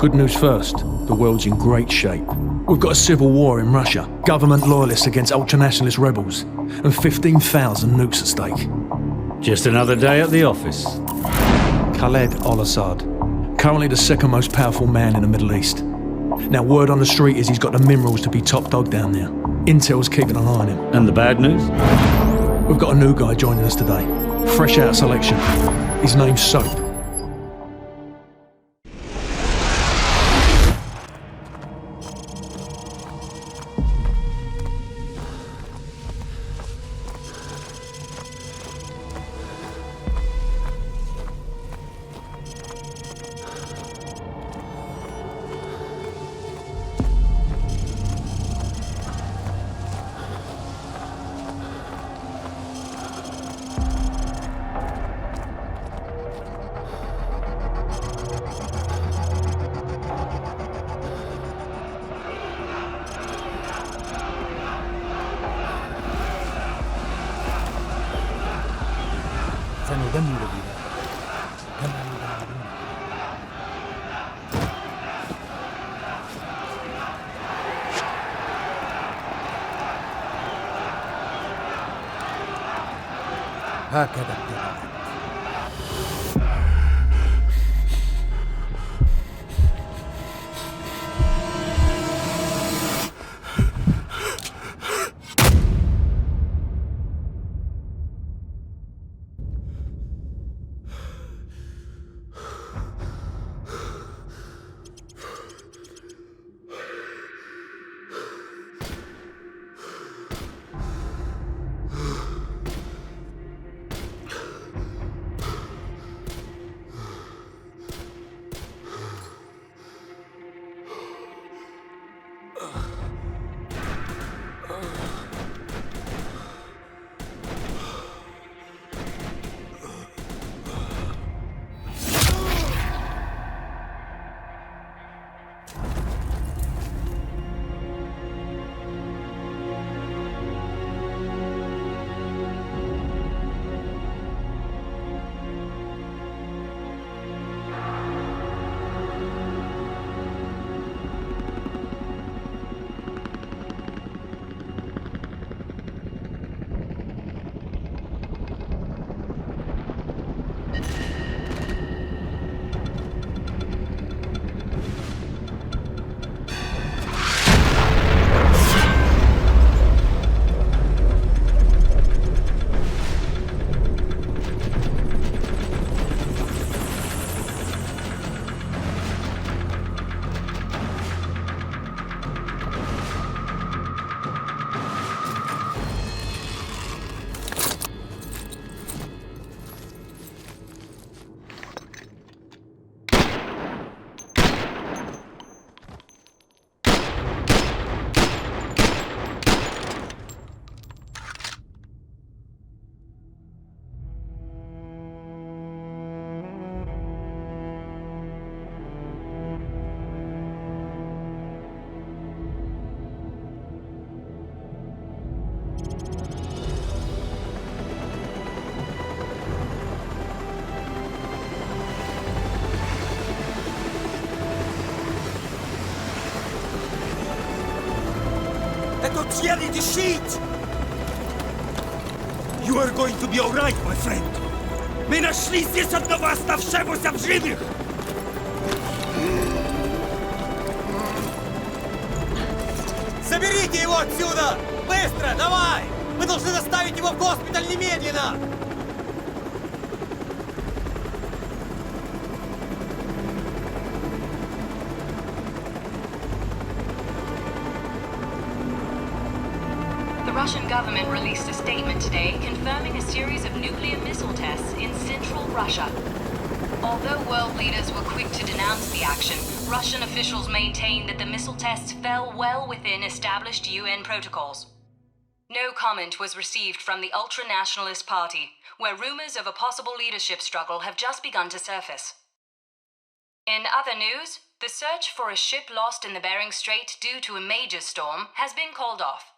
Good news first, the world's in great shape. We've got a civil war in Russia, government loyalists against ultranationalist rebels, and 15,000 nukes at stake. Just another day at the office. Khaled al-Assad, currently the second most powerful man in the Middle East. Now, word on the street is he's got the minerals to be top dog down there. Intel's keeping an eye on him. And the bad news? We've got a new guy joining us today, fresh out of selection. His name's Soap. سندمر بلادك كما يدمرون. هكذا ابتدأت. Thierry the sheet! You are going to be alright, my friend. Мы нашли здесь одного оставшегося в живых! Заберите его отсюда! Быстро, давай! Мы должны доставить его в госпиталь немедленно! The Russian government released a statement today confirming a series of nuclear missile tests in central Russia. Although world leaders were quick to denounce the action, Russian officials maintained that the missile tests fell well within established UN protocols. No comment was received from the ultra-nationalist party, where rumors of a possible leadership struggle have just begun to surface. In other news, the search for a ship lost in the Bering Strait due to a major storm has been called off.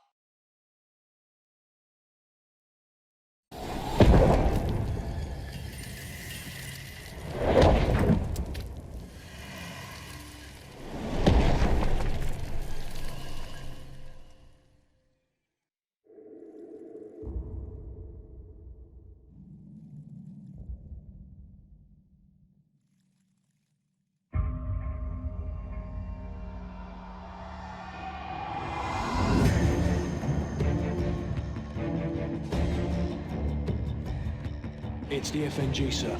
It's the FNG, sir.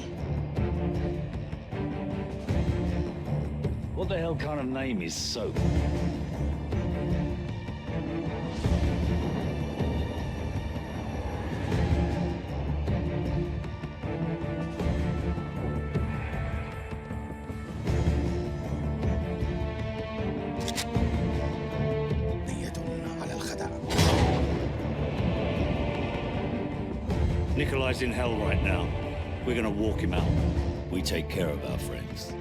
What the hell kind of name is Soap? Nikolai's in hell right now. We're gonna walk him out. We take care of our friends.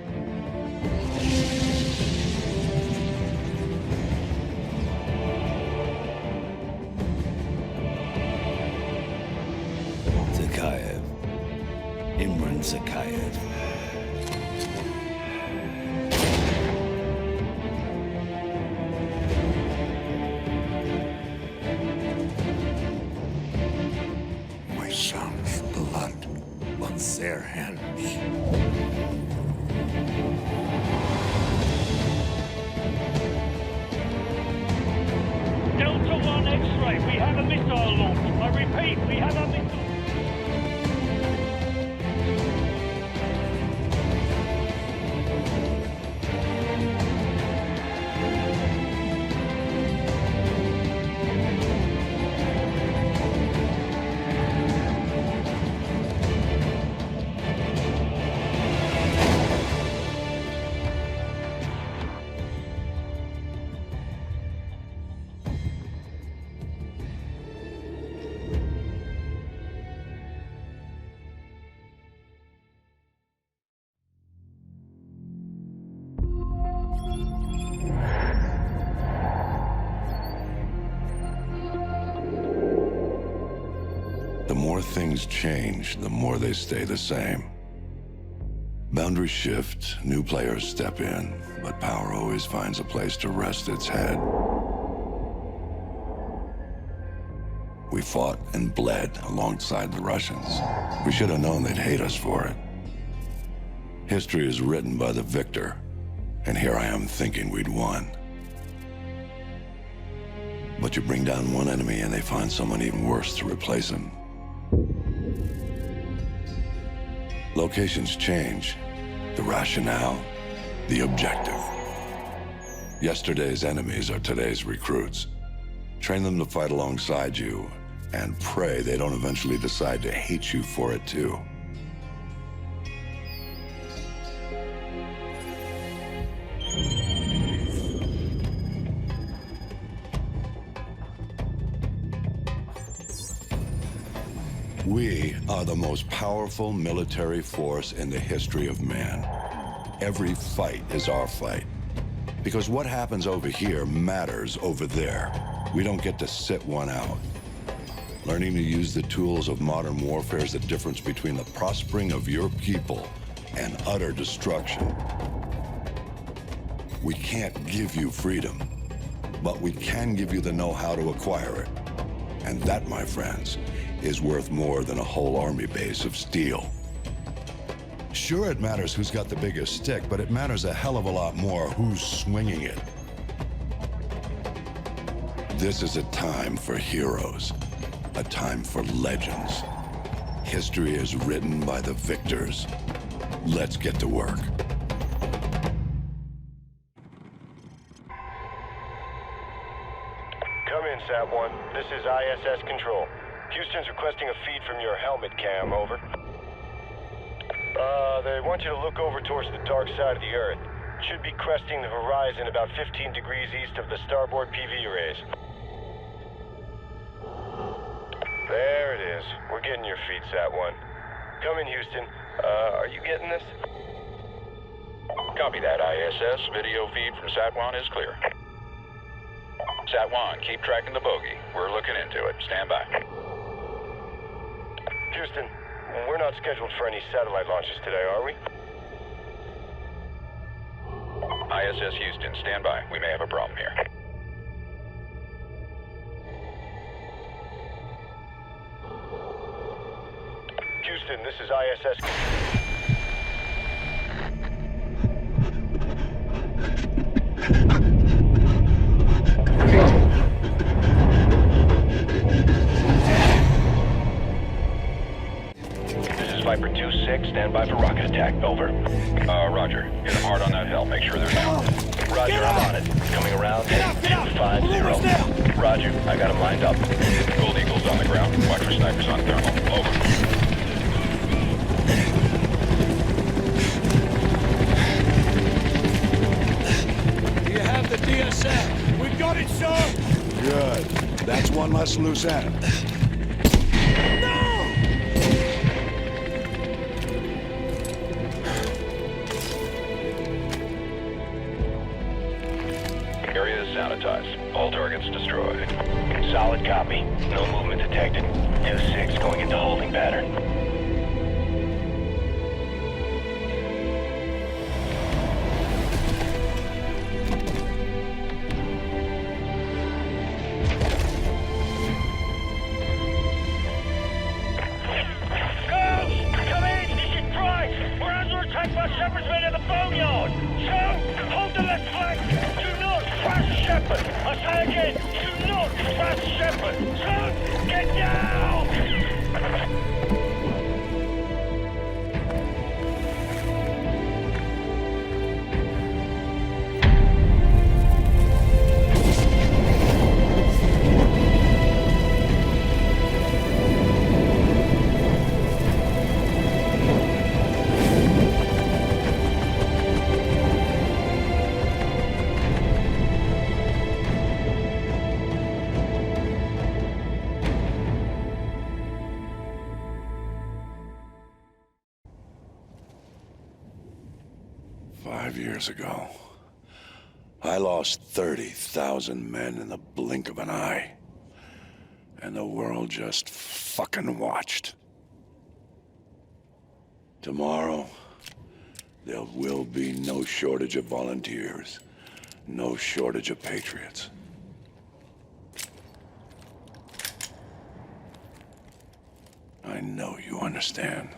Zakayev. Imran Zakayev. My son's blood on their hands. Delta 1 X-ray, we have a missile launch. I repeat, we have a missile. The more things change, the more they stay the same. Boundaries shift, new players step in, but power always finds a place to rest its head. We fought and bled alongside the Russians. We should have known they'd hate us for it. History is written by the victor, and here I am thinking we'd won. But you bring down one enemy and they find someone even worse to replace him. Locations change, the rationale, the objective. Yesterday's enemies are today's recruits. Train them to fight alongside you, and pray they don't eventually decide to hate you for it too. We are the most powerful military force in the history of man. Every fight is our fight. Because what happens over here matters over there. We don't get to sit one out. Learning to use the tools of modern warfare is the difference between the prospering of your people and utter destruction. We can't give you freedom, but we can give you the know-how to acquire it. And that, my friends, is worth more than a whole army base of steel. Sure, it matters who's got the biggest stick, but it matters a hell of a lot more who's swinging it. This is a time for heroes, a time for legends. History is written by the victors. Let's get to work. Come in, Sat-1. This is ISS Control. Houston's requesting a feed from your helmet cam, over. They want you to look over towards the dark side of the Earth. Should be cresting the horizon about 15 degrees east of the starboard PV arrays. There it is. We're getting your feed, Sat-1. Come in, Houston. Are you getting this? Copy that, ISS. Video feed from Sat-1 is clear. Sat-1, keep tracking the bogey. We're looking into it. Stand by. Houston, we're not scheduled for any satellite launches today, are we? ISS Houston, stand by. We may have a problem here. Houston, this is ISS. 2-6, stand by for rocket attack. Over. Roger. Hit him hard on that hill. Make sure they're down. Roger, I'm on it. Coming around, heading 250. Roger, I got him lined up. Gold Eagle's on the ground. Watch for snipers on thermal. Over. You have the DSM. We got it, sir. Good. That's one less loose end. Area is sanitized. All targets destroyed. Solid copy. No movement detected. 2-6 going into holding pattern. Years ago, I lost 30,000 men in the blink of an eye. And the world just fucking watched. Tomorrow, there will be no shortage of volunteers, no shortage of patriots. I know you understand.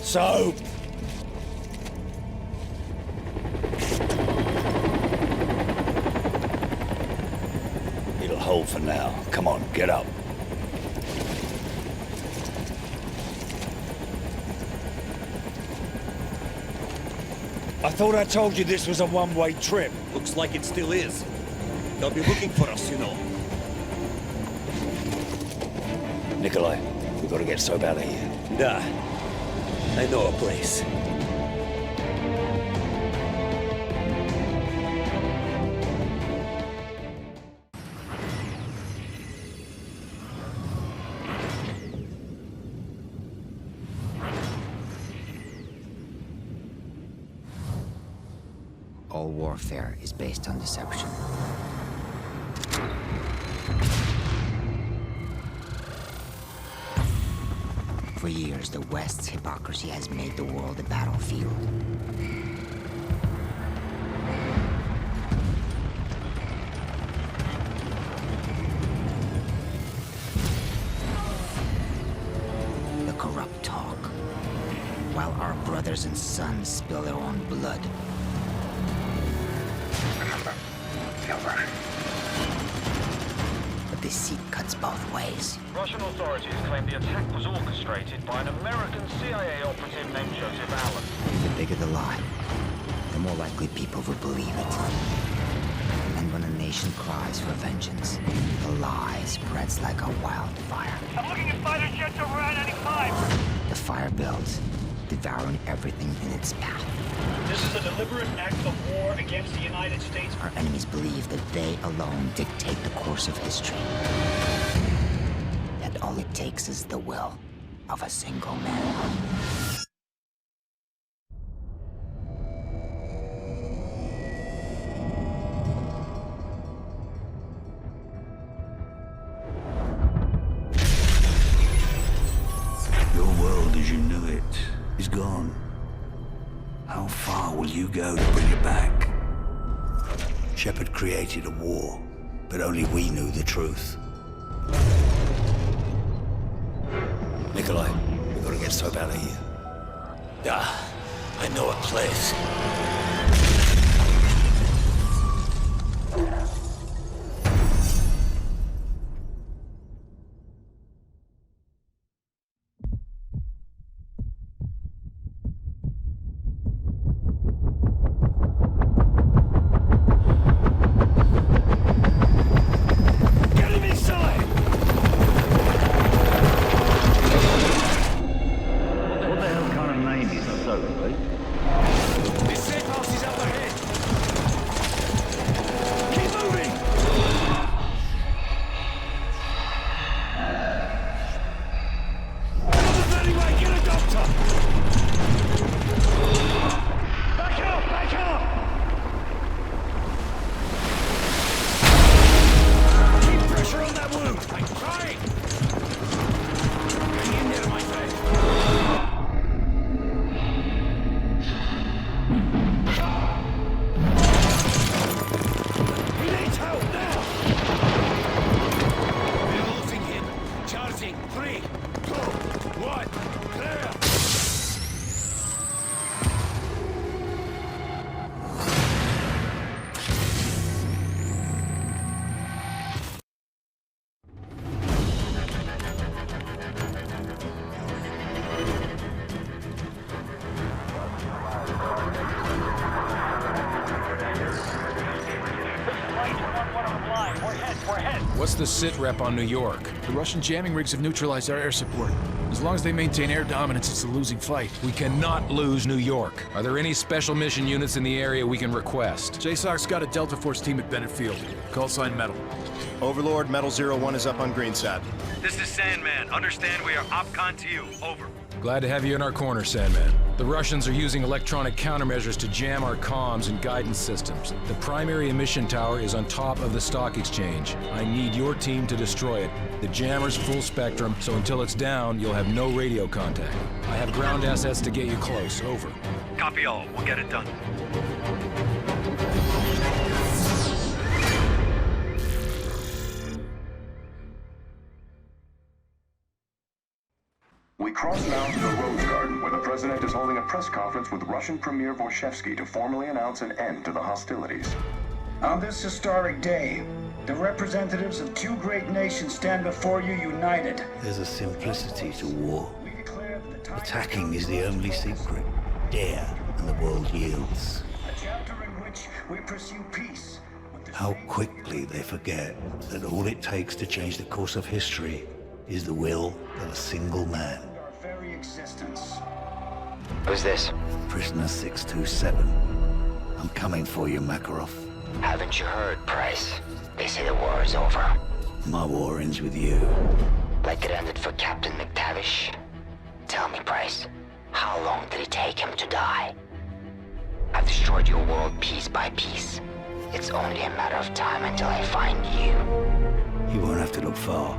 So... It'll hold for now. Come on, get up. thought I told you this was a one-way trip. Looks like it still is. They'll be looking for us, you know. Nikolai, we gotta get Soap out of here. Nah. I know a place. All warfare is based on deception. For years, the West's hypocrisy has made the world a battlefield. The corrupt talk, while our brothers and sons spill their own blood. But deceit cuts both ways. Russian authorities claim the attack was orchestrated by an American CIA operative named Joseph Allen. The bigger the lie, the more likely people will believe it. And when a nation cries for vengeance, the lie spreads like a wildfire. I'm looking at fighter jets over I-95. The fire builds, devouring everything in its path. This is a deliberate act of war against the United States. Our enemies believe that they alone dictate the course of history. That all it takes is the will of a single man. Your world as you knew it is gone. How far will you go to bring it back? Shepard created a war, but only we knew the truth. Nikolai, we gotta get Soap out of here. I know a place. What's the sit rep on New York? The Russian jamming rigs have neutralized our air support. As long as they maintain air dominance, it's a losing fight. We cannot lose New York. Are there any special mission units in the area we can request? JSOC's got a Delta Force team at Bennett Field. Call sign Metal. Overlord, Metal 01 is up on Greenside. This is Sandman. Understand we are OPCON to you. Over. Glad to have you in our corner, Sandman. The Russians are using electronic countermeasures to jam our comms and guidance systems. The primary emission tower is on top of the stock exchange. I need your team to destroy it. The jammer's full spectrum, so until it's down, you'll have no radio contact. I have ground assets to get you close. Over. Copy all. We'll get it done. We cross now to the Rose Garden, where the president is holding a press conference with Russian Premier Vorshevsky to formally announce an end to the hostilities. On this historic day, the representatives of two great nations stand before you united. There's a simplicity to war. Attacking is the only secret. Dare, and the world yields. We pursue peace. How quickly they forget that all it takes to change the course of history is the will of a single man. Our very existence. Who's this? Prisoner 627. I'm coming for you, Makarov. Haven't you heard, Price? They say the war is over. My war ends with you. Like it ended for Captain McTavish? Tell me, Price, how long did it take him to die? I've destroyed your world piece by piece. It's only a matter of time until I find you. You won't have to look far.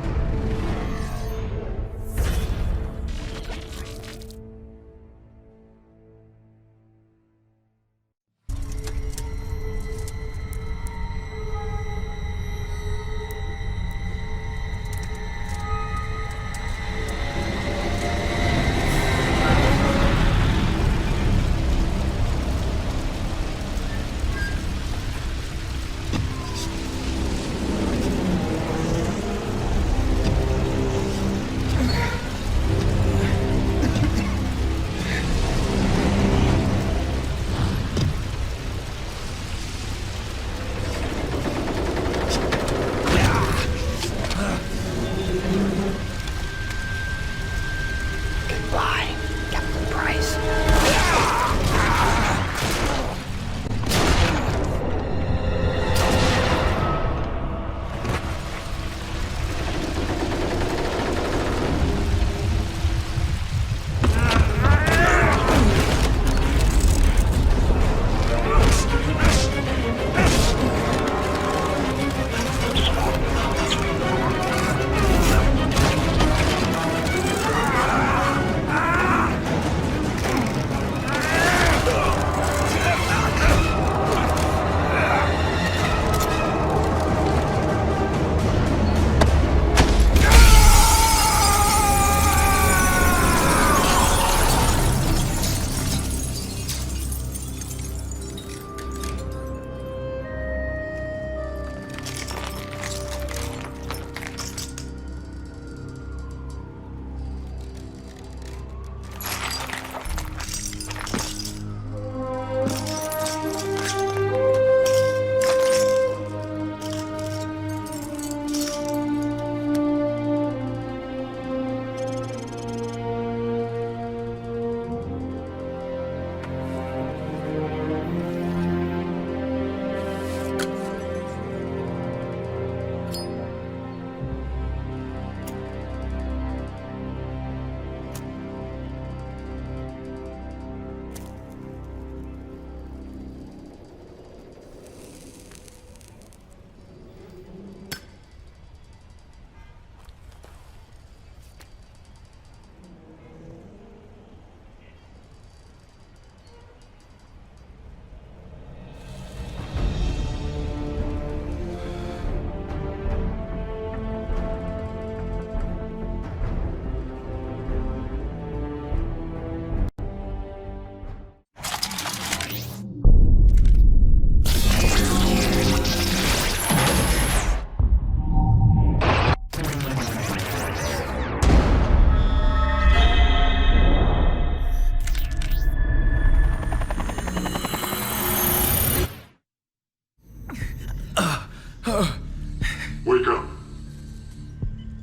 Wake up.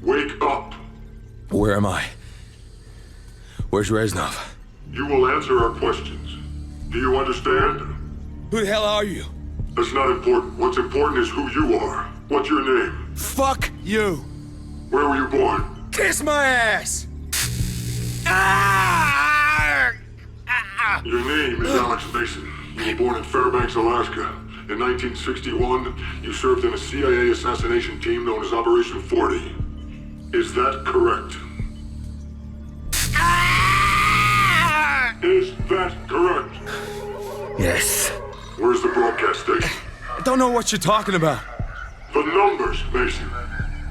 Wake up. Where am I? Where's Reznov? You will answer our questions. Do you understand? Who the hell are you? That's not important. What's important is who you are. What's your name? Fuck you! Where were you born? Kiss my ass! Your name is Alex Mason. You were born in Fairbanks, Alaska. In 1961, you served in a CIA assassination team known as Operation 40. Is that correct? Is that correct? Yes. Where's the broadcast station? I don't know what you're talking about. The numbers, Mason.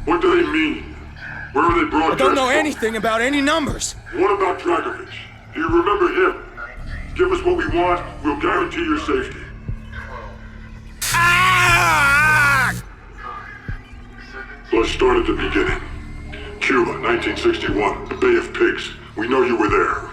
What do they mean? Where are they broadcast? I don't know anything about any numbers. What about Dragovich? Do you remember him? Give us what we want, we'll guarantee your safety. Let's start at the beginning. Cuba, 1961, the Bay of Pigs. We know you were there.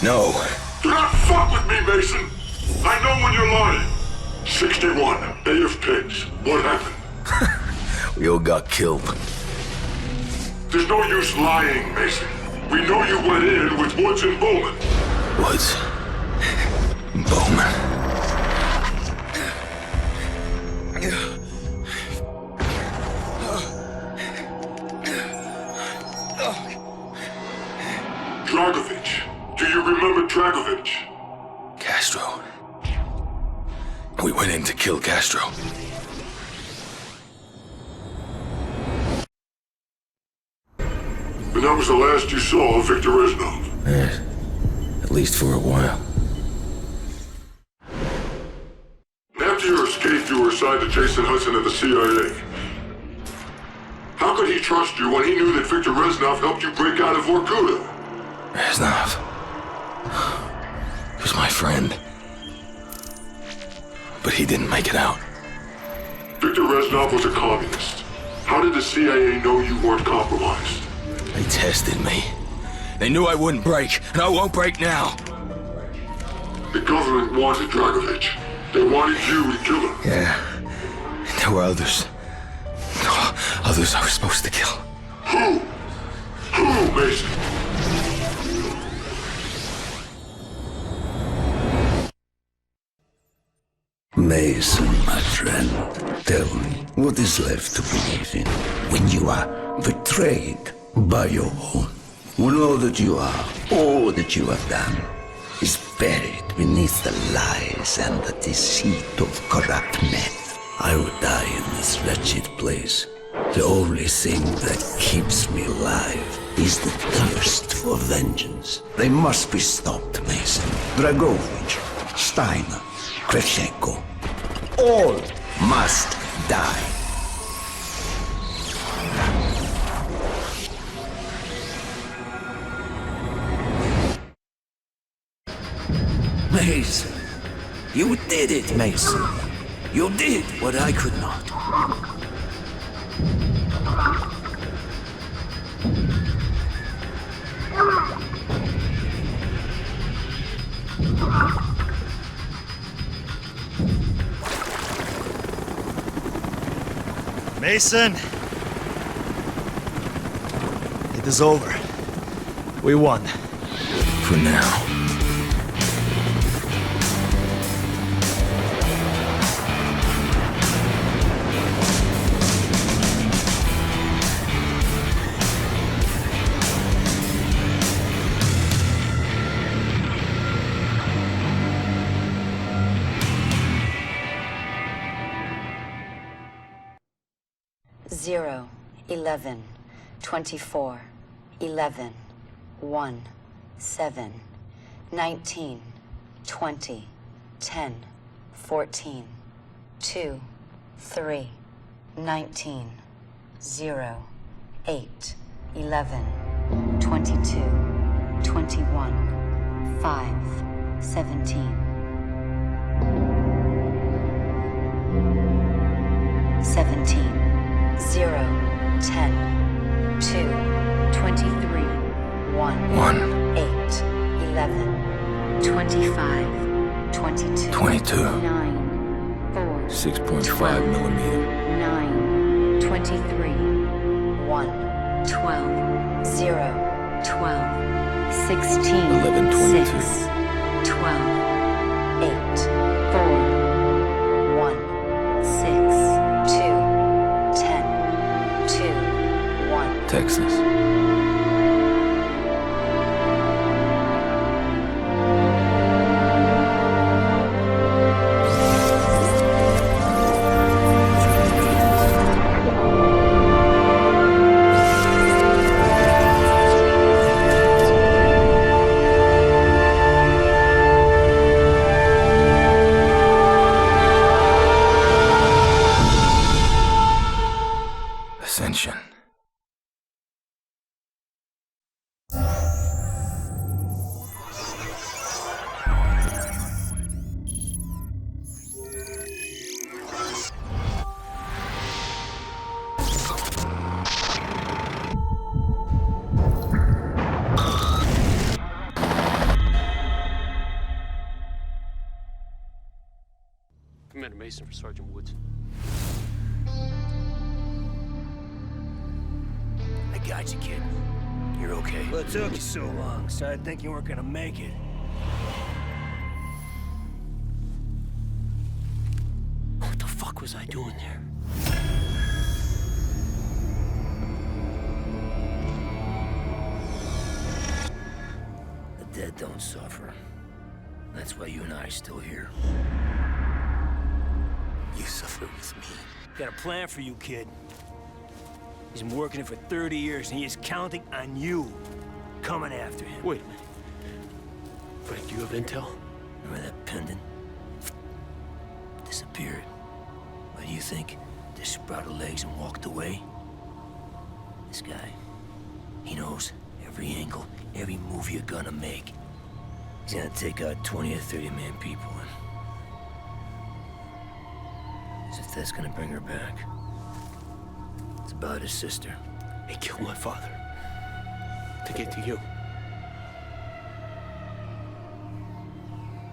No. Do not fuck with me, Mason! I know when you're lying. 61, Bay of Pigs. What happened? We all got killed. There's no use lying, Mason. We know you went in with Woods and Bowman. Woods. Bowman. Dragovich. Do you remember Dragovich? Castro. We went in to kill Castro. And that was the last you saw of Victor Reznov. Yes. At least for a while. After your escape, you were assigned to Jason Hudson at the CIA. How could he trust you when he knew that Victor Reznov helped you break out of Vorkuta? Reznov. He was my friend. But he didn't make it out. Victor Reznov was a communist. How did the CIA know you weren't compromised? They tested me. They knew I wouldn't break, and I won't break now. The government wanted Dragovich. They wanted you to kill him. Yeah. There were others. Others I was supposed to kill. Who? Who, Mason? Mason, my friend, tell me, what is left to believe in when you are betrayed by your own? When all that you are, all that you have done, is buried beneath the lies and the deceit of corrupt men. I would die in this wretched place. The only thing that keeps me alive is the thirst for vengeance. They must be stopped, Mason. Dragovich, Steiner, Kravchenko. All must die. Mason, you did it, Mason. You did what I could not. Mason! It is over. We won. For now. Zero, 11, 24, 11, 1, 7, 19, 20, 10, 14, 2, 3, 19, 0, 8, 11, 22, 21, 5, 17, 17, 0, 10, 2, 23, 1, 8, 11, 25, 22, 9, 4, 6.5 millimeter. 9, 23, 1, 12, 0, 12, 16, 11, 22. 6, 12, 8, 4, 1, 6, 2, 10, 2, 1. Texas. Mason for Sergeant Woods. I got you, kid. You're okay. What took you so long? Started thinking you weren't gonna make it. What the fuck was I doing there? The dead don't suffer. That's why you and I are still here. You suffer with me. Got a plan for you, kid. He's been working it for 30 years, and he is counting on you coming after him. Wait a minute. Frank, do you have intel? Remember that pendant? Disappeared. Why do you think? Just sprouted legs and walked away? This guy, he knows every angle, every move you're gonna make. He's gonna take out 20 or 30 man people, and as if that's gonna bring her back. It's about his sister. He killed my father. To get to you.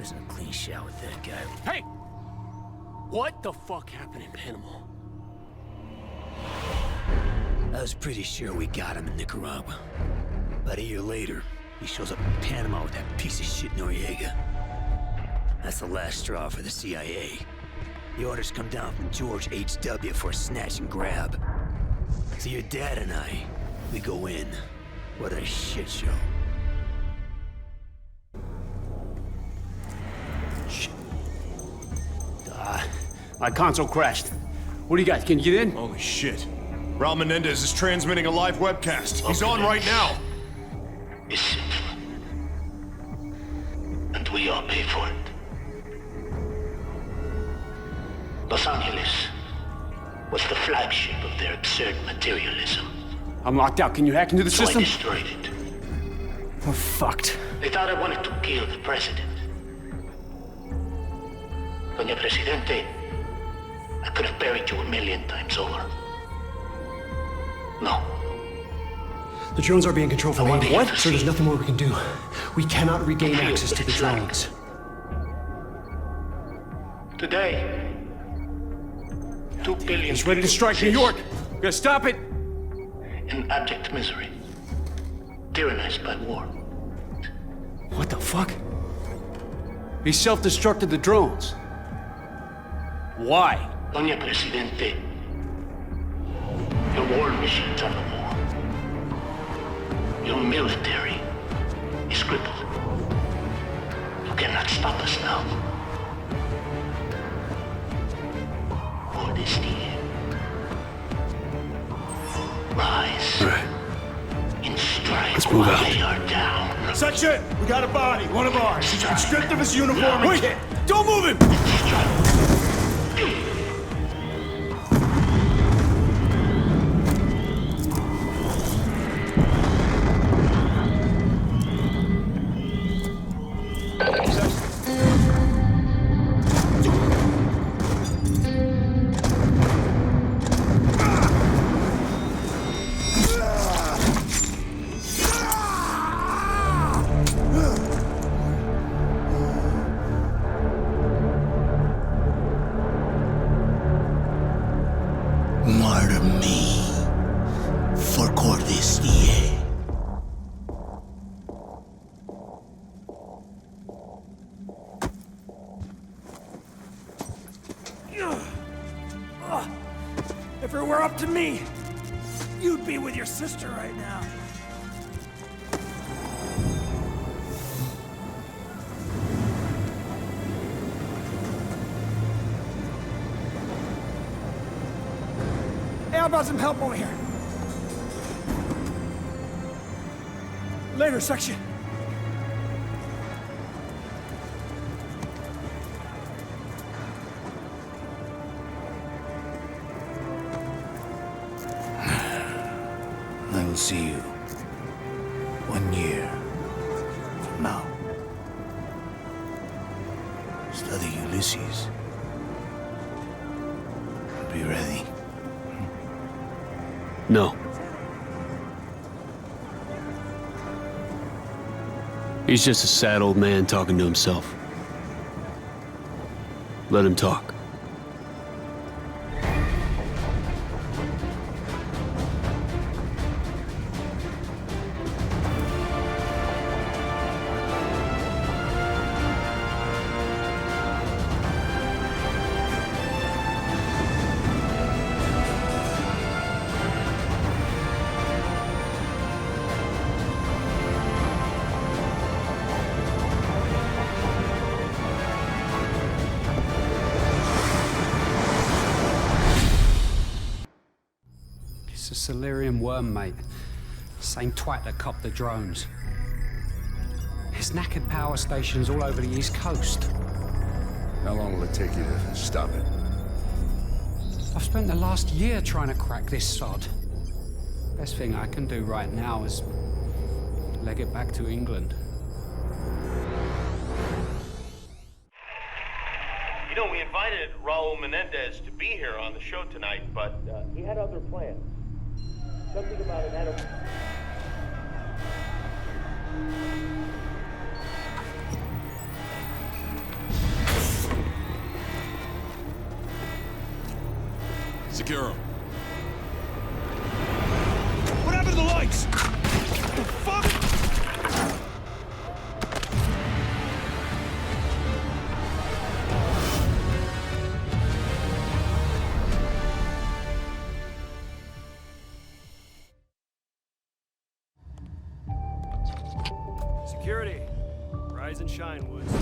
Isn't a clean shot with that guy. Hey! What the fuck happened in Panama? I was pretty sure we got him in Nicaragua. About a year later, he shows up in Panama with that piece of shit Noriega. That's the last straw for the CIA. The orders come down from George H.W. for a snatch and grab. So your dad and I, we go in. What a shit show. Shit. My console crashed. What do you got? Can you get in? Holy shit. Raul Menendez is transmitting a live webcast. He's on right now. Is sinful. And we all pay for it. Los Angeles was the flagship of their absurd materialism. I'm locked out. Can you hack into the system? I destroyed it. We're fucked. They thought I wanted to kill the president. Doña Presidente, I could have buried you 1,000,000 times over. No. The drones are being controlled from London. What? So there's nothing more we can do. We cannot regain access to the drones. Today, 2 billion. It's ready to strike New York. We gotta stop it. In abject misery, tyrannized by war. What the fuck? He self-destructed the drones. Why? Doña Presidente, your war machines are no more. Your military is crippled. You cannot stop us now. Or this year. Rise. Right. In stride. Let's move out. They are down. Section, we got a body, one of ours. He's been stripped of his uniform and kit. Don't move him! Murder me for Cordesia. If it were up to me, you'd be with your sister right now. Hey, how about some help over here? Later, section. I will see you 1 year from now. Study Ulysses. Be ready. No. He's just a sad old man talking to himself. Let him talk. Silurian worm, mate. Same twat that copped the drones. There's knackered power stations all over the East Coast. How long will it take you to stop it? I've spent the last year trying to crack this sod. Best thing I can do right now is leg it back to England. You know, we invited Raul Menendez to be here on the show tonight, but he had other plans. Something about an animal. Secure him. What happened to the lights? The fuck? Security. Rise and shine, Woods.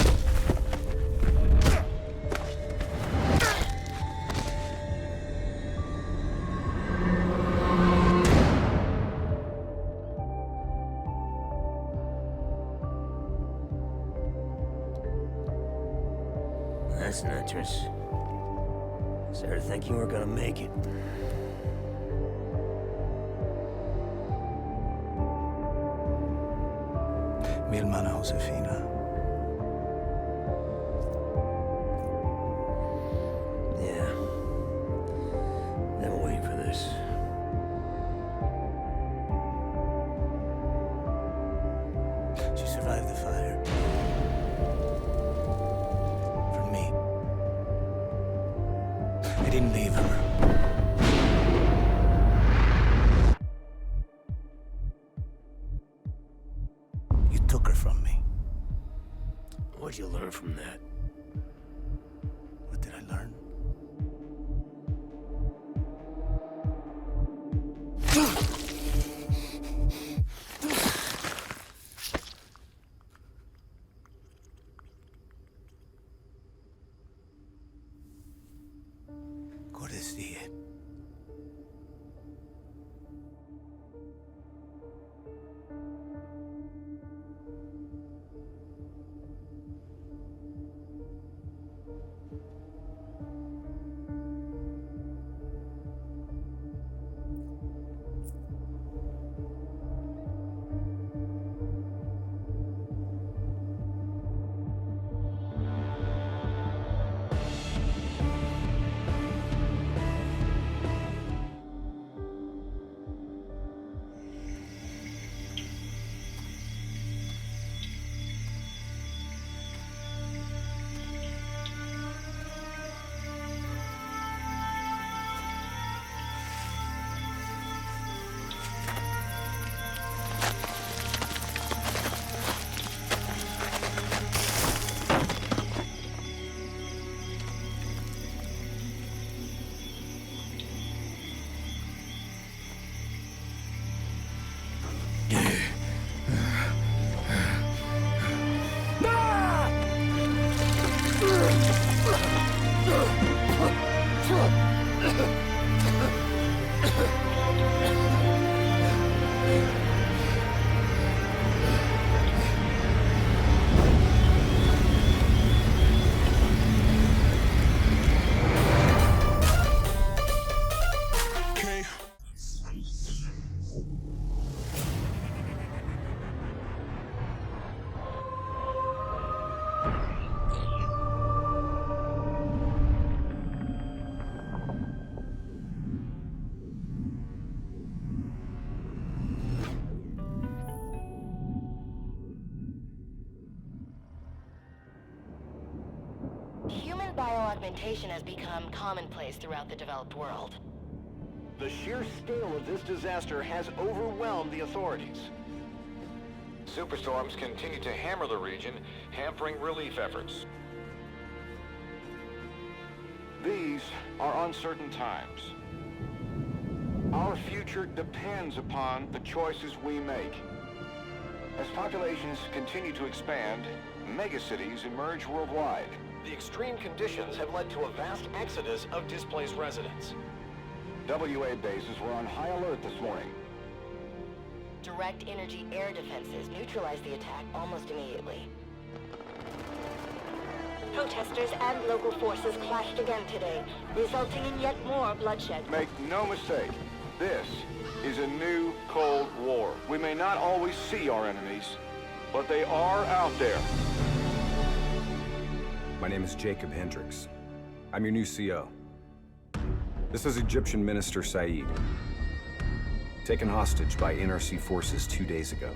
That's an entrance. Started thinking we're gonna make it. Mi hermana Josefina. Yeah. Been waiting for this. She survived the fire. For me. I didn't leave her. You took her from me. What'd you learn from that? What did I learn? Cortesia. Human bioaugmentation has become commonplace throughout the developed world. The sheer scale of this disaster has overwhelmed the authorities. Superstorms continue to hammer the region, hampering relief efforts. These are uncertain times. Our future depends upon the choices we make. As populations continue to expand, megacities emerge worldwide. The extreme conditions have led to a vast exodus of displaced residents. WA bases were on high alert this morning. Direct energy air defenses neutralized the attack almost immediately. Protesters and local forces clashed again today, resulting in yet more bloodshed. Make no mistake, this is a new Cold War. We may not always see our enemies, but they are out there. My name is Jacob Hendricks. I'm your new CO. This is Egyptian Minister Said, taken hostage by NRC forces 2 days ago.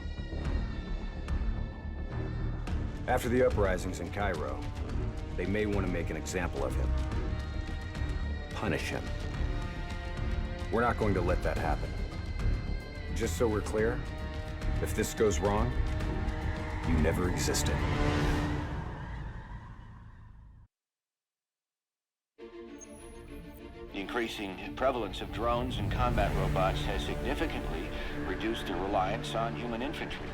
After the uprisings in Cairo, they may want to make an example of him. Punish him. We're not going to let that happen. Just so we're clear, if this goes wrong, you never existed. The increasing prevalence of drones and combat robots has significantly reduced their reliance on human infantry.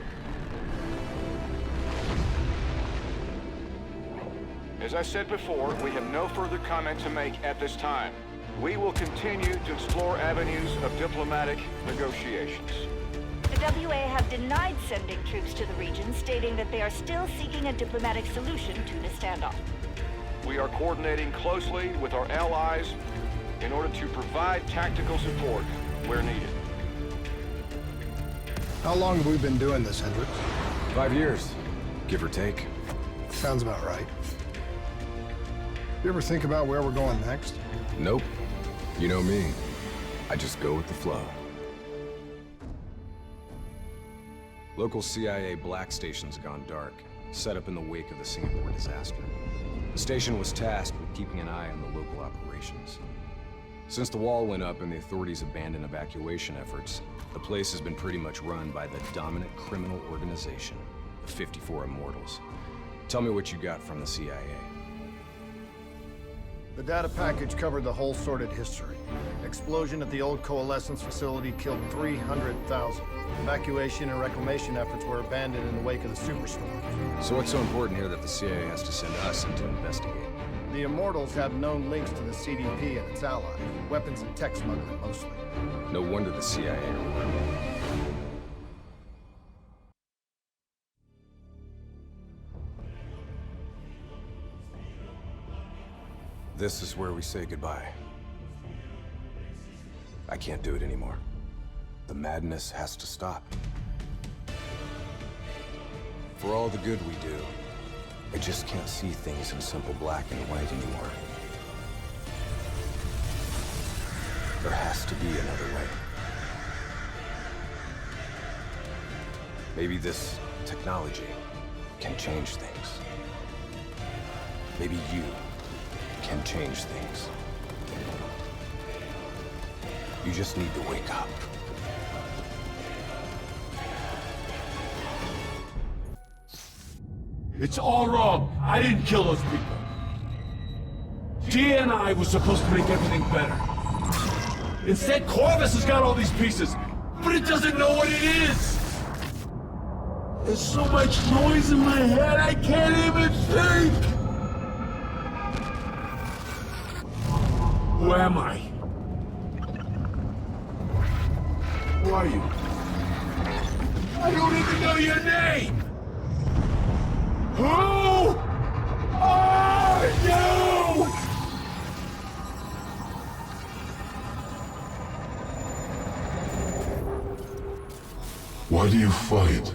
As I said before, we have no further comment to make at this time. We will continue to explore avenues of diplomatic negotiations. The WA have denied sending troops to the region, stating that they are still seeking a diplomatic solution to the standoff. We are coordinating closely with our allies in order to provide tactical support where needed. How long have we been doing this, Hendricks? 5 years, give or take. Sounds about right. You ever think about where we're going next? Nope. You know me. I just go with the flow. Local CIA black station's gone dark, set up in the wake of the Singapore disaster. The station was tasked with keeping an eye on the local operations. Since the wall went up and the authorities abandoned evacuation efforts, the place has been pretty much run by the dominant criminal organization, the 54 Immortals. Tell me what you got from the CIA. The data package covered the whole sordid history. Explosion at the old Coalescence facility killed 300,000. Evacuation and reclamation efforts were abandoned in the wake of the superstorm. So what's so important here that the CIA has to send us in to investigate? The Immortals have known links to the CDP and its allies. Weapons and tech smuggling, mostly. No wonder the CIA are working. This is where we say goodbye. I can't do it anymore. The madness has to stop. For all the good we do, I just can't see things in simple black and white anymore. There has to be another way. Maybe this technology can change things. Maybe you can change things. You just need to wake up. It's all wrong. I didn't kill those people. DNI was supposed to make everything better. Instead, Corvus has got all these pieces, but it doesn't know what it is. There's so much noise in my head, I can't even think. Who am I? Who are you? I don't even know your name! Who are you? Why do you fight?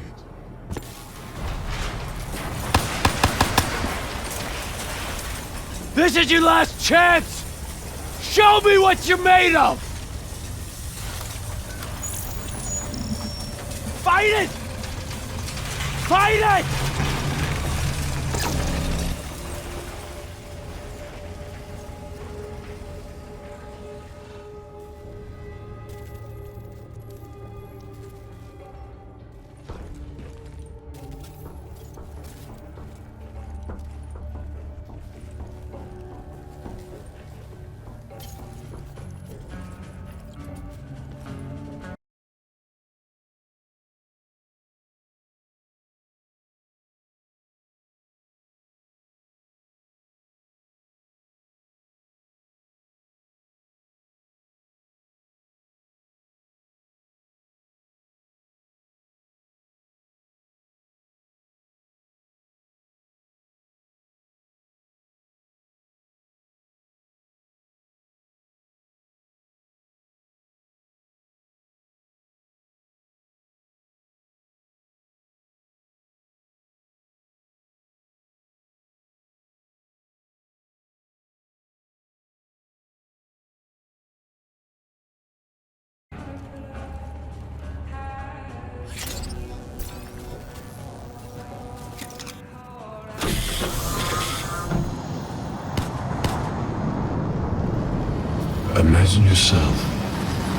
This is your last chance! Show me what you're made of! Fight it! Fight it! Imagine yourself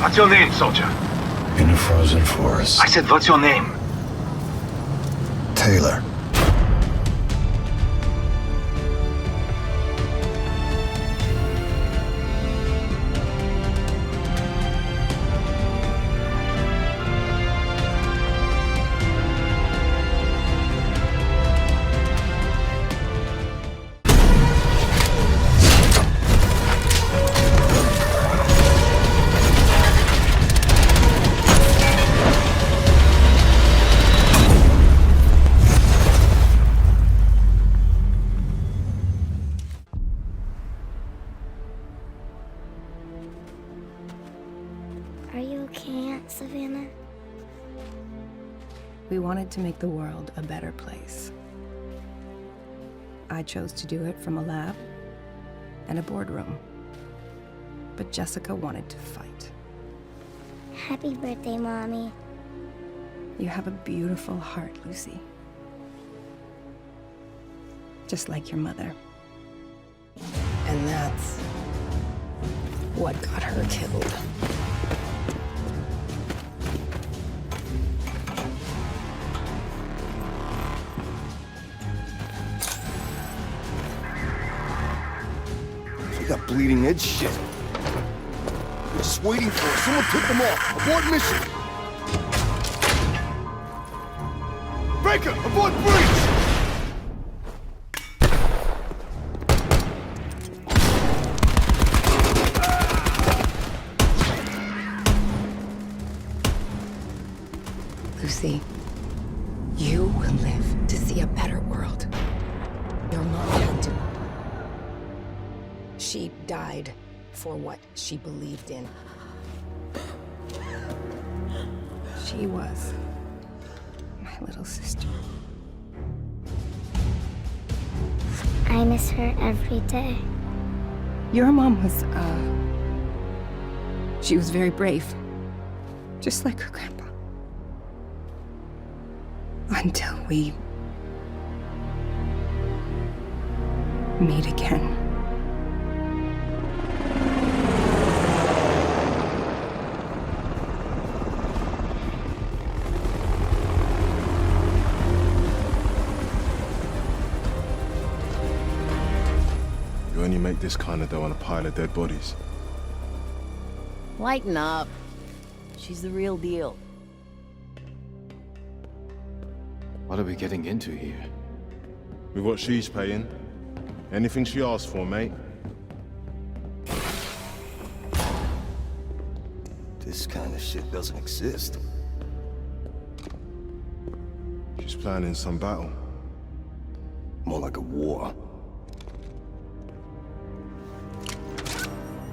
What's your name, soldier? in a frozen forest. I said, what's your name? Taylor. Are you okay, Aunt Savannah? We wanted to make the world a better place. I chose to do it from a lab and a boardroom. But Jessica wanted to fight. Happy birthday, Mommy. You have a beautiful heart, Lucy. Just like your mother. And that's what got her killed. We got bleeding edge shit. We're just waiting for it. Someone took them off. Abort mission. Breaker, abort breach! Lucy, you will live to see a better world. Your mom had to. She died for what she believed in. She was my little sister. I miss her every day. Your mom was, she was very brave. Just like her grandpa. Until we meet again. You only make this kind of dough on a pile of dead bodies. Lighten up. She's the real deal. What are we getting into here? With what she's paying. Anything she asks for, mate. This kind of shit doesn't exist. She's planning some battle. More like a war.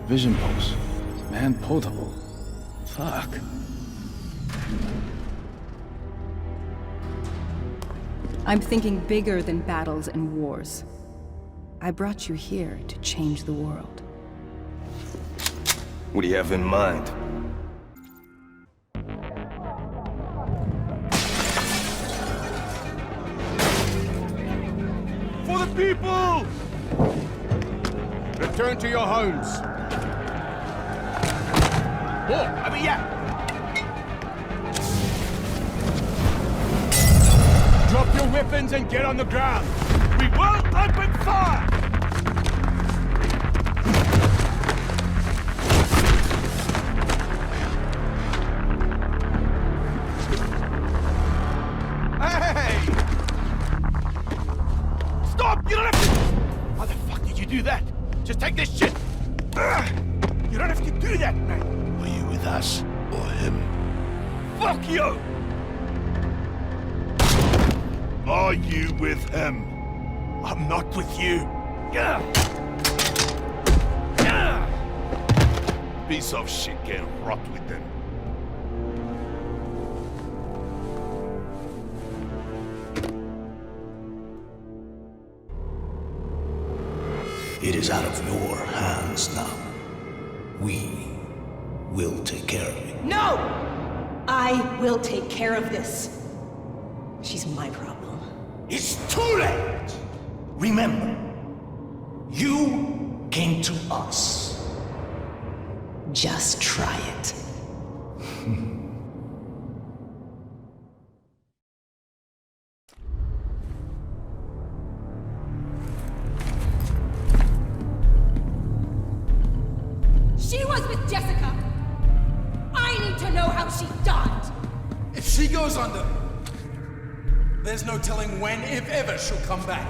Vision pulse. Man portable. Fuck. I'm thinking bigger than battles and wars. I brought you here to change the world. What do you have in mind? For the people! Return to your homes. Drop your weapons and get on the ground. We will open fire! Hey! Stop! You don't have to... How the fuck did you do that? Just take this shit! You don't have to do that, man! Are you with us or him? Fuck you! Are you with him? I'm not with you. Piece of shit get rot with them. It is out of your hands now. We will take care of it. No! I will take care of this. She's my problem. It's too late! Remember, you came to us. Just try it. She was with Jessica! I need to know how she died! If she goes under, there's no telling when, if ever, she'll come back.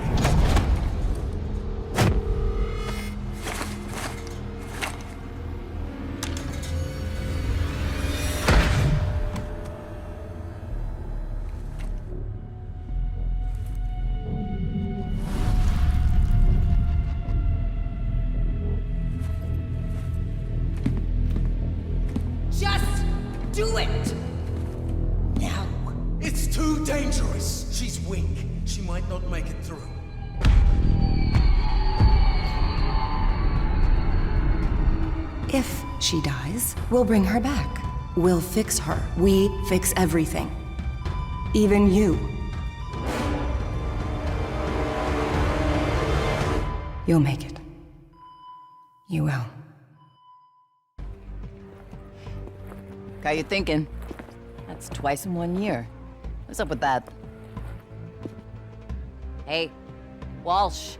Just do it! Now. It's too dangerous. She's weak. She might not make it through. If she dies, we'll bring her back. We'll fix her. We fix everything. Even you. You'll make it. You will. How you thinking? That's twice in 1 year. What's up with that? Hey, Walsh.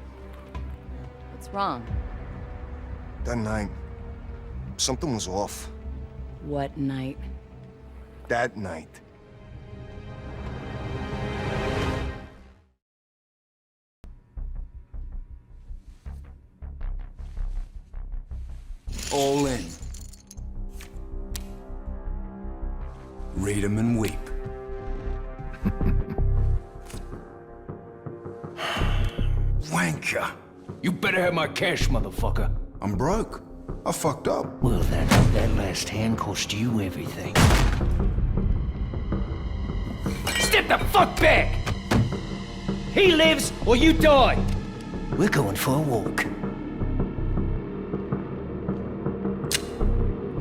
What's wrong? That night, something was off. What night? That night. All in. Read 'em and weep. Wanker. You better have my cash, motherfucker. I'm broke. I fucked up. Well, that last hand cost you everything. Step the fuck back! He lives or you die! We're going for a walk.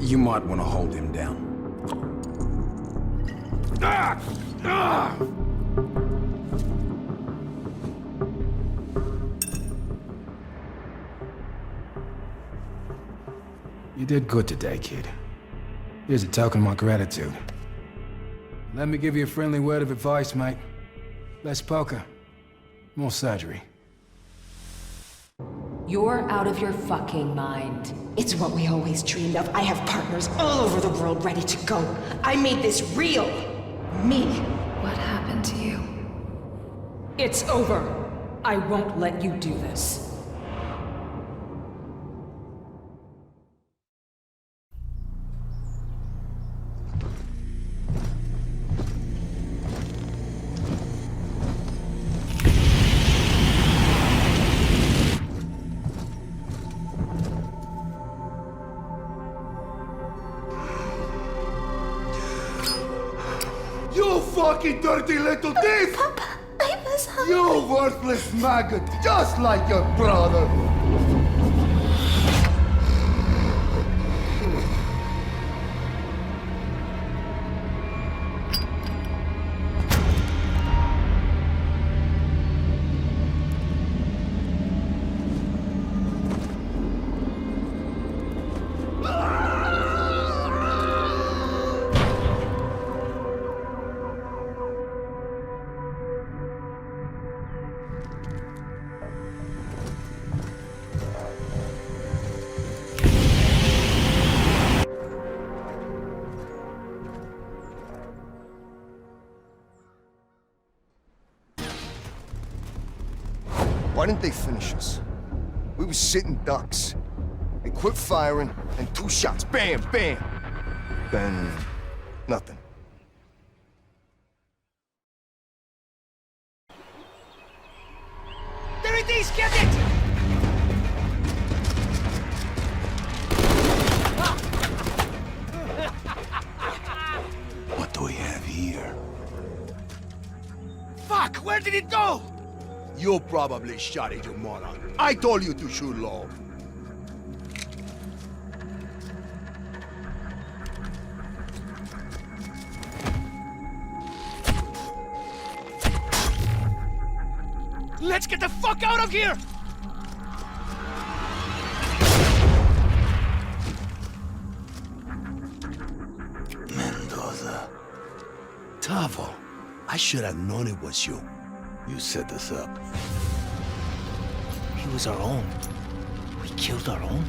You might want to hold him down. Ah! Ah! You did good today, kid. Here's a token of my gratitude. Let me give you a friendly word of advice, mate. Less poker, more surgery. You're out of your fucking mind. It's what we always dreamed of. I have partners all over the world ready to go. I made this real. Me. What happened to you? It's over. I won't let you do this. You fucking dirty little thief! Papa, I was hungry. You worthless maggot, just like your brother! Why didn't they finish us? We were sitting ducks. They quit firing, and 2 shots, bam, bam! Then, nothing. There it is! Get it! What do we have here? Fuck! Where did it go? You probably shot it, you moron. I told you to shoot low. Let's get the fuck out of here! should have known it was you. You set this up. He was our own. We killed our own?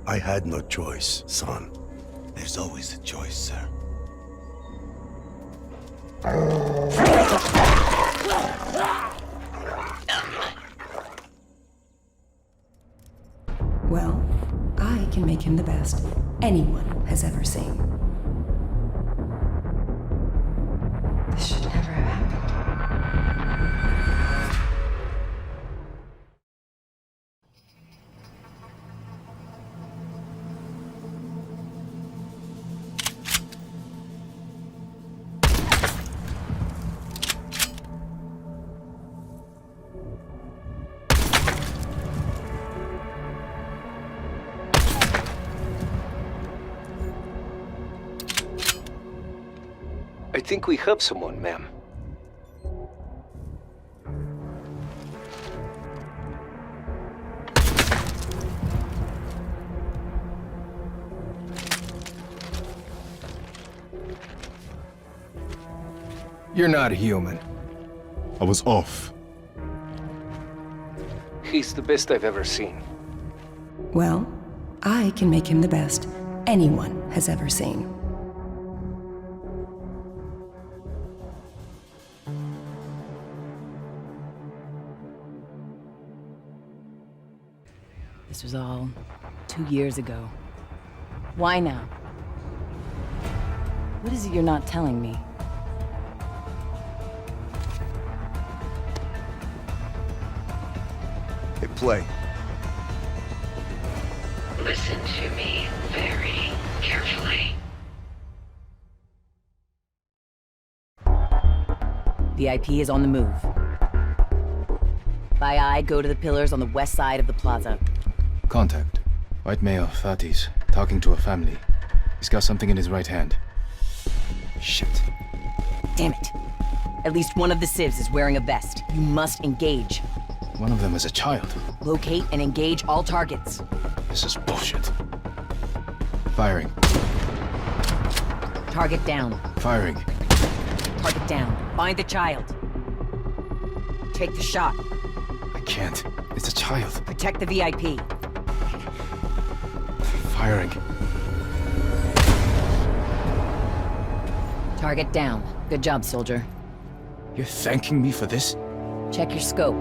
I had no choice, son. There's always a choice, sir. Well, I can make him the best anyone has ever seen. This should never have happened. I think we have someone, ma'am. You're not human. I was off. He's the best I've ever seen. Well, I can make him the best anyone has ever seen. This was all 2 years ago. Why now? What is it you're not telling me? Hey, play. Listen to me very carefully. VIP is on the move. WWII, go to the pillars on the west side of the plaza. Contact. White male, 30s, talking to a family. He's got something in his right hand. Shit. Damn it. At least one of the civs is wearing a vest. You must engage. One of them is a child. Locate and engage all targets. This is bullshit. Firing. Target down. Firing. Target down. Find the child. Take the shot. I can't. It's a child. Protect the VIP. Firing. Target down. Good job, soldier. You're thanking me for this? Check your scope.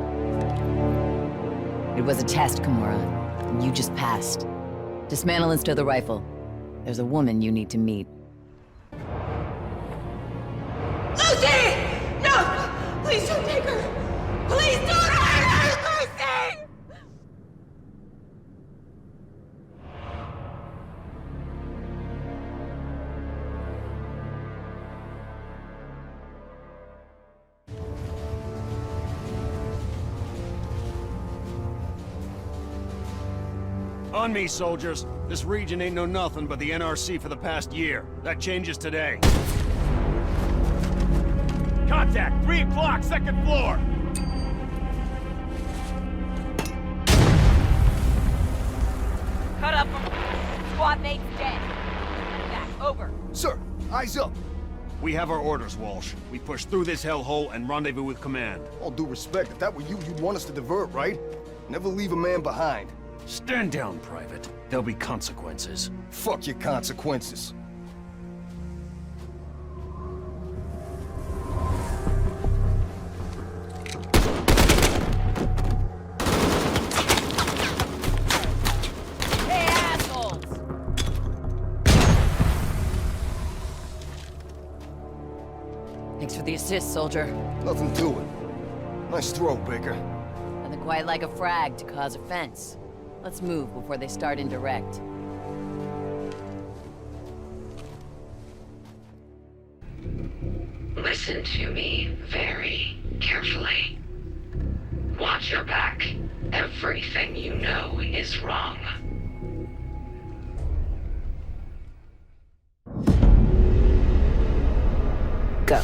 It was a test, Kimura. And you just passed. Dismantle and stow the rifle. There's a woman you need to meet. Lucy! No! Please don't take her! Please don't hurt her, Lucy! On me, soldiers. This region ain't know nothing but the NRC for the past year. That changes today. Contact! 3 o'clock, 2nd floor! Cut up. Squad mate's dead. Back, over. Sir, eyes up. We have our orders, Walsh. We push through this hellhole and rendezvous with command. All due respect, if that were you, you'd want us to divert, right? Never leave a man behind. Stand down, Private. There'll be consequences. Fuck your consequences. Hey, assholes! Thanks for the assist, soldier. Nothing to it. Nice throw, Baker. Nothing quite like a frag to cause offense. Let's move before they start indirect. Listen to me very carefully. Watch your back. Everything you know is wrong. Go.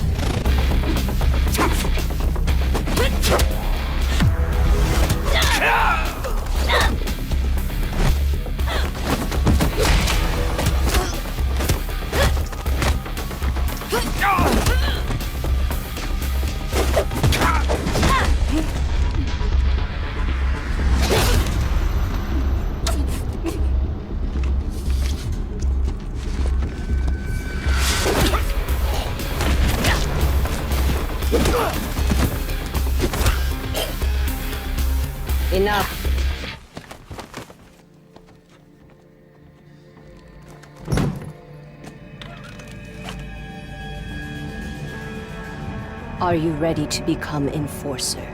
Enough. Are you ready to become Enforcer?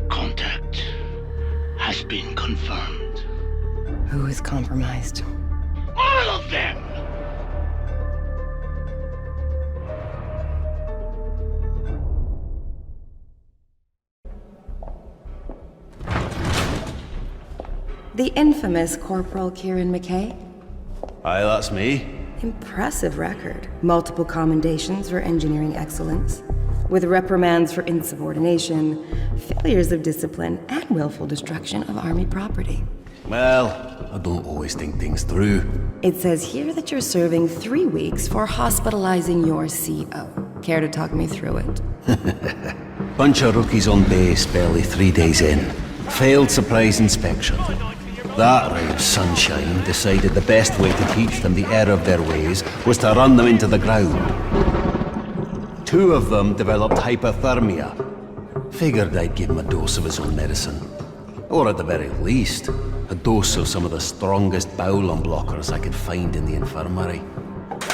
Contact has been confirmed. Who is compromised? All of them! The infamous Corporal Kieran McKay? Aye, that's me. Impressive record. Multiple commendations for engineering excellence, with reprimands for insubordination, failures of discipline, and willful destruction of Army property. Well, I don't always think things through. It says here that you're serving 3 weeks for hospitalizing your CO. Care to talk me through it? Bunch of rookies on base, barely 3 days in. Failed surprise inspection. That ray of sunshine decided the best way to teach them the error of their ways was to run them into the ground. 2 of them developed hypothermia. Figured I'd give him a dose of his own medicine. Or at the very least, a dose of some of the strongest bowel unblockers I could find in the infirmary.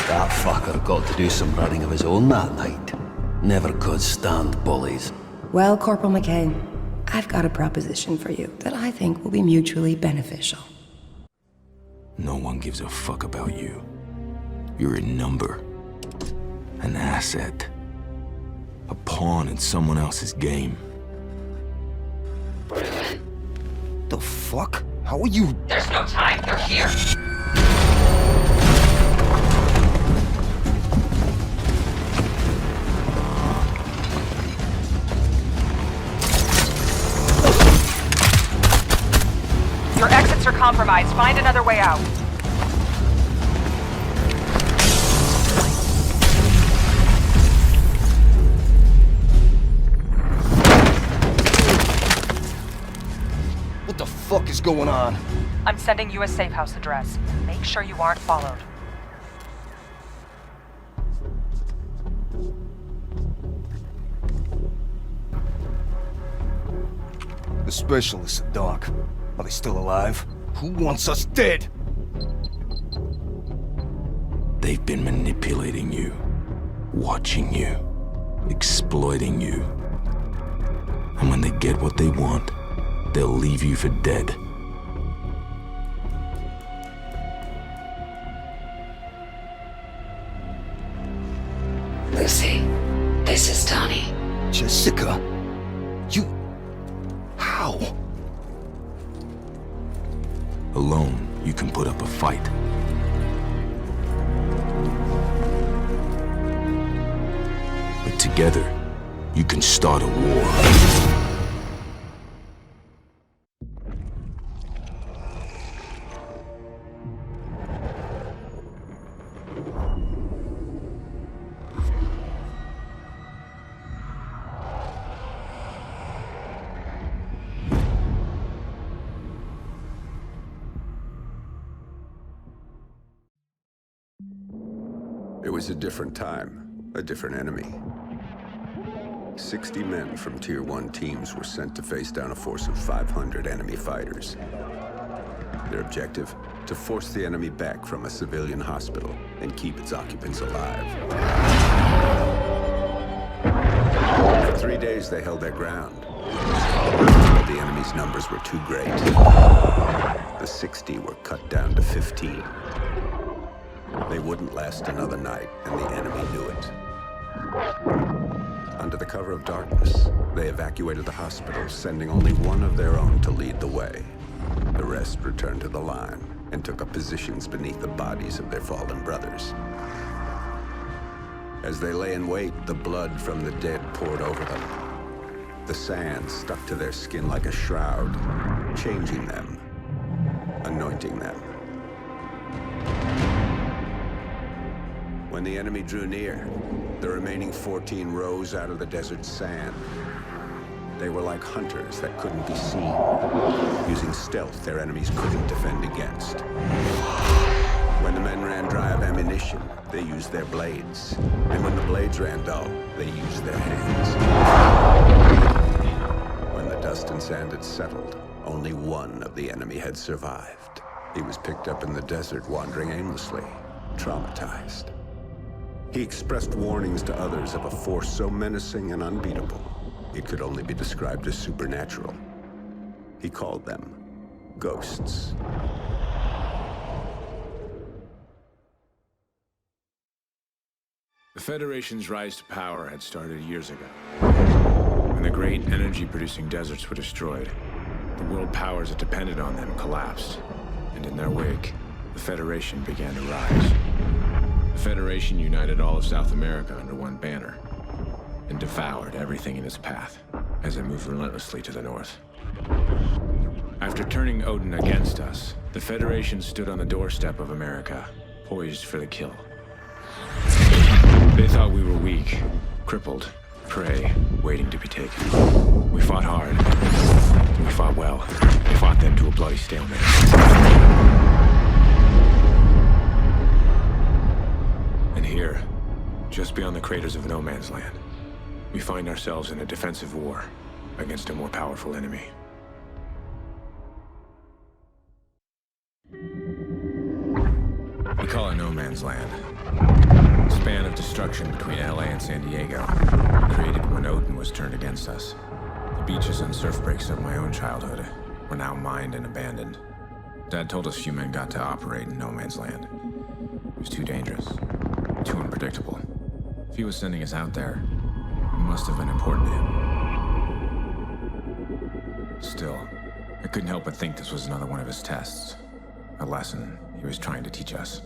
That fucker got to do some running of his own that night. Never could stand bullies. Well, Corporal McKay, I've got a proposition for you that I think will be mutually beneficial. No one gives a fuck about you. You're a number. An asset. A pawn in someone else's game. The fuck? How are you? There's no time, they're here. Your exits are compromised. Find another way out. What the fuck is going on? I'm sending you a safe house address. Make sure you aren't followed. The specialists, Doc. Are they still alive? Who wants us dead? They've been manipulating you, watching you, exploiting you. And when they get what they want, they'll leave you for dead. Lucy, this is Donnie. Jessica? You... How? Alone, you can put up a fight. But together, you can start a war. It was a different time, a different enemy. 60 men from Tier 1 teams were sent to face down a force of 500 enemy fighters. Their objective? To force the enemy back from a civilian hospital and keep its occupants alive. For 3 days they held their ground. But the enemy's numbers were too great. The 60 were cut down to 15. They wouldn't last another night, and the enemy knew it. Under the cover of darkness, they evacuated the hospital, sending only one of their own to lead the way. The rest returned to the line and took up positions beneath the bodies of their fallen brothers. As they lay in wait, the blood from the dead poured over them. The sand stuck to their skin like a shroud, changing them, anointing them. When the enemy drew near, the remaining 14 rose out of the desert sand. They were like hunters that couldn't be seen, using stealth their enemies couldn't defend against. When the men ran dry of ammunition, they used their blades. And when the blades ran dull, they used their hands. When the dust and sand had settled, only one of the enemy had survived. He was picked up in the desert, wandering aimlessly, traumatized. He expressed warnings to others of a force so menacing and unbeatable, it could only be described as supernatural. He called them ghosts. The Federation's rise to power had started years ago. When the great energy-producing deserts were destroyed, the world powers that depended on them collapsed, and in their wake, the Federation began to rise. The Federation united all of South America under one banner, and devoured everything in its path as it moved relentlessly to the north. After turning Odin against us, the Federation stood on the doorstep of America, poised for the kill. They thought we were weak, crippled, prey, waiting to be taken. We fought hard. We fought well. We fought them to a bloody stalemate. And here, just beyond the craters of No Man's Land, we find ourselves in a defensive war against a more powerful enemy. We call it No Man's Land. A span of destruction between LA and San Diego, created when Odin was turned against us. The beaches and surf breaks of my own childhood were now mined and abandoned. Dad told us few men got to operate in No Man's Land. It was too dangerous, too unpredictable. If he was sending us out there, it must have been important to him. Still, I couldn't help but think this was another one of his tests. A lesson he was trying to teach us.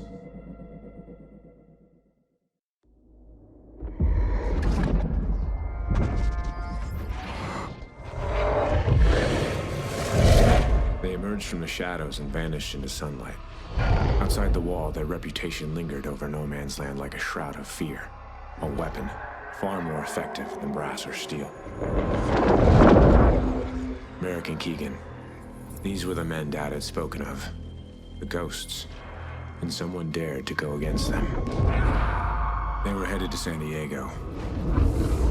They emerged from the shadows and vanished into sunlight. Outside the wall, their reputation lingered over No Man's Land like a shroud of fear. A weapon, far more effective than brass or steel. Merrick and Keegan. These were the men Dad had spoken of. The ghosts. And someone dared to go against them. They were headed to San Diego,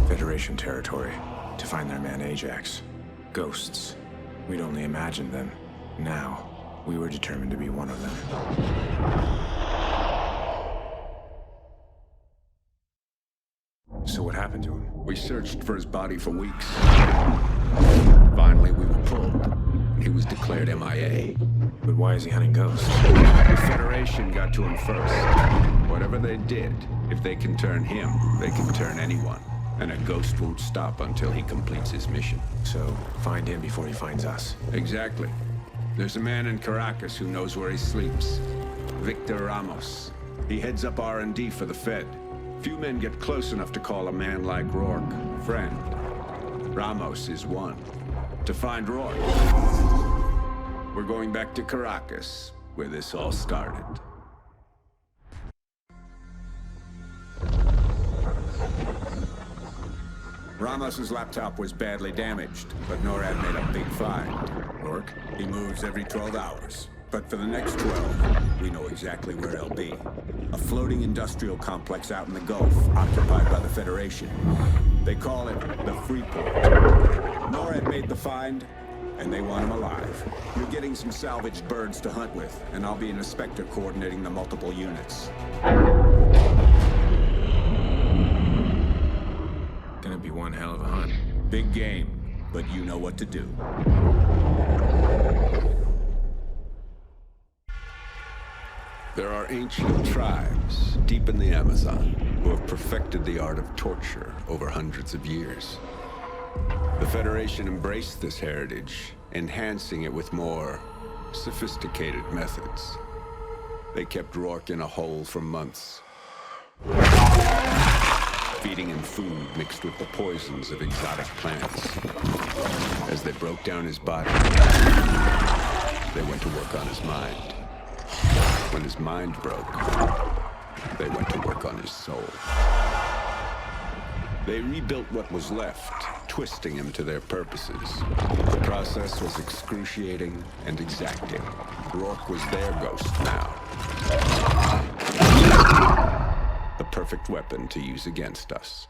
Federation territory, to find their man Ajax. Ghosts. We'd only imagined them. Now, we were determined to be one of them. So what happened to him? We searched for his body for weeks. Finally, we were pulled. He was declared MIA. But why is he hunting ghosts? The Federation got to him first. Whatever they did, if they can turn him, they can turn anyone. And a ghost won't stop until he completes his mission. So, find him before he finds us. Exactly. There's a man in Caracas who knows where he sleeps. Victor Ramos. He heads up R&D for the Fed. Few men get close enough to call a man like Rourke friend. Ramos is one. To find Rourke, we're going back to Caracas, where this all started. Ramos's laptop was badly damaged, but NORAD made a big find. Rourke, he moves every 12 hours. But for the next 12, we know exactly where he'll be. A floating industrial complex out in the Gulf, occupied by the Federation. They call it the Freeport. NORAD made the find, and they want him alive. You're getting some salvaged birds to hunt with, and I'll be an inspector coordinating the multiple units. Gonna be one hell of a hunt. Big game, but you know what to do. There are ancient tribes deep in the Amazon who have perfected the art of torture over hundreds of years. The Federation embraced this heritage, enhancing it with more Sophisticated methods. They kept Rourke in a hole for months, feeding him food mixed with the poisons of exotic plants. As they broke down his body, they went to work on his mind. When his mind broke, they went to work on his soul. They rebuilt what was left, twisting him to their purposes. The process was excruciating and exacting. Rourke was their ghost now. The perfect weapon to use against us.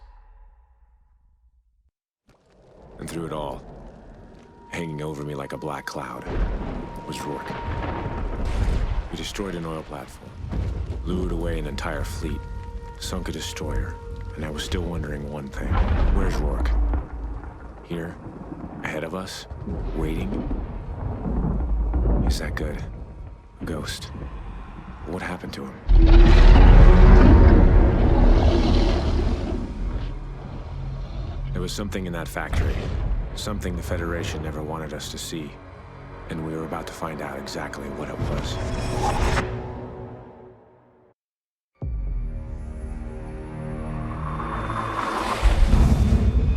And through it all, hanging over me like a black cloud, was Rourke. We destroyed an oil platform, lured away an entire fleet, sunk a destroyer, and I was still wondering one thing. Where's Rourke? Here? Ahead of us? Waiting? Is that good? A ghost? What happened to him? There was something in that factory. Something the Federation never wanted us to see. And we were about to find out exactly what it was.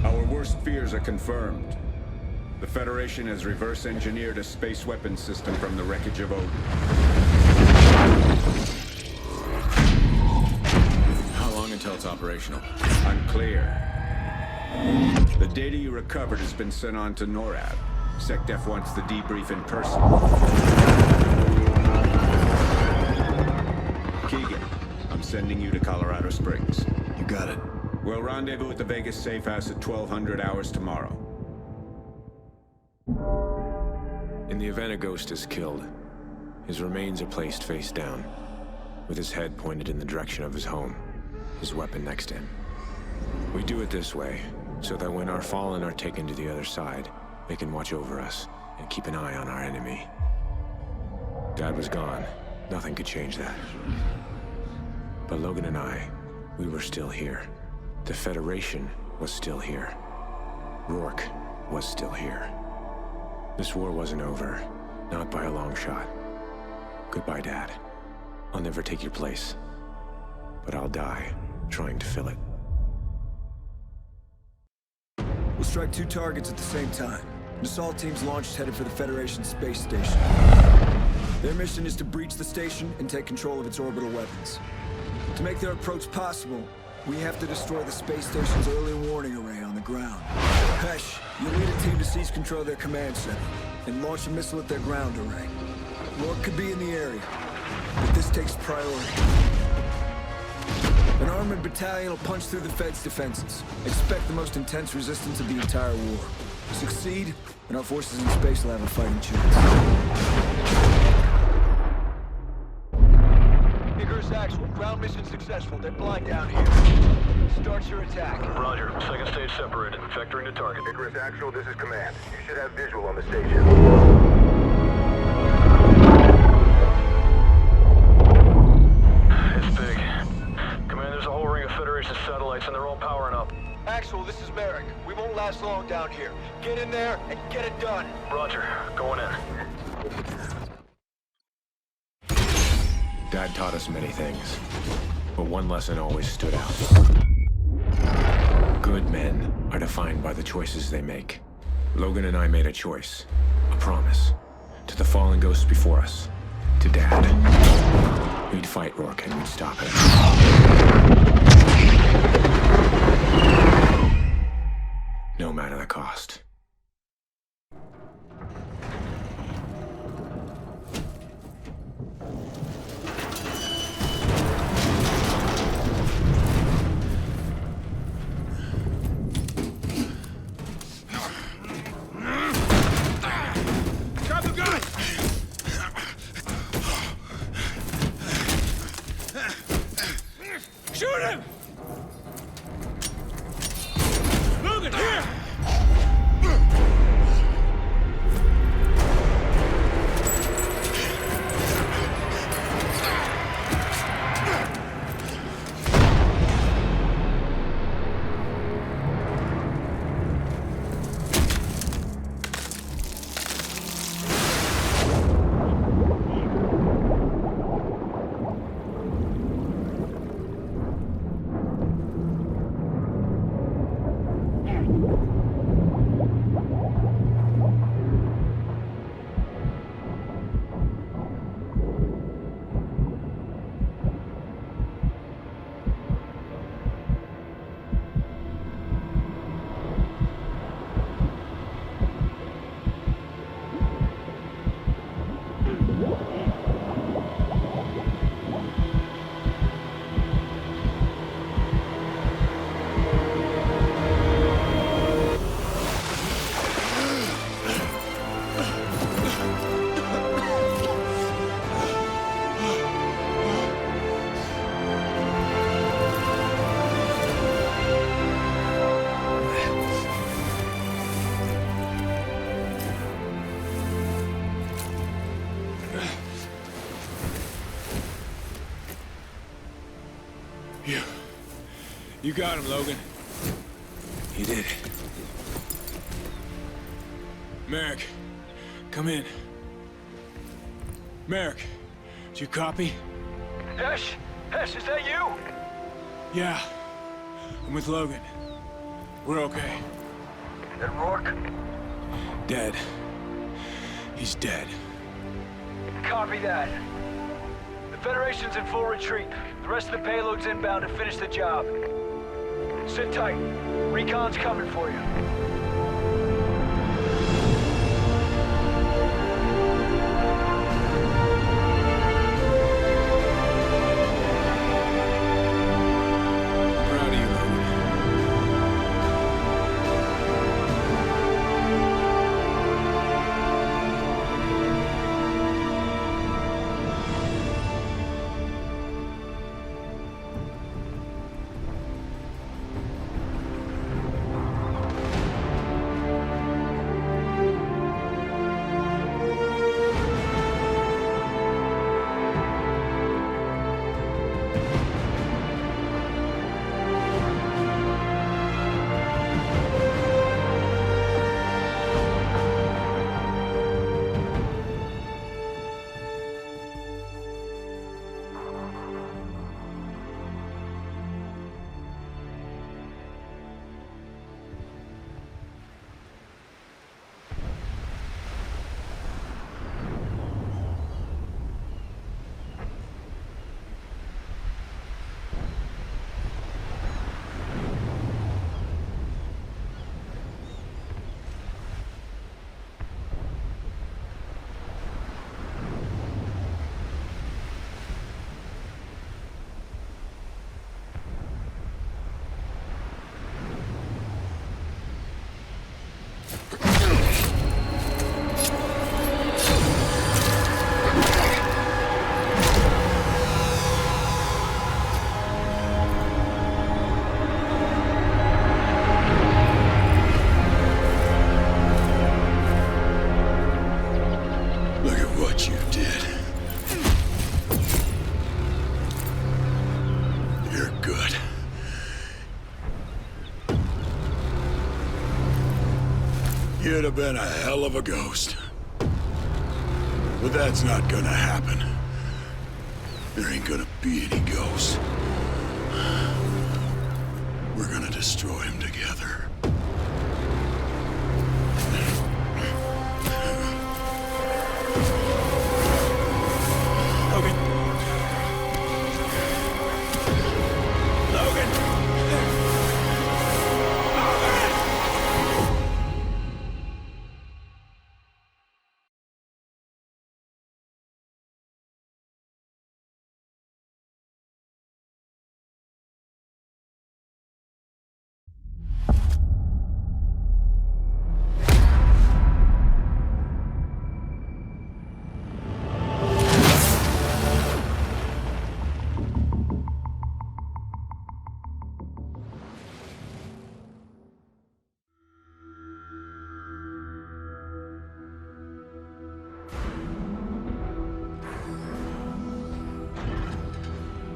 Our worst fears are confirmed. The Federation has reverse engineered a space weapons system from the wreckage of Odin. How long until it's operational? Unclear. The data you recovered has been sent on to NORAD. SecDef wants the debrief in person. Keegan, I'm sending you to Colorado Springs. You got it. We'll rendezvous at the Vegas safe house at 1200 hours tomorrow. In the event a ghost is killed, his remains are placed face down, with his head pointed in the direction of his home, his weapon next to him. We do it this way, so that when our fallen are taken to the other side, they can watch over us and keep an eye on our enemy. Dad was gone. Nothing could change that. But Logan and I, we were still here. The Federation was still here. Rourke was still here. This war wasn't over, not by a long shot. Goodbye, Dad. I'll never take your place, but I'll die trying to fill it. We'll strike 2 targets at the same time. An assault team's launched headed for the Federation space station. Their mission is to breach the station and take control of its orbital weapons. To make their approach possible, we have to destroy the space station's early warning array on the ground. Hesh, you'll lead a team to seize control of their command center and launch a missile at their ground array. Rourke could be in the area, but this takes priority. An armored battalion will punch through the Fed's defenses. Expect the most intense resistance of the entire war. Succeed, and our forces in space will have a fighting chance. Icarus Actual, ground mission successful. They're blind down here. Start your attack. Roger. Second stage separated. Vectoring to target. Icarus Actual, this is command. You should have visual on the station. Satellites and they're all powering up. Axel, this is Merrick. We won't last long down here. Get in there and get it done. Roger. Going in. Dad taught us many things, but one lesson always stood out. Good men are defined by the choices they make. Logan and I made a choice, a promise, to the fallen ghosts before us, to Dad. We'd fight Rourke and we'd stop him. No matter the cost. Grab the gun! Shoot him! Logan, here! You got him, Logan. You did it. Merrick, come in. Merrick, do you copy? Hesh, is that you? Yeah, I'm with Logan. We're okay. And Rourke? Dead. He's dead. Copy that. The Federation's in full retreat. The rest of the payload's inbound to finish the job. Sit tight. Recon's coming for you. Proud of you, Logan. You'd have been a hell of a ghost. But that's not gonna happen. There ain't gonna be any ghosts. We're gonna destroy him together. Logan. Logan.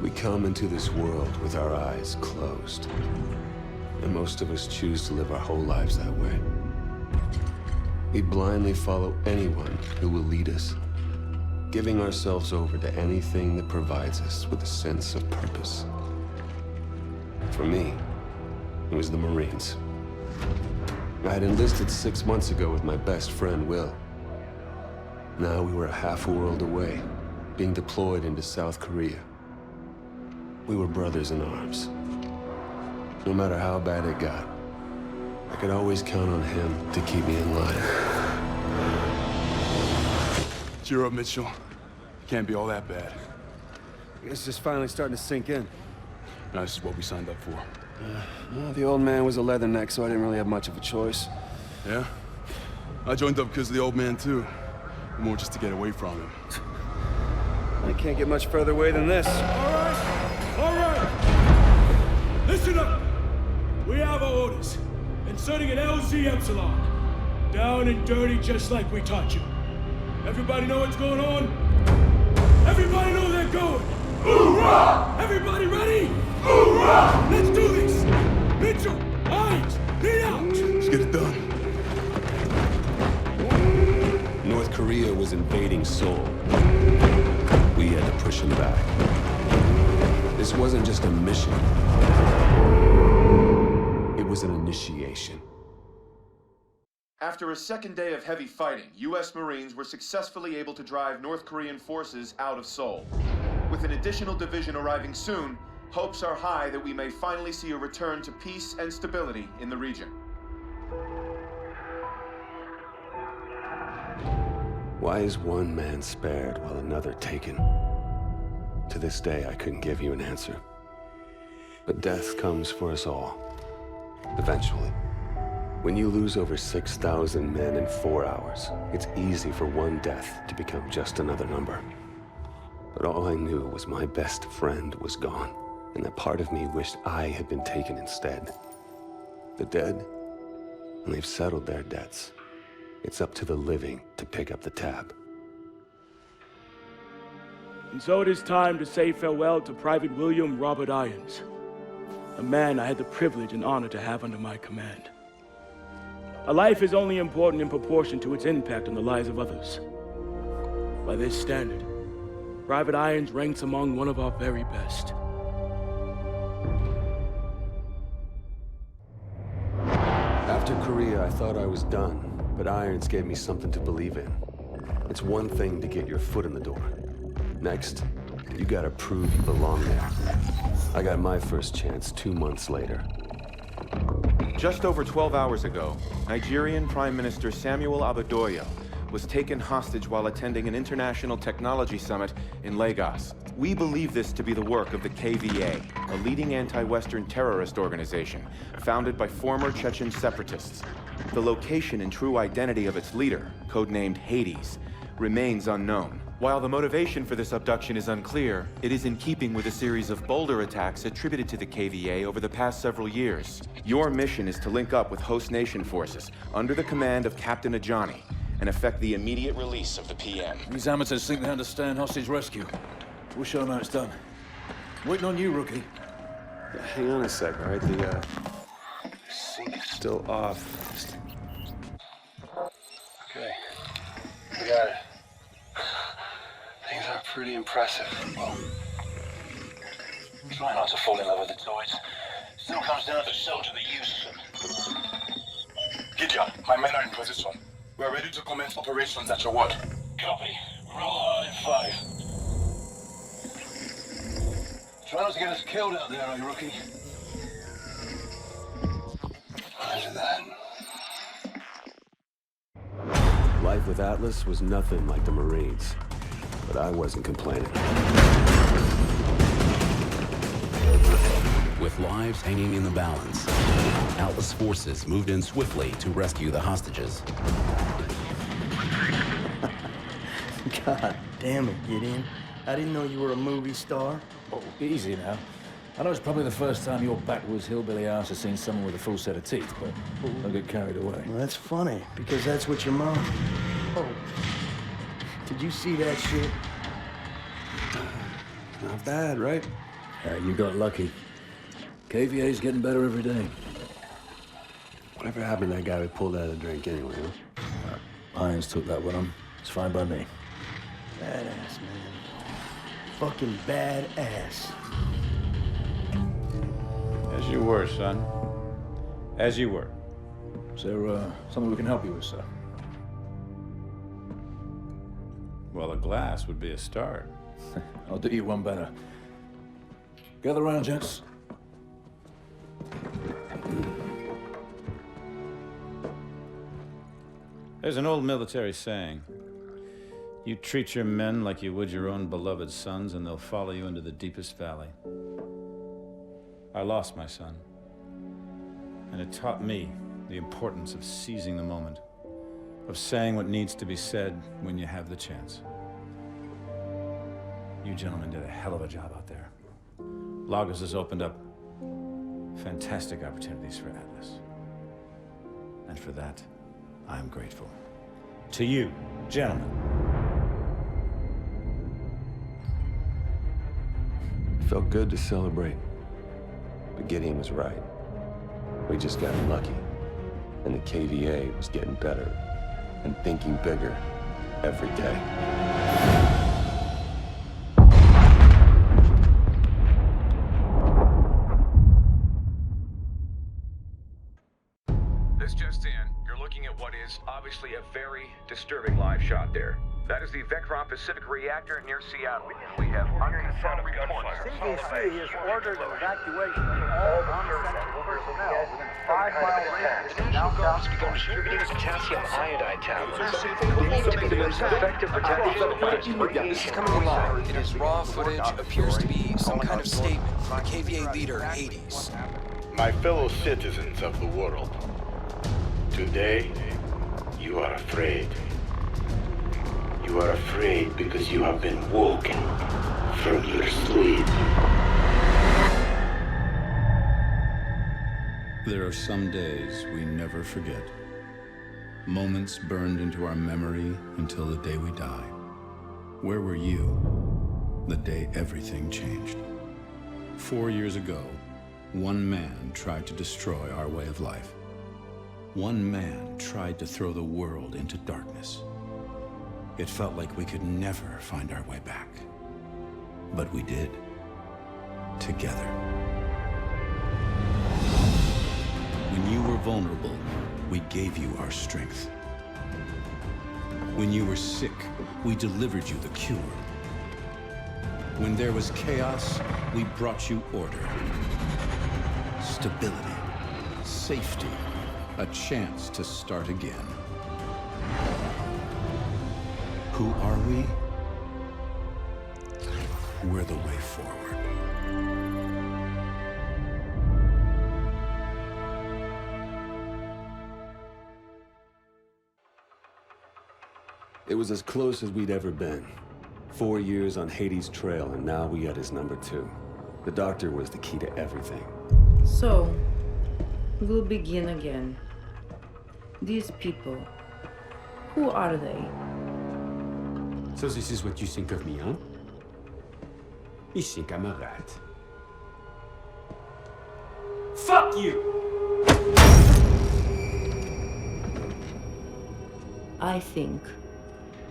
We come into this world with our eyes closed. And most of us choose to live our whole lives that way. We blindly follow anyone who will lead us, giving ourselves over to anything that provides us with a sense of purpose. For me, it was the Marines. I had enlisted 6 months ago with my best friend, Will. Now we were a half a world away, being deployed into South Korea. We were brothers in arms. No matter how bad it got, I could always count on him to keep me in line. Cheer up, Mitchell. Can't be all that bad. It's just finally starting to sink in. No, this is what we signed up for. Well, the old man was a leatherneck, so I didn't really have much of a choice. Yeah? I joined up because of the old man, too. More just to get away from him. I can't get much further away than this. All right! Listen up! We have our orders. Inserting an LZ Epsilon. Down and dirty just like we taught you. Everybody know what's going on? Everybody know they're going! Hoorah! Everybody ready? Hoorah! Let's do this! Mitchell! Hines! Lead out! Let's get it done. North Korea was invading Seoul. We had to push them back. This wasn't just a mission. It was an initiation. After a second day of heavy fighting, U.S. Marines were successfully able to drive North Korean forces out of Seoul. With an additional division arriving soon, hopes are high that we may finally see a return to peace and stability in the region. Why is one man spared while another taken? To this day, I couldn't give you an answer. But death comes for us all. Eventually. When you lose over 6,000 men in 4 hours, it's easy for one death to become just another number. But all I knew was my best friend was gone, and that part of me wished I had been taken instead. The dead, and they've settled their debts. It's up to the living to pick up the tab. And so it is time to say farewell to Private William Robert Irons, a man I had the privilege and honor to have under my command. A life is only important in proportion to its impact on the lives of others. By this standard, Private Irons ranks among one of our very best. After Korea, I thought I was done, but Irons gave me something to believe in. It's one thing to get your foot in the door. Next, you gotta prove you belong there. I got my first chance 2 months later. Just over 12 hours ago, Nigerian Prime Minister Samuel Abadoyo was taken hostage while attending an international technology summit in Lagos. We believe this to be the work of the KVA, a leading anti-Western terrorist organization founded by former Chechen separatists. The location and true identity of its leader, codenamed Hades, remains unknown. While the motivation for this abduction is unclear, it is in keeping with a series of bolder attacks attributed to the KVA over the past several years. Your mission is to link up with host nation forces under the command of Captain Ajani and effect the immediate release of the PM. These amateurs think they understand hostage rescue. We'll show them how it's done. Waiting on you, rookie. Yeah, hang on a sec, all right? The sync's still off. Okay, we got it. Things are pretty impressive. Well, try not to fall in love with the droids. Still comes down to the use of them. Gideon, my men are in position. We're ready to commence operations at your word. Copy. Roll hard in 5. Try not to get us killed out there, eh, rookie? Roger that. Life with Atlas was nothing like the Marines, but I wasn't complaining. With lives hanging in the balance, Atlas forces moved in swiftly to rescue the hostages. God damn it, Gideon. I didn't know you were a movie star. Oh, easy now. I know it's probably the first time your backwoods hillbilly ass has seen someone with a full set of teeth, but don't get carried away. Well, that's funny, because that's what your mom... Oh. Did you see that shit? Not bad, right? Yeah, you got lucky. KVA's getting better every day. Whatever happened to that guy we pulled out of the drink anyway, huh? Irons took that one on. It's fine by me. Badass, man. Fucking badass. As you were, son. As you were. Is there something we can help you with, sir? Well, a glass would be a start. I'll do you one better. Gather around, gents. There's an old military saying. You treat your men like you would your own beloved sons, and they'll follow you into the deepest valley. I lost my son, and it taught me the importance of seizing the moment, of saying what needs to be said when you have the chance. You gentlemen did a hell of a job out there. Lagos has opened up fantastic opportunities for Atlas. And for that, I am grateful. To you, gentlemen. Felt good to celebrate. But Gideon was right. We just got lucky. And the KVA was getting better and thinking bigger every day. This just in, you're looking at what is obviously a very disturbing live shot there. That is the Vectron Pacific reactor near Seattle. We have unconfirmed reports. CDC has ordered an evacuation of all non-essential personnel within a 5-mile radius. The National Guard has begun distributing potassium iodide tablets, believed to be the most effective protection. This is coming along. It is raw footage, appears to be some kind of statement from the KVA leader, Hades. My fellow citizens of the world, today, you are afraid. You are afraid because you have been woken from your sleep. There are some days we never forget. Moments burned into our memory until the day we die. Where were you the day everything changed? 4 years ago, one man tried to destroy our way of life. One man tried to throw the world into darkness. It felt like we could never find our way back. But we did. Together. When you were vulnerable, we gave you our strength. When you were sick, we delivered you the cure. When there was chaos, we brought you order. Stability. Safety. A chance to start again. Who are we? We're the way forward. It was as close as we'd ever been. 4 years on Hades' trail, and now we had his number 2. The doctor was the key to everything. So, we'll begin again. These people, who are they? So this is what you think of me, huh? You think I'm a rat. Fuck you! I think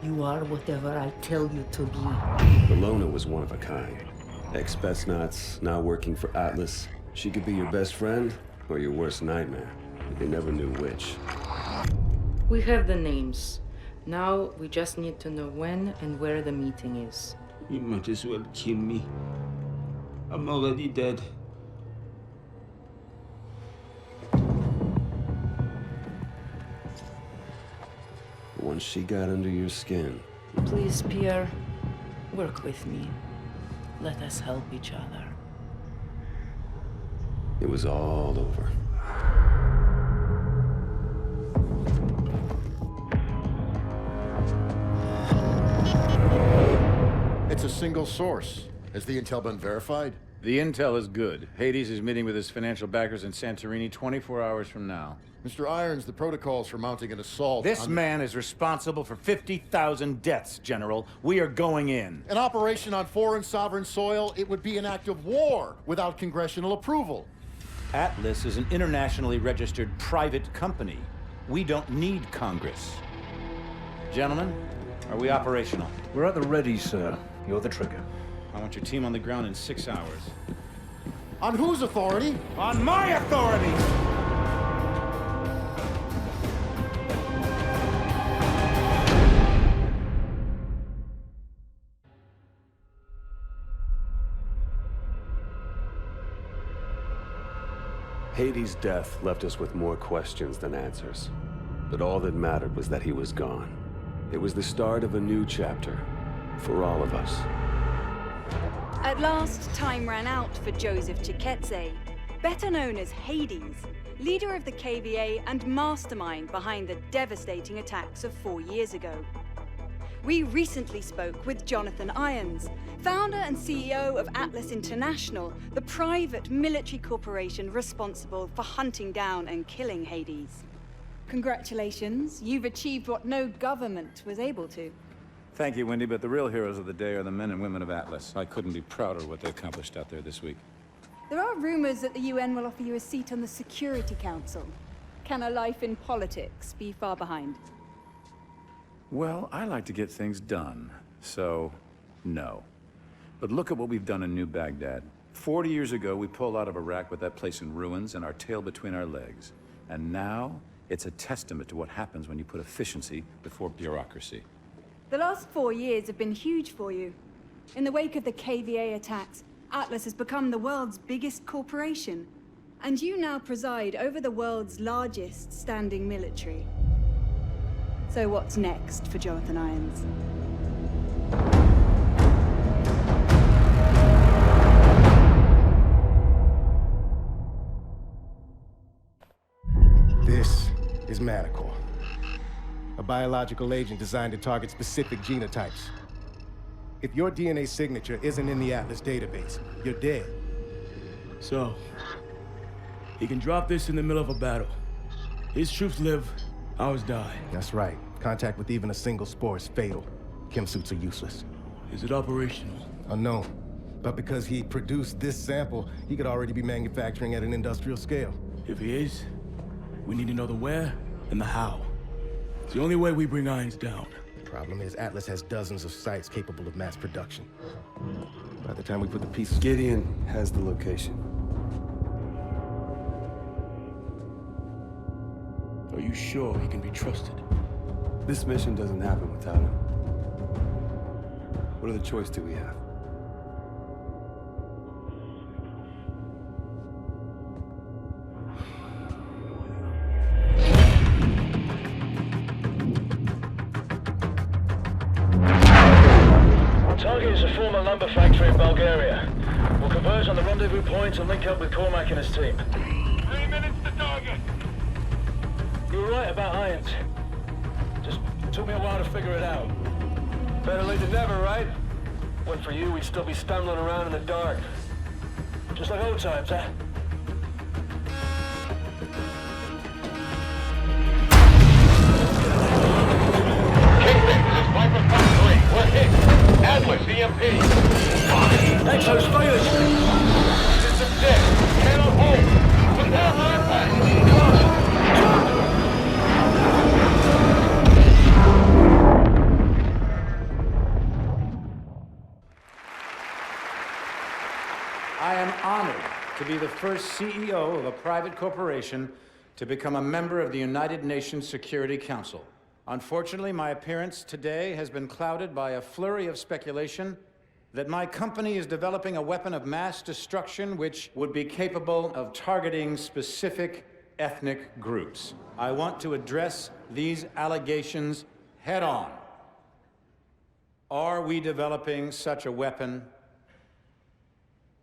you are whatever I tell you to be. Bologna was one of a kind. Ex-Spetsnaz, now working for Atlas. She could be your best friend or your worst nightmare. You never knew which. We have the names. Now we just need to know when and where the meeting is. You might as well kill me. I'm already dead. Once she got under your skin. Please, Pierre, work with me. Let us help each other. It was all over. It's a single source. Has the intel been verified? The intel is good. Hades is meeting with his financial backers in Santorini 24 hours from now. Mr. Irons, the protocols for mounting an assault This on man is responsible for 50,000 deaths, General. We are going in. an operation on foreign sovereign soil. It would be an act of war without congressional approval. Atlas is an internationally registered private company. We don't need Congress. Gentlemen, are we operational? We're at the ready, sir. You're the trigger. I want your team on the ground in 6 hours. On whose authority? On my authority! Hades' death left us with more questions than answers. But all that mattered was that he was gone. It was the start of a new chapter for all of us. At last, time ran out for Joseph Chiketse, better known as Hades, leader of the KVA and mastermind behind the devastating attacks of 4 years ago. We recently spoke with Jonathan Irons, founder and CEO of Atlas International, the private military corporation responsible for hunting down and killing Hades. Congratulations, you've achieved what no government was able to. Thank you, Wendy, but the real heroes of the day are the men and women of Atlas. I couldn't be prouder of what they accomplished out there this week. There are rumors that the UN will offer you a seat on the Security Council. Can a life in politics be far behind? Well, I like to get things done, so no. But look at what we've done in New Baghdad. 40 years ago, we pulled out of Iraq with that place in ruins and our tail between our legs. And now, it's a testament to what happens when you put efficiency before bureaucracy. The last 4 years have been huge for you. In the wake of the KVA attacks, Atlas has become the world's biggest corporation. And you now preside over the world's largest standing military. So what's next for Jonathan Irons? This is Manticore, a biological agent designed to target specific genotypes. If your DNA signature isn't in the Atlas database, you're dead. So, he can drop this in the middle of a battle. His troops live, ours die. That's right. Contact with even a single spore is fatal. Chem suits are useless. Is it operational? Unknown. But because he produced this sample, he could already be manufacturing at an industrial scale. If he is, we need to know the where and the how. It's the only way we bring Irons down. The problem is Atlas has dozens of sites capable of mass production. By the time we put the pieces... Gideon has the location. Are you sure he can be trusted? This mission doesn't happen without him. What other choice do we have? Target is a former lumber factory in Bulgaria. We'll converge on the rendezvous point and link up with Cormac and his team. 3 minutes to target. You were right about Irons. Just took me a while to figure it out. Better late than never, right? Went for you, we'd still be stumbling around in the dark. Just like old times, huh? We're hit. Atlas, EMP. Exo's failing. System dead. Cannot hold. Prepare for impact. I am honored to be the first CEO of a private corporation to become a member of the United Nations Security Council. Unfortunately, my appearance today has been clouded by a flurry of speculation that my company is developing a weapon of mass destruction which would be capable of targeting specific ethnic groups. I want to address these allegations head on. Are we developing such a weapon?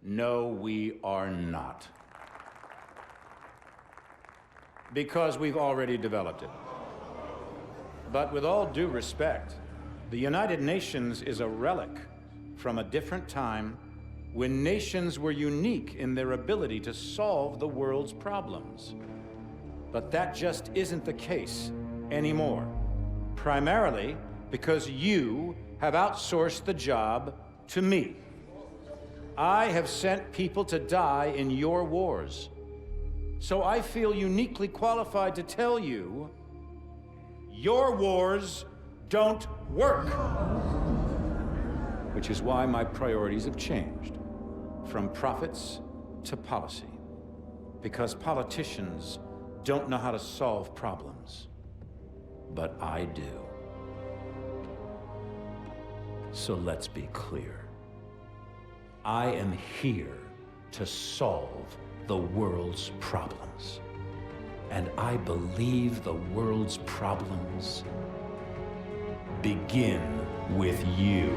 No, we are not. Because we've already developed it. But with all due respect, the United Nations is a relic from a different time when nations were unique in their ability to solve the world's problems. But that just isn't the case anymore. Primarily because you have outsourced the job to me. I have sent people to die in your wars. So I feel uniquely qualified to tell you, your wars don't work. Which is why my priorities have changed from profits to policy. Because politicians don't know how to solve problems. But I do. So let's be clear. I am here to solve the world's problems. And I believe the world's problems begin with you.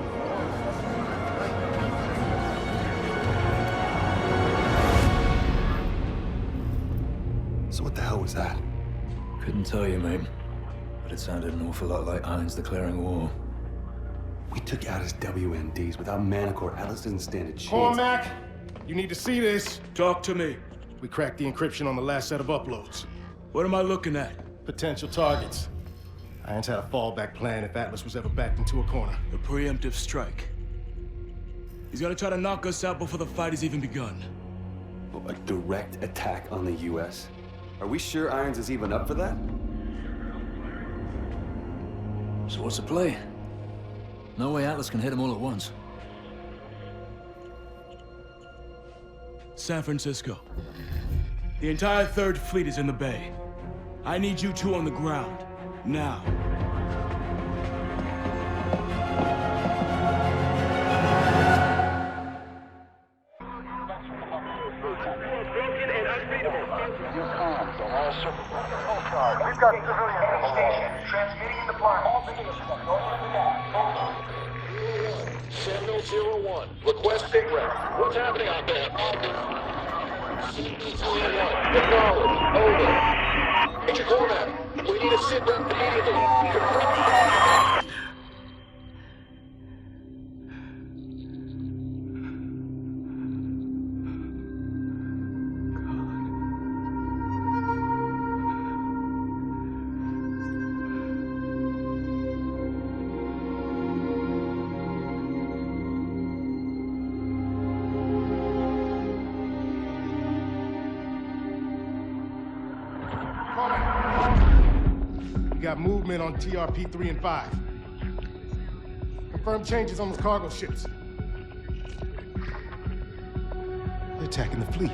So what the hell was that? Couldn't tell you, mate. But it sounded an awful lot like Irons declaring war. We took out his WMDs. Without Manticore, Atlas doesn't stand a chance. Cormac, you need to see this. Talk to me. We cracked the encryption on the last set of uploads. What am I looking at? Potential targets. Irons had a fallback plan if Atlas was ever backed into a corner. A preemptive strike. He's gonna try to knock us out before the fight has even begun. A direct attack on the U.S.? Are we sure Irons is even up for that? So what's the play? No way Atlas can hit them all at once. San Francisco. The entire 3rd Fleet is in the bay. I need you two on the ground. Now. We've got civilians in the station. Transmitting in the blind. All positions. Sentinel 01. Request sit rep. What's happening out there? CP-1. Acknowledge. Over. Major Cormac. We need a sit rep immediately. Got movement on TRP 3 and 5. Confirm changes on those cargo ships. They're attacking the fleet.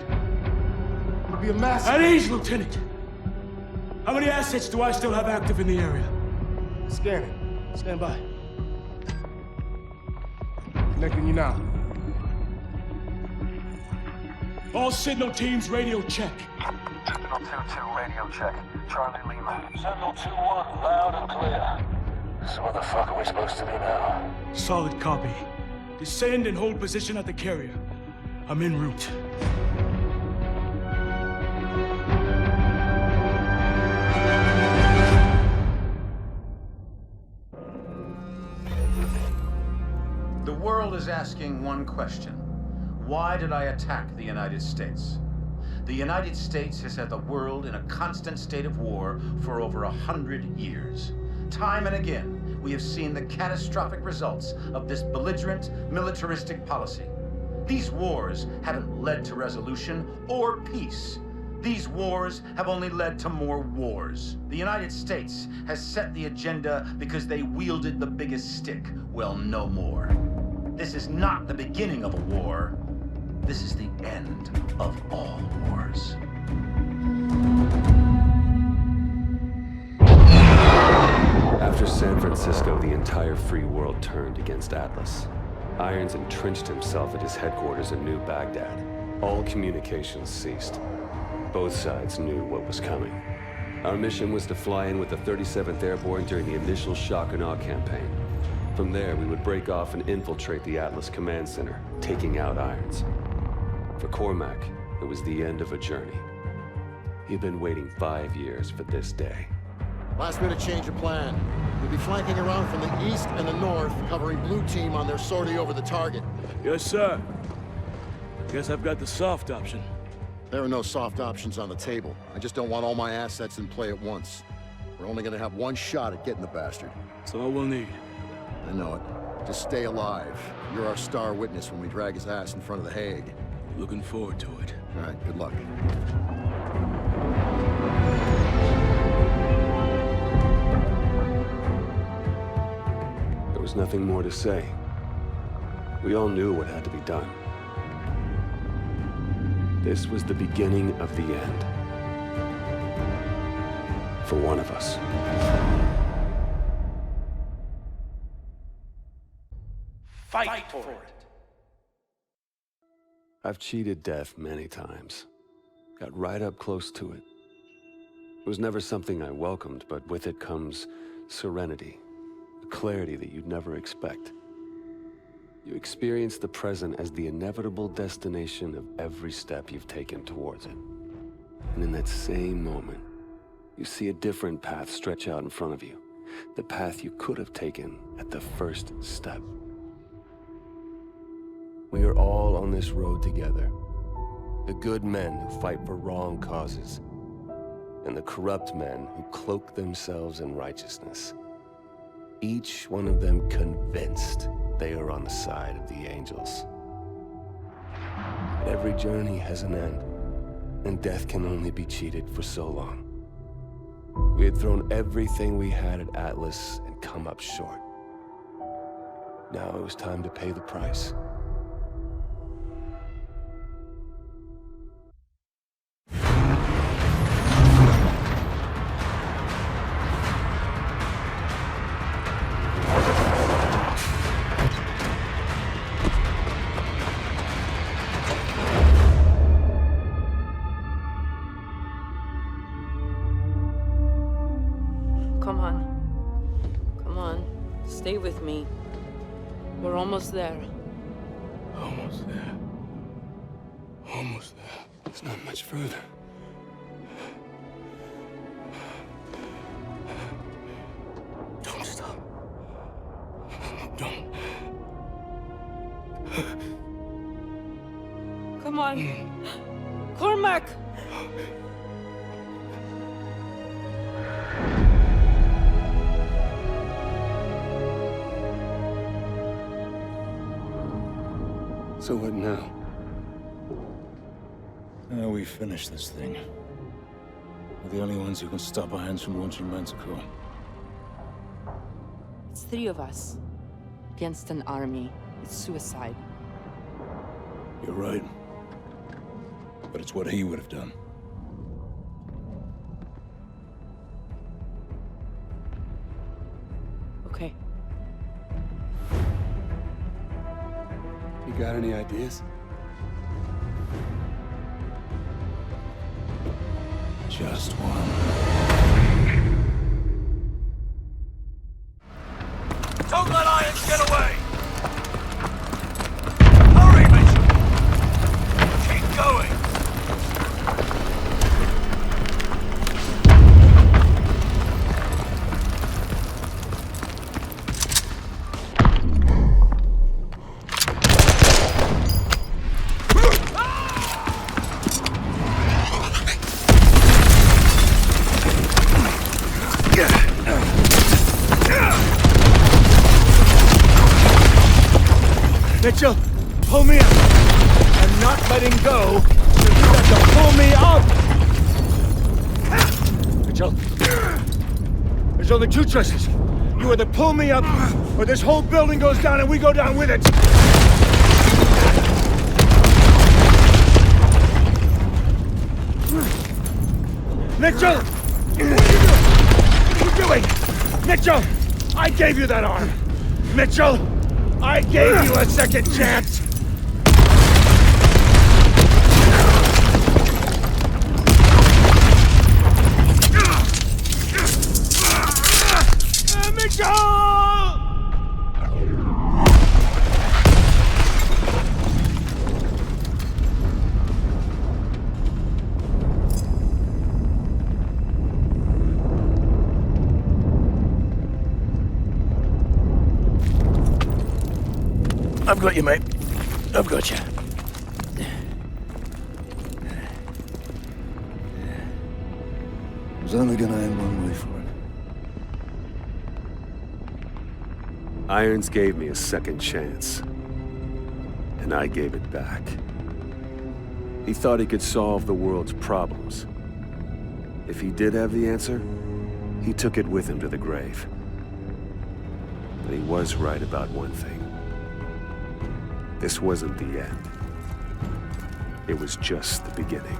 It'll be a massive... At ease, Lieutenant! How many assets do I still have active in the area? Scanning. Stand by. Connecting you now. All signal teams, radio check. Sentinel 2-2, radio check. Charlie Lima. Sentinel 2-1. Loud and clear. So what the fuck are we supposed to do now? Solid copy. Descend and hold position at the carrier. I'm en route. The world is asking one question. Why did I attack the United States? The United States has had the world in a constant state of war for over 100 years. Time and again, we have seen the catastrophic results of this belligerent, militaristic policy. These wars haven't led to resolution or peace. These wars have only led to more wars. The United States has set the agenda because they wielded the biggest stick. Well, no more. This is not the beginning of a war. This is the end of all wars. After San Francisco, the entire free world turned against Atlas. Irons entrenched himself at his headquarters in New Baghdad. All communications ceased. Both sides knew what was coming. Our mission was to fly in with the 37th Airborne during the initial shock and awe campaign. From there, we would break off and infiltrate the Atlas Command Center, taking out Irons. For Cormac, it was the end of a journey. He'd been waiting 5 years for this day. Last minute change of plan. We'll be flanking around from the east and the north, covering blue team on their sortie over the target. Yes, sir. Guess I've got the soft option. There are no soft options on the table. I just don't want all my assets in play at once. We're only gonna have one shot at getting the bastard. That's all we'll need. I know it. Just stay alive. You're our star witness when we drag his ass in front of the Hague. Looking forward to it. All right, good luck. There was nothing more to say. We all knew what had to be done. This was the beginning of the end. For one of us. Fight for it! I've cheated death many times. Got right up close to it. It was never something I welcomed, but with it comes serenity. A clarity that you'd never expect. You experience the present as the inevitable destination of every step you've taken towards it. And in that same moment, you see a different path stretch out in front of you. The path you could have taken at the first step. We are all on this road together. The good men who fight for wrong causes, and the corrupt men who cloak themselves in righteousness. Each one of them convinced they are on the side of the angels. But every journey has an end. And death can only be cheated for so long. We had thrown everything we had at Atlas and come up short. Now it was time to pay the price. Come on. Come on. Stay with me. We're almost there. Almost there. Almost there. It's not much further. Don't stop. Don't. Come on. Cormac! So what now? Now we finish this thing. We're the only ones who can stop Irons from launching Manticore. It's 3 of us. Against an army. It's suicide. You're right. But it's what he would have done. Okay. You got any ideas? Just one. Don't let Irons get away! Hurry, Mitchell! Keep going! Mitchell, pull me up. I'm not letting go, so you got to pull me up. Mitchell, there's only 2 choices. You either pull me up, or this whole building goes down and we go down with it. Mitchell! What are you doing? Mitchell! I gave you that arm! Mitchell! I gave you a second chance! Mitchell! I've got you, mate. I've got you. It was only gonna end one way for him. Irons gave me a second chance, and I gave it back. He thought he could solve the world's problems. If he did have the answer, he took it with him to the grave. But he was right about one thing. This wasn't the end. It was just the beginning.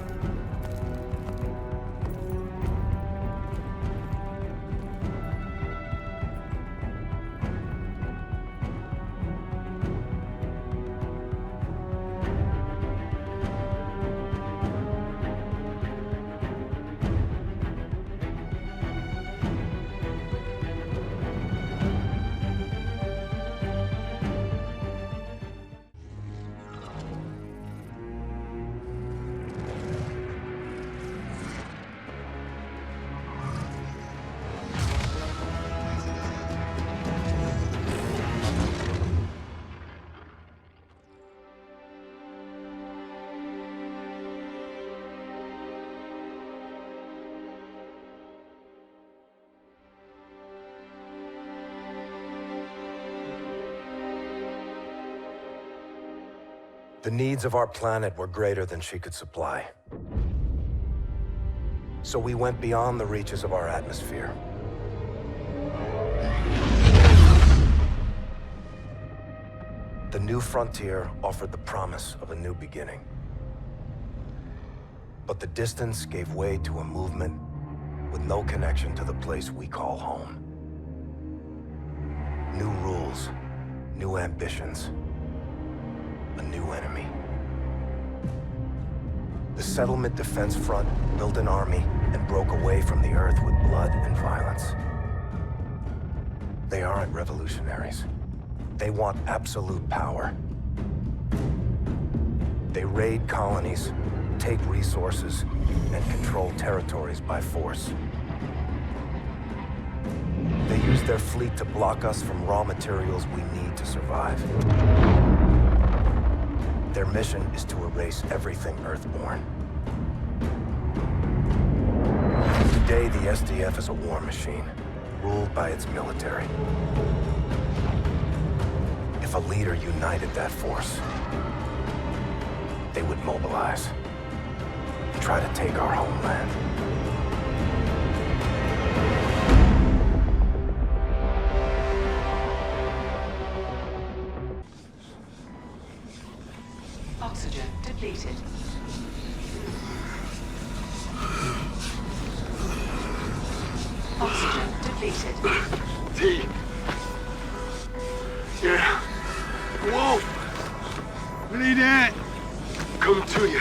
The needs of our planet were greater than she could supply. So we went beyond the reaches of our atmosphere. The new frontier offered the promise of a new beginning. But the distance gave way to a movement with no connection to the place we call home. New rules, new ambitions, a new enemy. The Settlement Defense Front built an army and broke away from the Earth with blood and violence. They aren't revolutionaries. They want absolute power. They raid colonies, take resources, and control territories by force. They use their fleet to block us from raw materials we need to survive. Their mission is to erase everything Earthborn. Today, the SDF is a war machine, ruled by its military. If a leader united that force, they would mobilize and try to take our homeland. Oxygen depleted. Oxygen depleted. T. Yeah. Whoa! We need it. Coming to you.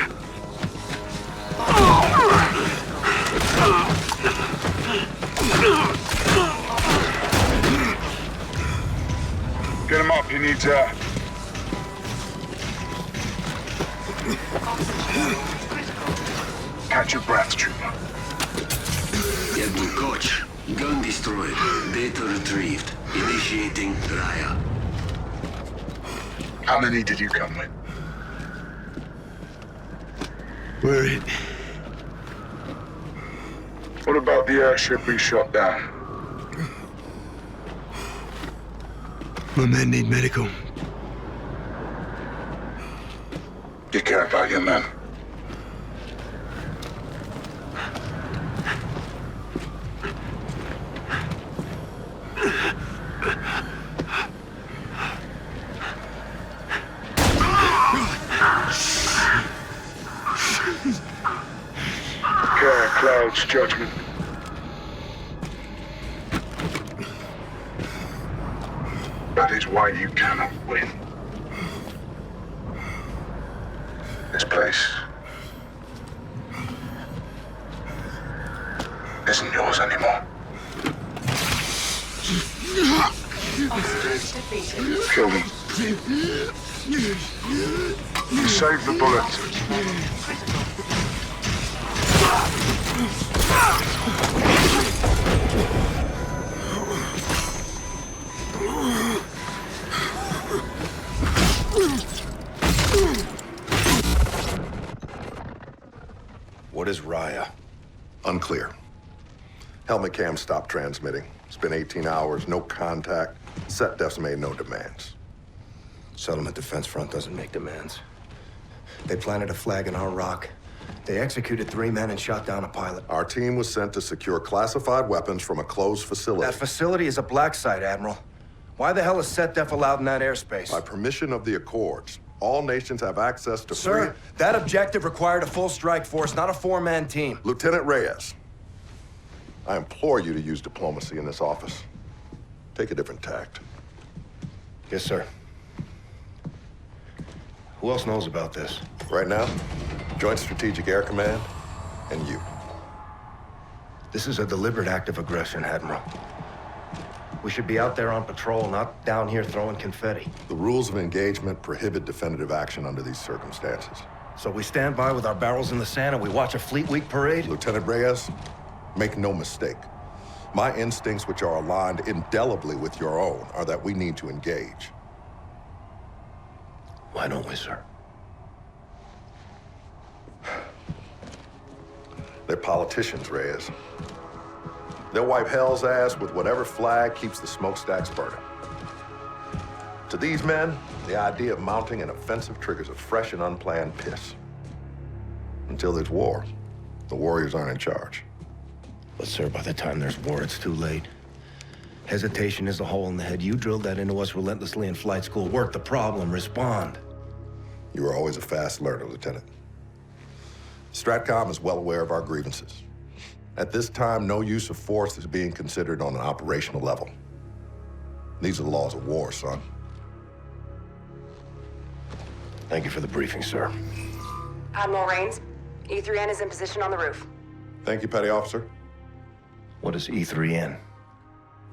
Get him up. He needs air. Catch your breath, trooper. Captain Koch, gun destroyed. Data retrieved. Initiating Raya. How many did you come with? We're it. What about the airship we shot down? My men need medical. You care about your men? Care clouds judgment. That is why you cannot win. This place isn't yours anymore. Kill them. Save the bullets. What is Raya? Unclear. Helmet cam stopped transmitting. It's been 18 hours, no contact. Set defs made no demands. Settlement Defense Front doesn't make demands. They planted a flag in our rock. They executed 3 men and shot down a pilot. Our team was sent to secure classified weapons from a closed facility. That facility is a black site, Admiral. Why the hell is SetDef allowed in that airspace? By permission of the Accords, all nations have access to Sir, that objective required a full strike force, not a 4-man team. Lieutenant Reyes, I implore you to use diplomacy in this office. Take a different tact. Yes, sir. Who else knows about this? Right now, Joint Strategic Air Command and you. This is a deliberate act of aggression, Admiral. We should be out there on patrol, not down here throwing confetti. The rules of engagement prohibit definitive action under these circumstances. So we stand by with our barrels in the sand and we watch a Fleet Week parade? Lieutenant Reyes, make no mistake. My instincts, which are aligned indelibly with your own, are that we need to engage. Why don't we, sir? They're politicians, Reyes. They'll wipe hell's ass with whatever flag keeps the smokestacks burning. To these men, the idea of mounting an offensive triggers a fresh and unplanned piss. Until there's war, the warriors aren't in charge. But sir, by the time there's war, it's too late. Hesitation is a hole in the head. You drilled that into us relentlessly in flight school. Work the problem, respond. You were always a fast learner, Lieutenant. Stratcom is well aware of our grievances. At this time, no use of force is being considered on an operational level. These are the laws of war, son. Thank you for the briefing, sir. Admiral Rains, E3N is in position on the roof. Thank you, Petty Officer. What is E3N?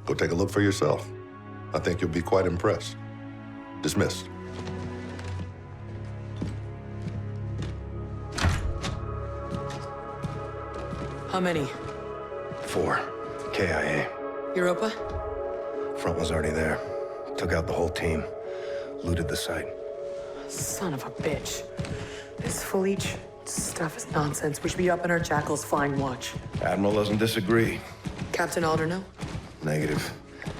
Go take a look for yourself. I think you'll be quite impressed. Dismissed. How many? 4. KIA. Europa? Front was already there. Took out the whole team. Looted the site. Son of a bitch. This fleet stuff is nonsense. We should be up in our jackals flying watch. Admiral doesn't disagree. Captain Alder, no? Negative.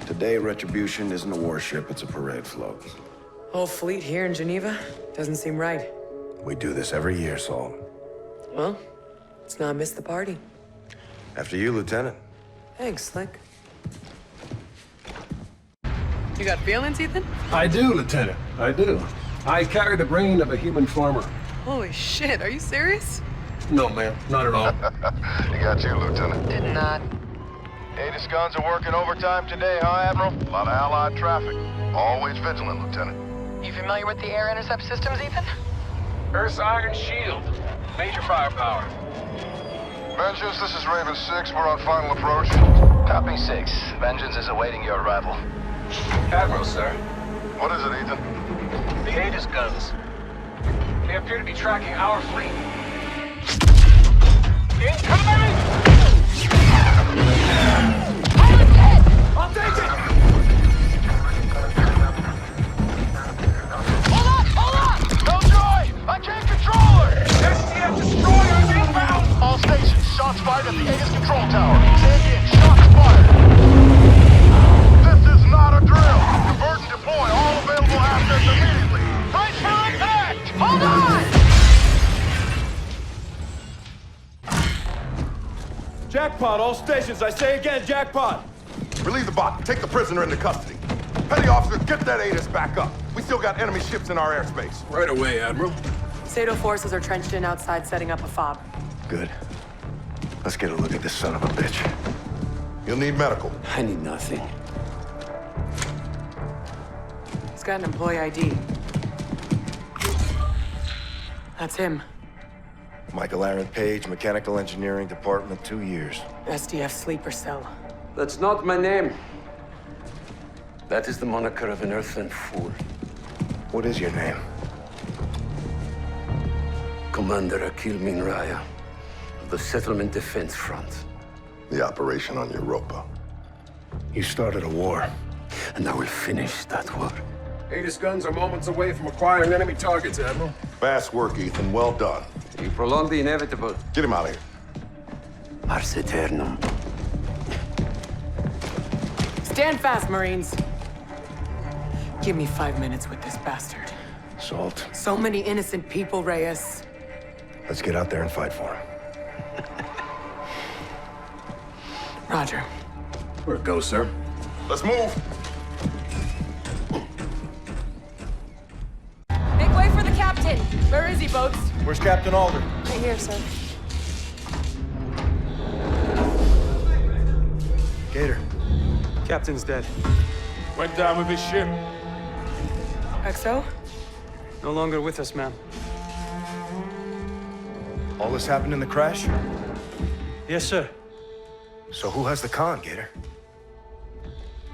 Today, Retribution isn't a warship, it's a parade float. Whole fleet here in Geneva? Doesn't seem right. We do this every year, Salt. Well, let's not miss the party. After you, Lieutenant. Thanks, Slick. You got feelings, Ethan? I do, Lieutenant. I do. I carry the brain of a human farmer. Holy shit, are you serious? No, ma'am. Not at all. He got you, Lieutenant. Did not. Aegis guns are working overtime today, huh, Admiral? A lot of Allied traffic. Always vigilant, Lieutenant. You familiar with the air intercept systems, Ethan? Earth's Iron Shield. Major firepower. Vengeance, this is Raven 6. We're on final approach. Copy 6. Vengeance is awaiting your arrival. Admiral, sir. What is it, Ethan? The Aegis guns. They appear to be tracking our fleet. Incoming! I'll take it! Hold on! No joy! I can't control her! STF destroyers inbound! All stations, shots fired at the Aegis control tower. Say again, shots fired! This is not a drill! Divert and deploy all available assets immediately! Brace for impact! Hold on! Jackpot, all stations. I say again, jackpot. Relieve the bot. Take the prisoner into custody. Petty officers, get that Aegis back up. We still got enemy ships in our airspace. Right away, Admiral. Sato forces are trenched in outside, setting up a fob. Good. Let's get a look at this son of a bitch. You'll need medical. I need nothing. He's got an employee ID. That's him. Michael Aaron Page, Mechanical Engineering Department, 2 years. SDF sleeper cell. That's not my name. That is the moniker of an earthling fool. What is your name? Commander Akil Minraya of the Settlement Defense Front. The operation on Europa. You started a war. And I will finish that war. Aegis guns are moments away from acquiring enemy targets, Admiral. Fast work, Ethan. Well done. You prolong the inevitable. Get him out of here. Ars Eternum. Stand fast, Marines. Give me 5 minutes with this bastard. Salt. So many innocent people, Reyes. Let's get out there and fight for him. Roger. Where it goes, sir? Let's move. Make way for the captain. Where is he, boats? Where's Captain Alder? Right here, sir. Gator. Captain's dead. Went down with his ship. XO? No longer with us, ma'am. All this happened in the crash? Yes, sir. So who has the con, Gator?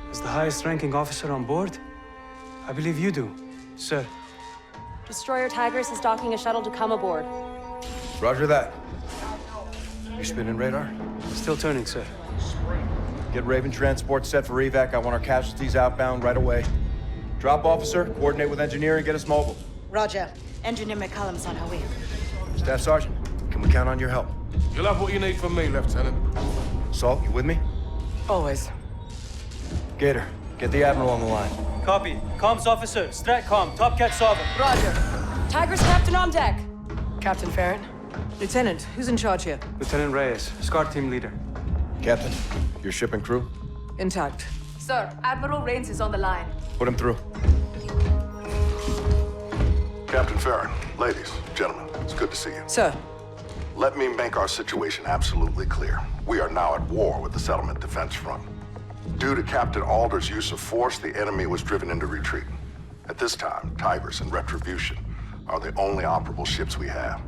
As the highest-ranking officer on board, I believe you do, sir. Destroyer Tigris is docking a shuttle to come aboard. Roger that. You spinning radar? Still turning, sir. Get Raven transport set for evac. I want our casualties outbound right away. Drop officer, coordinate with engineering, get us mobile. Roger. Engineer McCallum's on her way. Staff Sergeant, can we count on your help? You'll have what you need from me, Lieutenant. Salt, you with me? Always. Gator, get the Admiral on the line. Copy. Comms officer, Stratcom, Top Cat Sovereign. Roger. Tigris captain on deck. Captain Farron? Lieutenant, who's in charge here? Lieutenant Reyes, SCAR team leader. Captain, your ship and crew? Intact. Sir, Admiral Rains is on the line. Put him through. Captain Farron, ladies, gentlemen, it's good to see you. Sir. Let me make our situation absolutely clear. We are now at war with the Settlement Defense Front. Due to Captain Alder's use of force, the enemy was driven into retreat. At this time, Tigris and Retribution are the only operable ships we have.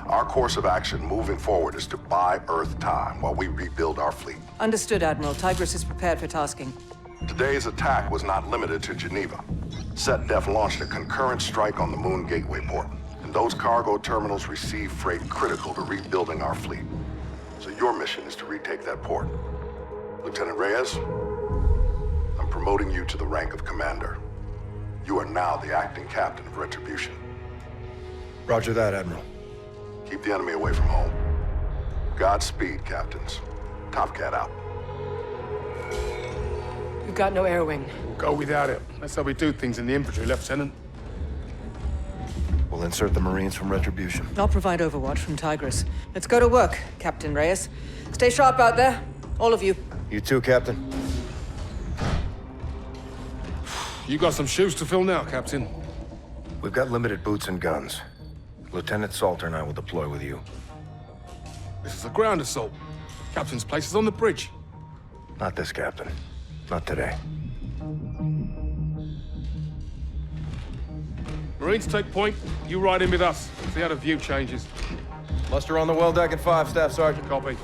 Our course of action moving forward is to buy Earth time while we rebuild our fleet. Understood, Admiral. Tigris is prepared for tasking. Today's attack was not limited to Geneva. SetDef launched a concurrent strike on the Moon Gateway port, and those cargo terminals receive freight critical to rebuilding our fleet. So your mission is to retake that port. Lieutenant Reyes, I'm promoting you to the rank of commander. You are now the acting captain of Retribution. Roger that, Admiral. Keep the enemy away from home. Godspeed, captains. Top Cat out. We've got no air wing. Go without it. That's how we do things in the infantry, Lieutenant. We'll insert the Marines from Retribution. I'll provide overwatch from Tigris. Let's go to work, Captain Reyes. Stay sharp out there, all of you. You too, Captain. You got some shoes to fill now, Captain. We've got limited boots and guns. Lieutenant Salter and I will deploy with you. This is a ground assault. Captain's place is on the bridge. Not this, Captain. Not today. Marines take point. You ride in with us. See how the view changes. Muster on the well deck at 5, Staff Sergeant. Copy.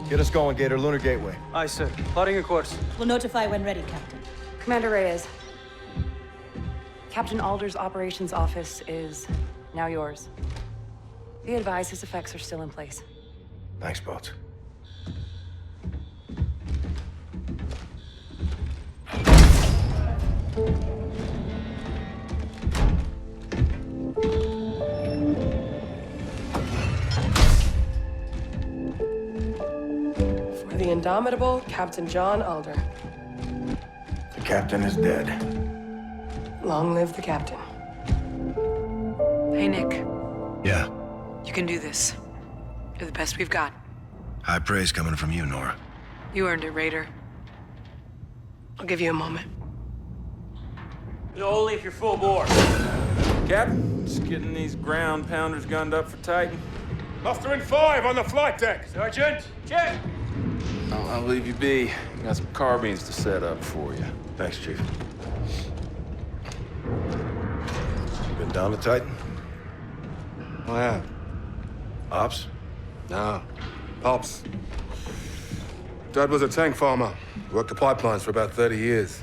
Get us going, Gator. Lunar Gateway. Aye, sir. Plotting a course. We'll notify when ready, Captain. Commander Reyes. Captain Alder's operations office is now yours. Be advised his effects are still in place. Thanks, Boats. For the indomitable Captain John Alder. The captain is dead. Long live the captain. Hey, Nick. Yeah. You can do this. You're the best we've got. High praise coming from you, Nora. You earned it, Raider. I'll give you a moment. Only if you're full bore. Captain, just getting these ground pounders gunned up for Titan. Mustering 5 on the flight deck. Sergeant, check! I'll leave you be. Got some carbines to set up for you. Thanks, Chief. You been down to Titan? I have. Ops? No. Pops. Dad was a tank farmer. Worked the pipelines for about 30 years.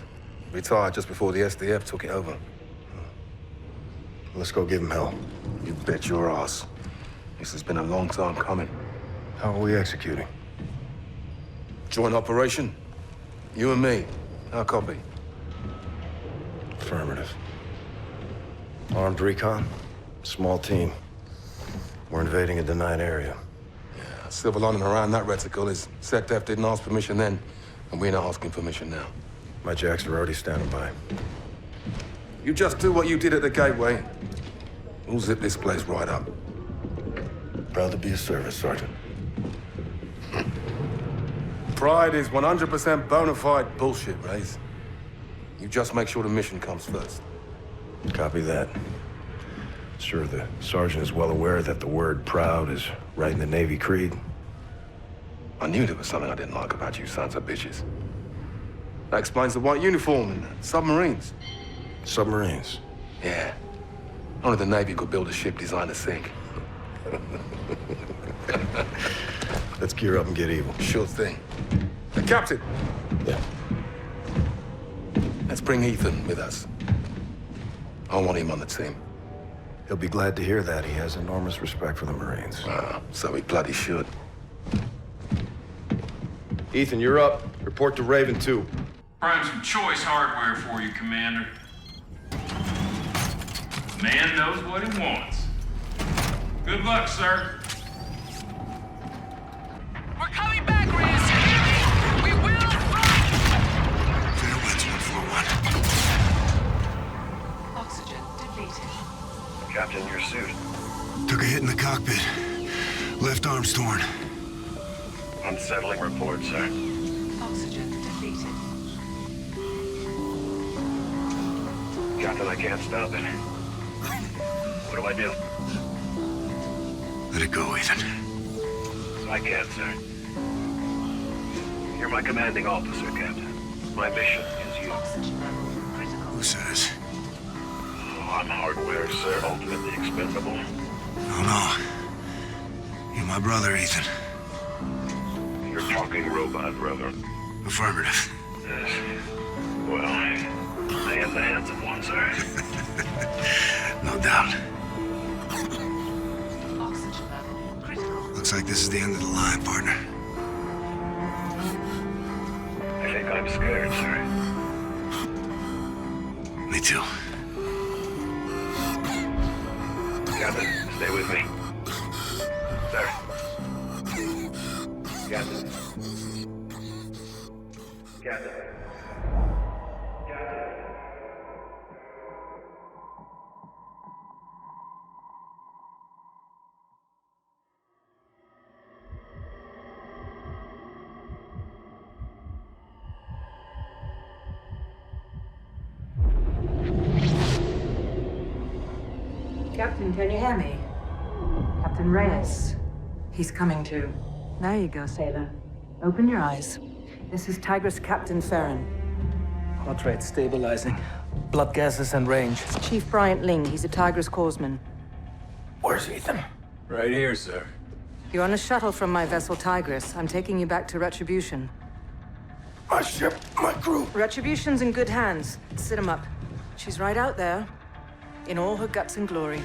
Retired just before the SDF took it over. Let's go give him hell. You bet your ass. This has been a long time coming. How are we executing? Joint operation. You and me. Our copy. Affirmative. Armed recon. Small team. We're invading a denied area. Yeah, silver lining around that reticle is SetDef didn't ask permission then, and we're not asking permission now. My jacks are already standing by. You just do what you did at the gateway. We'll zip this place right up. Proud to be of service, Sergeant. Pride is 100% bona fide bullshit, Rays. You just make sure the mission comes first. Copy that. Sure, the sergeant is well aware that the word proud is right in the Navy creed. I knew there was something I didn't like about you sons of bitches. That explains the white uniform and submarines. Submarines? Yeah. Only the Navy could build a ship designed to sink. Let's gear up and get evil. Sure thing. The captain! Yeah. Let's bring Ethan with us. I want him on the team. He'll be glad to hear that. He has enormous respect for the Marines. So he bloody should. Ethan, you're up. Report to Raven 2. Prime some choice hardware for you, Commander. The man knows what he wants. Good luck, sir. We're coming back, Reyes! You hear me? We will fight! Fairwinds 141. Oxygen depleted. Captain, your suit. Took a hit in the cockpit. Left arm's torn. Unsettling report, sir. Oxygen depleted. Captain, I can't stop it. What do I do? Let it go, Ethan. I can't, sir. You're my commanding officer, Captain. My mission is you. Who says? Oh, I'm hardware, sir. Ultimately expendable. No. You're my brother, Ethan. You're talking robot, brother. Affirmative. Yes. Well, I am the handsome one, sir. No doubt. Oxygen level critical. Looks like this is the end of the line, partner. I think I'm scared, sir. Me too. Captain, stay with me. Sir. Captain. Captain. Captain, can you hear me? Captain Reyes. He's coming to. There you go, sailor. Open your eyes. This is Tigris Captain Farron. Heart rate stabilizing. Blood gases and range. It's Chief Bryant Ling. He's a Tigris Corpsman. Where's Ethan? Right here, sir. You're on a shuttle from my vessel Tigris. I'm taking you back to Retribution. My ship, my crew. Retribution's in good hands. Sit him up. She's right out there, in all her guts and glory.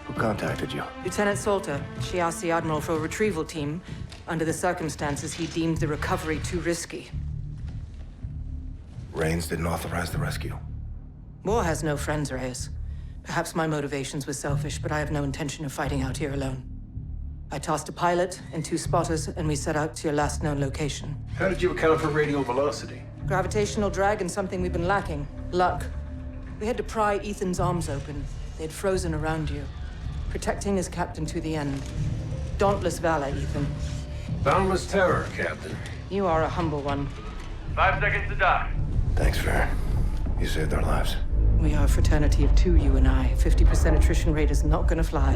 Who contacted you? Lieutenant Salter. She asked the Admiral for a retrieval team. Under the circumstances, he deemed the recovery too risky. Rains didn't authorize the rescue. War has no friends, Reyes. Perhaps my motivations were selfish, but I have no intention of fighting out here alone. I tossed a pilot and 2 spotters, and we set out to your last known location. How did you account for radial velocity? Gravitational drag and something we've been lacking. Luck. We had to pry Ethan's arms open. They'd frozen around you. Protecting his captain to the end. Dauntless valor, Ethan. Boundless terror, Captain. You are a humble one. 5 seconds to dock. Thanks, Farron. You saved our lives. We are a fraternity of 2, you and I. 50% attrition rate is not gonna fly.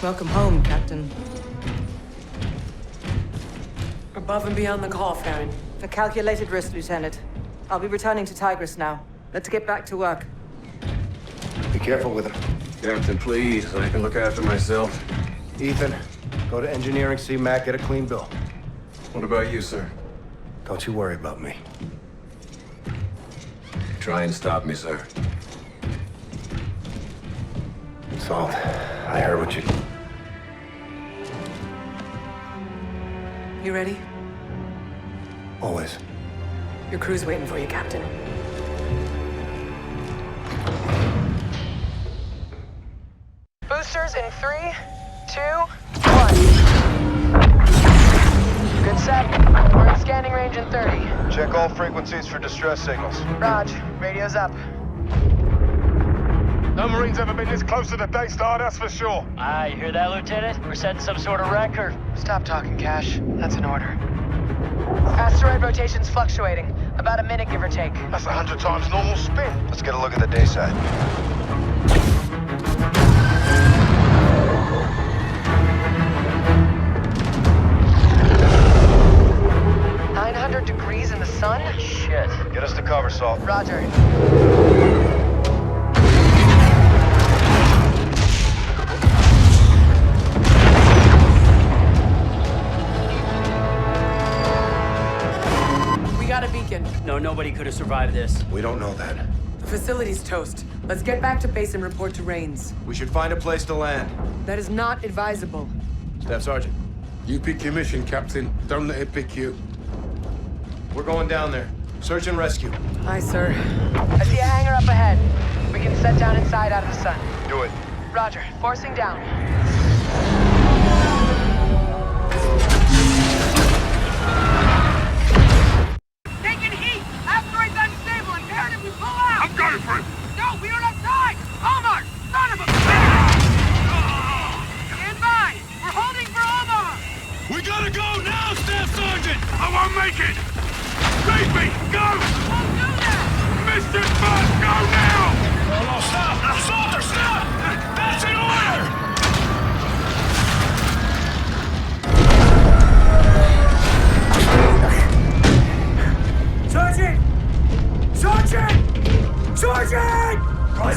Welcome home, Captain. Above and beyond the call, Farron. A calculated risk, Lieutenant. I'll be returning to Tigris now. Let's get back to work. Be careful with him. Captain, please. I can look after myself. Ethan, go to engineering, see Mac, get a clean bill. What about you, sir? Don't you worry about me. Try and stop me, sir. Salt, I heard what you... You ready? Always. Your crew's waiting for you, Captain. Boosters in 3, 2, 1. Good set. We're in scanning range in 30. Check all frequencies for distress signals. Raj, radio's up. No Marines ever been this close to the Daystar, that's for sure. Ah, you hear that, Lieutenant? We're setting some sort of record. Stop talking, Cash. That's an order. Asteroid rotation's fluctuating. About a minute, give or take. That's 100 times normal spin. Let's get a look at the day side. Degrees in the sun? Shit. Get us to cover, Salt. Roger. We got a beacon. No, nobody could have survived this. We don't know that. The facility's toast. Let's get back to base and report to Rains. We should find a place to land. That is not advisable. Staff Sergeant. You pick your mission, Captain. Don't let it pick you. We're going down there. Search and rescue. Aye, sir. I see a hangar up ahead. We can set down inside out of the sun. Do it. Roger. Forcing down. Taking heat! Asteroid's unstable! Imperative we pull out! I'm going for it! No, we don't have time! Hallmark! Son of a bitch! Stand by! gotta go now, Staff Sergeant! I won't make it! Save me! Go! Won't do that! Mr. Bud, go now! No, stop! Salter, stop! That's an order! Sergeant! Sergeant! Sergeant!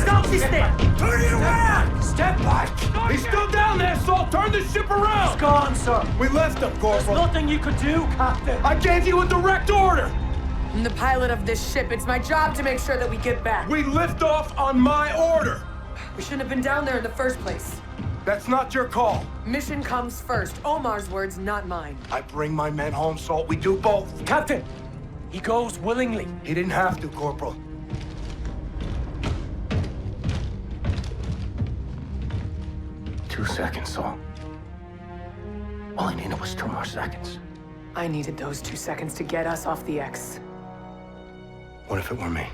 Stop this thing! Turn it around! Step back! He's still down there, Salt! Turn the ship around! He's gone, sir. We left him, Corporal. Nothing you could do, Captain. I gave you a direct order! I'm the pilot of this ship. It's my job to make sure that we get back. We lift off on my order! We shouldn't have been down there in the first place. That's not your call. Mission comes first. Omar's words, not mine. I bring my men home, Salt. We do both. Captain, he goes willingly. He didn't have to, Corporal. Two seconds, Salt. All I needed was 2 more seconds. I needed those 2 seconds to get us off the X. What if it were me?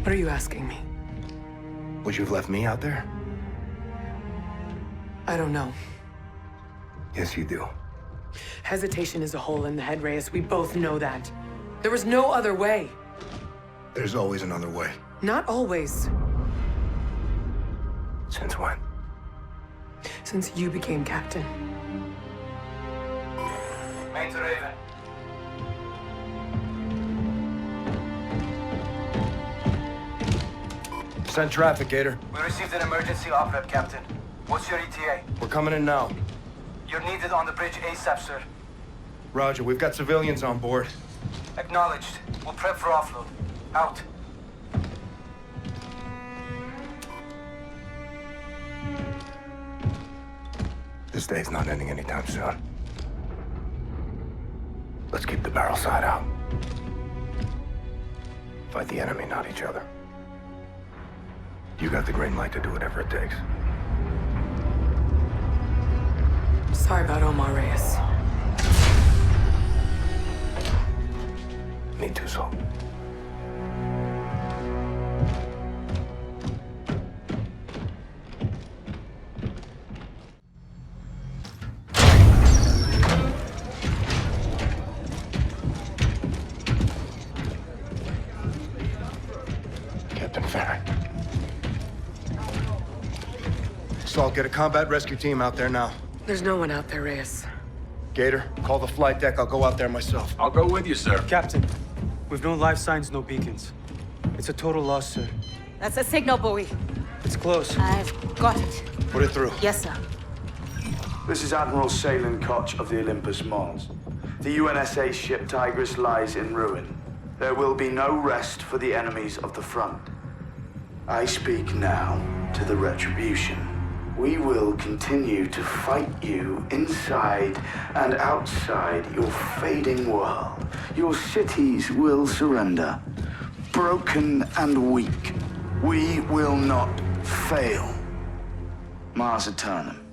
What are you asking me? Would you have left me out there? I don't know. Yes, you do. Hesitation is a hole in the head, Reyes. We both know that. There was no other way. There's always another way. Not always. Since when? Since you became captain. Main to Raven. Send traffic, Gator. We received an emergency oprep, Captain. What's your ETA? We're coming in now. You're needed on the bridge ASAP, sir. Roger, we've got civilians on board. Acknowledged. We'll prep for offload. Out. This day's not ending anytime soon. Let's keep the barrel side out. Fight the enemy, not each other. You got the green light to do whatever it takes. Sorry about Omar, Reyes. Me too, Salt. Captain Farron. Salt, get a combat rescue team out there now. There's no one out there, Reyes. Gator, call the flight deck. I'll go out there myself. I'll go with you, sir. Captain, we've no life signs, no beacons. It's a total loss, sir. That's a signal buoy. It's close. I've got it. Put it through. Yes, sir. This is Admiral Salen Koch of the Olympus Mons. The UNSA ship Tigris lies in ruin. There will be no rest for the enemies of the front. I speak now to the Retribution. We will continue to fight you inside and outside your fading world. Your cities will surrender. Broken and weak, we will not fail. Mars Eternum.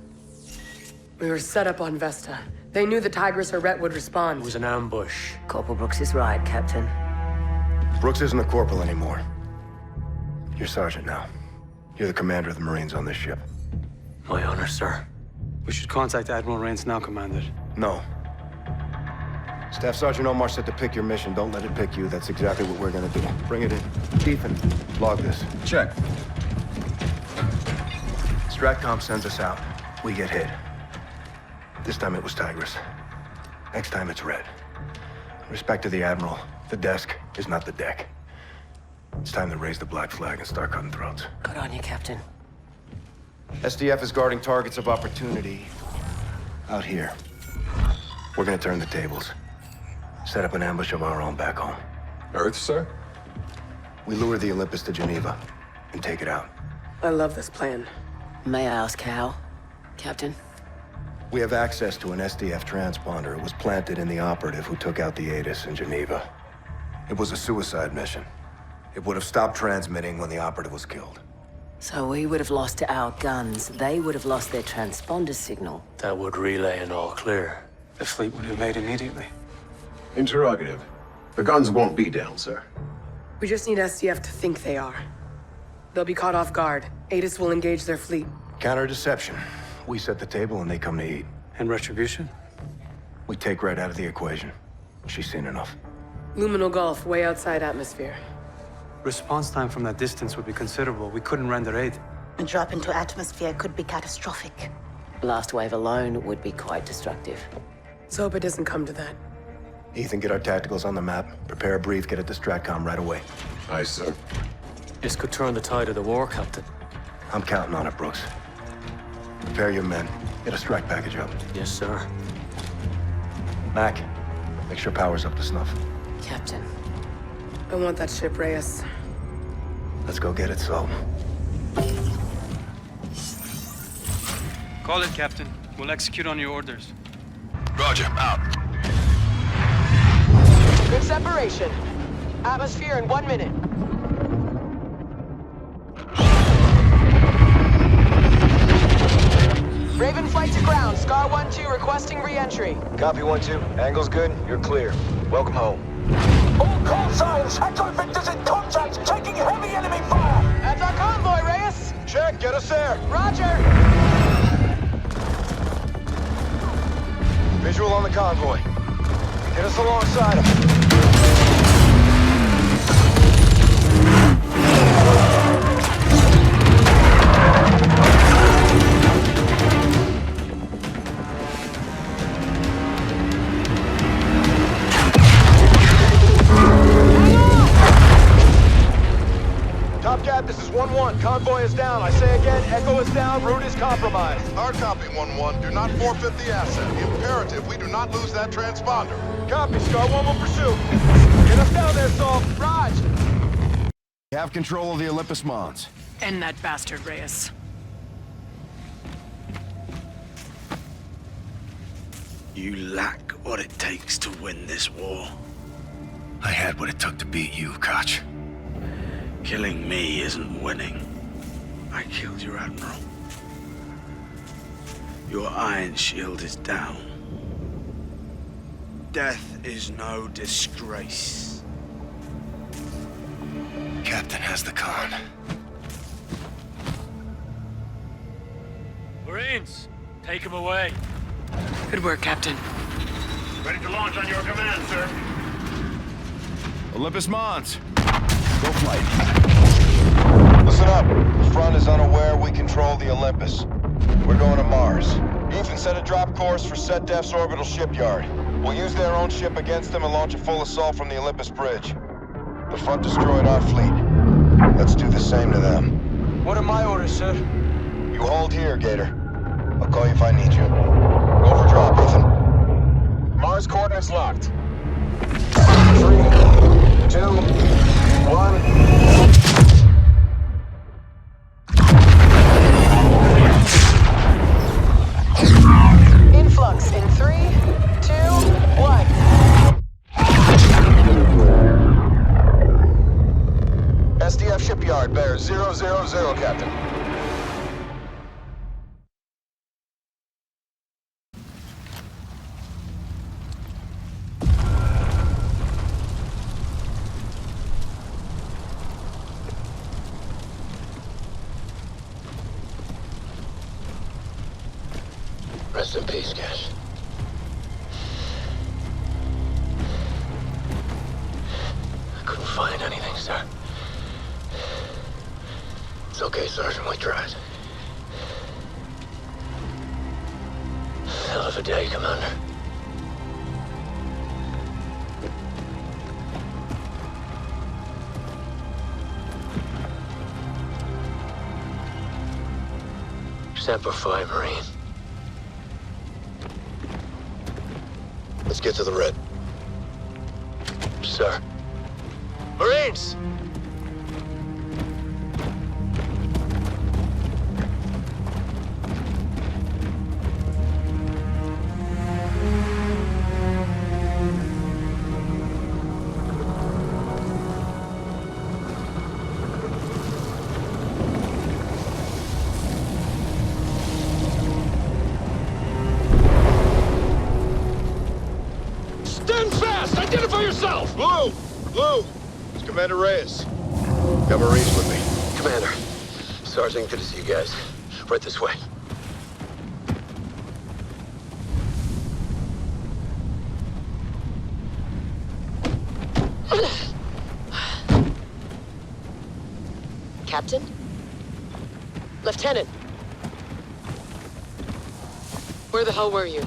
We were set up on Vesta. They knew the Tigris or Rhett would respond. It was an ambush. Corporal Brooks is right, Captain. Brooks isn't a corporal anymore. You're sergeant now. You're the commander of the Marines on this ship. My honor, sir. We should contact Admiral Rains now, Commander. No. Staff Sergeant Omar said to pick your mission. Don't let it pick you. That's exactly what we're gonna do. Bring it in. Ethan, log this. Check. Stratcom sends us out. We get hit. This time it was Tigris. Next time it's Red. Respect to the Admiral. The desk is not the deck. It's time to raise the black flag and start cutting throats. Good on you, Captain. SDF is guarding targets of opportunity out here. We're gonna turn the tables. Set up an ambush of our own back home. Earth, sir? We lure the Olympus to Geneva and take it out. I love this plan. May I ask how, Captain? We have access to an SDF transponder. It was planted in the operative who took out the ATIS in Geneva. It was a suicide mission. It would have stopped transmitting when the operative was killed. So we would have lost our guns. They would have lost their transponder signal. That would relay an all clear. The fleet would have made immediately. Interrogative. The guns won't be down, sir. We just need SDF to think they are. They'll be caught off guard. ATIS will engage their fleet. Counter-deception. We set the table and they come to eat. And retribution? We take Red out of the equation. She's seen enough. Luminal Gulf, way outside atmosphere. Response time from that distance would be considerable. We couldn't render aid. A drop into atmosphere could be catastrophic. Blast wave alone would be quite destructive. Let's hope it doesn't come to that. Ethan, get our tacticals on the map. Prepare a brief, get it to Stratcom right away. Aye, sir. This could turn the tide of the war, Captain. I'm counting on it, Brooks. Prepare your men. Get a strike package up. Yes, sir. Mac, make sure power's up to snuff. Captain. I want that ship, Reyes. Let's go get it, so. Call it, Captain. We'll execute on your orders. Roger, out. Good separation. Atmosphere in 1 minute. Raven flight to ground. Scar 1-2 requesting re-entry. Copy 1-2. Angle's good. You're clear. Welcome home. All call signs! Echo Victor's in contact! Taking heavy enemy fire! That's our convoy, Reyes! Check. Get us there. Roger! Visual on the convoy. Get us alongside him. Top Cat, this is 1-1. Convoy is down. I say again, Echo is down. Route is compromised. Hard copy, 1-1. Do not forfeit the asset. Imperative we do not lose that transponder. Copy. Scar 1 will pursue. Get us down there, Saul. Raj! You have control of the Olympus Mons. End that bastard, Reyes. You lack what it takes to win this war. I had what it took to beat you, Koch. Killing me isn't winning. I killed your admiral. Your iron shield is down. Death is no disgrace. Captain has the con. Marines, take him away. Good work, Captain. Ready to launch on your command, sir. Olympus Mons. Go flight. Listen up. The front is unaware we control the Olympus. We're going to Mars. Ethan set a drop course for SetDef's orbital shipyard. We'll use their own ship against them and launch a full assault from the Olympus Bridge. The front destroyed our fleet. Let's do the same to them. What are my orders, sir? You hold here, Gator. I'll call you if I need you. Go for drop, Ethan. Mars coordinates locked. 3, 2, 1. Influx in 3, 2, 1. SDF shipyard, bear 000, Captain. Rest in peace, Cash. I couldn't find anything, sir. It's okay, Sergeant. We tried. Hell of a day, Commander. Semper Fi, Marine. Let's get to the red. Sir. Marines! Stand fast! Identify yourself! Blue! Blue! It's Commander Reyes. Got Marines with me. Commander. Sergeant, good to see you guys. Right this way. Captain? Lieutenant? Where the hell were you?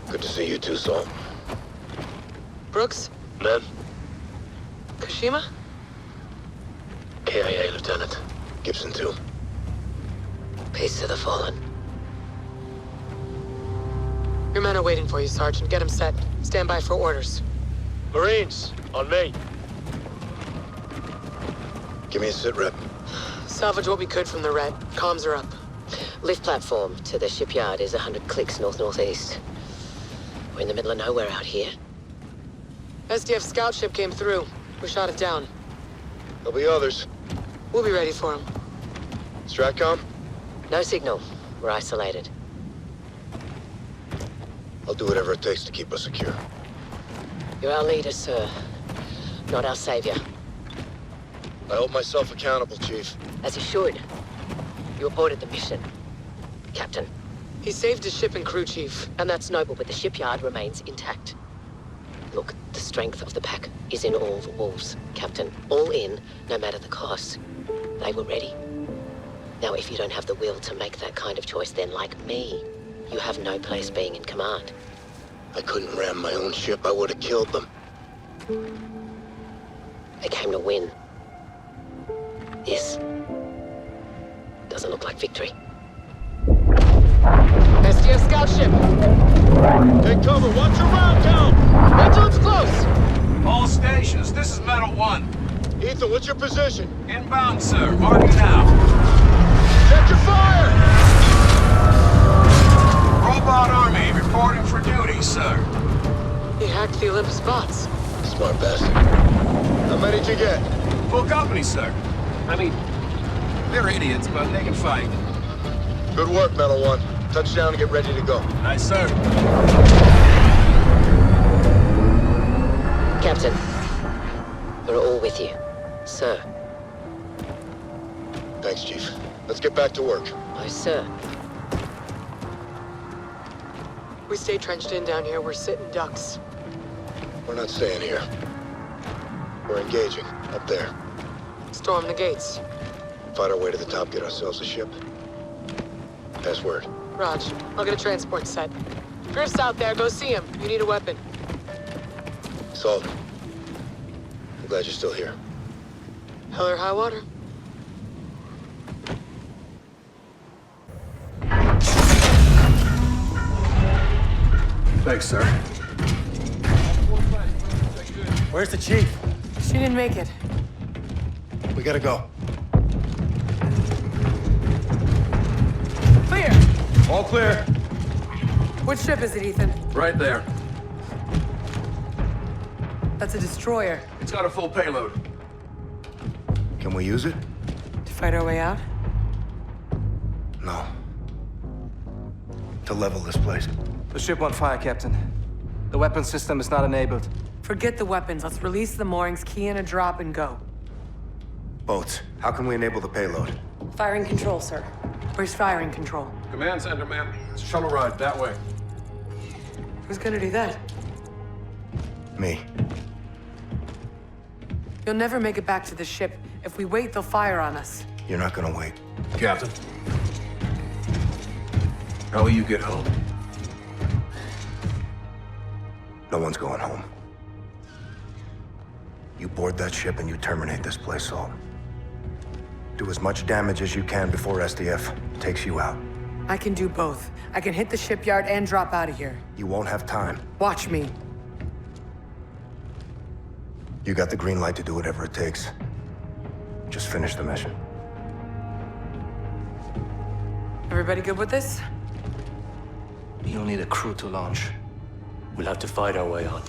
Good to see you too, Saul. Brooks? Men? Kashima? KIA, Lieutenant. Gibson, too. Peace to the fallen. Your men are waiting for you, Sergeant. Get them set. Stand by for orders. Marines, on me. Give me a sit rep. Salvage what we could from the Red. Comms are up. Lift platform to the shipyard is 100 clicks north-northeast. We're in the middle of nowhere out here. SDF scout ship came through. We shot it down. There'll be others. We'll be ready for them. Stratcom? No signal. We're isolated. I'll do whatever it takes to keep us secure. You're our leader, sir. Not our savior. I hold myself accountable, Chief. As you should. You aborted the mission, Captain. He saved his ship and crew, Chief. And that's noble, but the shipyard remains intact. Look, the strength of the pack is in all the wolves, Captain. All in, no matter the cost. They were ready. Now, if you don't have the will to make that kind of choice, then like me, you have no place being in command. I couldn't ram my own ship. I would have killed them. They came to win. This doesn't look like victory. SDF scout ship! Take cover, watch your round count! Wait till it's close! All stations, this is Metal 1. Ethan, what's your position? Inbound, sir. Marking now. Check your fire! Robot Army reporting for duty, sir. He hacked the Olympus bots. Smart bastard. How many did you get? Full company, sir. I mean, they're idiots, but they can fight. Good work, Metal 1. Touchdown and get ready to go. Nice, sir. Captain, we're all with you, sir. Thanks, Chief. Let's get back to work. Oh, sir. We stay trenched in down here. We're sitting ducks. We're not staying here. We're engaging, up there. Storm the gates. Fight our way to the top, get ourselves a ship. Pass word. Raj, I'll get a transport set. Drift's out there. Go see him. You need a weapon. Salt. I'm glad you're still here. Hell or high water. Thanks, sir. Where's the chief? She didn't make it. We gotta go. Clear! All clear. Which ship is it, Ethan? Right there. That's a destroyer. It's got a full payload. Can we use it? To fight our way out? No. To level this place. The ship on fire, Captain. The weapon system is not enabled. Forget the weapons. Let's release the moorings, key in a drop, and go. Boats. How can we enable the payload? Firing control, sir. Where's firing control? Command center, ma'am. It's a shuttle ride that way. Who's gonna do that? Me. You'll never make it back to the ship. If we wait, they'll fire on us. You're not gonna wait. Captain. How will you get home? No one's going home. You board that ship and you terminate this place, Salt. Do as much damage as you can before SDF takes you out. I can do both. I can hit the shipyard and drop out of here. You won't have time. Watch me. You got the green light to do whatever it takes. Just finish the mission. Everybody good with this? You'll need a crew to launch. We'll have to fight our way on.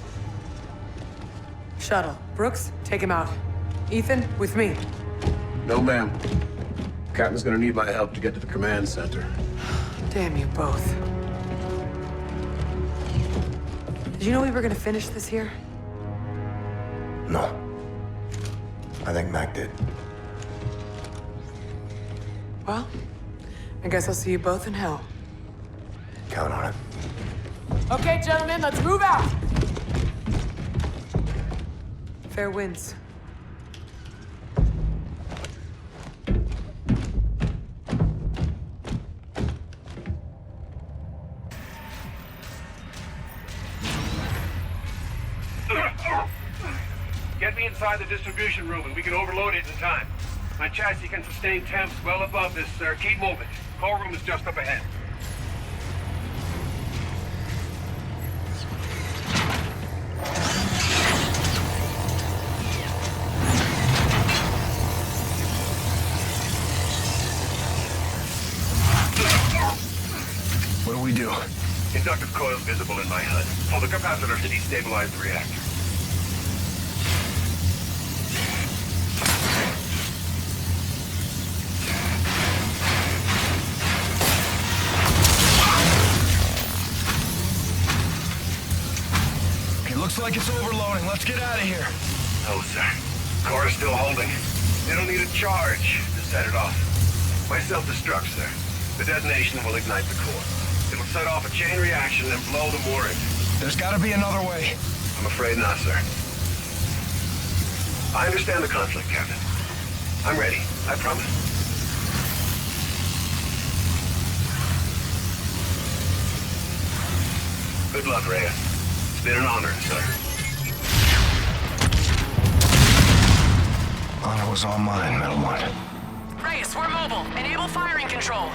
Shuttle. Brooks, take him out. Ethan, with me. No, ma'am. Captain's gonna need my help to get to the command center. Damn you both. Did you know we were gonna finish this here? No. I think Mac did. Well, I guess I'll see you both in hell. Count on it. Okay, gentlemen, let's move out! Fair winds. Get me inside the distribution room and we can overload it in time. My chassis can sustain temps well above this, sir. Keep moving. Call room is just up ahead. What do we do? Inductive coil visible in my HUD. Pull the capacitor to destabilize the reactor. Looks like it's overloading. Let's get out of here. No, sir. Core is still holding. They don't need a charge to set it off. My self-destruct, sir. The detonation will ignite the core. It'll set off a chain reaction and blow the mooring. There's gotta be another way. I'm afraid not, sir. I understand the conflict, Captain. I'm ready. I promise. Good luck, Reyes. It's been an honor, sir. Honor was all mine, Metal One. Reyes, we're mobile. Enable firing control.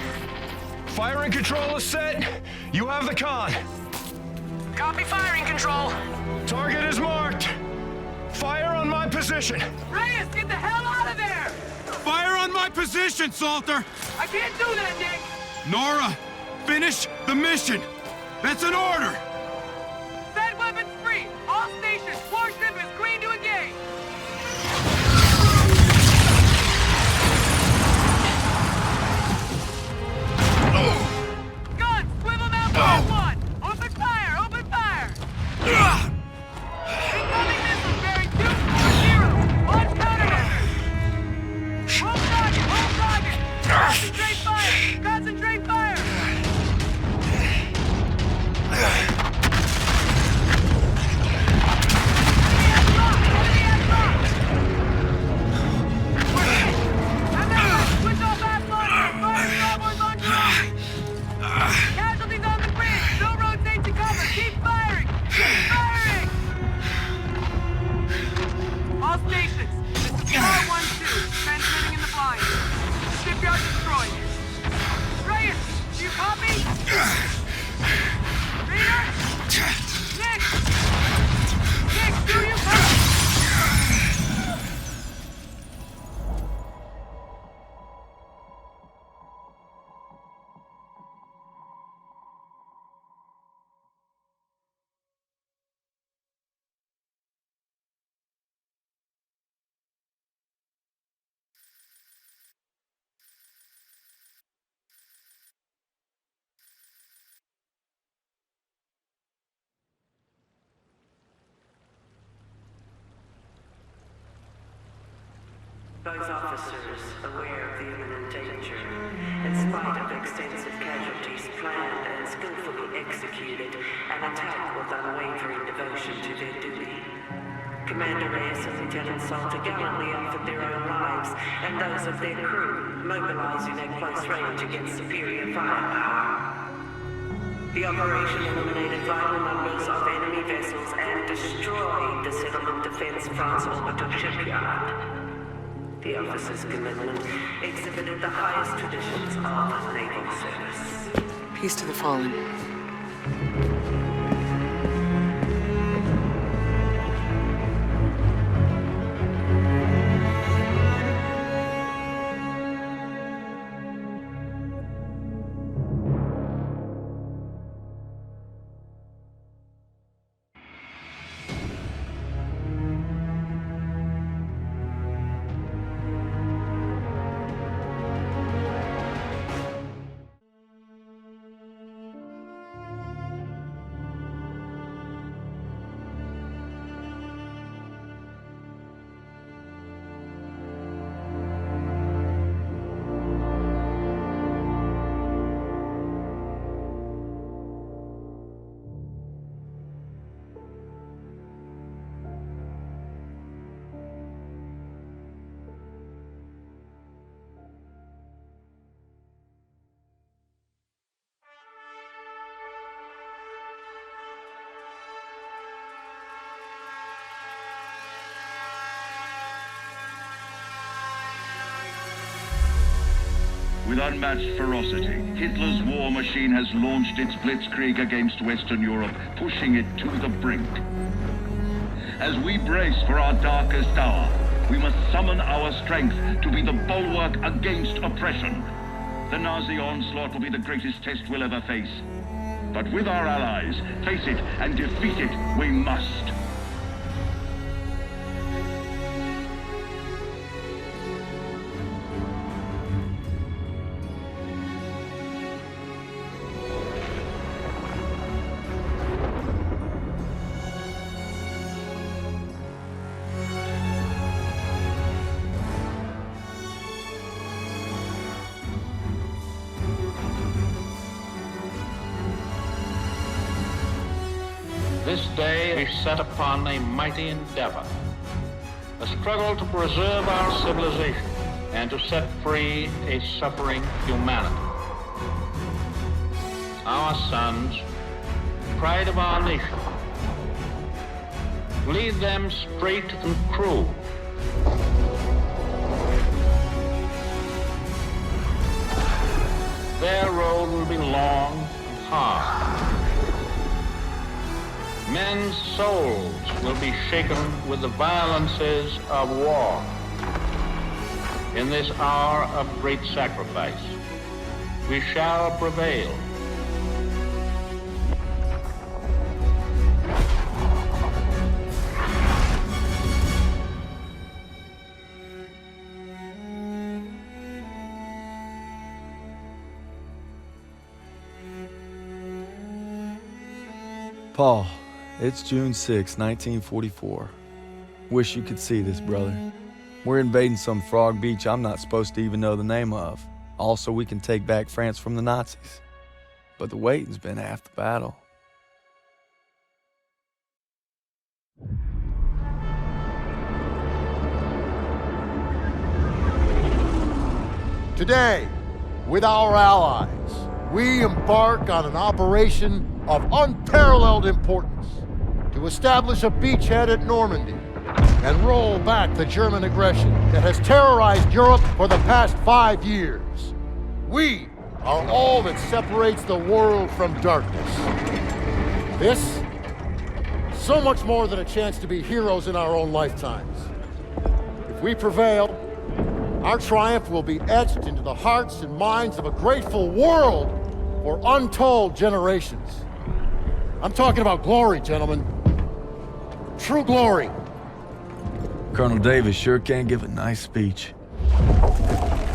Firing control is set. You have the con. Copy firing control. Target is marked. Fire on my position. Reyes, get the hell out of there! Fire on my position, Salter! I can't do that, Nick! Nora, finish the mission. That's an order. Set weapons free! All stations, warship is green to engage! Guns, swivel now, fire one! Open fire, open fire! Incoming missiles bearing 240! On countermeasures! Hold target! Concentrate fire! Concentrate fire! Casualties on the bridge! No road safety cover! Keep firing! Keep firing! All stations, this is 412, transmitting in the blind. Shipyard destroyed. Reyes, do you copy? Reader? Nick! Nick, do you copy? Both officers, aware of the imminent danger, in spite of extensive casualties, planned and skillfully executed an attack with unwavering devotion to their duty. Commander Reyes and Lieutenant Salter gallantly offered their own lives and those of their crew, mobilizing at close range against superior firepower. The operation eliminated vital numbers of enemy vessels and destroyed the settlement defense France orbital shipyard. The officer's commitment exhibited the highest traditions of naval service. Peace to the fallen. With unmatched ferocity, Hitler's war machine has launched its blitzkrieg against Western Europe, pushing it to the brink. As we brace for our darkest hour, we must summon our strength to be the bulwark against oppression. The Nazi onslaught will be the greatest test we'll ever face. But with our allies, face it and defeat it we must. This day we set upon a mighty endeavor, a struggle to preserve our civilization and to set free a suffering humanity. Our sons, pride of our nation, lead them straight and true. Their road will be long and hard. Men's souls will be shaken with the violences of war. In this hour of great sacrifice, we shall prevail. Paul, it's June 6, 1944. Wish you could see this, brother. We're invading some frog beach I'm not supposed to even know the name of. Also, we can take back France from the Nazis. But the waiting's been half the battle. Today, with our allies, we embark on an operation of unparalleled importance to establish a beachhead at Normandy and roll back the German aggression that has terrorized Europe for the past 5 years. We are all that separates the world from darkness. This, so much more than a chance to be heroes in our own lifetimes. If we prevail, our triumph will be etched into the hearts and minds of a grateful world for untold generations. I'm talking about glory, gentlemen. True glory. Colonel Davis sure can give a nice speech.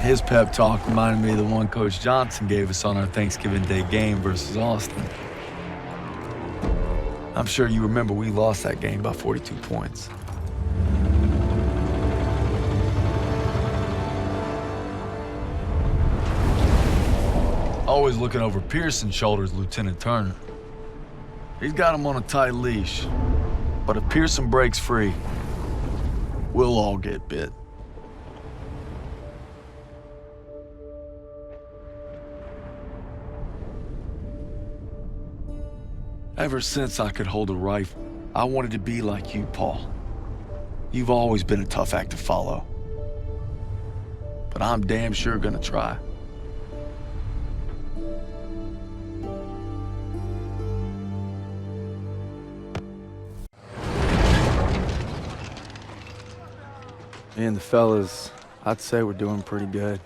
His pep talk reminded me of the one Coach Johnson gave us on our Thanksgiving Day game versus Austin. I'm sure you remember we lost that game by 42 points. Always looking over Pearson's shoulders, Lieutenant Turner. He's got him on a tight leash. But if Pearson breaks free, we'll all get bit. Ever since I could hold a rifle, I wanted to be like you, Paul. You've always been a tough act to follow. But I'm damn sure gonna try. Me and the fellas, I'd say we're doing pretty good.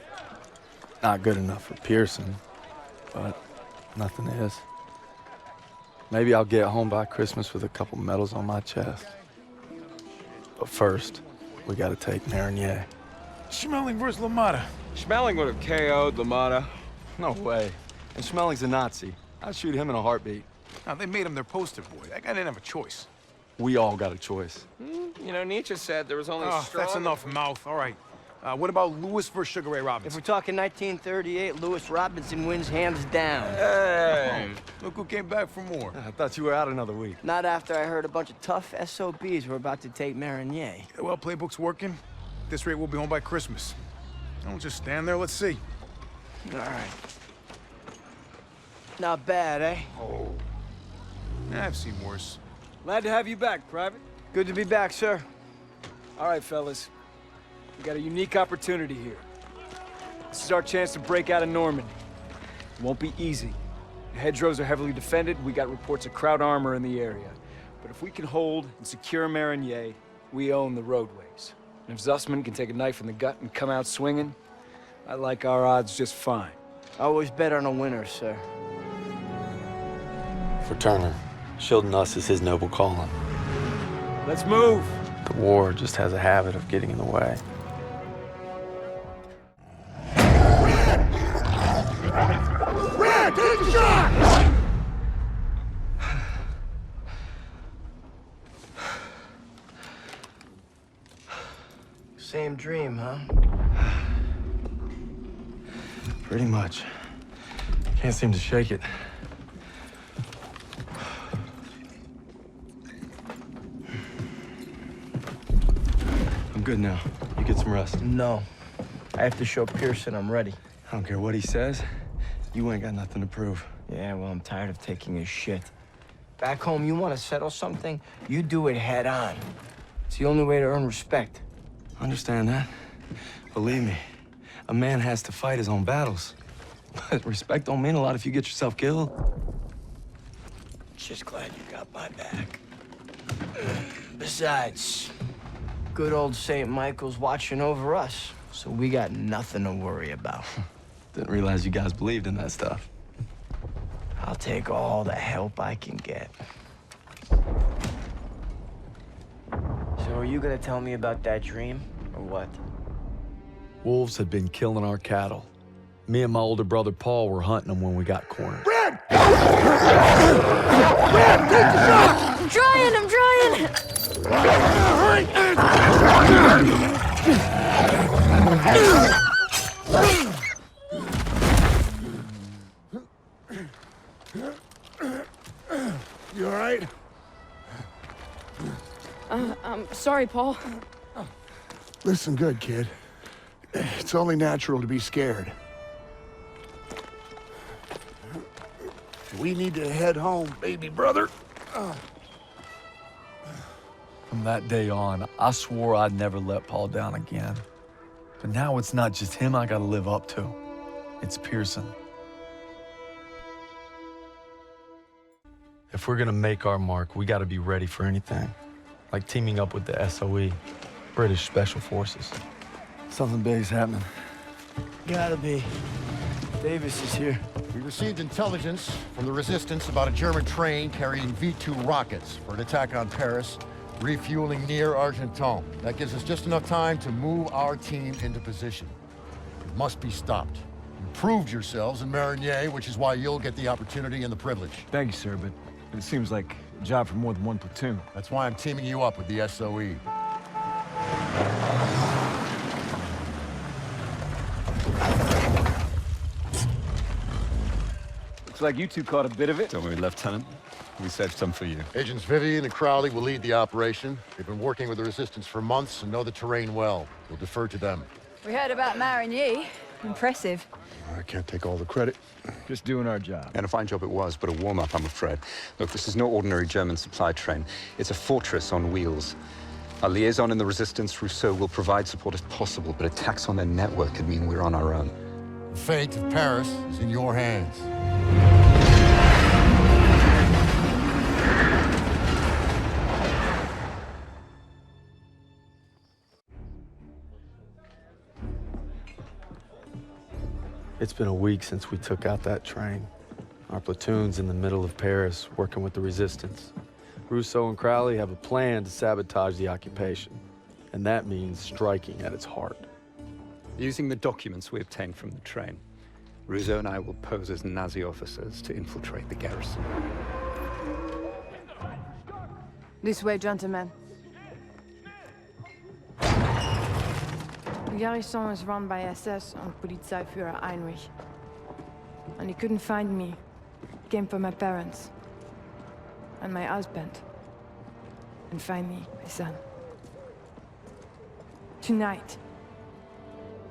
Not good enough for Pearson, but nothing is. Maybe I'll get home by Christmas with a couple medals on my chest. But first, we gotta take Marigny. Schmeling versus LaMotta. Schmeling would have KO'd LaMotta. No way. And Schmeling's a Nazi. I'd shoot him in a heartbeat. Now, they made him their poster boy. That guy didn't have a choice. We all got a choice. You know, Nietzsche said there was only straw... That's enough mouth. All right. What about Lewis versus Sugar Ray Robinson? If we're talking 1938, Lewis Robinson wins hands down. Hey! Look who came back for more. I thought you were out another week. Not after I heard a bunch of tough SOBs were about to take Marigny. Yeah, well, playbook's working. At this rate, we'll be home by Christmas. Don't just stand there. Let's see. All right. Not bad, eh? Oh. Yeah, I've seen worse. Glad to have you back, Private. Good to be back, sir. All right, fellas. We got a unique opportunity here. This is our chance to break out of Normandy. It won't be easy. The hedgerows are heavily defended. We got reports of Kraut armor in the area. But if we can hold and secure Marigny, we own the roadways. And if Zussman can take a knife in the gut and come out swinging, I like our odds just fine. Always bet on a winner, sir. For Turner, shielding us is his noble calling. Let's move! The war just has a habit of getting in the way. Red, take a shot! Same dream, huh? Pretty much. Can't seem to shake it. I'm good now. You get some rest. No. I have to show Pearson I'm ready. I don't care what he says. You ain't got nothing to prove. Yeah, well, I'm tired of taking his shit. Back home, you want to settle something, you do it head on. It's the only way to earn respect. I understand that. Believe me, a man has to fight his own battles. But respect don't mean a lot if you get yourself killed. Just glad you got my back. Besides, good old St. Michael's watching over us, so we got nothing to worry about. Didn't realize you guys believed in that stuff. I'll take all the help I can get. So are you gonna tell me about that dream, or what? Wolves had been killing our cattle. Me and my older brother Paul were hunting them when we got cornered. Red! Red, take the shot! I'm trying! You all right? I'm sorry, Paul. Listen good, kid. It's only natural to be scared. We need to head home, baby brother. From that day on, I swore I'd never let Paul down again. But now it's not just him I gotta live up to. It's Pearson. If we're gonna make our mark, we gotta be ready for anything. Like teaming up with the SOE, British Special Forces. Something big's happening. Gotta be. Davis is here. We received intelligence from the Resistance about a German train carrying V-2 rockets for an attack on Paris, refueling near Argenton. That gives us just enough time to move our team into position. It must be stopped. You proved yourselves in Marigny, which is why you'll get the opportunity and the privilege. Thank you, sir, but it seems like a job for more than one platoon. That's why I'm teaming you up with the SOE. Looks like you two caught a bit of it. Don't worry, Lieutenant. We saved some for you. Agents Vivian and Crowley will lead the operation. They've been working with the Resistance for months and know the terrain well. We'll defer to them. We heard about Marigny. Impressive. I can't take all the credit. Just doing our job. And a fine job it was, but a warm-up, I'm afraid. Look, this is no ordinary German supply train. It's a fortress on wheels. Our liaison in the Resistance, Rousseau, will provide support if possible, but attacks on their network could mean we're on our own. The fate of Paris is in your hands. It's been a week since we took out that train. Our platoon's in the middle of Paris, working with the Resistance. Rousseau and Crowley have a plan to sabotage the occupation, and that means striking at its heart. Using the documents we obtained from the train, Rousseau and I will pose as Nazi officers to infiltrate the garrison. This way, gentlemen. The garrison is run by SS and Polizeiführer Heinrich. And he couldn't find me. He came for my parents. And my husband. And finally, my son. Tonight,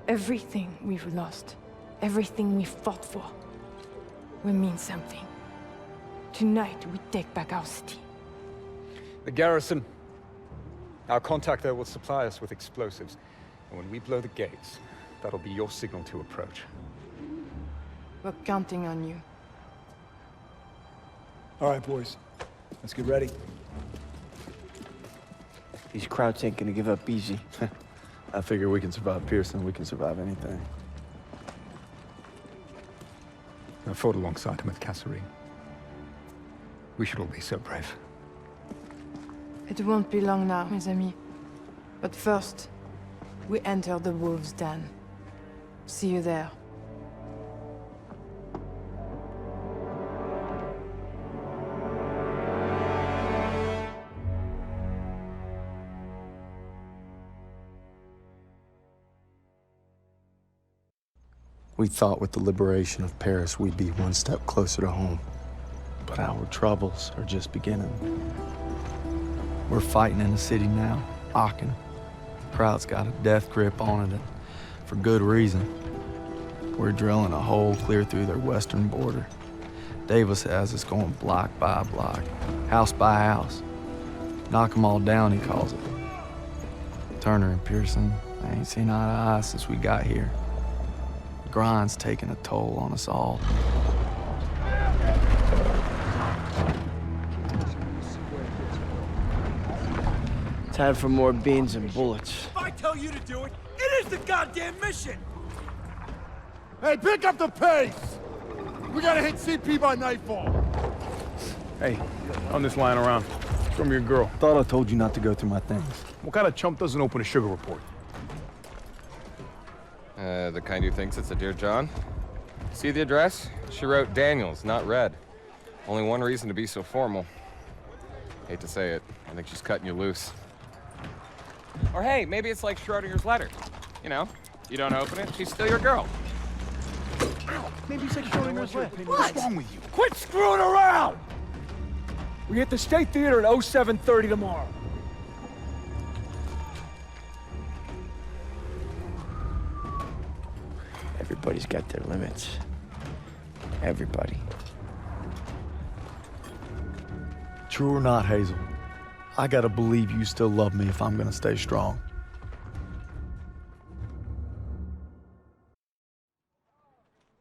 everything we've lost, everything we fought for, will mean something. Tonight, we take back our city. The garrison. Our contact there will supply us with explosives. And when we blow the gates, That'll be your signal to approach. We're counting on you. All right, boys. Let's get ready. These Krauts ain't gonna give up easy. I figure we can survive Pearson, we can survive anything. I fought alongside him with Kasserine. We should all be so brave. It won't be long now, mes amis. But first, we enter the wolves' den. See you there. We thought with the liberation of Paris, we'd be one step closer to home. But our troubles are just beginning. We're fighting in the city now, Aachen. Kraut's got a death grip on it, and for good reason. We're drilling a hole clear through their western border. Davis has us going block by block, house by house. Knock 'em all down, he calls it. Turner and Pearson, they ain't seen eye to eye since we got here. Grind's taking a toll on us all. Time for more beans and bullets. If I tell you to do it, it is the goddamn mission! Hey, pick up the pace! We gotta hit CP by nightfall. Hey, I'm just lying around. From your girl. Thought I told you not to go through my things. What kind of chump doesn't open a sugar report? The kind who thinks it's a Dear John. See the address? She wrote Daniels, not Red. Only one reason to be so formal. Hate to say it, I think she's cutting you loose. Or hey, maybe it's like Schrodinger's letter. You know, you don't open it, she's still your girl. Maybe it's like Schrodinger's letter. What's wrong with you? Quit screwing around! We hit the State Theater at 07:30 tomorrow. Everybody's got their limits. Everybody. True or not, Hazel, I gotta believe you still love me if I'm gonna stay strong.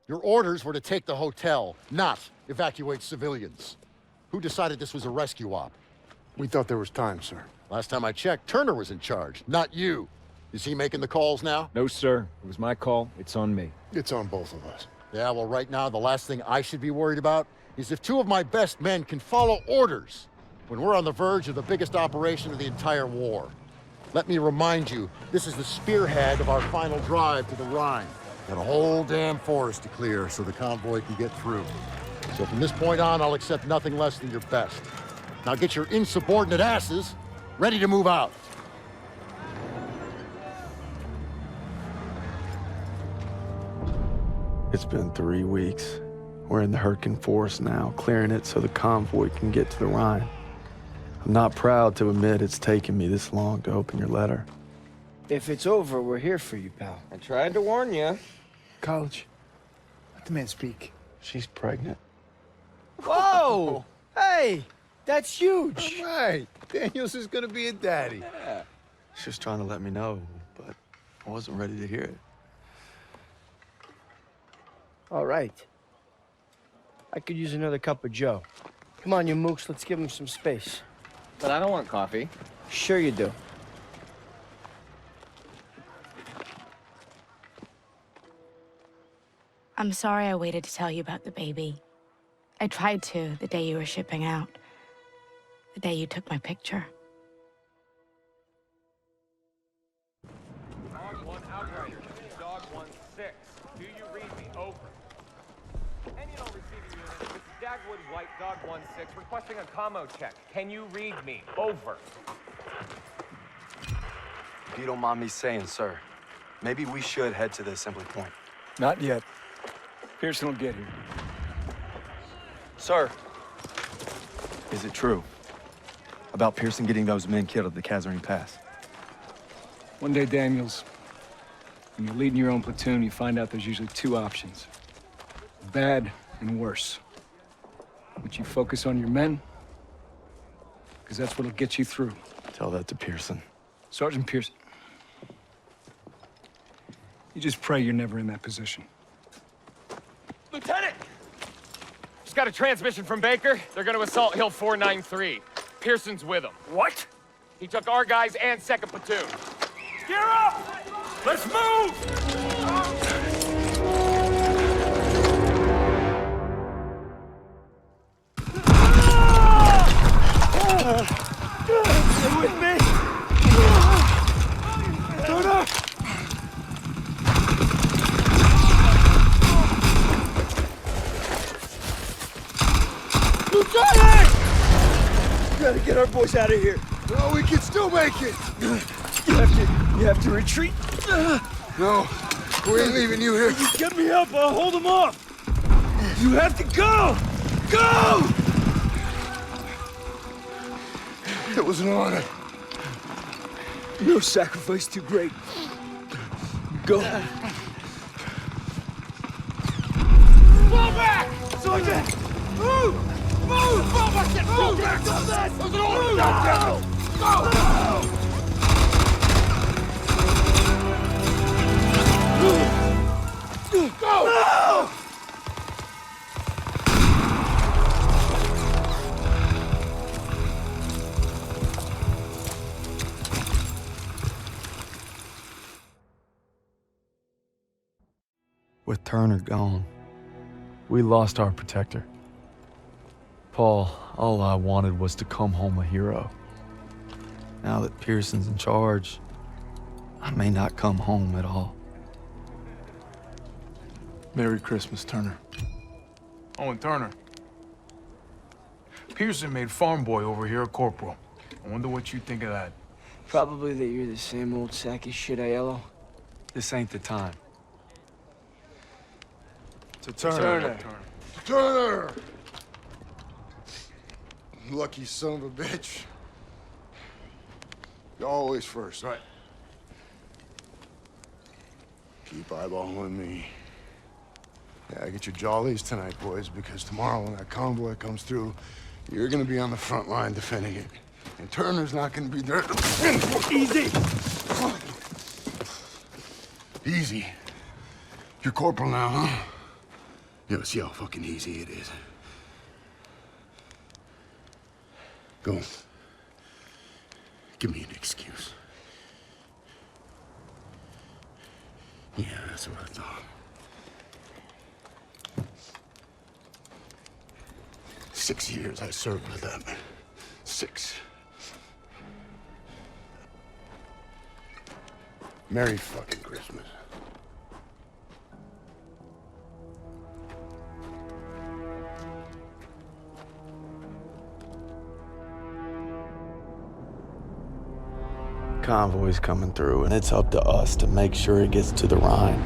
Your orders were to take the hotel, not evacuate civilians. Who decided this was a rescue op? We thought there was time, sir. Last time I checked, Turner was in charge, not you. Is he making the calls now? No, sir. It was my call. It's on me. It's on both of us. Yeah, well, right now, the last thing I should be worried about is if two of my best men can follow orders when we're on the verge of the biggest operation of the entire war. Let me remind you, this is the spearhead of our final drive to the Rhine. Got a whole damn forest to clear so the convoy can get through. So from this point on, I'll accept nothing less than your best. Now get your insubordinate asses ready to move out. It's been 3 weeks. We're in the Hurtgen Forest now, clearing it so the convoy can get to the Rhine. I'm not proud to admit it's taken me this long to open your letter. If it's over, we're here for you, pal. I tried to warn you. College, let the man speak. She's pregnant. Whoa! Hey, that's huge. All right, Daniels is gonna be a daddy. Yeah. She was trying to let me know, but I wasn't ready to hear it. All right. I could use another cup of joe. Come on, you mooks, let's give him some space. But I don't want coffee. Sure you do. I'm sorry I waited to tell you about the baby. I tried to the day you were shipping out. The day you took my picture. Dog 1 outrider. Dog 1-6. Do you read me? Over. Any and all receiving units. This is Dagwood White, Dog 1-6, requesting a commo check. Can you read me? Over. If you don't mind me saying, sir, maybe we should head to the assembly point. Not yet. Pearson will get here. Sir, is it true about Pearson getting those men killed at the Kasserine Pass? One day, Daniels, when you're leading your own platoon, you find out there's usually 2 options. Bad and worse. Would you focus on your men? Because that's what'll get you through. Tell that to Pearson. Sergeant Pearson. You just pray you're never in that position. Lieutenant! Just got a transmission from Baker. They're gonna assault Hill 493. Pearson's with them. What? He took our guys and 2nd Platoon. Gear up! Let's move! Stay with me! Turner! Lieutenant! We gotta get our boys out of here. No, we can still make it. You have to retreat. No, we ain't leaving you here. You get me up, I'll hold them off. You have to go! Go! It was an honor. No sacrifice too great. Go. Fall back! Sergeant! Move! Move! Fall back! Move! Back on that! There's an order down there! Go! Go! No! With Turner gone, we lost our protector. Paul, all I wanted was to come home a hero. Now that Pearson's in charge, I may not come home at all. Merry Christmas, Turner. Oh, and Turner. Pearson made farm boy over here a corporal. I wonder what you think of that. Probably that you're the same old sack of shit, Aiello. This ain't the time. To Turner. Turner! Lucky son of a bitch. You're always first. Right. Keep eyeballing me. Yeah, get your jollies tonight, boys, because tomorrow when that convoy comes through, you're gonna be on the front line defending it. And Turner's not gonna be there to defend for. Easy! Easy? You're corporal now, huh? Yeah, see how fucking easy it is. Go. Give me an excuse. Yeah, that's what I thought. 6 years I served with them. 6. Merry fucking Christmas. Convoy's coming through, and it's up to us to make sure it gets to the Rhine.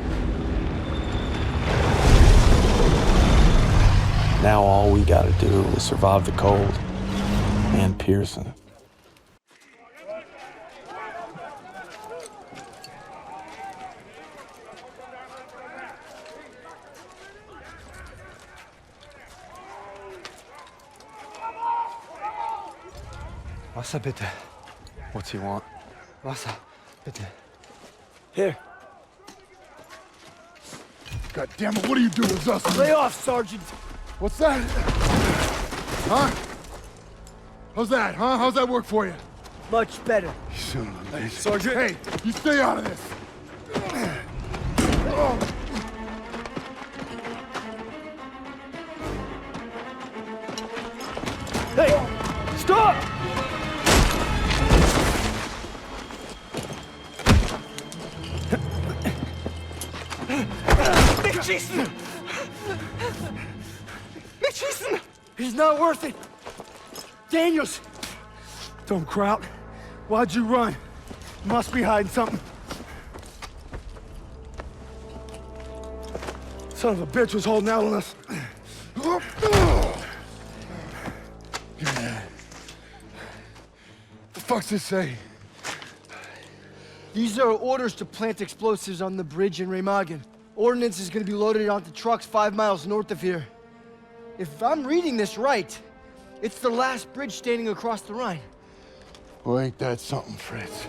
Now all we gotta do is survive the cold and Pearson. Wasser, bitte. What's he want? Wasser, bitte. Here. God damn it, what are you doing with us? Lay off, Sergeant. What's that? Huh? How's that, huh? How's that work for you? Much better. You son of a bitch. Sergeant. Hey, you stay out of this. Hey, stop! Mitchison! Mitchison! He's not worth it. Daniels! Don't Kraut. Why'd you run? Must be hiding something. Son of a bitch was holding out on us. The fuck's this say? These are orders to plant explosives on the bridge in Remagen. Ordnance is gonna be loaded onto trucks 5 miles north of here. If I'm reading this right, it's the last bridge standing across the Rhine. Well, ain't that something, Fritz?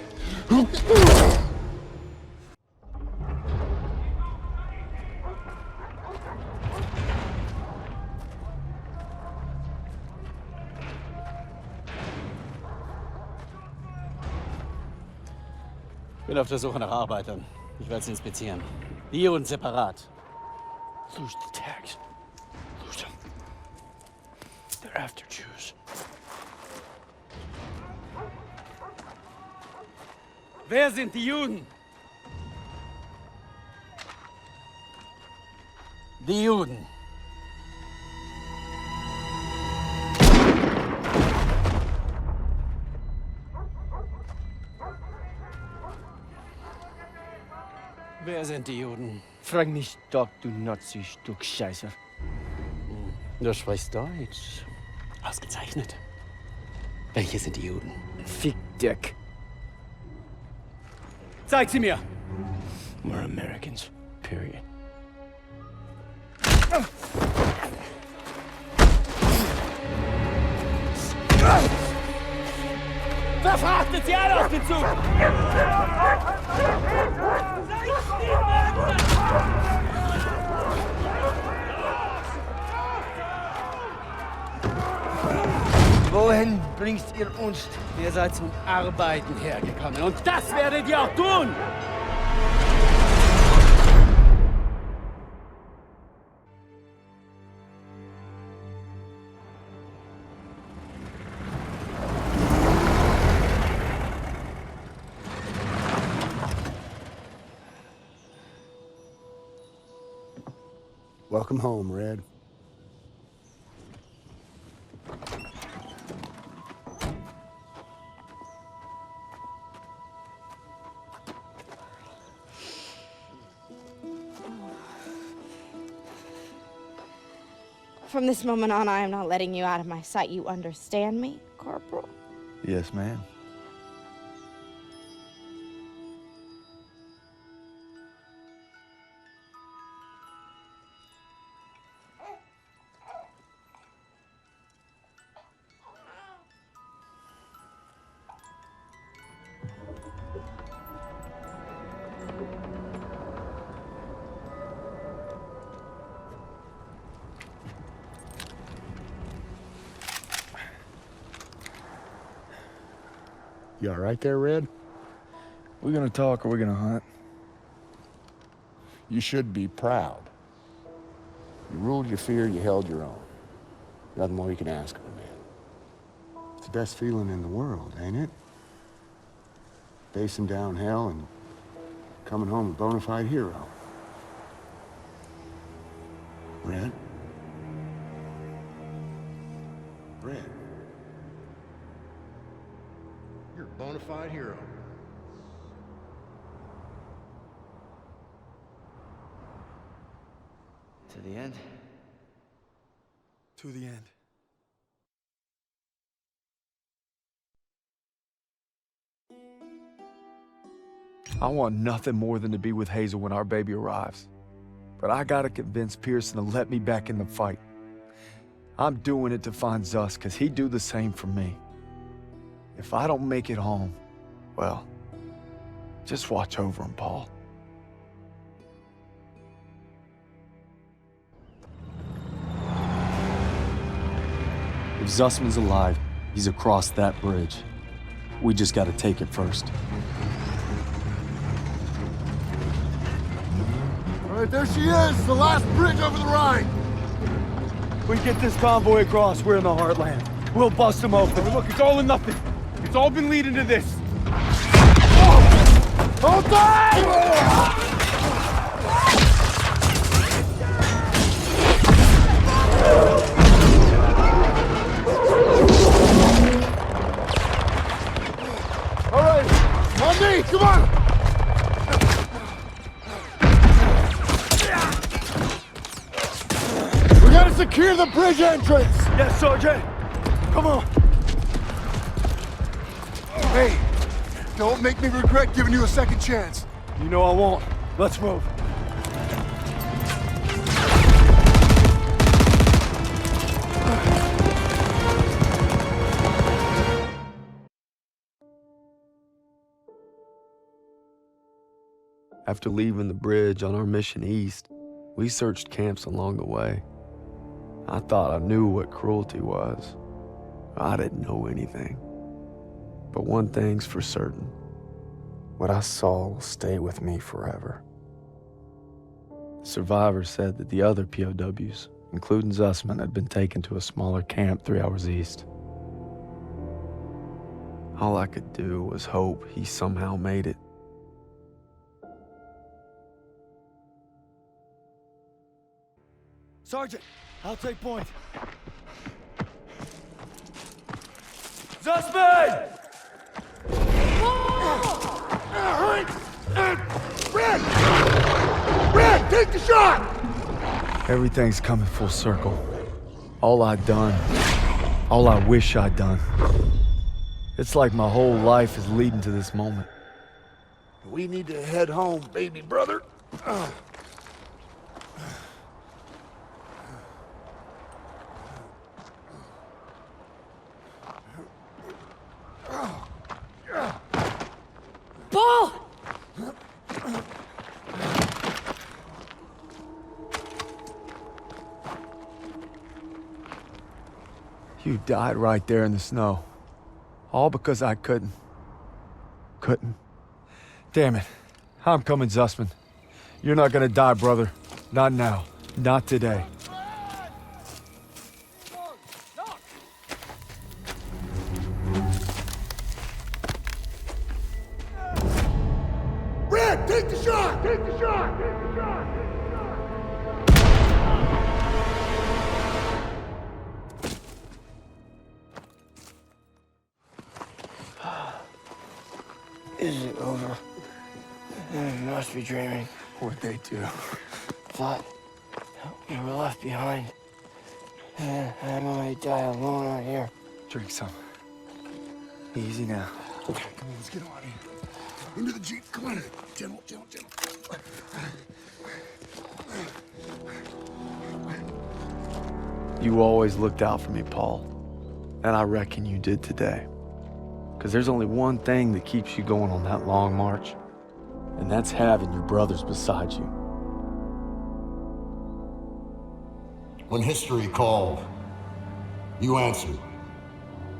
bin auf der Suche nach Arbeitern. Ich werde sie inspizieren. Die Juden separat. Lose the tags. Lose them. They're after Jews. Wer sind die Juden? Die Juden. Wer sind die Juden? Frag mich doch, du Nazi-Stück Scheiße. Du sprichst Deutsch. Ausgezeichnet. Welche sind die Juden? Fick Dick. Zeig sie mir! We're Americans. Period. Verfrachtet sie alle auf den Zug! Wohin bringst ihr uns? Ihr seid zum Arbeiten hergekommen und das werdet ihr auch tun! Welcome home, Red. From this moment on, I am not letting you out of my sight. You understand me, Corporal? Yes, ma'am. You all right there, Red? We gonna talk or we gonna hunt? You should be proud. You ruled your fear, you held your own. Nothing more you can ask of a man. It's the best feeling in the world, ain't it? Facing down hell and coming home a bona fide hero. Red? Red? You're a bona fide hero. To the end? To the end. I want nothing more than to be with Hazel when our baby arrives. But I gotta convince Pearson to let me back in the fight. I'm doing it to find Zus, because he'd do the same for me. If I don't make it home, well, just watch over him, Paul. If Zussman's alive, he's across that bridge. We just gotta take it first. All right, there she is, the last bridge over the Rhine. We get this convoy across, we're in the heartland. We'll bust them open. Look, it's all or nothing. It's all been leading to this. Hold tight! All right, on me, come on! We gotta secure the bridge entrance! Yes, Sergeant. Come on. Hey, don't make me regret giving you a second chance. You know I won't. Let's move. After leaving the bridge on our mission east, we searched camps along the way. I thought I knew what cruelty was. I didn't know anything. But one thing's for certain. What I saw will stay with me forever. Survivors said that the other POWs, including Zussman, had been taken to a smaller camp 3 hours east. All I could do was hope he somehow made it. Sergeant, I'll take point. Zussman! Red! Red, take the shot! Everything's coming full circle. All I'd done, all I wish I'd done. It's like my whole life is leading to this moment. We need to head home, baby brother. Paul! You died right there in the snow. All because I couldn't. Damn it. I'm coming, Zussman. You're not gonna die, brother. Not now. Not today. Red, take the shot! Take the shot! Take the shot! Is it over? You must be dreaming. What'd they do? Thought we were left behind. And I might die alone out here. Drink some. Easy now. Okay, come on, let's get on here. Into the Jeep, come on. Gentle, gentle, gentle. You always looked out for me, Paul. And I reckon you did today. Because there's only one thing that keeps you going on that long march. And that's having your brothers beside you. When history called, you answered.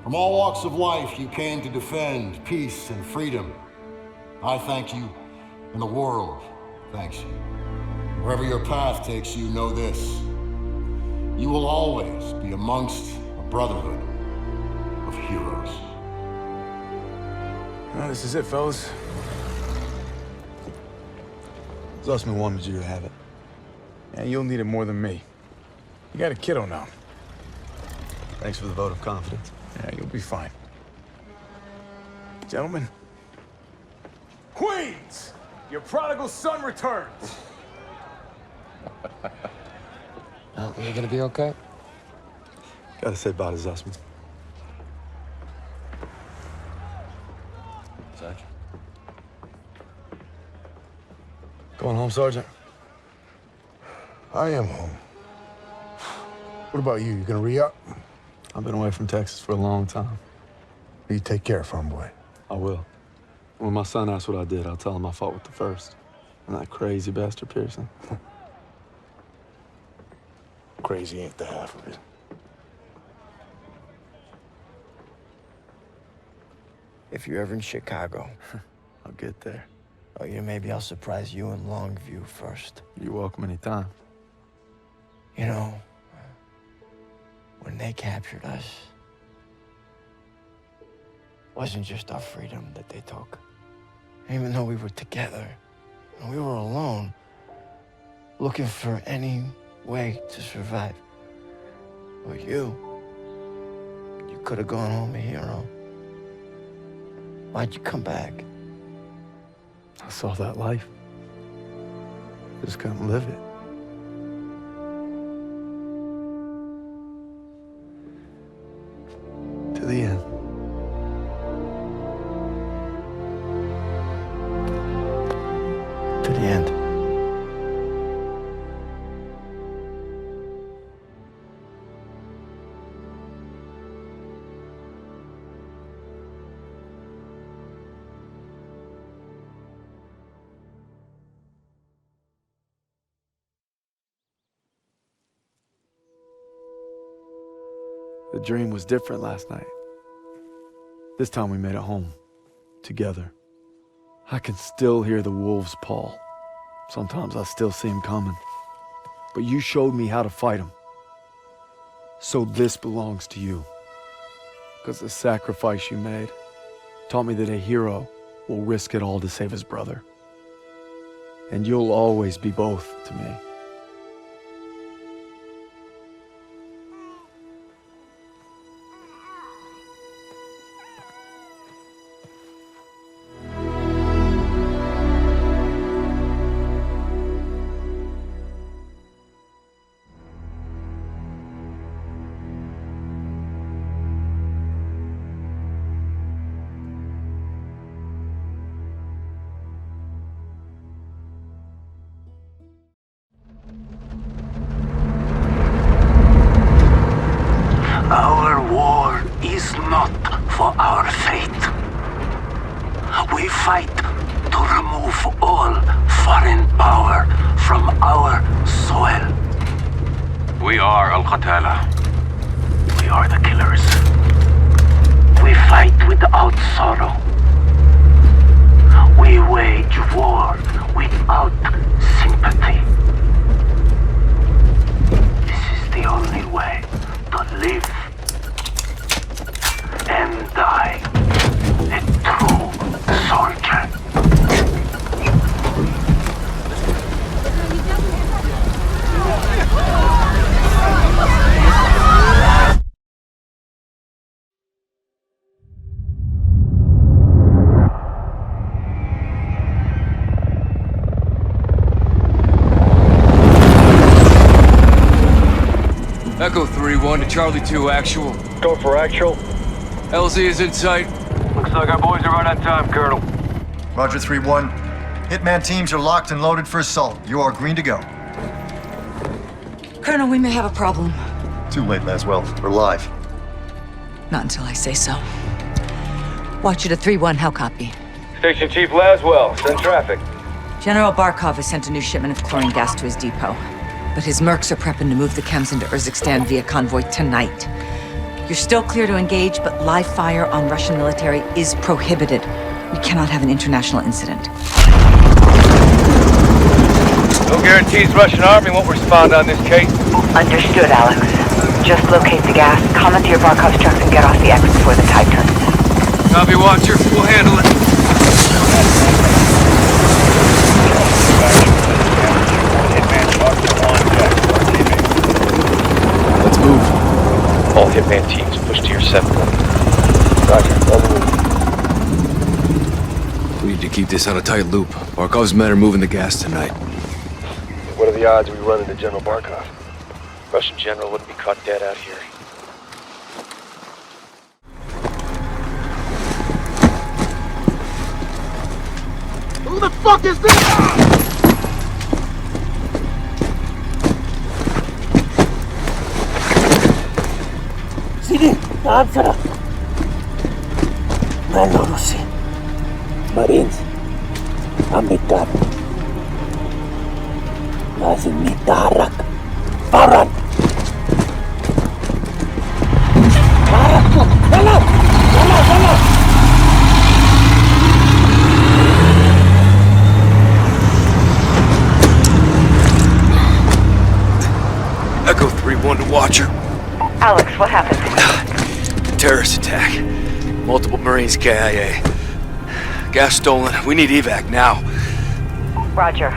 From all walks of life, you came to defend peace and freedom. I thank you, and the world thanks you. Wherever your path takes you, know this. You will always be amongst a brotherhood of heroes. Well, this is it, fellas. Zussman wanted you to have it. And you'll need it more than me. You got a kiddo now. Thanks for the vote of confidence. Yeah, you'll be fine. Gentlemen. Queens! Your prodigal son returns! You gonna be okay? Gotta say bye to Zussman. Sarge? Going home, Sergeant? I am home. What about you? You gonna re-up? I've been away from Texas for a long time. You take care, farm boy. I will. When my son asks what I did, I'll tell him I fought with the first. And that crazy bastard Pearson. Crazy ain't the half of it. If you're ever in Chicago, I'll get there. oh yeah, maybe I'll surprise you in Longview first. You're welcome anytime. You know, when they captured us, it wasn't just our freedom that they took. Even though we were together, and we were alone, looking for any way to survive. But you could have gone home a hero. Why'd you come back? I saw that life. Just couldn't live it. To the end. To the end. The dream was different last night. This time we made it home. Together. I can still hear the wolves' paw. Sometimes I still see them coming. But you showed me how to fight them. So this belongs to you. Because the sacrifice you made taught me that a hero will risk it all to save his brother. And you'll always be both to me. Our war is not for our fate. We fight to remove all foreign power from our soil. We are Al-Qatala. We are the killers. We fight without sorrow. We wage war without sympathy. This is the only way to live and die a true soldier. Echo 3-1 to Charlie 2 actual. Go for actual. LZ is in sight. Looks like our boys are right on time, Colonel. Roger 3-1. Hitman teams are locked and loaded for assault. You are green to go. Colonel, we may have a problem. Too late, Laswell. We're live. Not until I say so. Watcher to 3-1, how copy? Station Chief Laswell, send traffic. General Barkov has sent a new shipment of chlorine gas to his depot. But his mercs are prepping to move the chems into Urzikstan via convoy tonight. You're still clear to engage, but live fire on Russian military is prohibited. We cannot have an international incident. No guarantees Russian army won't respond on this case. Understood, Alex. Just locate the gas, commandeer Barkov's trucks, and get off the X before the tide turns. Copy, Watcher. We'll handle it. Let's move. All Hitman teams push to your 7-1. Roger, over. We need to keep this on a tight loop. Barkov's men are moving the gas tonight. What are the odds we run into General Barkov? Russian general wouldn't be caught dead out here. Who the fuck is this? Sidi, answer. Mano Rusi. Marines. Amitar. لازم نتحرك. فورا. تحركوا. يلا. يلا يلا. Echo 3-1 to Watcher. Alex, what happened? Terrorist attack. Multiple Marines KIA. Gas stolen. We need evac now. Roger.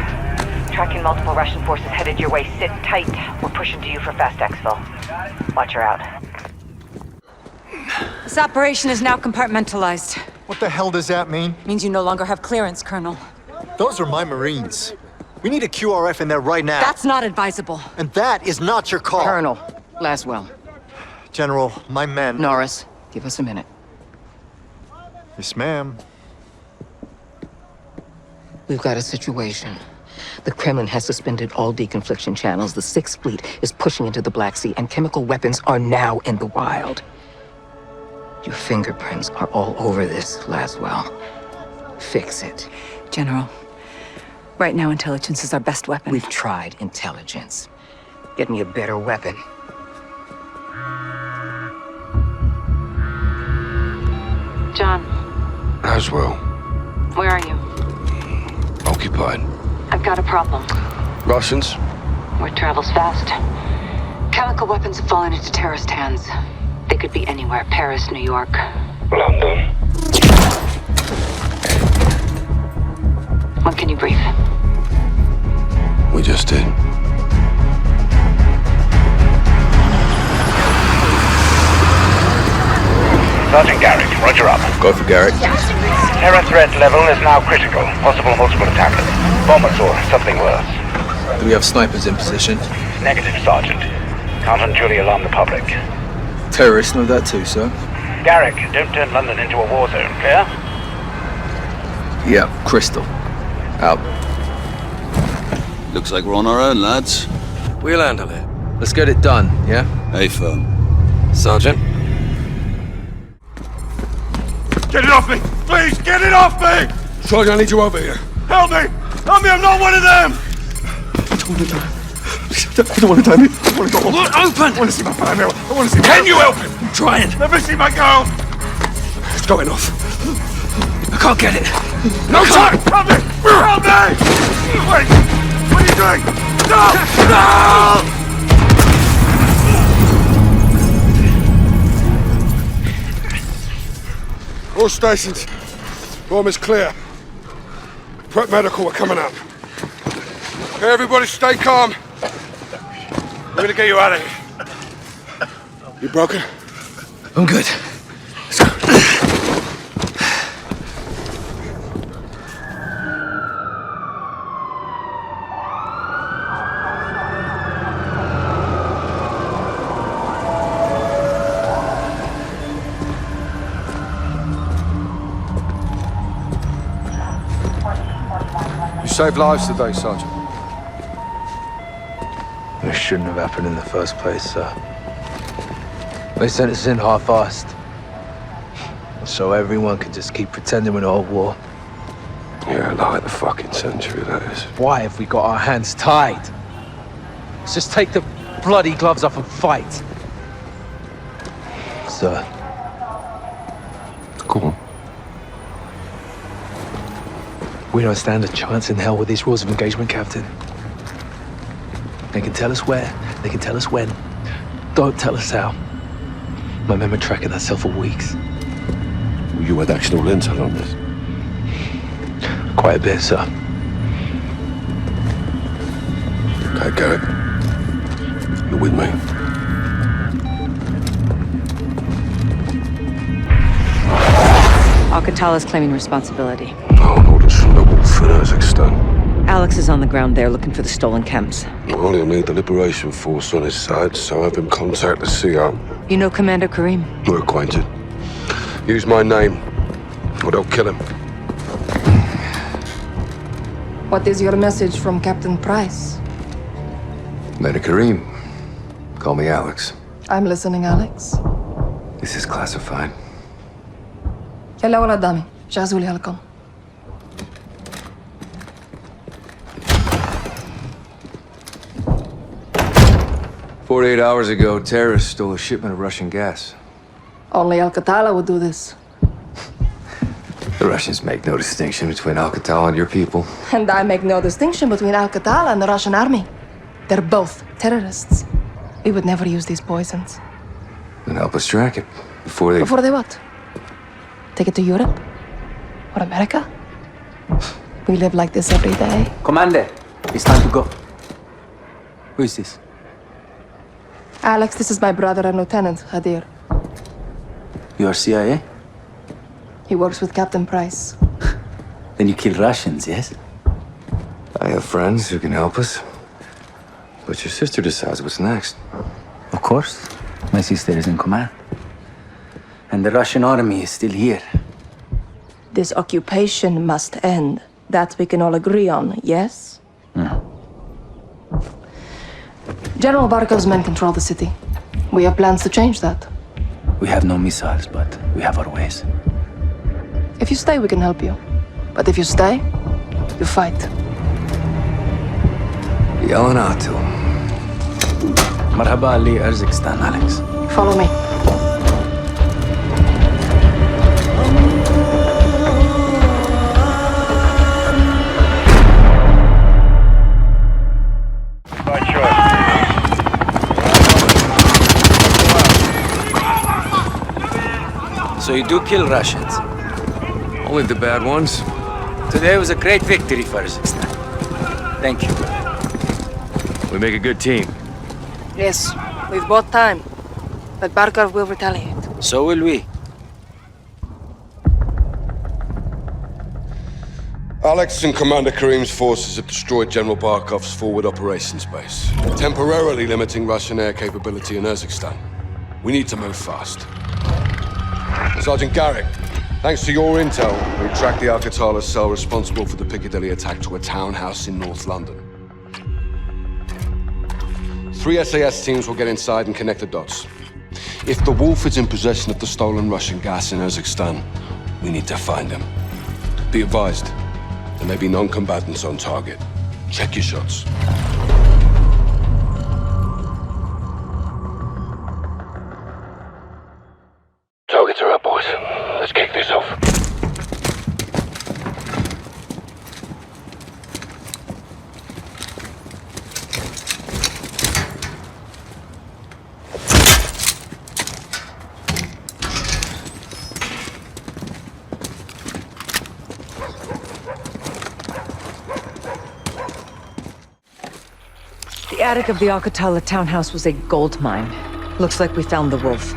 Tracking multiple Russian forces headed your way. Sit tight. We're pushing to you for fast exfil. Watcher out. This operation is now compartmentalized. What the hell does that mean? Means you no longer have clearance, Colonel. Those are my Marines. We need a QRF in there right now. That's not advisable. And that is not your call. Colonel, Laswell. General, my men... Norris, give us a minute. Yes, ma'am. We've got a situation. The Kremlin has suspended all deconfliction channels. The Sixth Fleet is pushing into the Black Sea, and chemical weapons are now in the wild. Your fingerprints are all over this, Laswell. Fix it. General, right now intelligence is our best weapon. We've tried intelligence. Get me a better weapon. John, Laswell. where are you? occupied. I've got a problem. Russians? Word travels fast. Chemical weapons have fallen into terrorist hands. They could be anywhere. Paris, New York. London. When can you brief? We just did. Sergeant Garrick, roger up. Go for Garrick. Terror threat level is now critical. Possible multiple attackers. Bombers or something worse. Do we have snipers in position? Negative, Sergeant. Can't unduly alarm the public. Terrorists know that too, sir. Garrick, don't turn London into a war zone, clear? Yeah, Crystal. Out. Looks like we're on our own, lads. We'll handle it. Let's get it done, yeah? Hey, firm. Sergeant? Get it off me! Please, get it off me! Sergeant, I need you over here. Help me! Help me, I'm not one of them! I don't want to die. I want to go home. Look, open! I want to see my family. I want to see... Can you help him? I'm trying. Let me see my girl! It's going off. I can't get it. No time! Help me! Help me! Wait! What are you doing? No! No! All stations. Bomb is clear. Prep medical, we're coming up. Okay, everybody stay calm. We're gonna get you out of here. You broken? I'm good. Let's go. You saved lives today, Sergeant. It shouldn't have happened in the first place, sir. They sent us in half-assed. So everyone could just keep pretending we're not at war. Yeah, like the fucking century, that is. Why have we got our hands tied? Let's just take the bloody gloves off and fight. Sir. Go on. We don't stand a chance in hell with these rules of engagement, Captain. They can tell us where, they can tell us when. Don't tell us how. My men were tracking that cell for weeks. You had actual intel on this? Quite a bit, sir. Okay, Garrick. You're with me. Alcatala's claiming responsibility. Oh, orders from the wolf in Kazakhstan. Alex is on the ground there looking for the stolen chems. Well, he'll need the Liberation Force on his side, so have him contact the CR. You know Commander Karim? We're acquainted. Use my name, or they'll kill him. What is your message from Captain Price? Commander Karim. Call me Alex. I'm listening, Alex. This is classified. يلا ولا قدامي جهزوا لي هالكم. "48 hours ago, terrorists stole a shipment of Russian gas. Only Alcatala would do this. The Russians make no distinction between Alcatala and your people. And I make no distinction between Alcatala and the Russian army. They're both terrorists. We would never use these poisons. Then help us track it before they... Before they what? Take it to Europe? Or America? We live like this every day. Commander, it's time to go. Who is this? Alex, this is my brother and Lieutenant, Hadir. You are CIA? He works with Captain Price. Then you kill Russians, yes? I have friends who can help us. But your sister decides what's next. Of course. My sister is in command. And the Russian army is still here. This occupation must end. That we can all agree on, yes? General Barkov's men control the city. We have plans to change that. We have no missiles, but we have our ways. If you stay, we can help you. But if you stay, you fight. Yelling out to him. Marhaba Ali, Kazakhstan, Alex. Follow me. So you do kill Russians? Only the bad ones. Today was a great victory for Kazakhstan. Thank you. We make a good team. Yes, we've bought time. But Barkar will retaliate. So will we. Alex and Commander Karim's forces have destroyed General Barkov's forward operations base, temporarily limiting Russian air capability in Kazakhstan. We need to move fast. Sergeant Garrick, thanks to your intel, we tracked the Al-Qatala cell responsible for the Piccadilly attack to a townhouse in North London. 3 SAS teams will get inside and connect the dots. If the Wolf is in possession of the stolen Russian gas in Kazakhstan, we need to find him. Be advised, there may be non-combatants on target. Check your shots. Targets are up, boys. Let's kick this off. The attic of the Al-Qatala townhouse was a gold mine. Looks like we found the Wolf.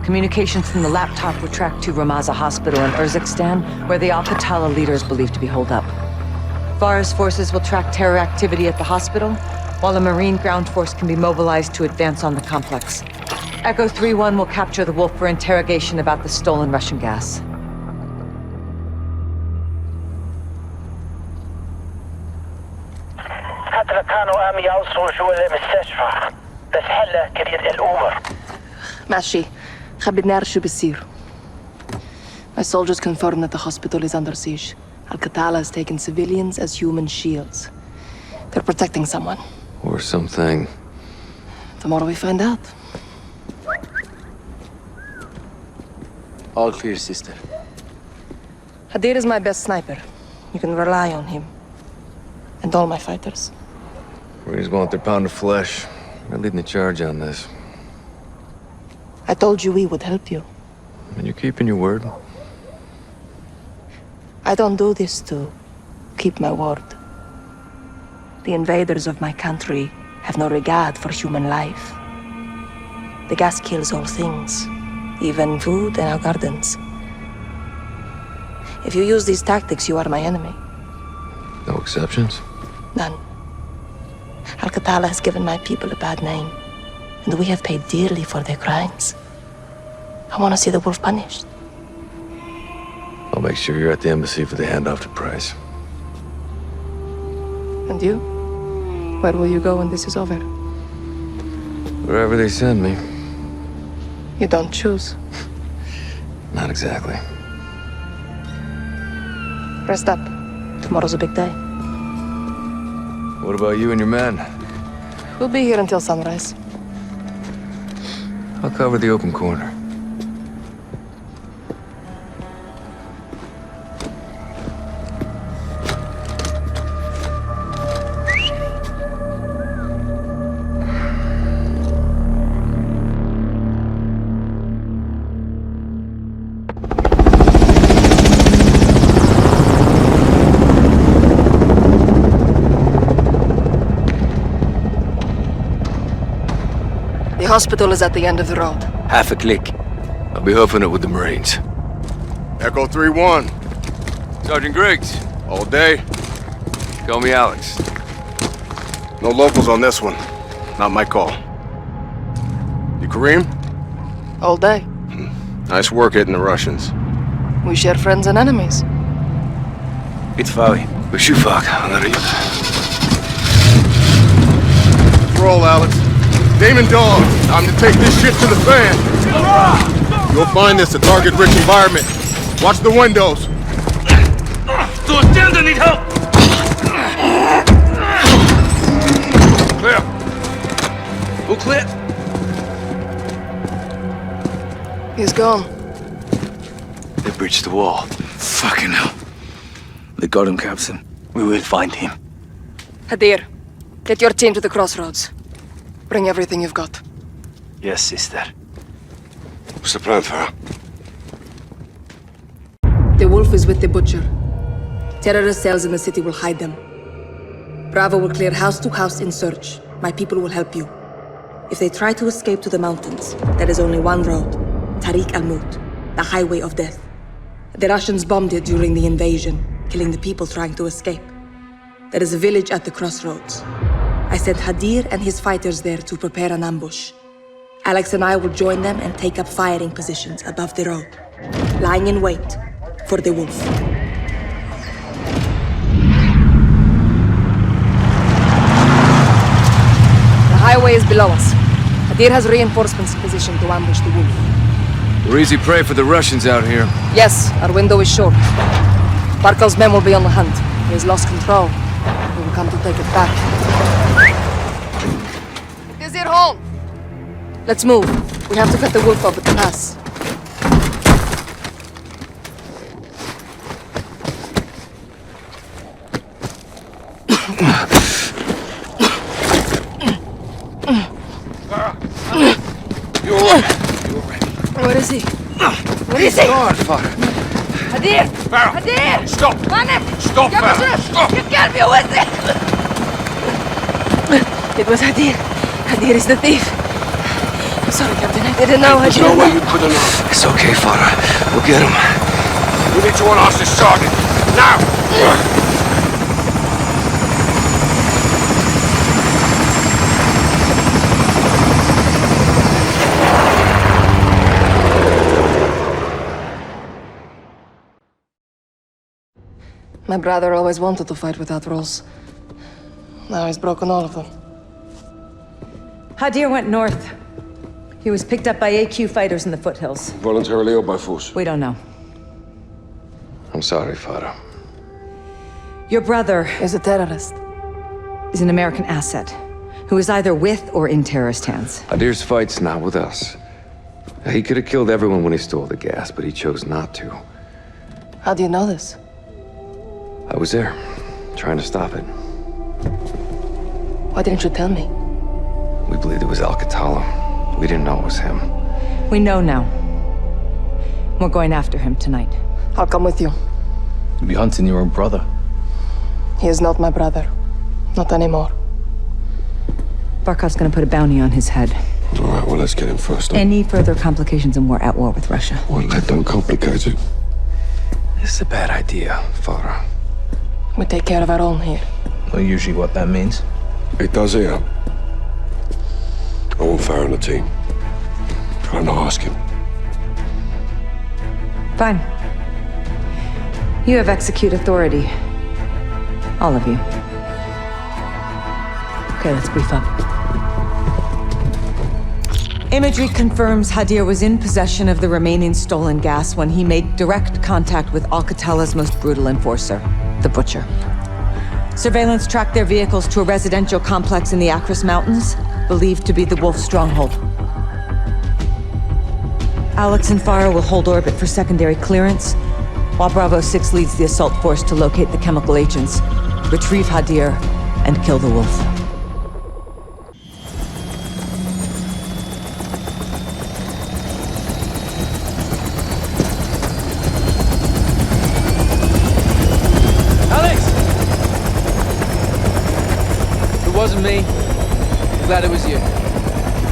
Communications from the laptop were tracked to Ramaza Hospital in Urzikstan, where the Al-Qatala leader is believed to be holed up. Farah's forces will track terror activity at the hospital, while a Marine ground force can be mobilized to advance on the complex. Echo 3-1 will capture the Wolf for interrogation about the stolen Russian gas. حتى كانوا عم يوصلوا جوا المستشفى بس هلا كريت الأوفر. ماشي. خبرني نعرف شو بيصير. My soldiers confirm that the hospital is under siege. Al-Qatala has taken civilians as human shields. They're protecting someone. Or something. Tomorrow we find out. All clear, sister. Hadir is my best sniper. You can rely on him. And all my fighters. Marines want their pound of flesh. They're leading the charge on this. I told you we would help you. And you're keeping your word. I don't do this to keep my word. The invaders of my country have no regard for human life. The gas kills all things, even food and our gardens. If you use these tactics, you are my enemy. No exceptions? None. Al-Qatala has given my people a bad name, and we have paid dearly for their crimes. I want to see the Wolf punished. I'll make sure you're at the embassy for the handoff to Price. And you? Where will you go when this is over? Wherever they send me. You don't choose. Not exactly. Rest up. Tomorrow's a big day. What about you and your men? We'll be here until sunrise. I'll cover the open corner. The hospital is at the end of the road. Half a click. I'll be hoofing it with the Marines. Echo 3-1. Sergeant Griggs. All day. Call me Alex. No locals on this one. Not my call. You Karim? All day. Nice work hitting the Russians. We share friends and enemies. Bitvavi. Вышивак. Roll, Alex. Damon Dog, time to take this shit to the fan. You'll find this a target-rich environment. Watch the windows. Those damned need help! Clear. Who clear? He's gone. They breached the wall. Fucking hell. They got him, Captain. We will find him. Hadir, get your team to the crossroads. Bring everything you've got. Yes, sister. What's the plan, Farah? The wolf is with the butcher. Terrorist cells in the city will hide them. Bravo will clear house to house in search. My people will help you. If they try to escape to the mountains, there is only one road. Tariq al-Mut, the highway of death. The Russians bombed it during the invasion, killing the people trying to escape. There is a village at the crossroads. I sent Hadir and his fighters there to prepare an ambush. Alex and I will join them and take up firing positions above the road, lying in wait for the wolf. The highway is below us. Hadir has reinforcements positioned to ambush the wolf. We're easy prey for the Russians out here. Yes, our window is short. Barkov's men will be on the hunt. He has lost control. We will come to take it back. It is your home! Let's move. We have to cut the wolf off at the pass. Where is he? Where is he? God, Father. Hadir! Farah! Hadir! Stop! Run him! Stop, Farah! Stop! You can't be with it! It was Hadir. Hadir is the thief. I'm sorry, Captain. I didn't know. There's no way you could have known. It's okay, Father. We'll get him. We need to unhouse this target. Now! My brother always wanted to fight without rules. Now he's broken all of them. Hadir went north. He was picked up by AQ fighters in the foothills. Voluntarily or by force? We don't know. I'm sorry, Father. Your brother is a terrorist. Is an American asset who is either with or in terrorist hands. Hadir's fight's not with us. He could have killed everyone when he stole the gas, but he chose not to. How do you know this? I was there, trying to stop it. Why didn't you tell me? We believed it was Al-Qatala. We didn't know it was him. We know now. We're going after him tonight. I'll come with you. You'll be hunting your own brother. He is not my brother. Not anymore. Barkov's gonna put a bounty on his head. All right, well, let's get him first. Then. Any further complications and we're at war with Russia. Well, that don't complicate it. This is a bad idea, Father. We take care of our own here. Well, usually what that means. It does here. I want Farah on the team. Try not ask him. Fine. You have execute authority. All of you. Okay, let's brief up. Imagery confirms Hadir was in possession of the remaining stolen gas when he made direct contact with Al-Qatala's most brutal enforcer, the Butcher. Surveillance tracked their vehicles to a residential complex in the Akros Mountains, believed to be the Wolf stronghold. Alex and Farah will hold orbit for secondary clearance, while Bravo 6 leads the assault force to locate the chemical agents, retrieve Hadir, and kill the Wolf. Wasn't me. Glad it was you.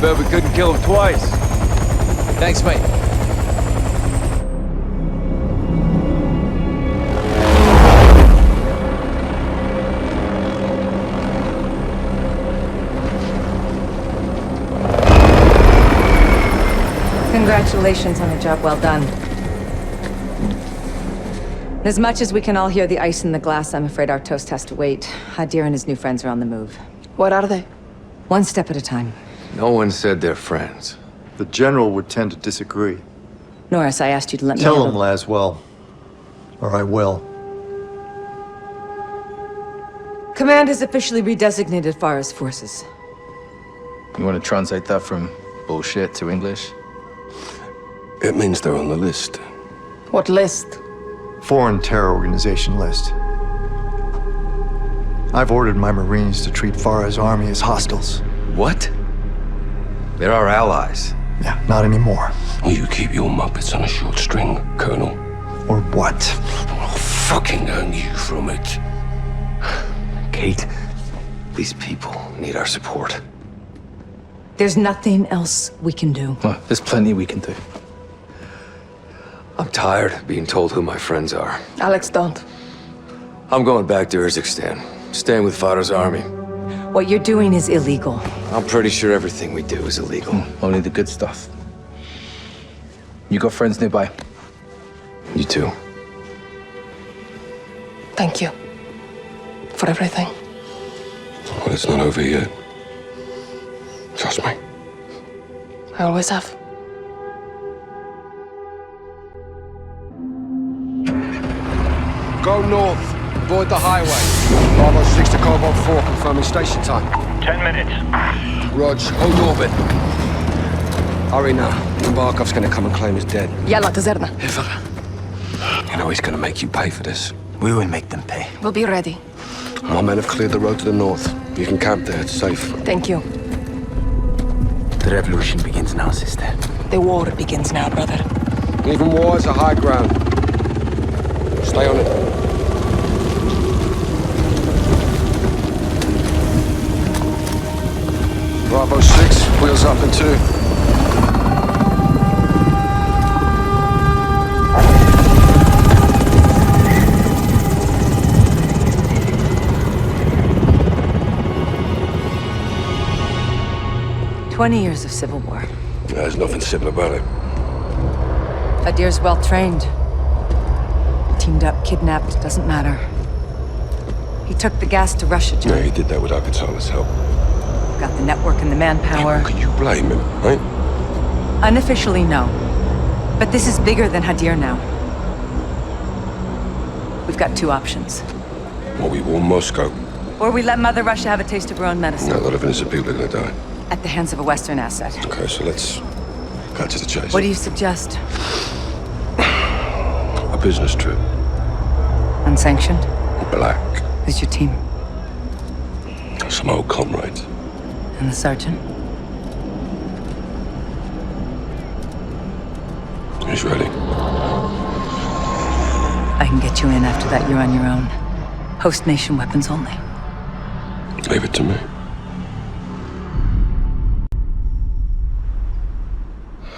Bet we couldn't kill him twice. Thanks, mate. Congratulations on a job well done. As much as we can all hear the ice in the glass, I'm afraid our toast has to wait. Hadir and his new friends are on the move. What are they? One step at a time. No one said they're friends. The general would tend to disagree. Norris, I asked you to let me Tell him, Laswell. Or I will. Command has officially redesignated Farah's forces. You want to translate that from bullshit to English? It means they're on the list. What list? Foreign terror organization list. I've ordered my Marines to treat Farah's army as hostiles. What? They're our allies. Yeah, not anymore. Well, you keep your Muppets on a short string, Colonel. Or what? I'll fucking earn you from it. Kate, these people need our support. There's nothing else we can do. Well, there's plenty we can do. I'm tired of being told who my friends are. Alex, don't. I'm going back to Urzikstan, staying with Father's army. What you're doing is illegal. I'm pretty sure everything we do is illegal. Only the good stuff. You got friends nearby? You too. Thank you. For everything. Well, it's not over yet. Trust me. I always have. Go north. Avoid the highway. Bravo 6 to Cobalt 4, confirming station time. 10 minutes. Rog, hold orbit. Hurry now. Barkov's gonna come and claim his dead. Yalla, Tazerna. You know he's gonna make you pay for this. We will make them pay. We'll be ready. My men have cleared the road to the north. You can camp there, it's safe. Thank you. The revolution begins now, sister. The war begins now, brother. Even war is a high ground. Stay on it. Bravo 6, wheels up in 2. "20 years of civil war. There's nothing civil about it. Adir's well trained. Teamed up, kidnapped, doesn't matter. He took the gas to Russia, John. Yeah, he did that without Katala's help. Got the network and the manpower. Can you blame him, right? Unofficially, no. But this is bigger than Hadir now. We've got two options. Well, we warn Moscow. Or we let Mother Russia have a taste of her own medicine. No, a lot of innocent people are gonna die. At the hands of a Western asset. Okay, so let's cut to the chase. What do you suggest? A business trip. Unsanctioned? Black. Who's your team? Some old comrades. And the sergeant? He's ready. I can get you in. After that, you're on your own. Post-nation weapons only. Leave it to me.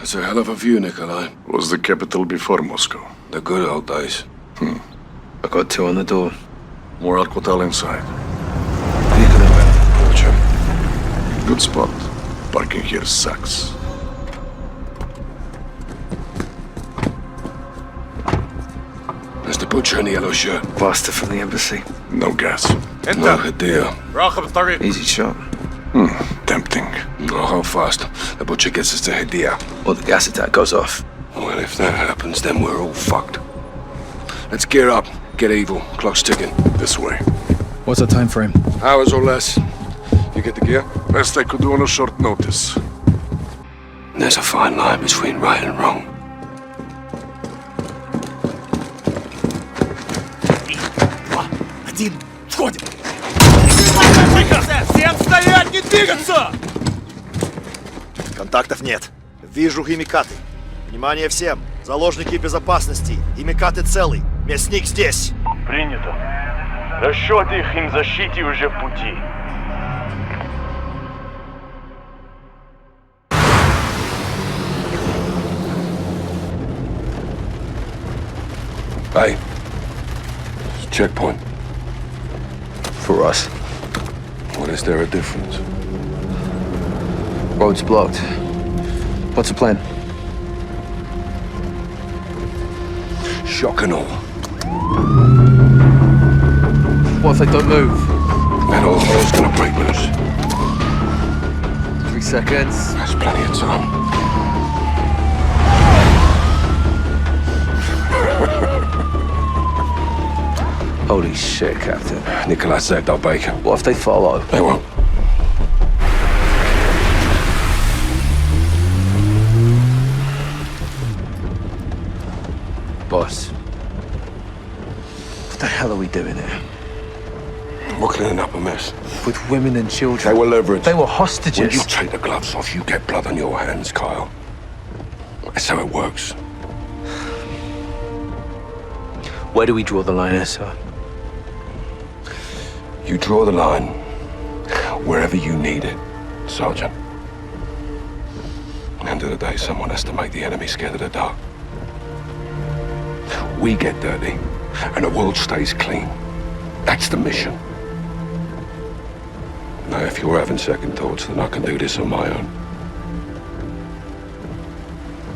It's a hell of a view, Nikolai. Was the capital before Moscow? The good old days. I got 2 on the door. More Alcotal inside. Butcher. Good spot. Parking here sucks. There's the butcher in the yellow shirt. Bastard from the embassy. No gas. No idea. Easy shot. Tempting. Oh, how fast? The butcher gets us to Hadia. Or the gas attack goes off. Well, if that happens, then we're all fucked. Let's gear up. Get evil. Clock's ticking. This way. What's the time frame? Hours or less. You get the gear? Best I could do on a short notice. There's a fine line between right and wrong. Один, входим! Всем стоять, не двигаться! Контактов нет. Вижу химикаты. Внимание всем! Заложники безопасности. Химикаты целый. Мясник здесь. Принято. Расчет их им защите уже в пути. Hey. Checkpoint. For us. What is there a difference? Road's blocked. What's the plan? Shock and all. What if they don't move? Then all hell's gonna break loose. 3 seconds. That's plenty of time. Holy shit, Captain. Nikolai said they'll bake. What if they follow? They won't. Boss. What the hell are we doing here? We're cleaning up a mess. With women and children. They were leveraged. They were hostages. When you take the gloves off, you get blood on your hands, Kyle. That's how it works. Where do we draw the line, sir? You draw the line wherever you need it, Sergeant. End of the day, someone has to make the enemy scared of the dark. We get dirty, and the world stays clean. That's the mission. Now, if you're having second thoughts, then I can do this on my own.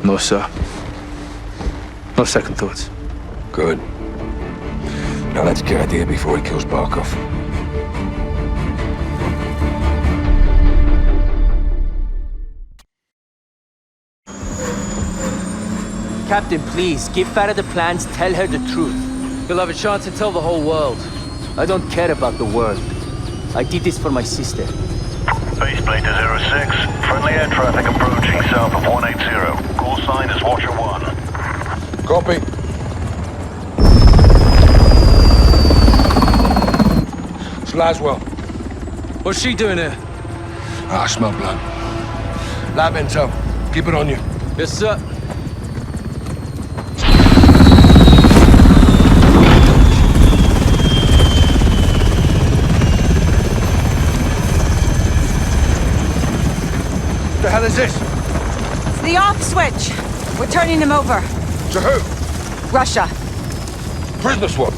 No, sir. No second thoughts. Good. Now let's get out of here before he kills Barkov. Captain, please, give Farah the plans, tell her the truth. You'll have a chance to tell the whole world. I don't care about the world. I did this for my sister. Baseplate to 06. Friendly air traffic approaching south of 180. Call sign is Watcher 1. Copy. It's Laswell. What's she doing here? I smell blood. Lab intel. Keep it on you. Yes, sir. What the hell is this? It's the off switch. We're turning him over. To who? Russia. Prisoner swap.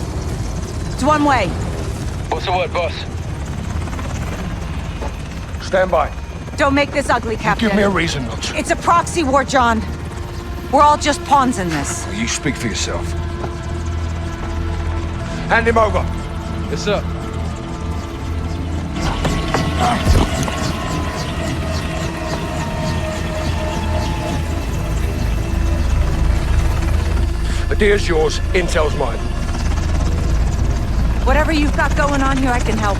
It's one way. What's the word, boss? Stand by. Don't make this ugly, Captain. Give me a reason not to. It's a proxy war, John. We're all just pawns in this. You speak for yourself. Hand him over. Yes, sir. Idea's yours, intel's mine. Whatever you've got going on here, I can help.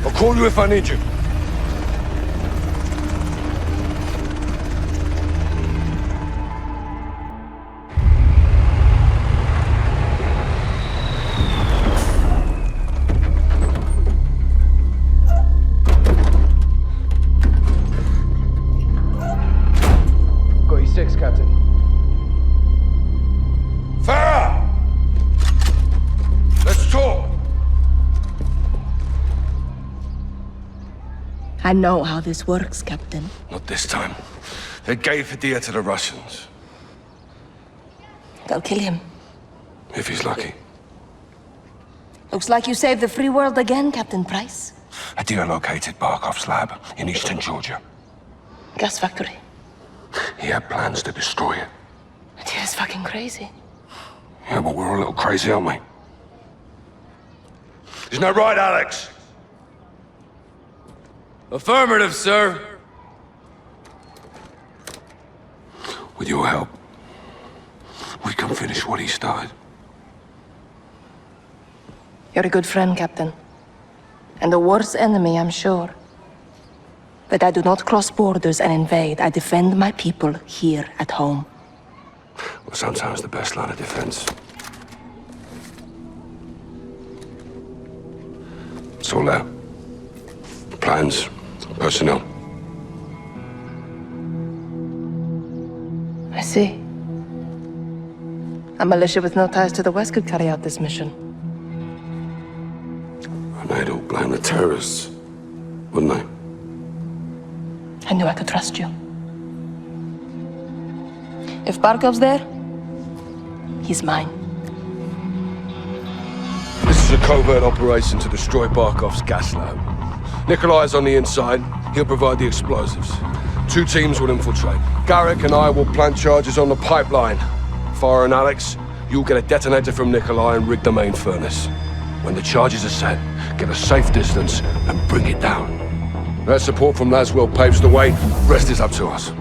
I'll call you if I need you. Got you 6, Captain. Farah! Let's talk! I know how this works, Captain. Not this time. They gave Hadir to the Russians. They'll kill him. If he's lucky. Looks like you saved the free world again, Captain Price. Hadir located Barkov's lab in eastern Georgia. Gas factory. He had plans to destroy it. Hadir's fucking crazy. Yeah, but we're a little crazy, aren't we? Isn't that right, Alex? Affirmative, sir. With your help, we can finish what he started. You're a good friend, Captain. And the worst enemy, I'm sure. But I do not cross borders and invade. I defend my people here at home. Well, sometimes the best line of defense. It's all there. Plans, personnel. I see. A militia with no ties to the West could carry out this mission. And they'd all blame the terrorists, wouldn't they? I knew I could trust you. If Barkov's there, he's mine. This is a covert operation to destroy Barkov's gas lab. Nikolai's on the inside. He'll provide the explosives. 2 teams will infiltrate. Garrick and I will plant charges on the pipeline. Farah and Alex, you'll get a detonator from Nikolai and rig the main furnace. When the charges are set, get a safe distance and bring it down. That support from Laswell paves the way. Rest is up to us.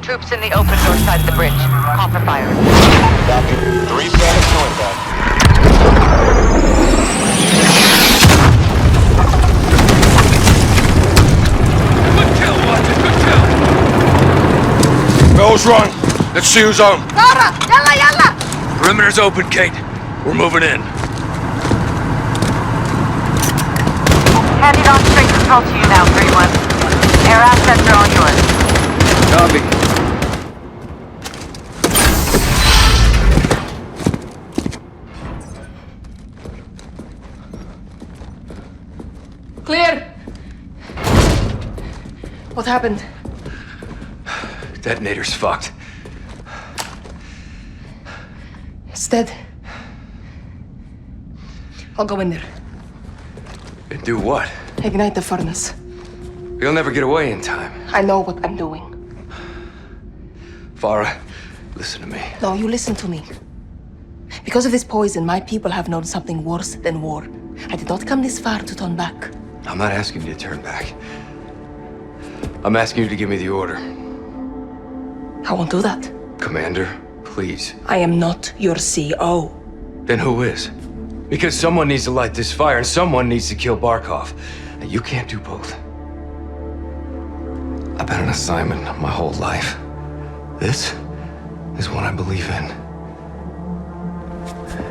Troops in the open north side of the bridge. Copper fire. Copy. 3 status to inbound. Good kill, Watcher, good kill! Bell's run. Let's see who's on. Nora! Yalla, yalla! Perimeter's open, Kate. We're moving in. Handing off straight control to you now, 3-1. Air assets are all yours. Copy. What happened? Detonator's fucked. It's dead. I'll go in there. And do what? Ignite the furnace. You'll never get away in time. I know what I'm doing. Farah, listen to me. No, you listen to me. Because of this poison, my people have known something worse than war. I did not come this far to turn back. I'm not asking you to turn back. I'm asking you to give me the order. I won't do that. Commander, please. I am not your CO. Then who is? Because someone needs to light this fire and someone needs to kill Barkov. And you can't do both. I've been on assignment my whole life. This is what I believe in.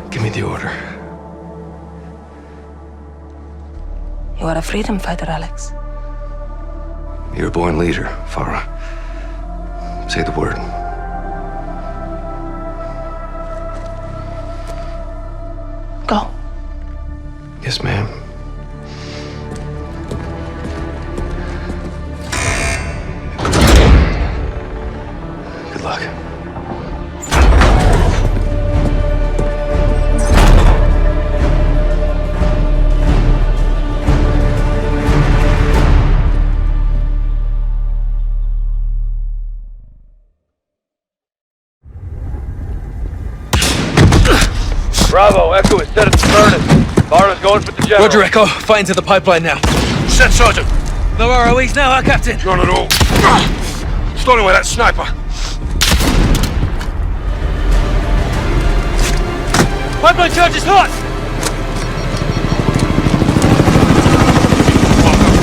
Give me the order. You are a freedom fighter, Alex. You're a born leader, Farah. Say the word. Go. Yes, ma'am. Good luck. Bravo, Echo is set at the furnace. Barra's going for the general. Roger, Echo. Fight into the pipeline now. Set, Sergeant. No ROEs now, huh, Captain? None at all. Stolen away that sniper. Pipeline charge is hot!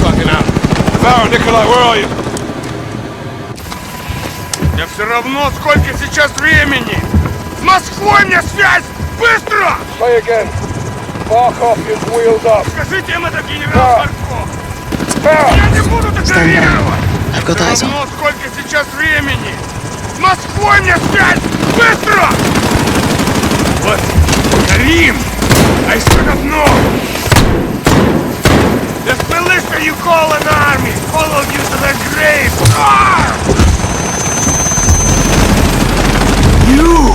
Fucking out. Barra, Nikolai, where are you? Мне все равно, сколько сейчас времени. С Москвой мне связь! Быстро! Say again. Barkov is wheeled up. Скажите им это, генерал Барков. Barra! Я не буду докорировать. I've got eyes on. Все равно, сколько сейчас времени. С Москвой мне связь! Быстро! Вот, Карим! I should have known! The militia you call an army followed you to the grave! You!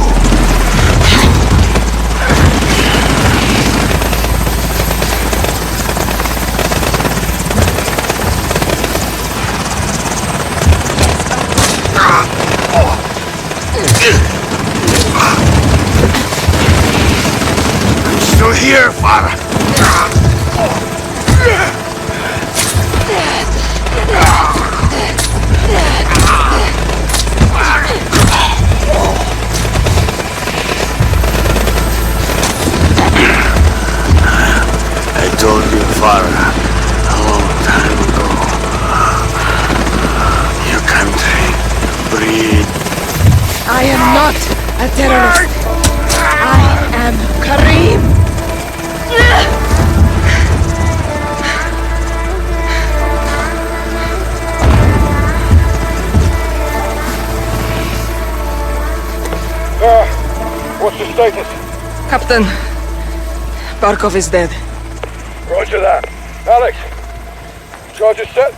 I'm still here, Farah! I told you, Farah, a long time ago. Your country breed. I am not a terrorist. I am Karim. What's the status? Captain, Barkov is dead. Roger that. Alex, charges set?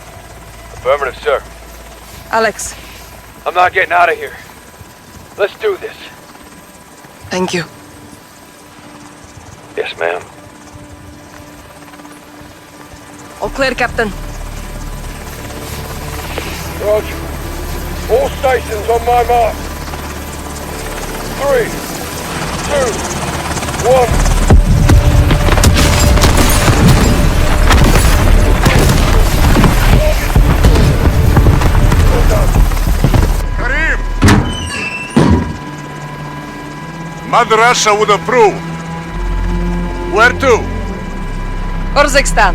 Affirmative, sir. Alex, I'm not getting out of here. Let's do this. thank you. Yes, ma'am. All clear, Captain. Roger. All stations on my mark. 3, 2, 1. Karim! Mother Russia would approve. Where to? Urzikstan.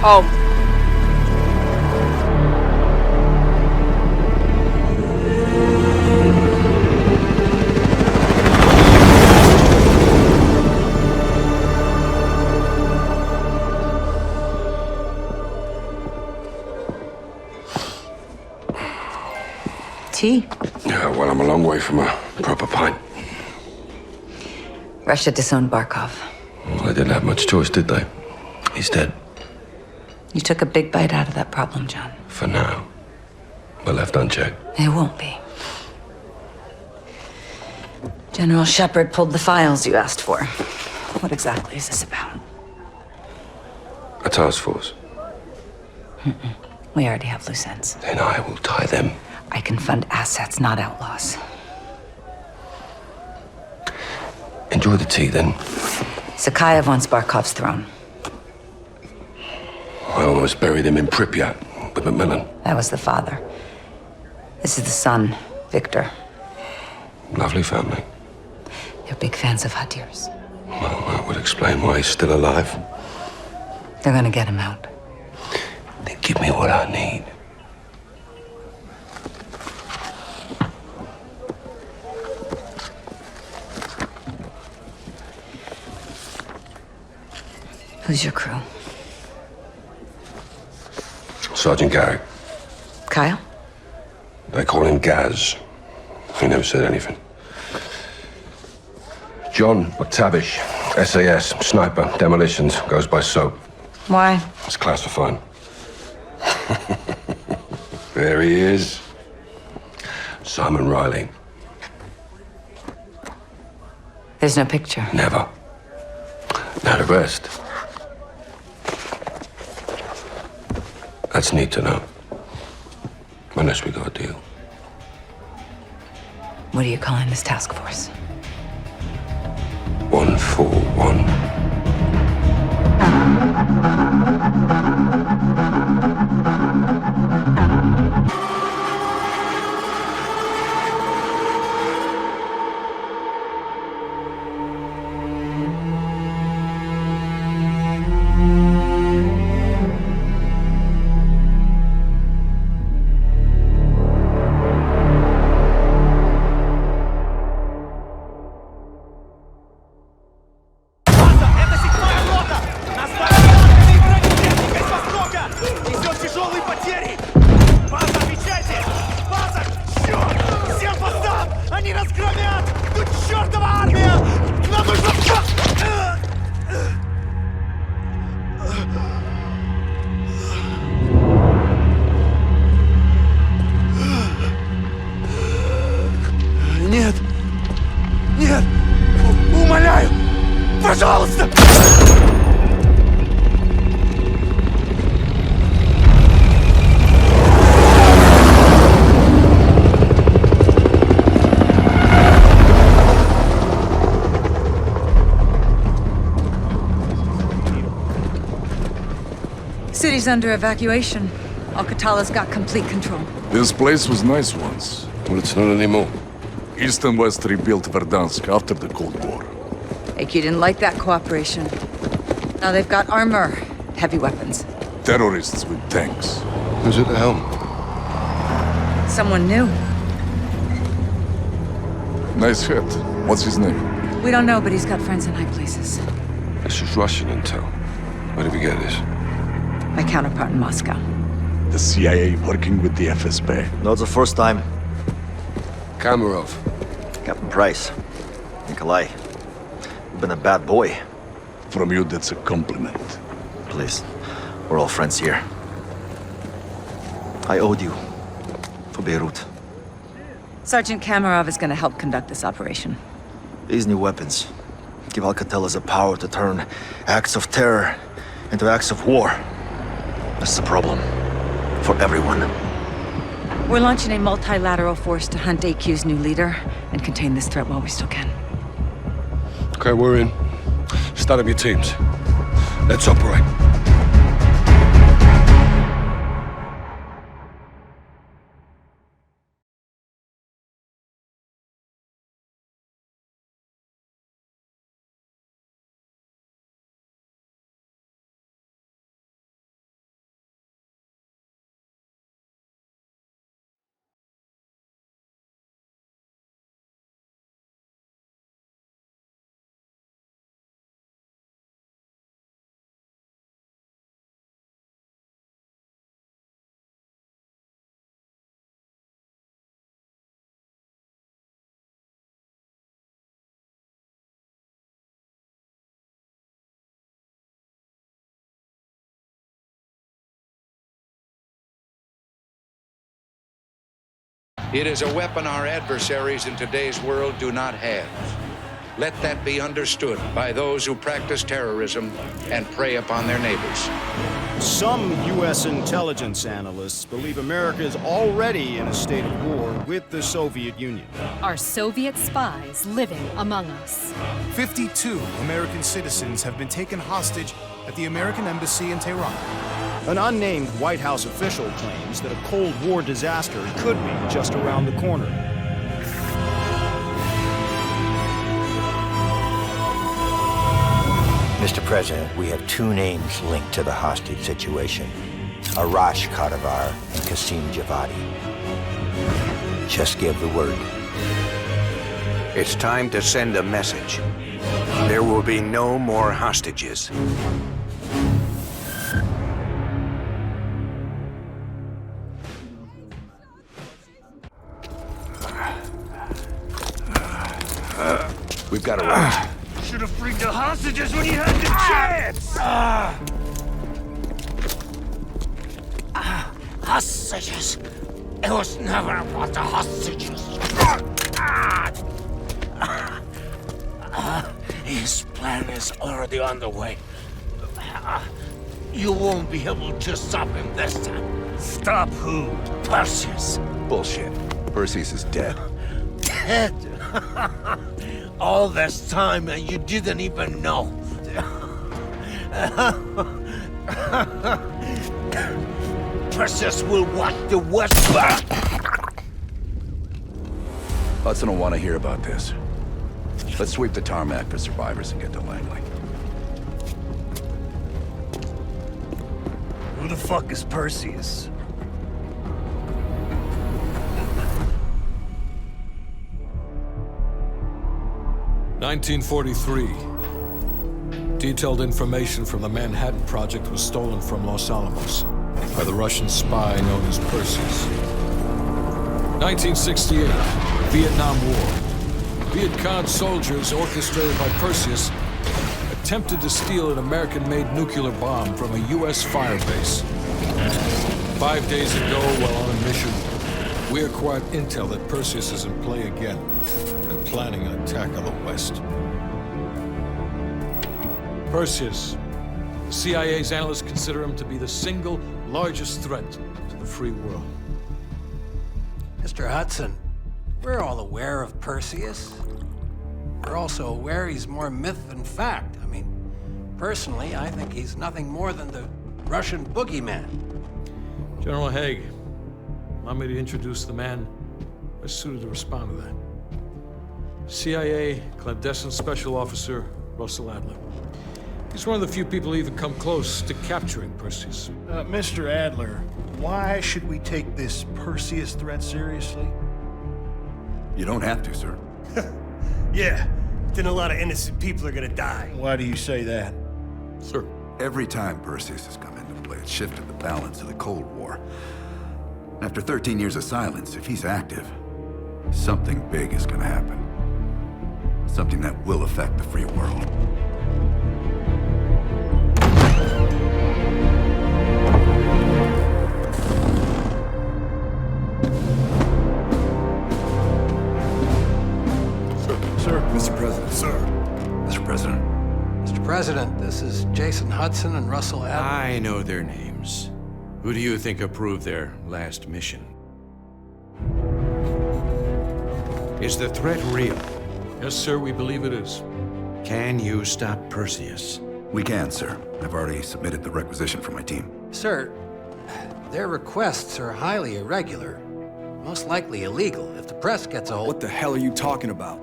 Home. Tea. Yeah, well, I'm a long way from a proper pint. Russia disowned Barkov. Well, they didn't have much choice, did they? He's dead. You took a big bite out of that problem, John. For now. But left unchecked. It won't be. General Shepard pulled the files you asked for. What exactly is this about? A task force. We already have loose ends. Then I will tie them. I can fund assets, not outlaws. Enjoy the tea, then. Sakaya wants Barkov's throne. I almost buried him in Pripyat with Macmillan. That was the father. This is the son, Victor. Lovely family. They're big fans of Hadir's. Well, that would explain why he's still alive. They're gonna get him out. Then give me what I need. Who's your crew? Sergeant Garrick. Kyle? They call him Gaz. He never said anything. John McTavish, SAS, sniper, demolitions, goes by SOAP. Why? It's classified. There he is. Simon Riley. There's no picture. Never. Now the rest. That's neat to know. Unless we got a deal. What are you calling this task force? 141. Нет! Нет! Умоляю! Пожалуйста! City's under evacuation. Al-Qatala's got complete control. This place was nice once. Well, it's not anymore. East and West rebuilt Verdansk after the Cold War. AQ didn't like that cooperation. Now they've got armor, heavy weapons. Terrorists with tanks. Who's at the helm? Someone new. Nice hit. What's his name? We don't know, but he's got friends in high places. This is Russian intel. Where did we get this? My counterpart in Moscow. The CIA working with the FSB. Not the first time. Kamarov. Captain Price. Nikolai. You've been a bad boy. From you, that's a compliment. Please. We're all friends here. I owed you. For Beirut. Sergeant Kamarov is going to help conduct this operation. These new weapons give Alcatelas the power to turn acts of terror into acts of war. That's the problem. For everyone. We're launching a multilateral force to hunt AQ's new leader and contain this threat while we still can. Okay, we're in. Start up your teams. Let's operate. It is a weapon our adversaries in today's world do not have. Let that be understood by those who practice terrorism and prey upon their neighbors. Some U.S. intelligence analysts believe America is already in a state of war with the Soviet Union. Are Soviet spies living among us? 52 American citizens have been taken hostage at the American Embassy in Tehran. An unnamed White House official claims that a Cold War disaster could be just around the corner. Mr. President, we have two names linked to the hostage situation. Arash Kadivar and Qasim Javadi. Just give the word. It's time to send a message. There will be no more hostages. We've got to run. Should have freed the hostages when you had the chance! Hostages? It was never about the hostages. His plan is already underway. You won't be able to stop him this time. Stop who? Perseus. Bullshit. Perseus is dead. Dead? All this time and you didn't even know. Perseus will watch the West back. Hudson will want to hear about this. Let's sweep the tarmac for survivors and get to Langley. Who the fuck is Perseus? "1943. Detailed information from the Manhattan Project was stolen from Los Alamos by the Russian spy known as Perseus. 1968. Vietnam War. Viet Cong soldiers, orchestrated by Perseus, attempted to steal an American-made nuclear bomb from a U.S. firebase. 5 days ago, while on a mission, we acquired intel that Perseus is in play again and planning an attack on the West. Perseus. The CIA's analysts consider him to be the single largest threat to the free world. Mr. Hudson, we're all aware of Perseus. We're also aware he's more myth than fact. I mean, personally, I think he's nothing more than the Russian boogeyman. General Haig, allow me to introduce the man best suited to respond to that. CIA clandestine special officer Russell Adler. He's one of the few people who even come close to capturing Perseus. Mr. Adler, why should we take this Perseus threat seriously? You don't have to, sir. Yeah, then a lot of innocent people are gonna die. Why do you say that? Sir. Every time Perseus has come into play, it's shifted the balance of the Cold War. After 13 years of silence, if he's active, something big is gonna happen. Something that will affect the free world. Mr. President. Sir. Mr. President. Mr. President, this is Jason Hudson and Russell Adler. I know their names. Who do you think approved their last mission? Is the threat real? Yes, sir, we believe it is. Can you stop Perseus? We can, sir. I've already submitted the requisition for my team. Sir, their requests are highly irregular. Most likely illegal if the press gets a hold. What the hell are you talking about?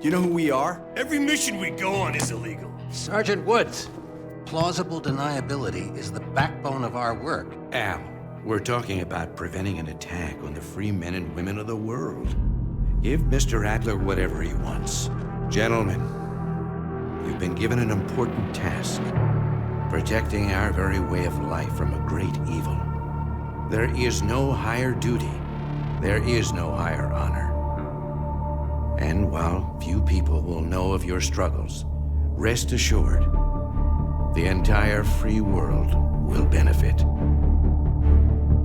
You know who we are? Every mission we go on is illegal. Sergeant Woods, plausible deniability is the backbone of our work. Al, we're talking about preventing an attack on the free men and women of the world. Give Mr. Adler whatever he wants. Gentlemen, you've been given an important task. Protecting our very way of life from a great evil. There is no higher duty. There is no higher honor. And while few people will know of your struggles, rest assured, the entire free world will benefit.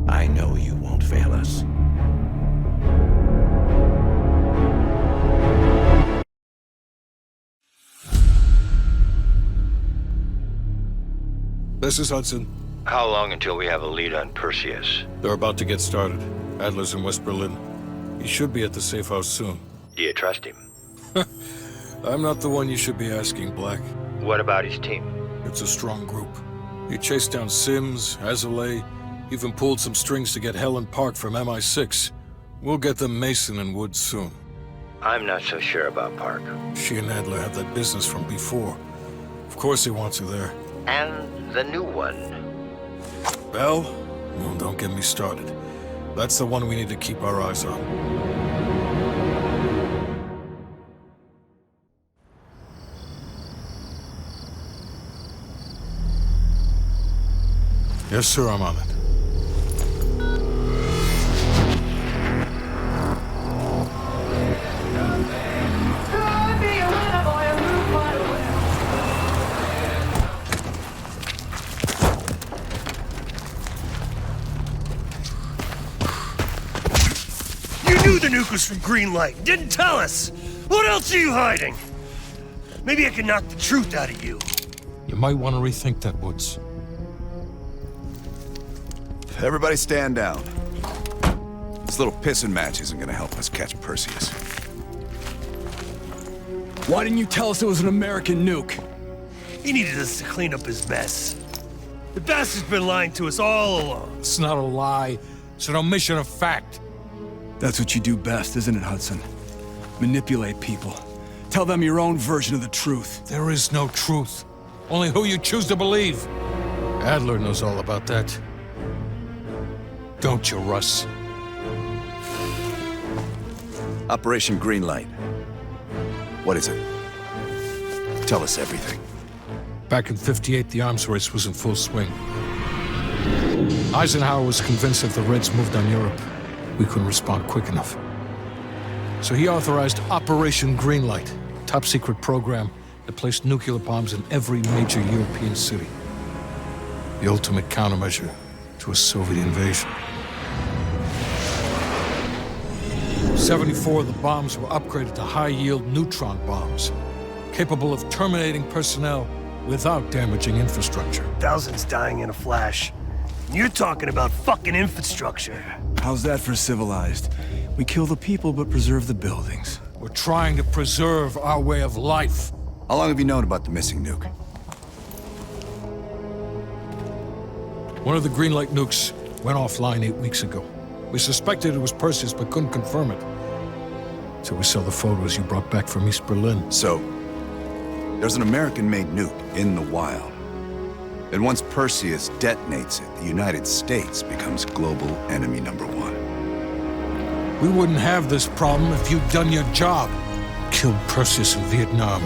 I know you won't fail us. This is Hudson. How long until we have a lead on Perseus? They're about to get started. Adler's in West Berlin. He should be at the safe house soon. Do you trust him? I'm not the one you should be asking, Black. What about his team? It's a strong group. He chased down Sims, Azalea, even pulled some strings to get Helen Park from MI6. We'll get them Mason and Woods soon. I'm not so sure about Park. She and Adler had that business from before. Of course he wants her there. And the new one. Bell? Well, don't get me started. That's the one we need to keep our eyes on. Yes, sir, I'm on it. The nuke was from Greenlight. Didn't tell us. What else are you hiding? Maybe I can knock the truth out of you. You might want to rethink that, Woods. Everybody stand down. This little pissing match isn't gonna help us catch Perseus. Why didn't you tell us it was an American nuke? He needed us to clean up his mess. The bastard's been lying to us all along. It's not a lie. It's an omission of fact. That's what you do best, isn't it, Hudson? Manipulate people. Tell them your own version of the truth. There is no truth. Only who you choose to believe. Adler knows all about that. Don't you, Russ? Operation Greenlight. What is it? Tell us everything. Back in '58, the arms race was in full swing. Eisenhower was convinced if the Reds moved on Europe, we couldn't respond quick enough. So he authorized Operation Greenlight, a top-secret program that placed nuclear bombs in every major European city. The ultimate countermeasure to a Soviet invasion. 74 of the bombs were upgraded to high-yield neutron bombs, capable of terminating personnel without damaging infrastructure. Thousands dying in a flash. And you're talking about fucking infrastructure. How's that for civilized? We kill the people but preserve the buildings. We're trying to preserve our way of life. How long have you known about the missing nuke? One of the Greenlight nukes went offline 8 weeks ago. We suspected it was Perseus but couldn't confirm it. So we saw the photos you brought back from East Berlin. So, there's an American-made nuke in the wild. And once Perseus detonates it, the United States becomes global enemy #1. We wouldn't have this problem if you'd done your job. Killed Perseus in Vietnam.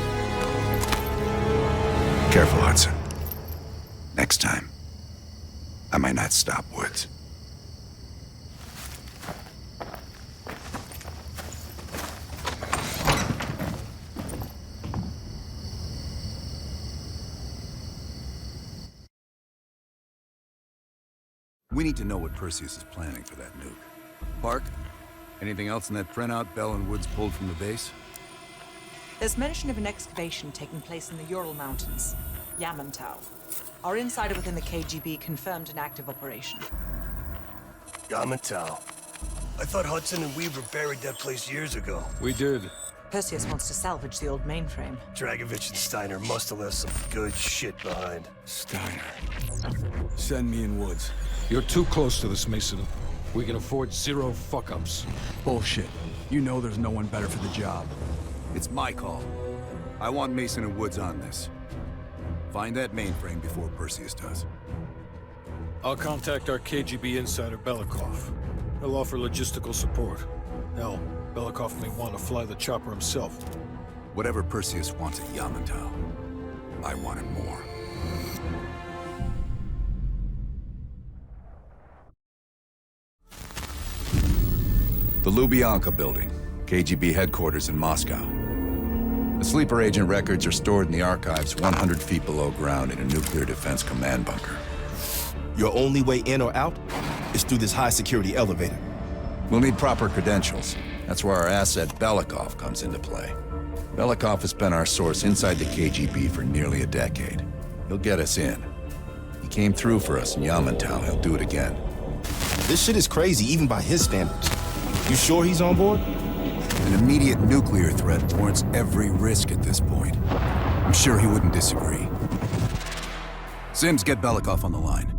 Careful, Hudson. Next time, I might not stop Woods. We need to know what Perseus is planning for that nuke. Park, anything else in that printout Bell and Woods pulled from the base? There's mention of an excavation taking place in the Ural Mountains, Yamantau. Our insider within the KGB confirmed an active operation. Yamantau. I thought Hudson and Weaver buried that place years ago. We did. Perseus wants to salvage the old mainframe. Dragovich and Steiner must have left some good shit behind. Steiner. Send me in Woods. You're too close to this, Mason. We can afford 0 fuck-ups. Bullshit. You know there's no one better for the job. It's my call. I want Mason and Woods on this. Find that mainframe before Perseus does. I'll contact our KGB insider, Belikov. He'll offer logistical support. Hell, Belikov may want to fly the chopper himself. Whatever Perseus wants at Yamantau, I want it more. The Lubyanka building, KGB headquarters in Moscow. The sleeper agent records are stored in the archives 100 feet below ground in a nuclear defense command bunker. Your only way in or out is through this high-security elevator. We'll need proper credentials. That's where our asset Belikov comes into play. Belikov has been our source inside the KGB for nearly a decade. He'll get us in. He came through for us in Yamantau. He'll do it again. This shit is crazy, even by his standards. You sure he's on board? An immediate nuclear threat warrants every risk at this point. I'm sure he wouldn't disagree. Sims, get Belikov on the line.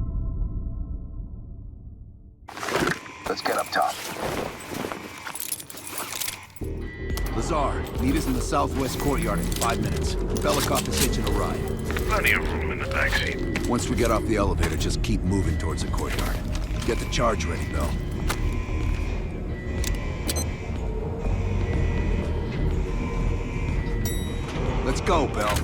Let's get up top. Lazar, meet us in the southwest courtyard in 5 minutes. Belikov is hitching a ride. Plenty of room in the backseat. Once we get off the elevator, just keep moving towards the courtyard. Get the charge ready, Bell. Let's go, Bell.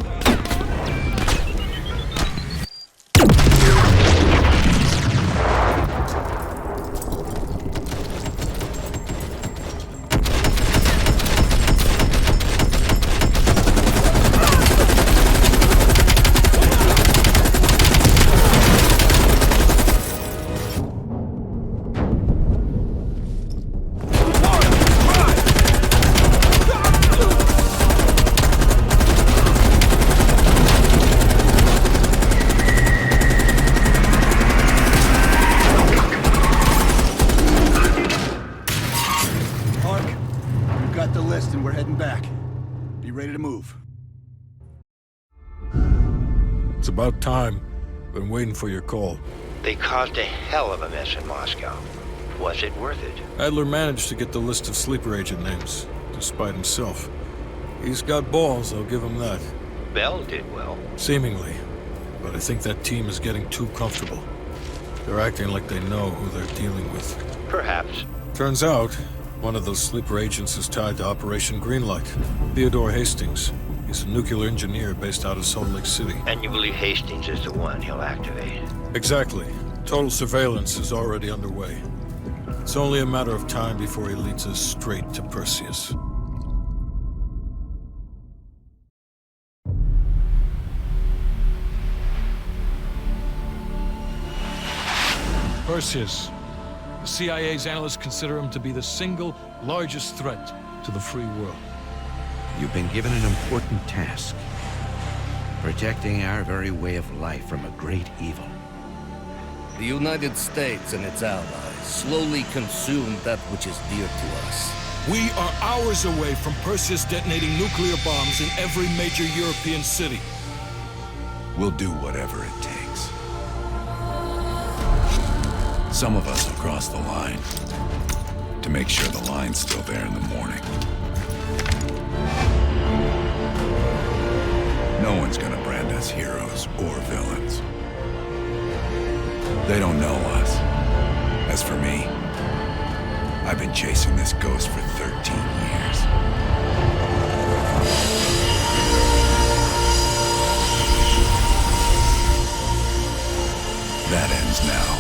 It's about time. Been waiting for your call. They caused a hell of a mess in Moscow. Was it worth it? Adler managed to get the list of sleeper agent names, despite himself. He's got balls, I'll give him that. Bell did well. Seemingly. But I think that team is getting too comfortable. They're acting like they know who they're dealing with. Perhaps. Turns out, one of those sleeper agents is tied to Operation Greenlight. Theodore Hastings. He's a nuclear engineer based out of Salt Lake City. And you believe Hastings is the one he'll activate? Exactly. Total surveillance is already underway. It's only a matter of time before he leads us straight to Perseus. Perseus. The CIA's analysts consider him to be the single largest threat to the free world. You've been given an important task. Protecting our very way of life from a great evil. The United States and its allies slowly consume that which is dear to us. We are hours away from Perseus detonating nuclear bombs in every major European city. We'll do whatever it takes. Some of us will cross the line to make sure the line's still there in the morning. No one's gonna brand us heroes or villains. They don't know us. As for me, I've been chasing this ghost for 13 years. That ends now.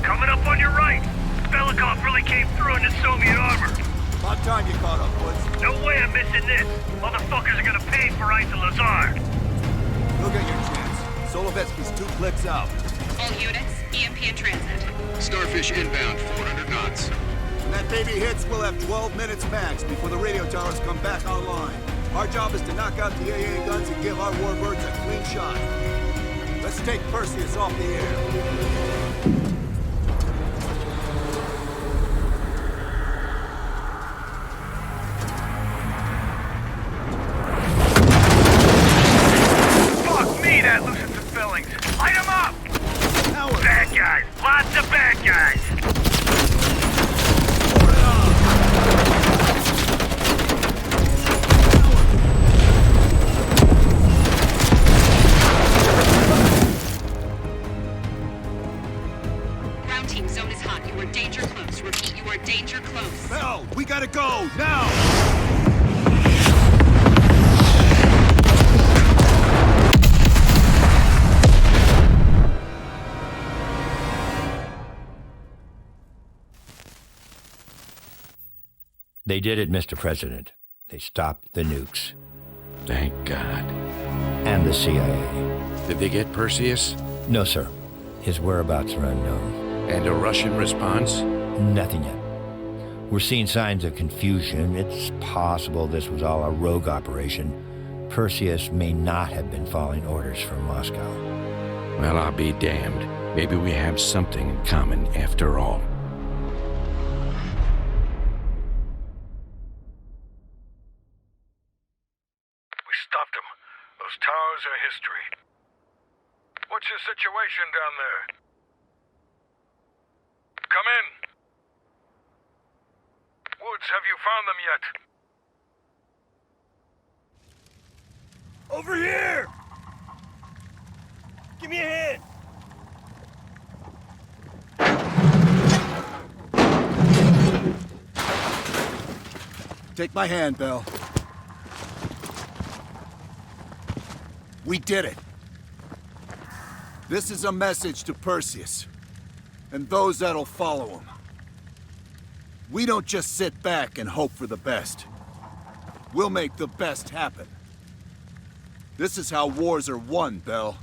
Coming up on your right. Belikov really came through in his Soviet armor. About time you caught up, Woods. No way I'm missing this. Motherfuckers are gonna pay for Ice and Lazar. You'll get your chance. Solovetsky's 2 clicks out. All units, EMP in transit. Starfish inbound, 400 knots. When that baby hits, we'll have 12 minutes max before the radio towers come back online. Our job is to knock out the AA guns and give our warbirds a clean shot. Let's take Perseus off the air. That loosens some fillings. Light them up! Bad guys. Lots of bad guys. did it, Mr. President. They stopped the nukes. Thank God. And the CIA. Did they get Perseus? No, sir. His whereabouts are unknown. And a Russian response? Nothing yet. We're seeing signs of confusion. It's possible this was all a rogue operation. Perseus may not have been following orders from Moscow. Well, I'll be damned. Maybe we have something in common after all. We stopped them. Those towers are history. What's your situation down there? Come in. Woods, have you found them yet? Over here! Give me a hand! Take my hand, Bell. We did it. This is a message to Perseus, and those that'll follow him. We don't just sit back and hope for the best. We'll make the best happen. This is how wars are won, Bell.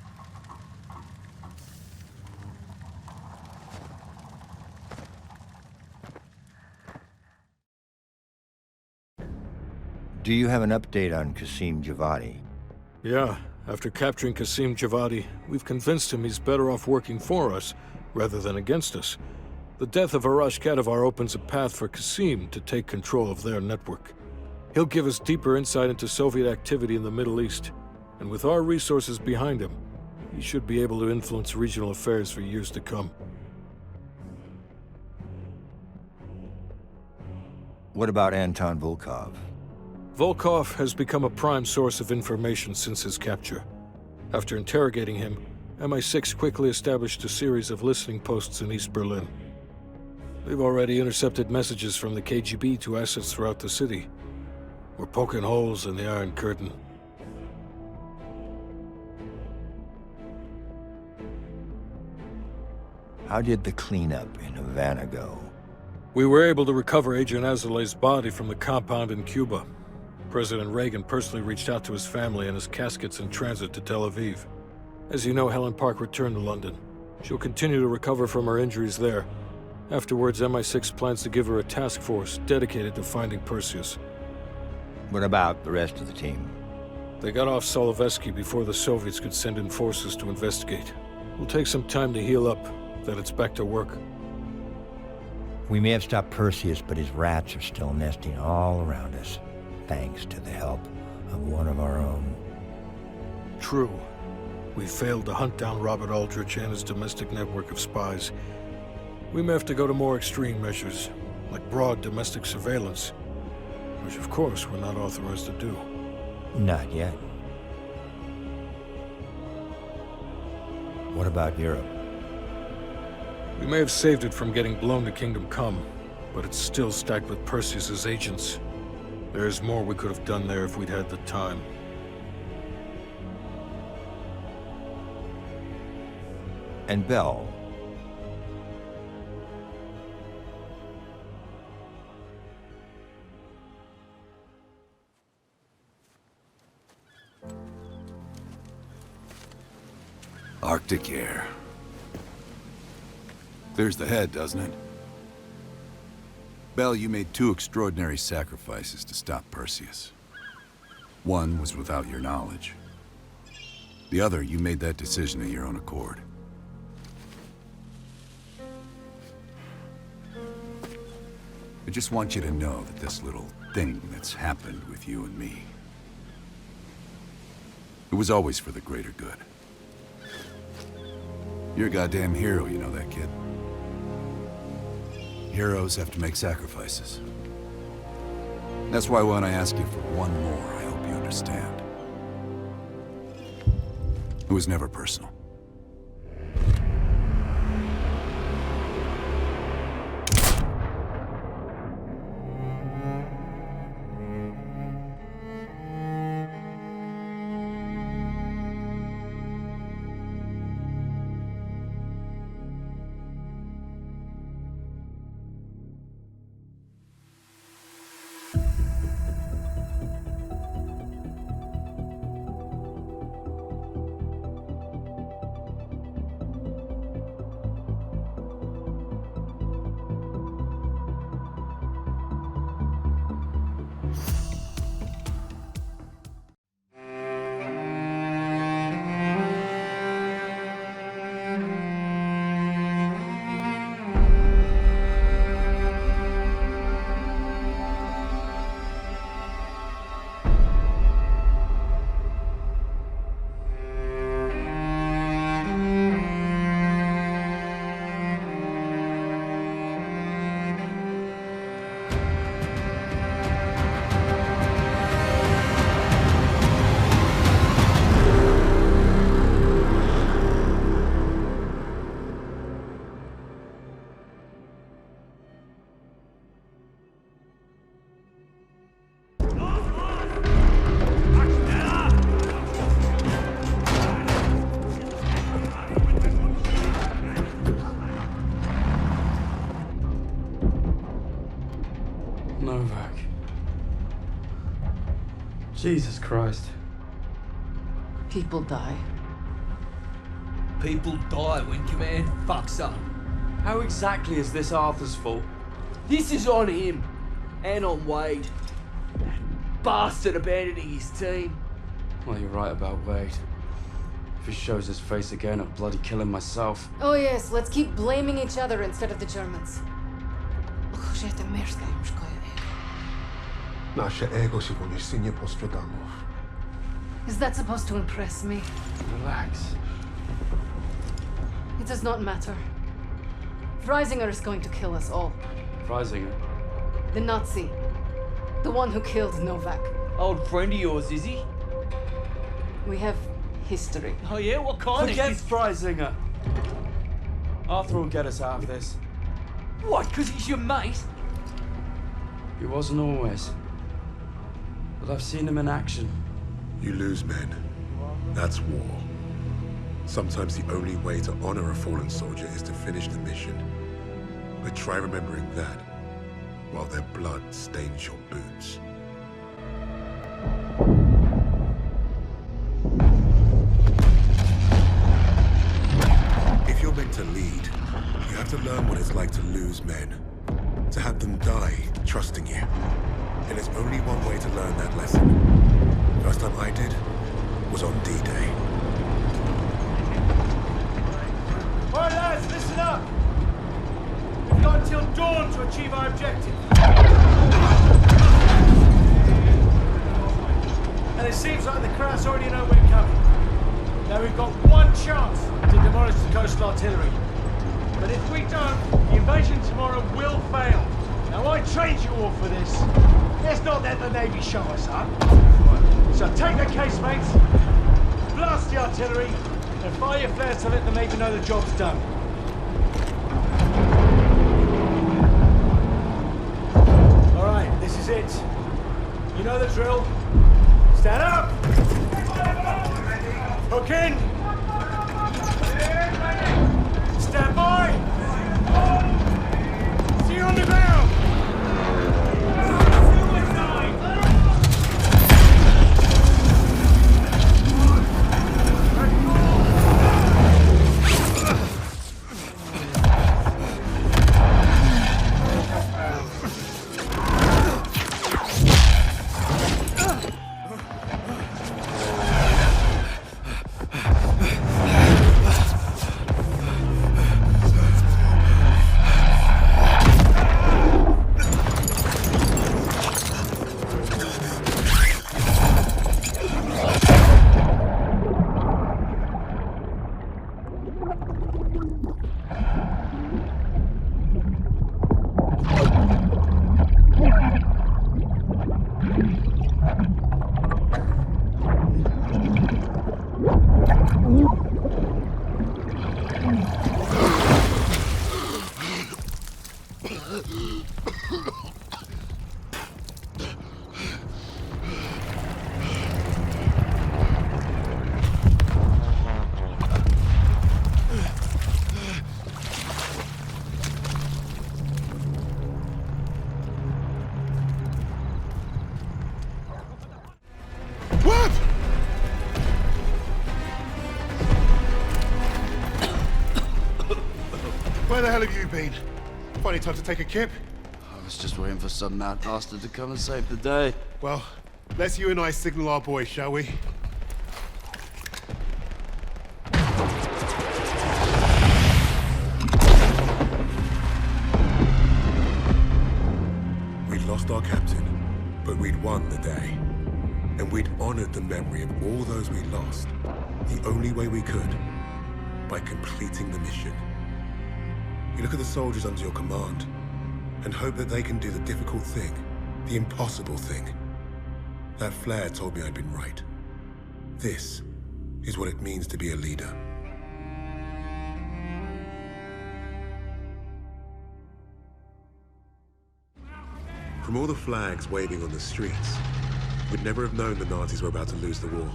Do you have an update on Qasim Javadi? Yeah, after capturing Qasim Javadi, we've convinced him he's better off working for us rather than against us. The death of Arash Kadivar opens a path for Qasim to take control of their network. He'll give us deeper insight into Soviet activity in the Middle East, and with our resources behind him, he should be able to influence regional affairs for years to come. What about Anton Volkov? Volkov has become a prime source of information since his capture. After interrogating him, MI6 quickly established a series of listening posts in East Berlin. They've already intercepted messages from the KGB to assets throughout the city. We're poking holes in the Iron Curtain. How did the cleanup in Havana go? We were able to recover Agent Azoulay's body from the compound in Cuba. President Reagan personally reached out to his family, and his casket's in transit to Tel Aviv. As you know, Helen Park returned to London. She'll continue to recover from her injuries there. Afterwards, MI6 plans to give her a task force dedicated to finding Perseus. What about the rest of the team? They got off Solovetsky before the Soviets could send in forces to investigate. It'll take some time to heal up, then it's back to work. We may have stopped Perseus, but his rats are still nesting all around us, thanks to the help of one of our own. True. We failed to hunt down Robert Aldrich and his domestic network of spies. We may have to go to more extreme measures, like broad domestic surveillance, which of course we're not authorized to do. Not yet. What about Europe? We may have saved it from getting blown to Kingdom Come, but it's still stacked with Perseus's agents. There's more we could have done there if we'd had the time. And Bell? Arctic air. Clears the head, doesn't it? Bell, you made two extraordinary sacrifices to stop Perseus. One was without your knowledge. The other, you made that decision of your own accord. I just want you to know that this little thing that's happened with you and me, it was always for the greater good. You're a goddamn hero, you know that, kid. Heroes have to make sacrifices. That's why when I ask you for one more, I hope you understand. It was never personal. Jesus Christ. People die. People die when command fucks up. How exactly is this Arthur's fault? This is on him. And on Wade. That bastard abandoning his team. Well, you're right about Wade. If he shows his face again, I'll bloody kill him myself. Oh yes, let's keep blaming each other instead of the Germans. Is that supposed to impress me? Relax. It does not matter. Freisinger is going to kill us all. Freisinger? The Nazi. The one who killed Novak. Old friend of yours, is he? We have history. Oh yeah? What kind Forget Freisinger. Arthur will get us out of this. What, because he's your mate? He wasn't always. But I've seen him in action. You lose men. That's war. Sometimes the only way to honor a fallen soldier is to finish the mission. But try remembering that while their blood stains your boots. If you're meant to lead, you have to learn what it's like to lose men. To have them die trusting you. And there's only one way to learn that lesson. First time I did was on D-Day. All right, lads, listen up. We've got until dawn to achieve our objective. And it seems like the Kraus already know we're coming. Now we've got one chance to demolish the coastal artillery. But if we don't, the invasion tomorrow will fail. Now I trained you all for this. Let's not let the Navy show us up. So take the casemates, blast the artillery, and fire your flares to let the Navy know the job's done. All right, this is it. You know the drill. Stand up! Hook in! Stand by! See you on the ground! Where the hell have you been? Funny time to take a kip. I was just waiting for some mad bastard to come and save the day. Well, let's you and I signal our boys, shall we? We'd lost our captain, but we'd won the day. And we'd honored the memory of all those we lost, the only way we could, by completing the mission. You look at the soldiers under your command, and hope that they can do the difficult thing, the impossible thing. That flare told me I'd been right. This is what it means to be a leader. From all the flags waving on the streets, we'd never have known the Nazis were about to lose the war.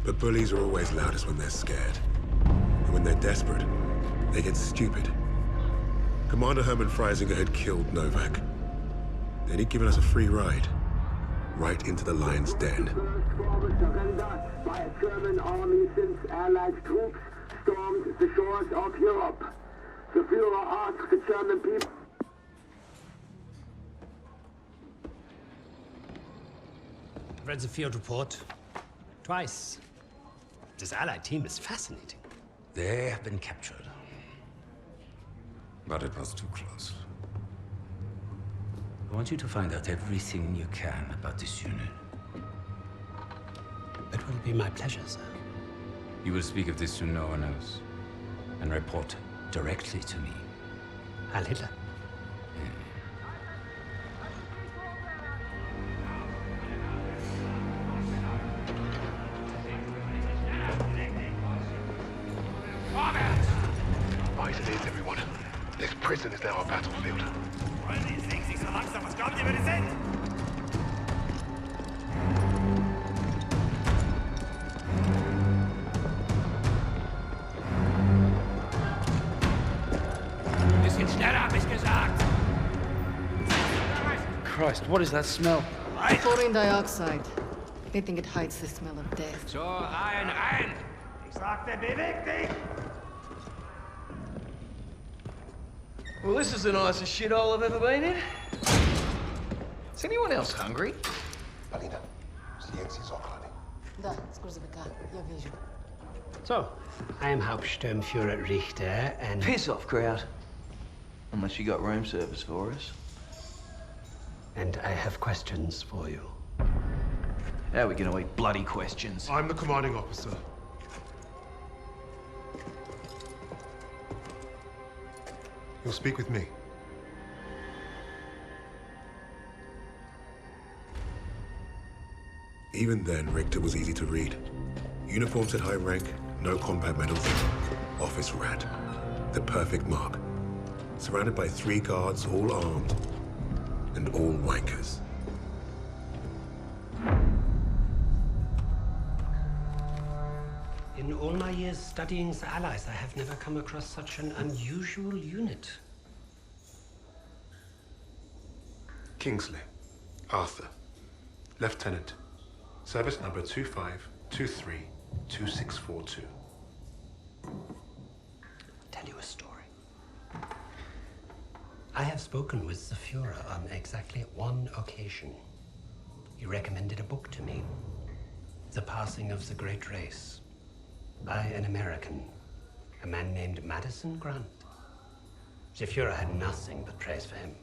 But bullies are always loudest when they're scared. And when they're desperate, they get stupid. Commander Hermann Freisinger had killed Novak. Then he'd given us a free ride. right into the lion's den. By a German army since Allied troops stormed the shores of Europe. The Führer asked the German people. I've read the field report twice. This Allied team is fascinating. They have been captured. But it was too close. I want you to find out everything you can about this unit. It will be my pleasure, sir. You will speak of this to no one else, and report directly to me. Heil Hitler. Right it is, everyone. This prison is now our battlefield. Wollen Sie singen sich so langsam? Was glauben Sie, wer die sind? Bisschen schneller, hab ich gesagt. Christ, what is that smell? Chlorine dioxide. They think it hides the smell of death. So, rein! Ich sagte, beweg dich! Well, this is the nicest shithole I've ever been in. Is anyone else hungry? Alina, silenci oklady. Da, scurzăvica, eu vejo. So, I am Hauptsturmführer Richter, and... Piss off, crowd. Unless you got room service for us. And I have questions for you. How are we gonna eat bloody questions? I'm the commanding officer. You'll speak with me. Even then, Richter was easy to read. Uniform said high rank, no combat medals. Office rat. The perfect mark. Surrounded by 3 guards, all armed. And all wankers. In all my years studying the Allies, I have never come across such an unusual unit. Kingsley. Arthur. Lieutenant. Service number 25232642. Tell you a story. I have spoken with the Führer on exactly one occasion. He recommended a book to me. The Passing of the Great Race. By an American. A man named Madison Grant. The Führer had nothing but praise for him.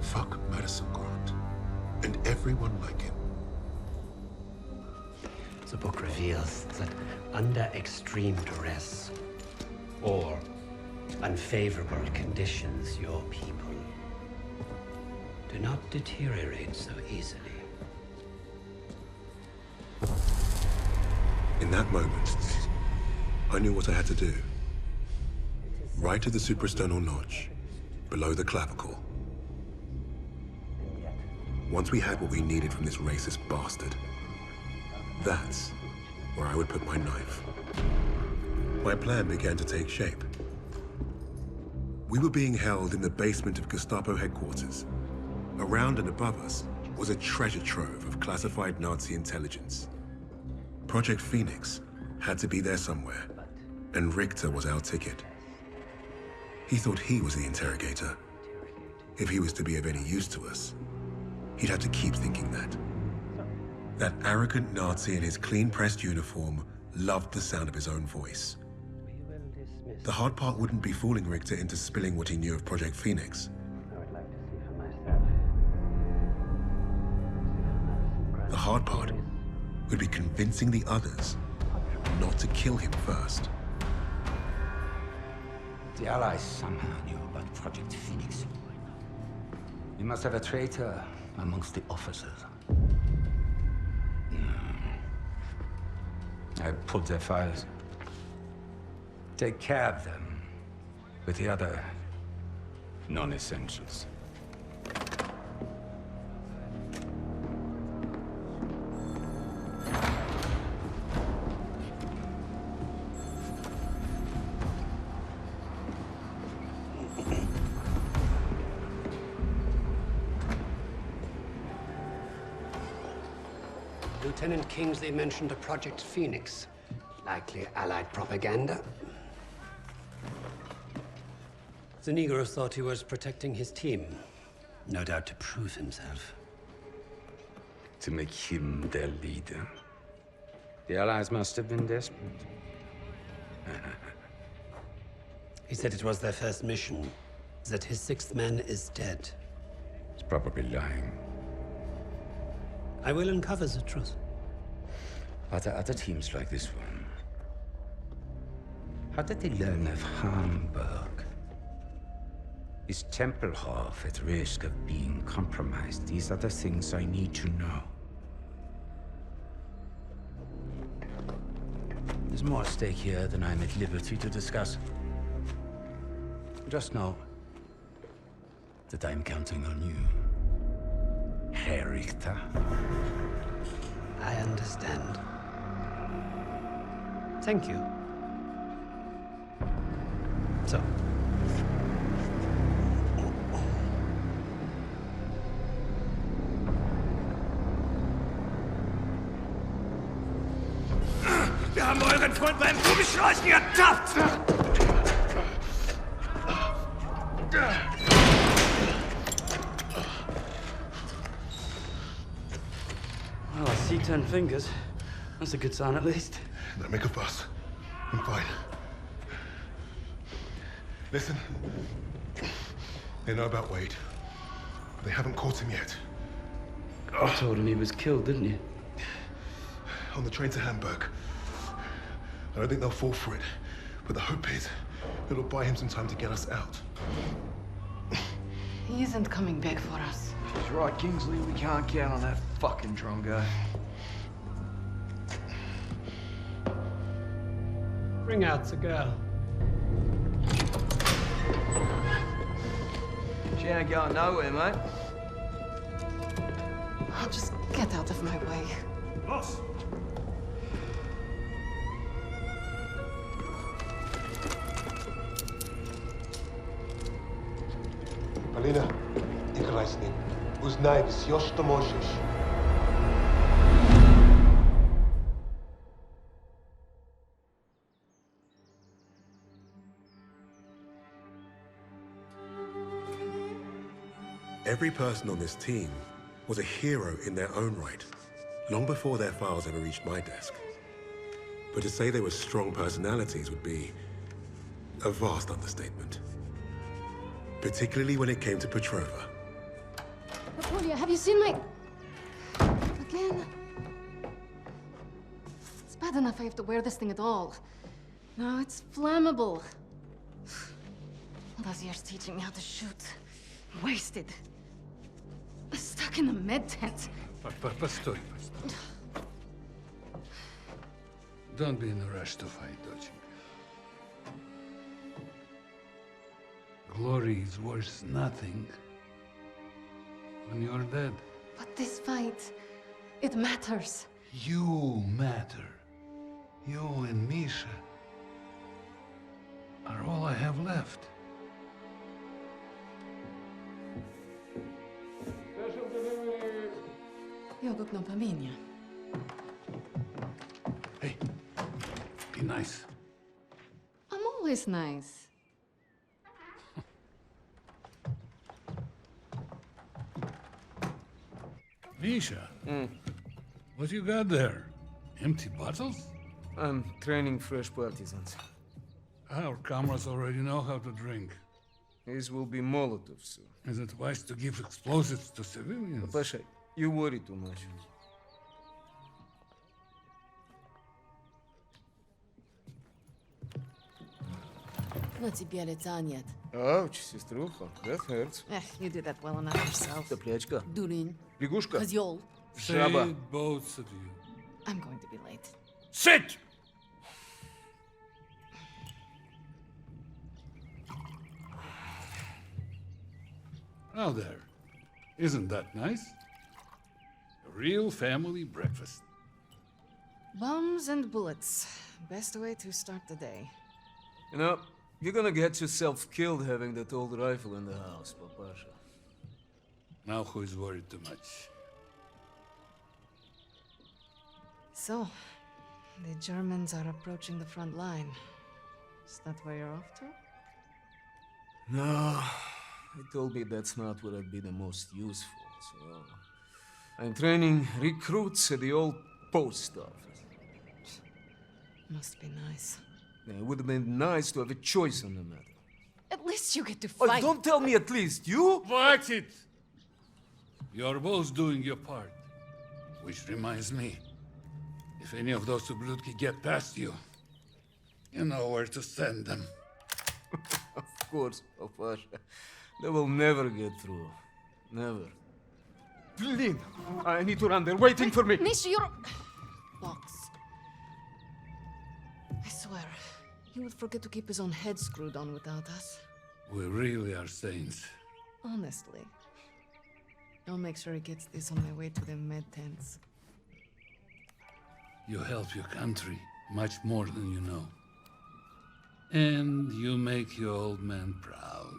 Fuck Madison Grant. And everyone like him. The book reveals that under extreme duress or unfavorable conditions, your people do not deteriorate so easily. In that moment, I knew what I had to do. Right to the suprasternal notch, below the clavicle. Once we had what we needed from this racist bastard, that's where I would put my knife. My plan began to take shape. We were being held in the basement of Gestapo headquarters. Around and above us was a treasure trove of classified Nazi intelligence. Project Phoenix had to be there somewhere, and Richter was our ticket. He thought he was the interrogator. If he was to be of any use to us, he'd have to keep thinking that. That arrogant Nazi in his clean-pressed uniform loved the sound of his own voice. The hard part wouldn't be fooling Richter into spilling what he knew of Project Phoenix. The hard part would be convincing the others not to kill him first. The Allies somehow knew about Project Phoenix. You must have a traitor amongst the officers. I pulled their files. Take care of them with the other non-essentials. Lieutenant Kingsley mentioned a Project Phoenix. Likely Allied propaganda. The Negro thought he was protecting his team. No doubt to prove himself. To make him their leader. The Allies must have been desperate. He said it was their first mission, that his sixth man is dead. He's probably lying. I will uncover the truth. Are there other teams like this one? How did they learn of Hamburg? Is Tempelhof at risk of being compromised? These are the things I need to know. There's more at stake here than I'm at liberty to discuss. Just know that I'm counting on you, Herr Richter. I understand. Thank you. So. Wir haben euren Freund beim Gummischleichen ertappt! Well, I see 10 fingers. That's a good sign, at least. Don't make a fuss. I'm fine. Listen. They know about Wade. They haven't caught him yet. You told him he was killed, didn't you? On the train to Hamburg. I don't think they'll fall for it. But the hope is it'll buy him some time to get us out. He isn't coming back for us. She's right, Kingsley. We can't count on that fucking Drongo. Bring out the girl. She ain't going nowhere, mate. I'll just get out of my way. Boss! Alina, играй с ним. Узнай все, что можешь. Every person on this team was a hero in their own right, long before their files ever reached my desk. But to say they were strong personalities would be a vast understatement. Particularly when it came to Petrova. Napoleon, have you seen my... Again? It's bad enough I have to wear this thing at all. No, it's flammable. All those years teaching me how to shoot. Wasted. Stuck in a med tent. Постой. Don't be in a rush to fight, доченька. Glory is worth nothing when you're dead. But this fight, it matters. You matter. You and Misha are all I have left. Io kupno pamięć. Hey, be nice. I'm always nice. Misha, what you got there? Empty bottles? I'm training fresh partisans. Our comrades already know how to drink. These will be Molotovs soon. Is it wise to give explosives to civilians? Pasha, you worry too much. На тебе лица нет. Ouch, сеструха, that hurts. You did that well enough yourself. Топлячка. Дурень. Лягушка. Козёл. Жаба. Say both of you. I'm going to be late. Sit! Now there. Isn't that nice? A real family breakfast. Bombs and bullets. Best way to start the day. You know, you're gonna get yourself killed having that old rifle in the house, Papasha. Now who is worried too much? So, the Germans are approaching the front line. Is that where you're off to? No, they told me that's not where I'd be the most useful, so I'm training recruits at the old post office. Must be nice. Yeah, it would have been nice to have a choice on the matter. At least you get to Oh, fight. don't tell me at least, you? That's it! You're both doing your part. Which reminds me, if any of those Ubludki get past you, you know where to send them. Of course, Pasha. They will never get through. Never. Blin! I need to run. They're waiting for me. Misha, you're... Box. I swear, he would forget to keep his own head screwed on without us. We really are saints. Honestly. I'll make sure he gets this on my way to the med tents. You help your country much more than you know. And you make your old man proud.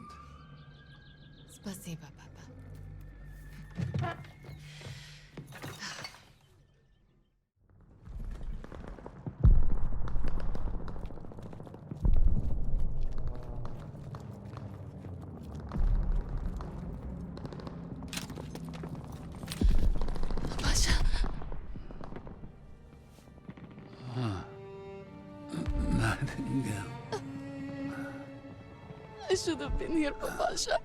Spasiba, Papa. Pasha. Nightingale. I should have been here, Papasha.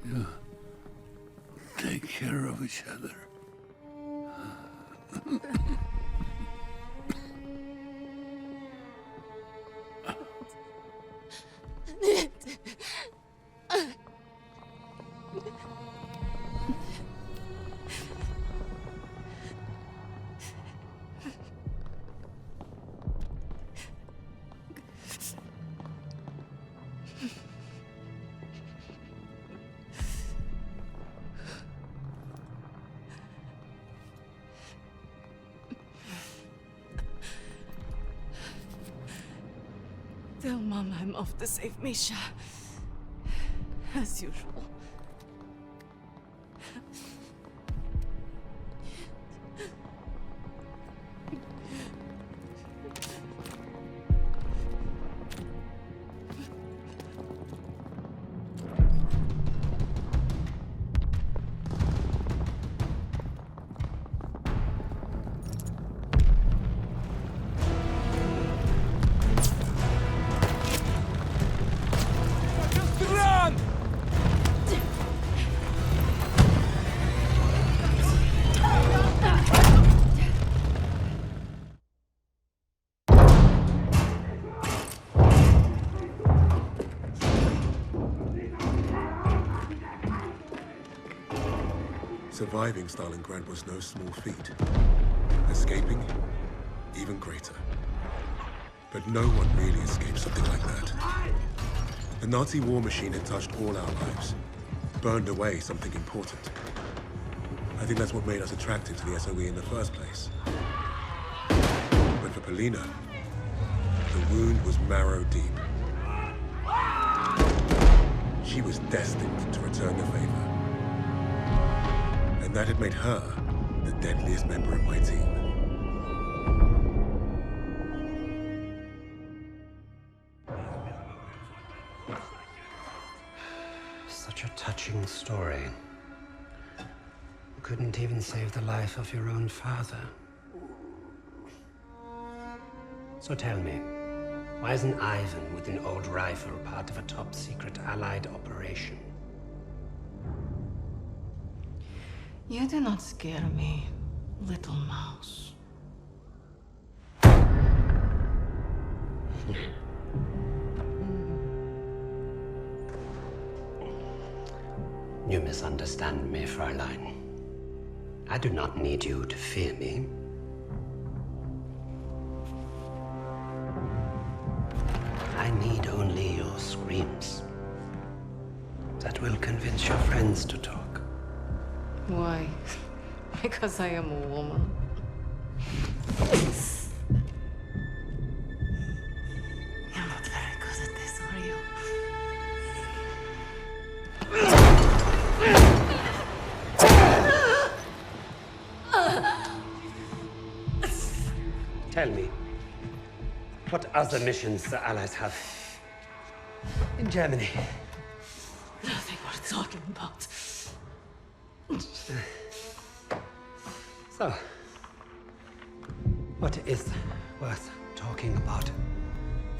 You take care of each other. Tell Mama I'm off to save Misha. As usual. Surviving Stalingrad was no small feat. Escaping, even greater. But no one really escaped something like that. The Nazi war machine had touched all our lives, burned away something important. I think that's what made us attracted to the SOE in the first place. But for Polina, the wound was marrow deep. She was destined to return the favor. And that had made her the deadliest member of my team. Such a touching story. You couldn't even save the life of your own father. So tell me, why isn't Ivan with an old rifle part of a top-secret Allied operation? You do not scare me, little mouse. You misunderstand me, Fräulein. I do not need you to fear me. I need only your screams. That will convince your friends to talk. Why? Because I am a woman. You're not very good at this, are you? tell me, what other missions the Allies have in Germany? Nothing worth talking about. So, what is worth talking about,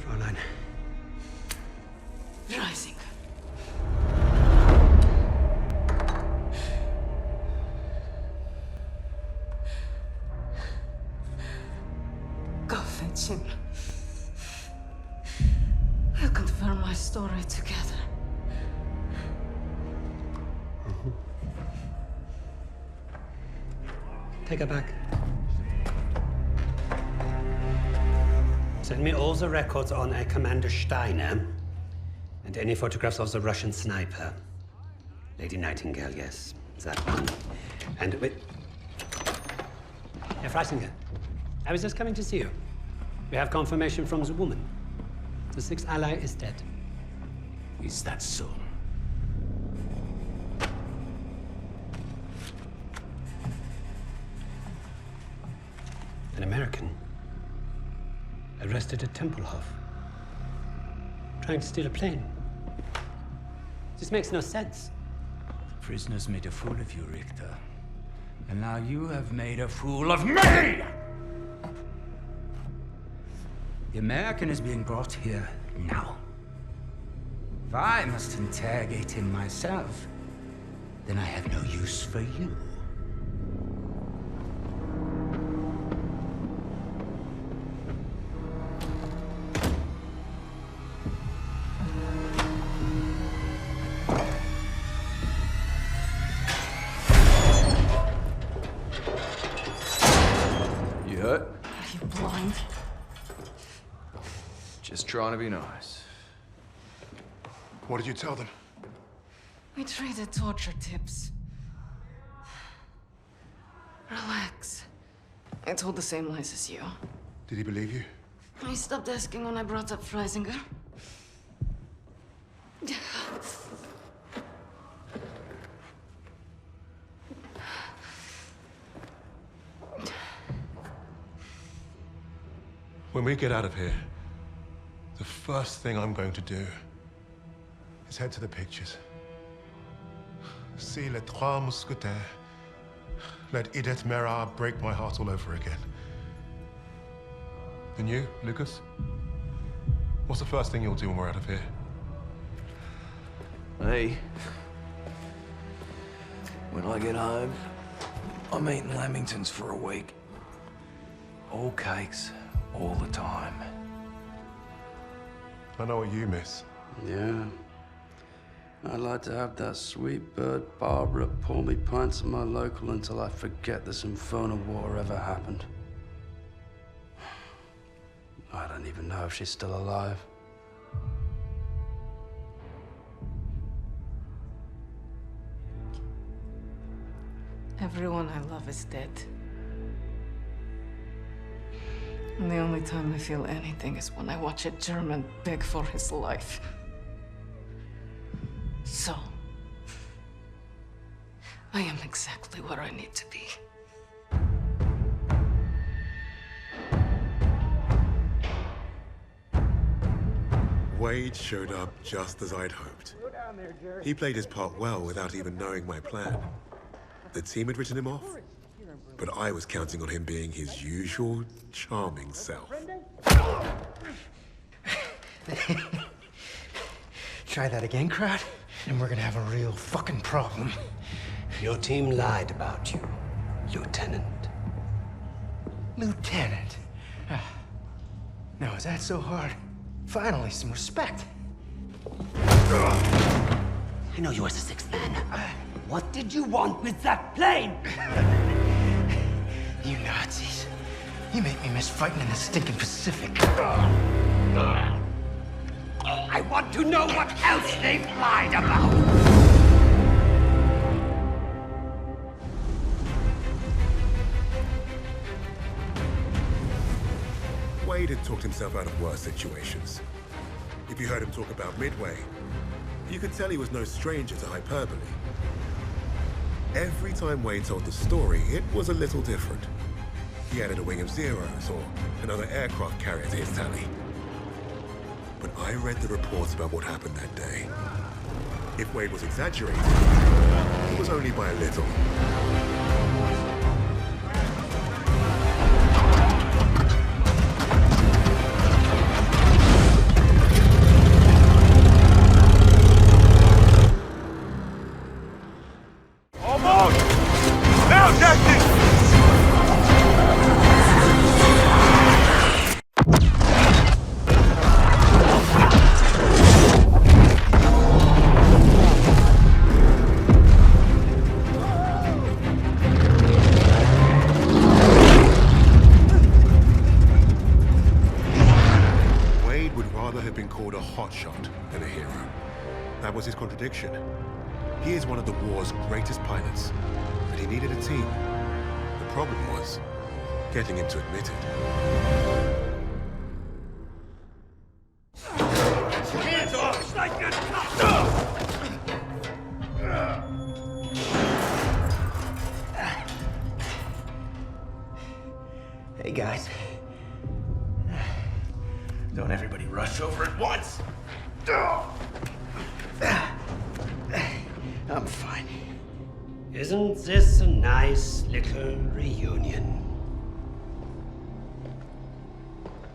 Fräulein? Rising. Go fetch him. We'll confirm my story together. Take her back. Send me all the records on a Commander Steiner and any photographs of the Russian sniper. Lady Nightingale, yes, that one. And wait. Herr Freisinger, I was just coming to see you. We have confirmation from the woman. The sixth ally is dead. Is that so? An American arrested at Tempelhof, trying to steal a plane. This makes no sense. The prisoners made a fool of you, Richter. And now you have made a fool of me! The American is being brought here now. If I must interrogate him myself, then I have no use for you. You hurt? Are you blind? Just trying to be nice. What did you tell them? We traded torture tips. Relax. I told the same lies as you. Did he believe you? I stopped asking when I brought up Freisinger. When we get out of here, the first thing I'm going to do is head to the pictures. See Les Trois Mousquetaires. Let Edith Merard break my heart all over again. And you, Lucas? What's the first thing you'll do when we're out of here? Hey. When I get home, I'm eating lamingtons for a week. All cakes, all the time. I know what you miss. Yeah. I'd like to have that sweet bird Barbara pour me pints at my local until I forget this infernal war ever happened. I don't even know if she's still alive. Everyone I love is dead. And the only time I feel anything is when I watch a German beg for his life. So, I am exactly where I need to be. Wade showed up just as I'd hoped. He played his part well without even knowing my plan. The team had written him off, but I was counting on him being his usual charming self. Try that again, crowd, and we're gonna have a real fucking problem. Your team lied about you, Lieutenant. Lieutenant? Now, is that so hard? Finally, some respect. I know you were the sixth man. What did you want with that plane? You Nazis. You make me miss fighting in the stinking Pacific. I want to know what else they've lied about. Wade had talked himself out of worse situations. If you heard him talk about Midway, you could tell he was no stranger to hyperbole. Every time Wade told the story, it was a little different. he added a wing of Zeros or another aircraft carrier to his tally. But I read the reports about what happened that day. If Wade was exaggerating, it was only by a little. Almost! Now, Jackson! Wade would rather have been called a hotshot than a hero. That was his contradiction. He is one of the war's greatest pilots, but he needed a team. The problem was getting him to admit it. Hands off! It's like good. Hey, guys. Don't everybody rush over at once. I'm fine. Isn't this a nice little reunion?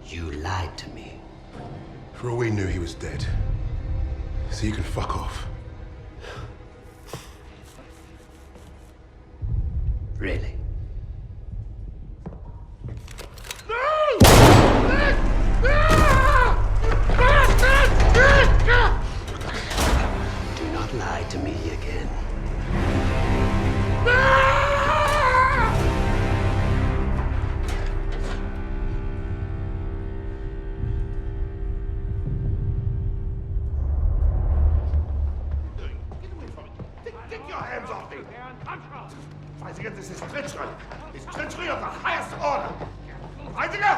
You lied to me. For all we knew, he was dead. So you can fuck off. Really? Do not lie to me again. Get your hands off me! Heisinger, this is treachery. It's treachery of the highest order. Heisinger!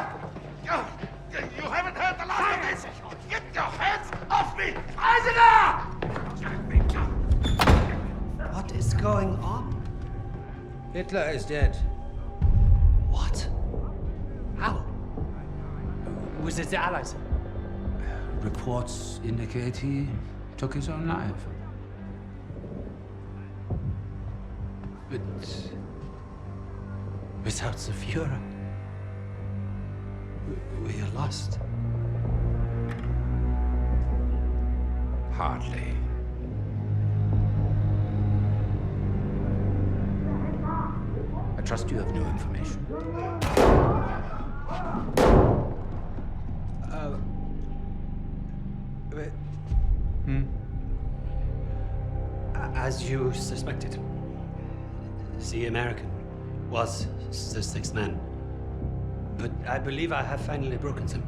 You haven't heard the last of this! Get your hands off me! Heisinger! What is going on? Hitler is dead. What? How? Was it the Allies? Reports indicate he took his own life. But without the Führer, we are lost. Hardly. I trust you have new information. As you suspected, the American was the sixth man. But I believe I have finally broken them.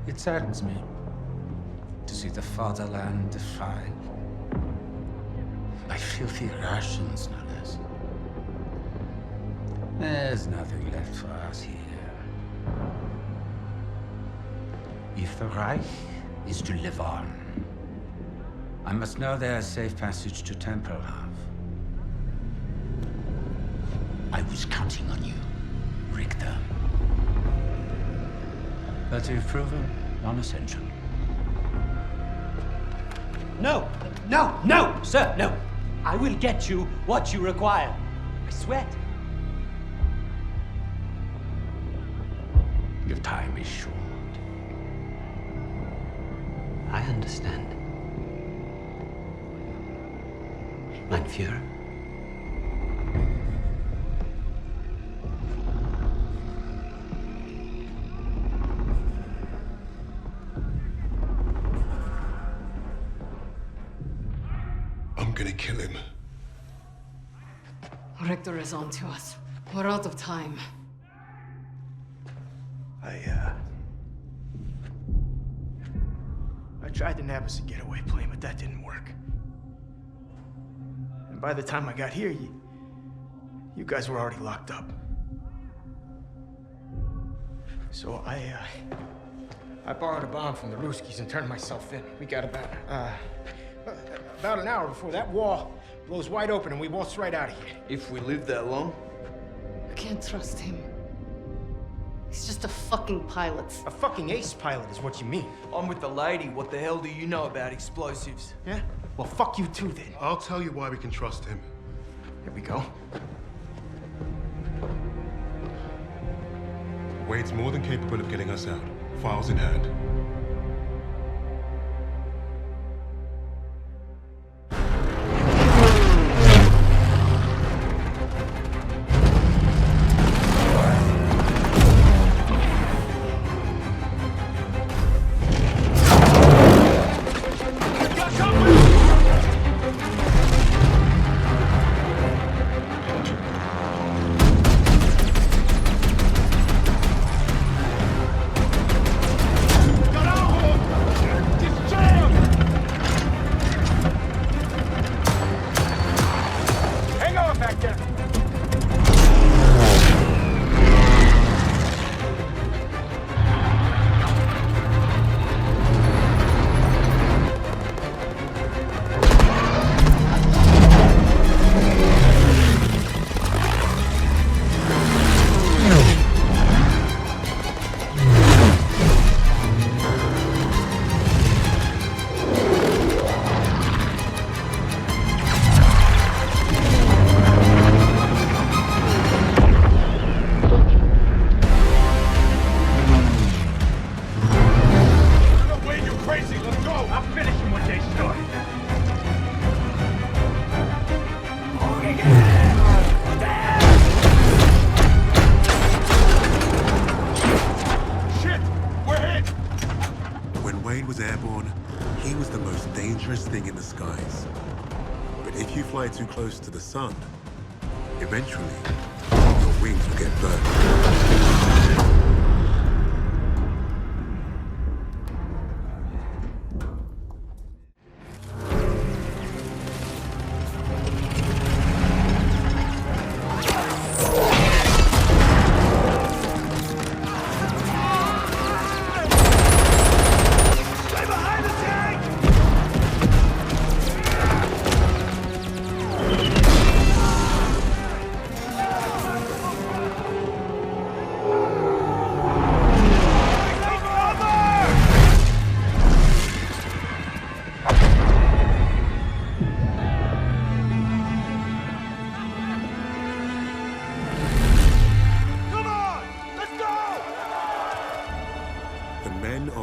It saddens me to see the fatherland defiled by filthy Russians, no less. There's nothing left for us here. If the Reich is to live on, I must know there's safe passage to Tempelhof. I was counting on you, Richter. But you've proven non-essential. No, no, no, sir, no. I will get you what you require. I swear. Your time is short. I understand. Mein Führer. I'm gonna kill him. Richter is on to us. We're out of time. I tried to nab us a getaway plane, but that didn't work. And by the time I got here, you guys were already locked up. So I borrowed a bomb from the Ruskies and turned myself in. We got about About an hour before that wall blows wide open and we waltz right out of here. If we live that long? I can't trust him. He's just a fucking pilot. A fucking ace pilot is what you mean. I'm with the lady. What the hell do you know about explosives? Yeah? Well, fuck you too, then. I'll tell you why we can trust him. Here we go. Wade's more than capable of getting us out. Files in hand. Too close to the sun, eventually, your wings will get burned.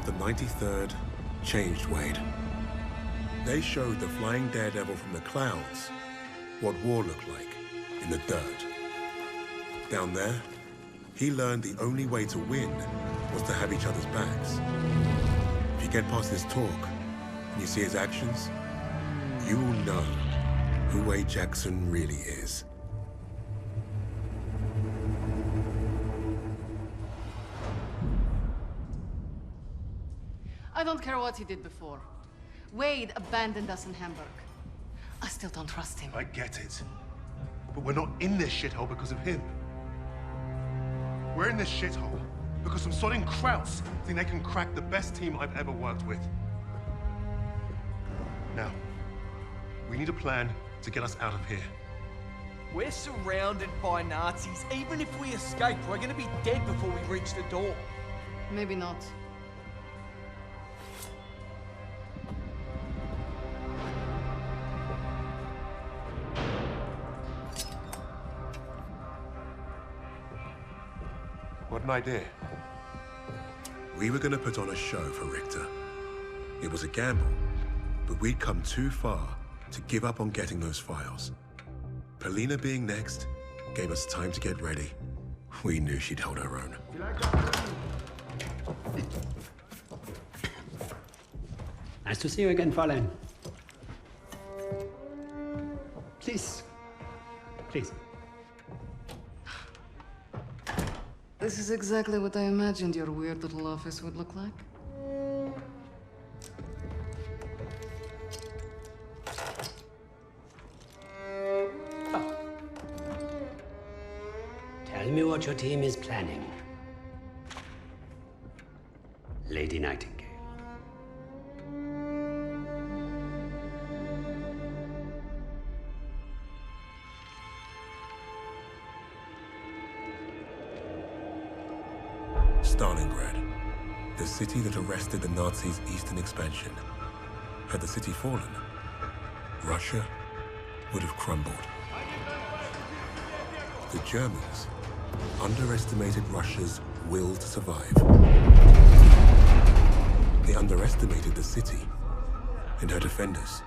The 93rd changed Wade. They showed the flying daredevil from the clouds what war looked like in the dirt. Down there, he learned the only way to win was to have each other's backs. If you get past his talk and you see his actions, you will know who Wade Jackson really is. I don't care what he did before. Wade abandoned us in Hamburg. I still don't trust him. I get it. But we're not in this shithole because of him. We're in this shithole because some sodding Krauts think they can crack the best team I've ever worked with. Now, we need a plan to get us out of here. We're surrounded by Nazis. Even if we escape, we're gonna be dead before we reach the door. Maybe not. What an idea. We were gonna put on a show for Richter. It was a gamble, but we'd come too far to give up on getting those files. Polina being next gave us time to get ready. We knew she'd hold her own. Nice to see you again, Fräulein. Please. Please. This is exactly what I imagined your weird little office would look like. Tell me what your team is planning. Lady Nightingale. Stalingrad, the city that arrested the Nazis' eastern expansion. Had the city fallen, Russia would have crumbled. The Germans underestimated Russia's will to survive. They underestimated the city and her defenders.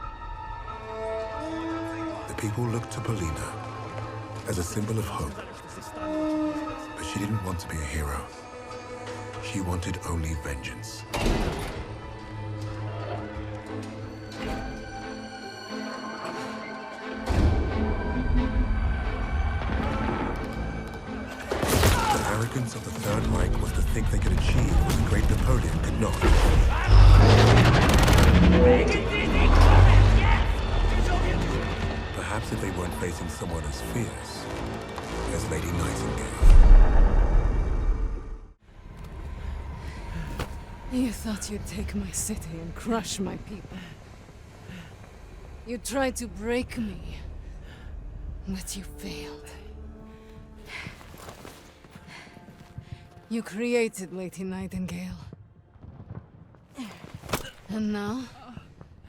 The people looked to Polina as a symbol of hope. But she didn't want to be a hero. She wanted only vengeance. The arrogance of the Third Reich was to think they could achieve what the great Napoleon could not. Perhaps if they weren't facing someone as fierce as Lady Nightingale. You thought you'd take my city and crush my people. You tried to break me, but you failed. You created Lady Nightingale. And now,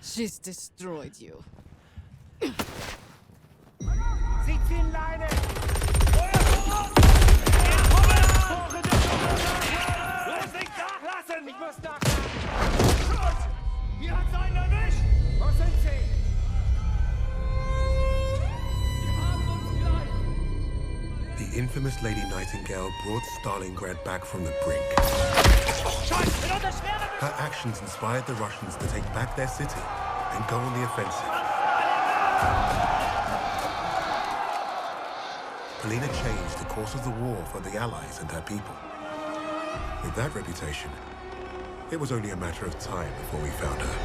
she's destroyed you. Ich muss da... Schutz! Hier hat's einen erwischt! Wo sind sie? Sie haben uns gleich! The infamous Lady Nightingale brought Stalingrad back from the brink. Her actions inspired the Russians to take back their city and go on the offensive. Polina changed the course of the war for the Allies and her people. With that reputation, it was only a matter of time before we found her.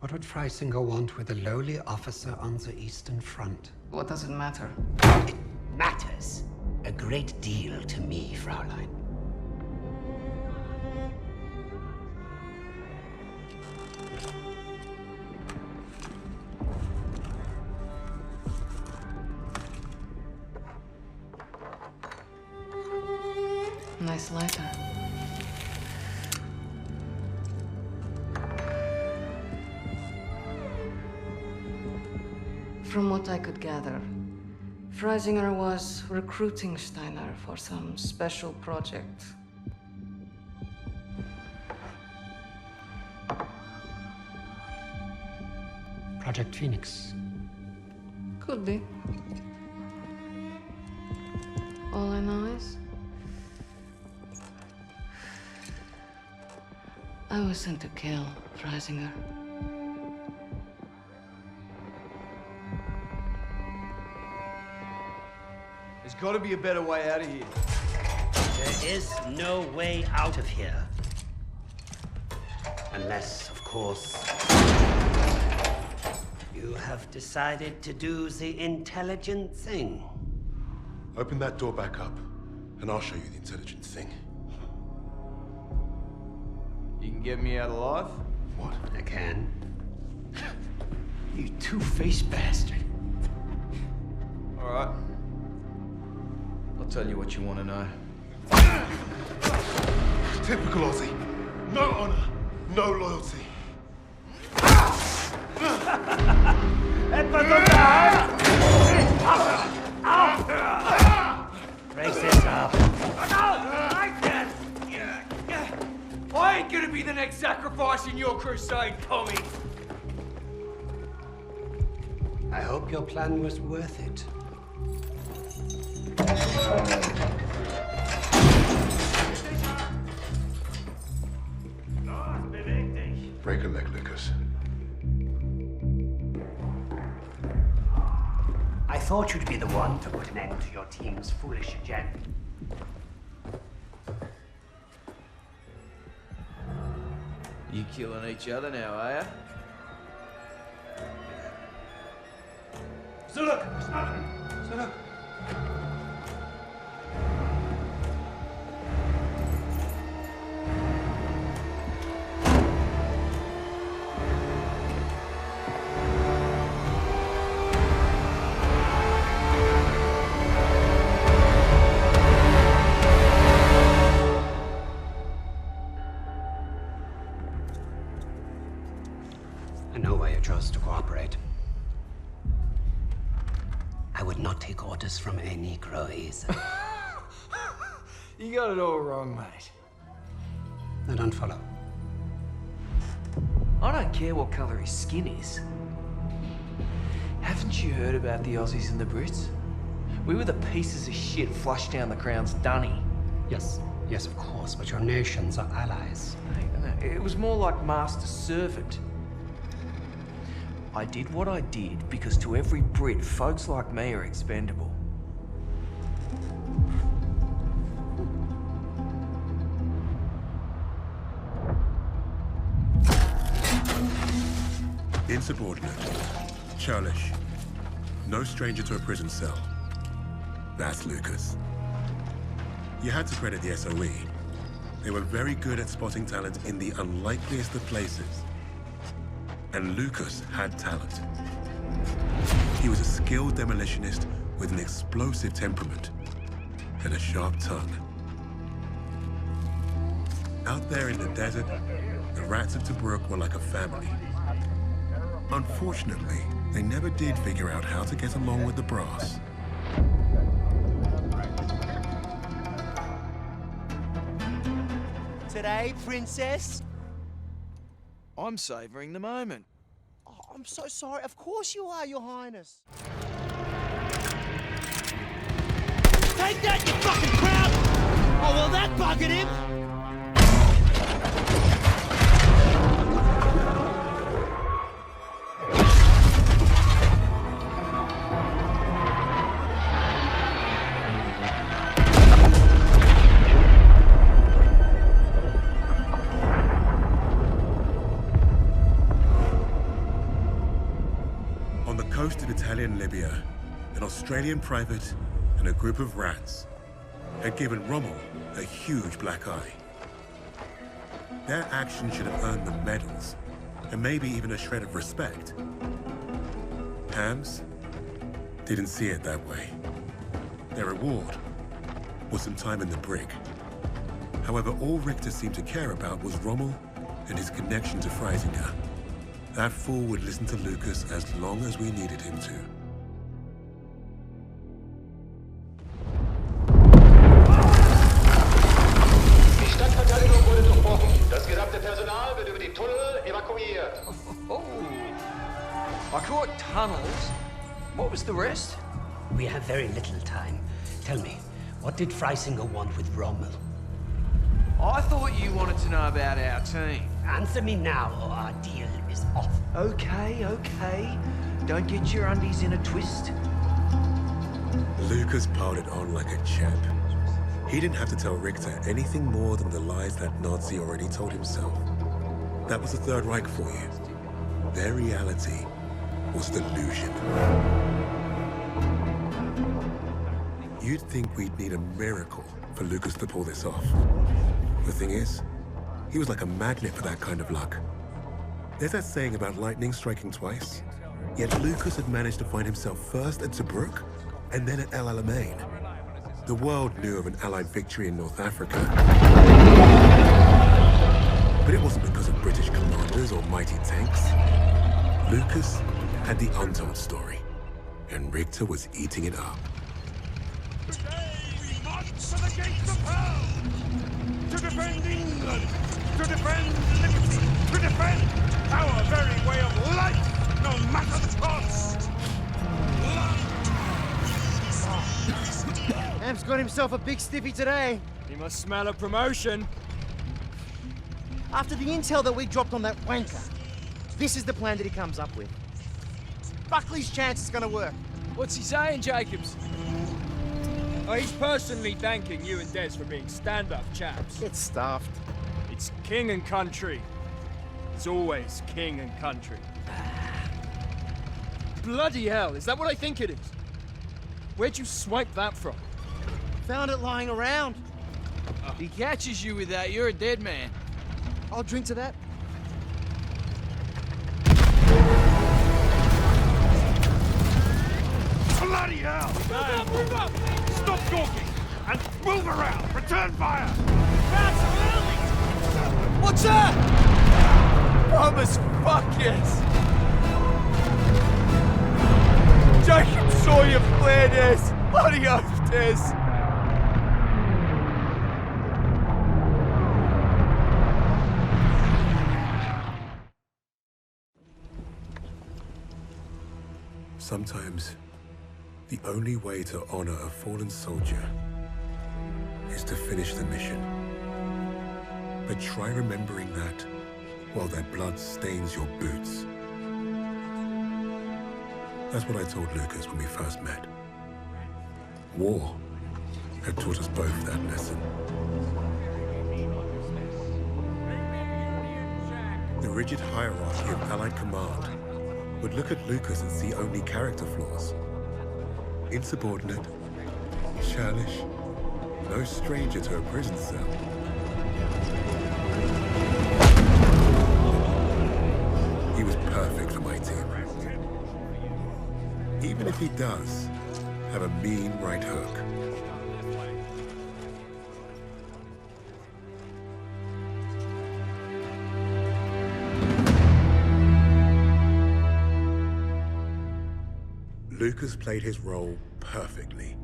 What would Freisinger want with a lowly officer on the Eastern Front? What does it matter? It matters a great deal to me, Fraulein. Nice lighter. From what I could gather, Freisinger was recruiting Steiner for some special project. Project Phoenix. Could be. All I know is I was sent to kill Freisinger. There's got to be a better way out of here. There is no way out of here. Unless, of course, you have decided to do the intelligent thing. Open that door back up, and I'll show you the intelligent thing. You can get me out alive? What? I can. You two-faced bastard. All right. I'll tell you what you want to know. Typical Aussie. No honor, no loyalty. Brace this up. I ain't gonna be the next sacrifice in your crusade, Tommy. I hope your plan was worth it. Break a leg, Lucas. I thought you'd be the one to put an end to your team's foolish agenda. You killing each other now, are ya? Zurück! Zurück! orders from a Negro is. You got it all wrong, mate. I don't follow. I don't care what colour his skin is. Haven't you heard about the Aussies and the Brits? We were the pieces of shit flushed down the Crown's dunny. Yes, yes, of course, but your nations are allies. It was more like master-servant. I did what I did because to every Brit, folks like me are expendable. Insubordinate, churlish, no stranger to a prison cell. That's Lucas. You had to credit the SOE. They were very good at spotting talent in the unlikeliest of places. And Lucas had talent. He was a skilled demolitionist with an explosive temperament and a sharp tongue. Out there in the desert, the rats of Tobruk were like a family. Unfortunately, they never did figure out how to get along with the brass. Today, Princess? I'm savouring the moment. Oh, I'm so sorry. Of course you are, Your Highness. Take that, you fucking crowd! Oh, well, that buggered him! Coast of Italian Libya, an Australian private and a group of rats had given Rommel a huge black eye. Their action should have earned them medals, and maybe even a shred of respect. Hams didn't see it that way. Their reward was some time in the brig. However, all Richter seemed to care about was Rommel and his connection to Freisinger. That fool would listen to Lucas as long as we needed him to. Die Stadtverteidigung wurde durchbrochen. Das gesamte Personal wird über die Tunnel evakuiert. Oh, I caught tunnels. What was the rest? We have very little time. Tell me, what did Freisinger want with Rommel? I thought you wanted to know about our team. Answer me now, or our deal is off. Okay, okay. Don't get your undies in a twist. Lucas piled it on like a champ. He didn't have to tell Richter anything more than the lies that Nazi already told himself. That was the Third Reich for you. Their reality was delusion. You'd think we'd need a miracle for Lucas to pull this off. The thing is, he was like a magnet for that kind of luck. There's that saying about lightning striking twice. Yet Lucas had managed to find himself first at Tobruk and then at El Alamein. The world knew of an Allied victory in North Africa. But it wasn't because of British commanders or mighty tanks. Lucas had the untold story, and Richter was eating it up. Today we march to the gates of hell! To defend England! To defend liberty! To defend our very way of life, no matter the cost! Ham's got himself a big stiffy today. He must smell a promotion. After the intel that we dropped on that wanker, this is the plan that he comes up with. Buckley's chance it's gonna work. What's he saying, Jacobs? Oh, he's personally thanking you and Des for being stand-up chaps. Get stuffed. It's king and country. It's always king and country. Bloody hell, is that what I think it is? Where'd you swipe that from? Found it lying around. If he catches you with that, you're a dead man. I'll drink to that. Bloody hell! Move up! Stop talking and move around! Return fire! What's that? Promise, fuck yes! Jacob saw your plan, yes! Adios, Des. Sometimes, the only way to honor a fallen soldier is to finish the mission. But try remembering that while their blood stains your boots. That's what I told Lucas when we first met. War had taught us both that lesson. The rigid hierarchy of Allied command would look at Lucas and see only character flaws. Insubordinate, churlish, no stranger to a prison cell. He was perfect for my team. Even if he does have a mean right hook. Lucas played his role perfectly.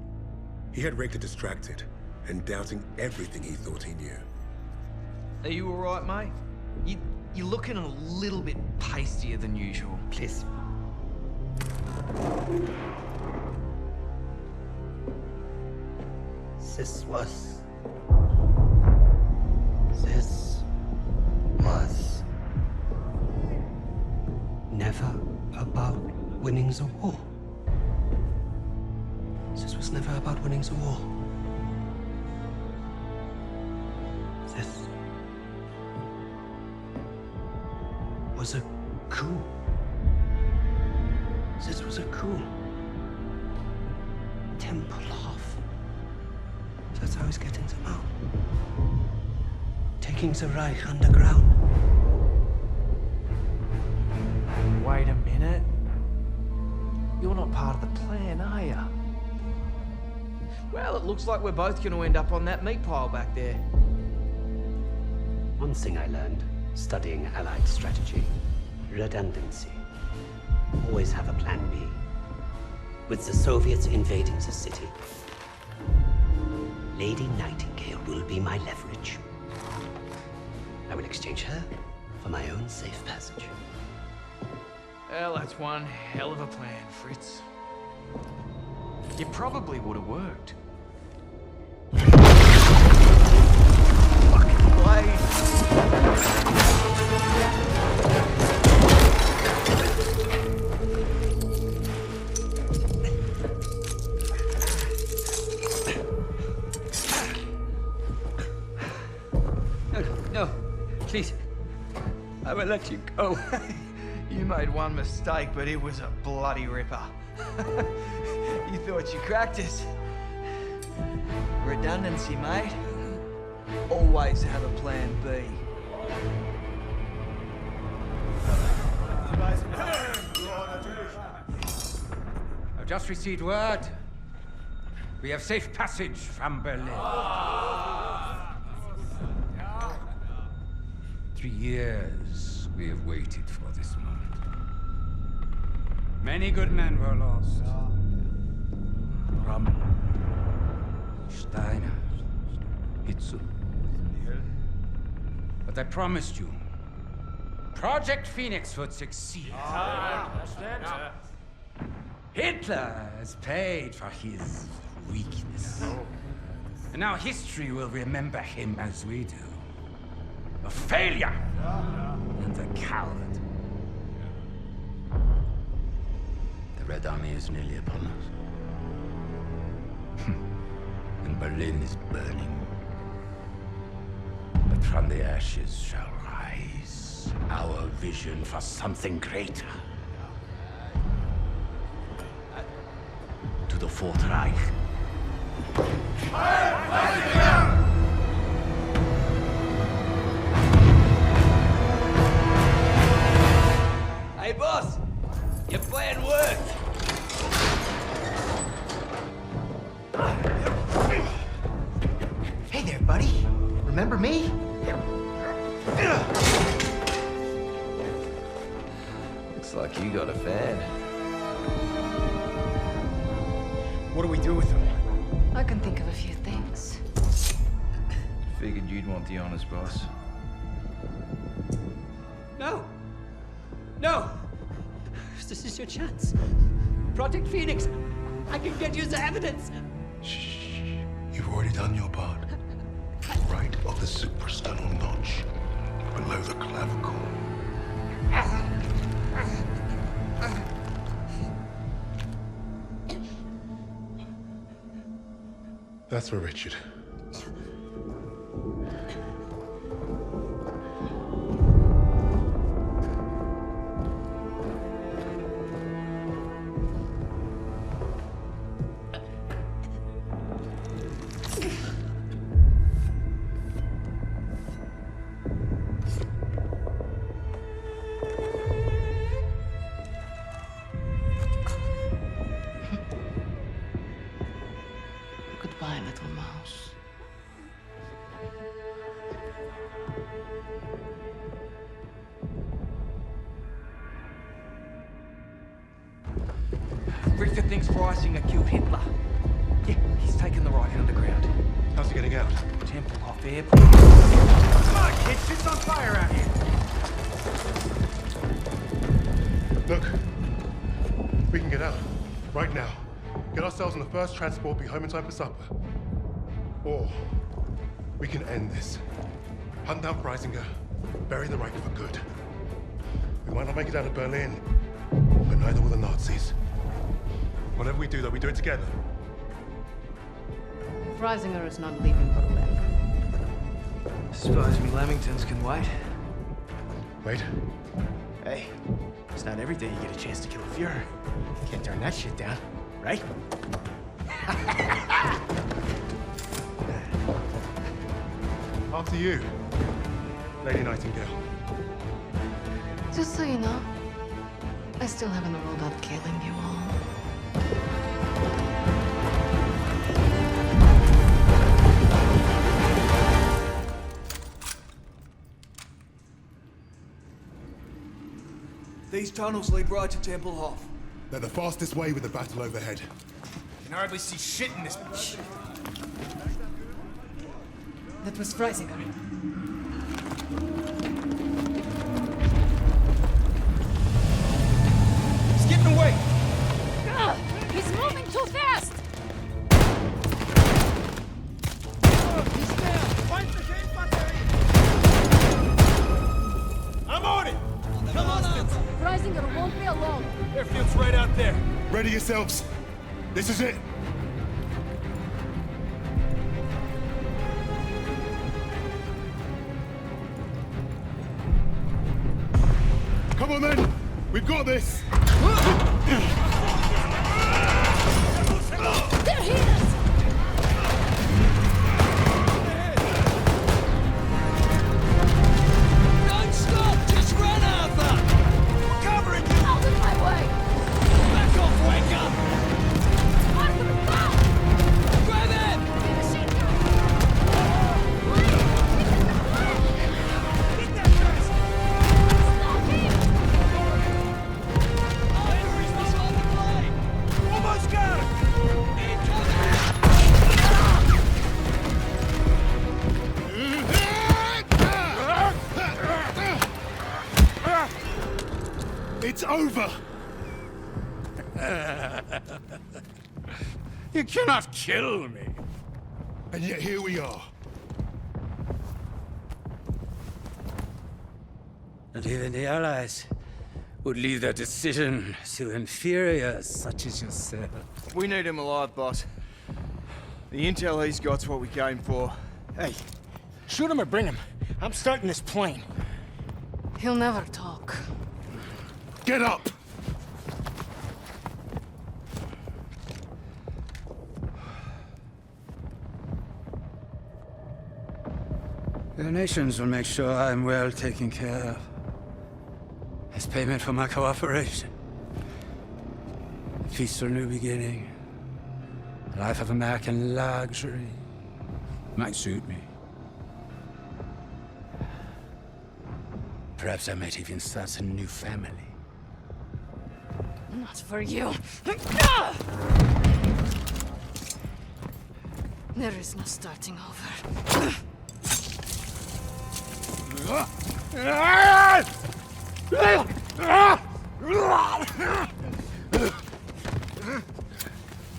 He had Richter distracted and doubting everything he thought he knew. Are you alright, mate? You're looking a little bit pastier than usual. Please. This was never about winning the war. This was never about winning the war. This was a coup. This was a coup. Tempelhof. That's how he's getting them out. Taking the Reich underground. Wait a minute. You're not part of the plan, are you? Well, it looks like we're both going to end up on that meat pile back there. One thing I learned studying Allied strategy: redundancy. Always have a plan B. With the Soviets invading the city, Lady Nightingale will be my leverage. I will exchange her for my own safe passage. Well, that's one hell of a plan, Fritz. It probably would have worked. Fucking blade! No, please. I will let you go. You made one mistake, but it was a bloody ripper. You thought you cracked us. Redundancy, mate. Always have a plan B. I've just received word. We have safe passage from Berlin. 3 years we have waited for this moment. Many good men were lost. Rommel, Steiner, Hitzel. But I promised you, Project Phoenix would succeed. Hitler has paid for his weakness. And now history will remember him as we do. A failure and a coward. The Red Army is nearly upon us. And Berlin is burning. But from the ashes shall rise our vision for something greater. To the Fourth Reich. Hey, boss! Your plan worked! Hey there, buddy. Remember me? Looks like you got a fan. What do we do with him? I can think of a few things. Figured you'd want the honors, boss. No! No! This is your chance. Project Phoenix! I can get you the evidence! You've already done your part. Right of the suprasternal notch, below the clavicle. That's for Richard. Goodbye, little mouse. Richter thinks Freisinger killed Hitler. Yeah, he's taken the right underground. How's he getting out? Tempelhof Airport. Come on, kids! Shit's on fire out here! Look, we can get out. Right now. Get ourselves on the first transport, be home in time for supper. Or we can end this. Hunt down Freisinger, bury the Reich for good. We might not make it out of Berlin, but neither will the Nazis. Whatever we do, though, we do it together. Freisinger is not leaving Berlin. Suppose me Lamingtons can wait. Wait. Hey, it's not every day you get a chance to kill a Fuhrer. Can't turn that shit down, right? After you, Lady Nightingale. Just so you know, I still haven't ruled out killing you all. These tunnels lead right to Tempelhof. They're the fastest way with the battle overhead. Can hardly see shit in this bitch. That was Freisinger. He's getting away! He's moving too fast! He's down! I'm on it! Come on, Freisinger won't be alone. Airfield's right out there. Ready yourselves. This is it. Come on, then. We've got this. They're here! Don't stop! Just run, Arthur! We're covering you! Out of my way! Back off, Wanker! Arthur, now! Grab him! Machine gun! Wait! This is the plan! Hit that first! Stop him! Henry's beside the plane! Almost got him! It's over. You cannot kill me. And yet here we are. Not even the Allies would leave their decision to inferiors such as yourself. We need him alive, boss. The intel he's got's what we came for. Hey, shoot him or bring him. I'm starting this plane. He'll never talk. Get up! The nations will make sure I'm well taken care of. As payment for my cooperation. A peaceful new beginning. A life of American luxury. Might suit me. Perhaps I might even start a new family. Not for you. There is no starting over.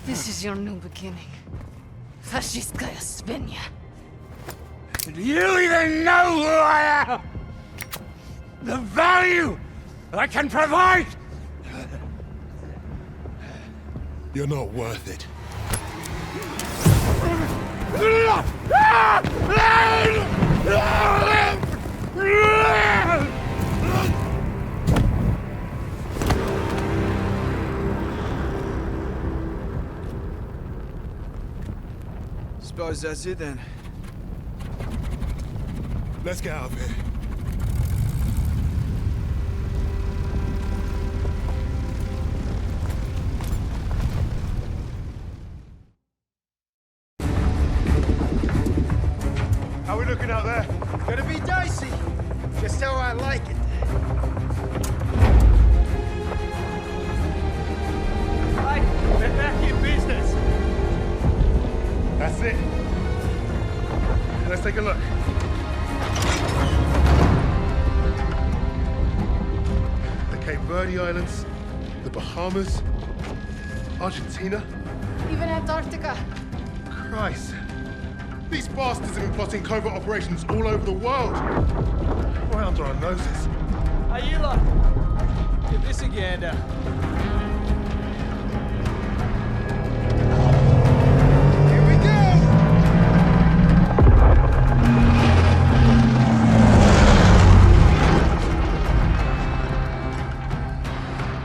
This is your new beginning. Fascistkaya Svenja. Do you even know who I am? The value I can provide? You're not worth it. Suppose that's it then. Let's get out of here. How are we looking out there? Gonna be dicey. Just how I like it. Right, we're back in business. That's it. Let's take a look. The Cape Verde Islands, the Bahamas, Argentina. Even Antarctica. Christ. These bastards have been plotting covert operations all over the world. Right under our noses. Hey, you lot. Give this a gander. Here we go!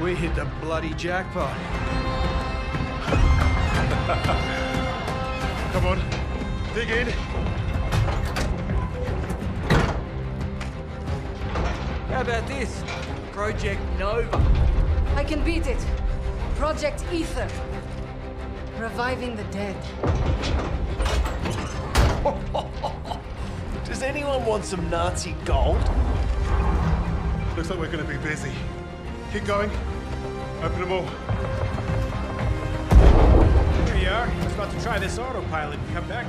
We hit the bloody jackpot. Come on. Dig in. How about this? Project Nova. I can beat it. Project Ether. Reviving the dead. Does anyone want some Nazi gold? Looks like we're going to be busy. Keep going. Open them all. Here you are. I was about to try this autopilot and come back.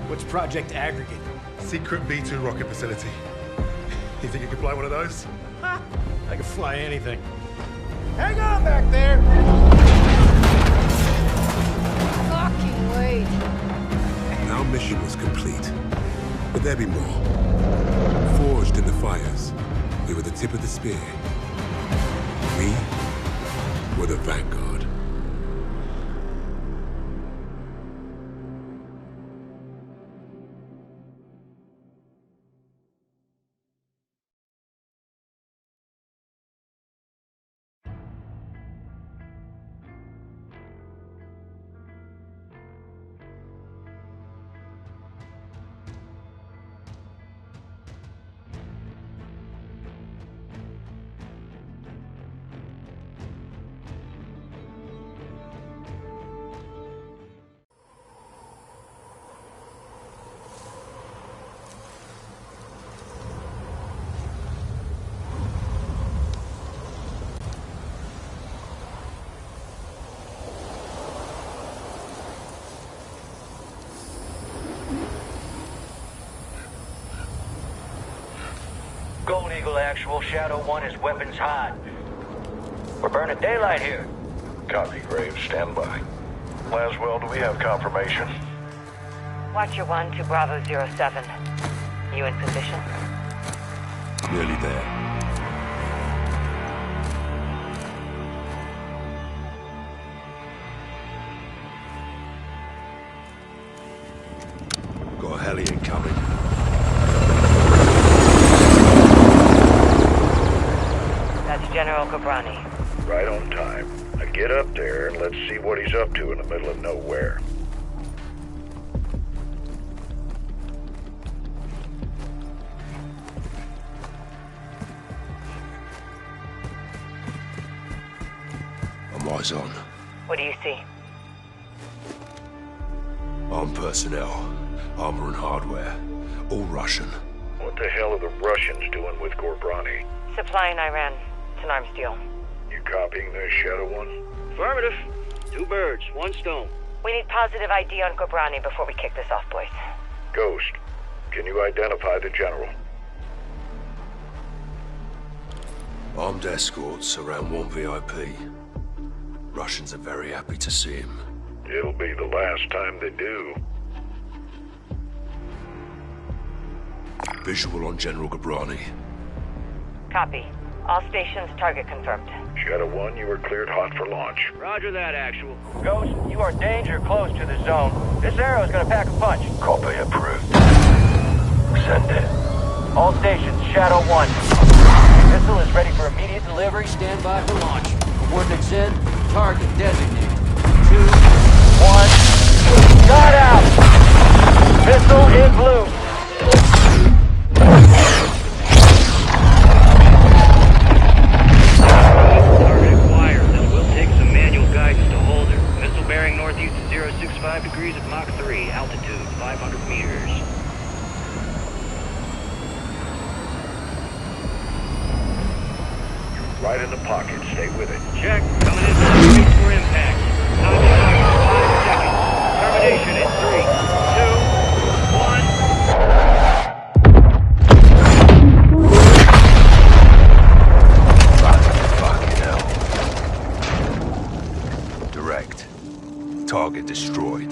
What's Project Aggregate? Secret B-2 rocket facility. You think you could fly one of those? Ha! I can fly anything. Hang on back there! Fucking wait. Our mission was complete, but there'd be more. Forged in the fires, we were the tip of the spear. We were the Vanguard. Gold Eagle Actual, Shadow 1 is weapons hot. We're burning daylight here. Copy, Graves. Stand by. Laswell, do we have confirmation? Watcher 1 to Bravo 07. You in position? Nearly there. Got a heli incoming. That's General Cabrani. Right on time. Now get up there and let's see what he's up to in the middle of nowhere. I'm eyes on. What do you see? Armed personnel, armor and hardware, all Russian. What the hell are the Russians doing with Gorbrani? Supplying Iran. It's an arms deal. You copying this, Shadow 1? Affirmative. 2 birds, 1 stone. We need positive ID on Gobrani before we kick this off, boys. Ghost, can you identify the general? Armed escorts surround one VIP. Russians are very happy to see him. It'll be the last time they do. Visual on General Gobrani. Copy. All stations, target confirmed. Shadow 1, you are cleared hot for launch. Roger that, Actual. Ghost, you are danger close to the zone. This arrow's gonna pack a punch. Copy approved. Send it. All stations, Shadow 1. Missile is ready for immediate delivery. Stand by for launch. Coordinates in. Target designated. 2, 1. Got out! Missile in blue. Target acquired. This will take some manual guidance to hold her. Missile bearing northeast at 065 degrees at Mach 3. Altitude 500 meters. Right in the pocket. Stay with it. Check. Coming in for impact. Time to start in 5 seconds. Termination in 3, 2, 1. Direct. Target destroyed.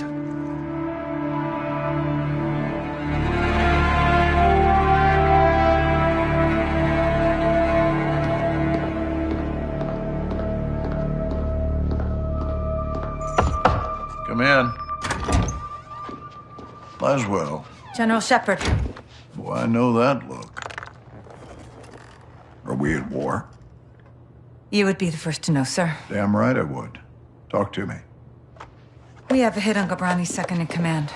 Come in. Might as well. General Shepard. Boy, I know that look. Are we at war? You would be the first to know, sir. Damn right I would. Talk to me. We have a hit on Gobrani's second in command.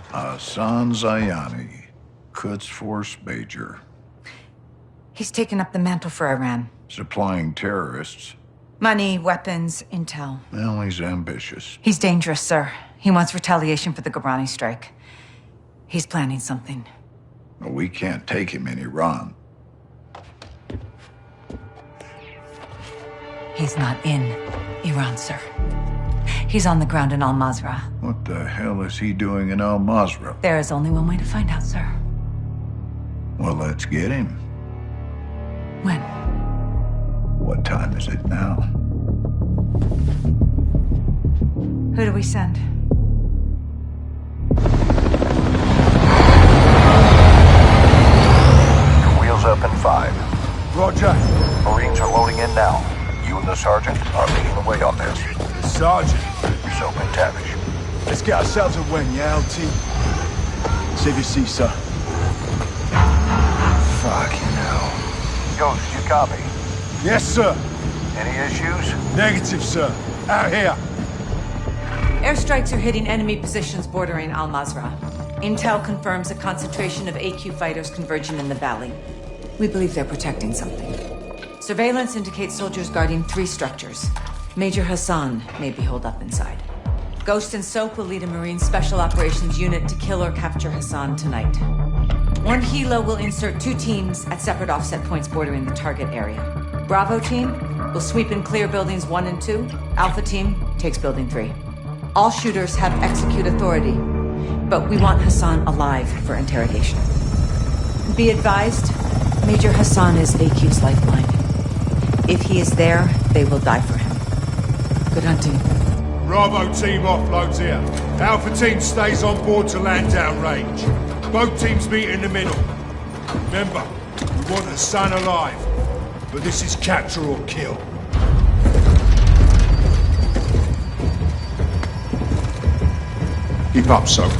Hassan Zayani, Quds Force Major. He's taken up the mantle for Iran. Supplying terrorists. Money, weapons, intel. Well, he's ambitious. He's dangerous, sir. He wants retaliation for the Gobrani strike. He's planning something. Well, we can't take him in Iran. He's not in Iran, sir. He's on the ground in Al-Mazrah. What the hell is he doing in Al-Mazrah? There is only one way to find out, sir. Well, let's get him. When? What time is it now? Who do we send? Wheels up in 5. Roger. Marines are loading in now. You and the sergeant are leading the way on this. The sergeant? Soap and Tavish. Let's get ourselves a win, yeah, LT? Save your seat, sir. Fucking hell. Ghost, you copy? Yes, sir. Any issues? Negative, sir. Out here. Airstrikes are hitting enemy positions bordering Al-Mazrah. Intel confirms a concentration of AQ fighters converging in the valley. We believe they're protecting something. Surveillance indicates soldiers guarding 3 structures. Major Hassan may be holed up inside. Ghost and Soap will lead a Marine Special Operations unit to kill or capture Hassan tonight. One helo will insert 2 teams at separate offset points bordering the target area. Bravo team will sweep and clear buildings 1 and 2. Alpha team takes building 3. All shooters have execute authority, but we want Hassan alive for interrogation. Be advised, Major Hassan is AQ's lifeline. If he is there, they will die for him. Good hunting. Bravo team offloads here. Alpha team stays on board to land down range. Both teams meet in the middle. Remember, we want Hassan alive, but this is capture or kill. Keep up, Soap.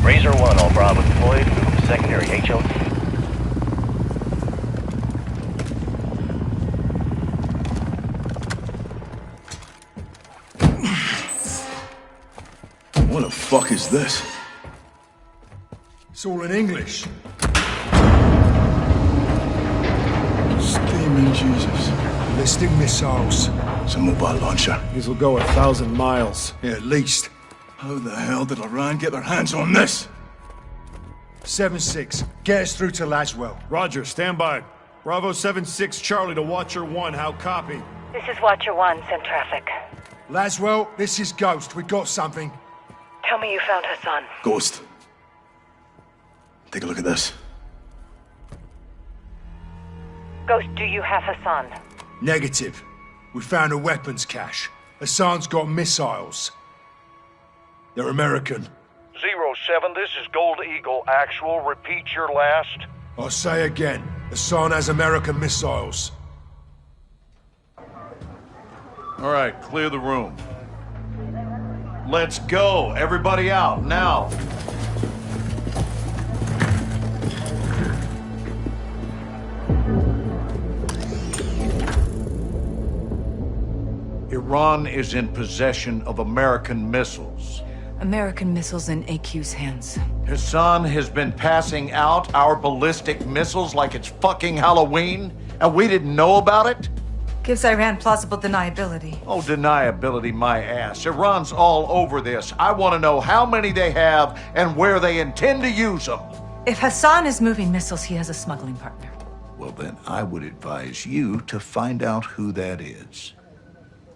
Razor 1, all Bravo deployed. Secondary HO. What the fuck is this? It's all in English. Steaming Jesus. Ballistic missiles. It's a mobile launcher. These will go 1,000 miles. Yeah, at least. How the hell did Iran get their hands on this? 7-6, get us through to Laswell. Roger, stand by. Bravo 7-6 Charlie to Watcher 1, how copy? This is Watcher 1, send traffic. Laswell, this is Ghost. We got something. Tell me you found Hassan. Ghost. Take a look at this. Ghost, do you have Hassan? Negative. We found a weapons cache. Hassan's got missiles. They're American. 07, this is Gold Eagle. Actual, repeat your last. I'll say again. Hassan has American missiles. All right, clear the room. Let's go. Everybody out, now. Iran is in possession of American missiles. American missiles in AQ's hands. Hassan has been passing out our ballistic missiles like it's fucking Halloween, and we didn't know about it? Gives Iran plausible deniability. Oh, deniability my ass. Iran's all over this. I want to know how many they have and where they intend to use them. If Hassan is moving missiles, he has a smuggling partner. Well, then I would advise you to find out who that is.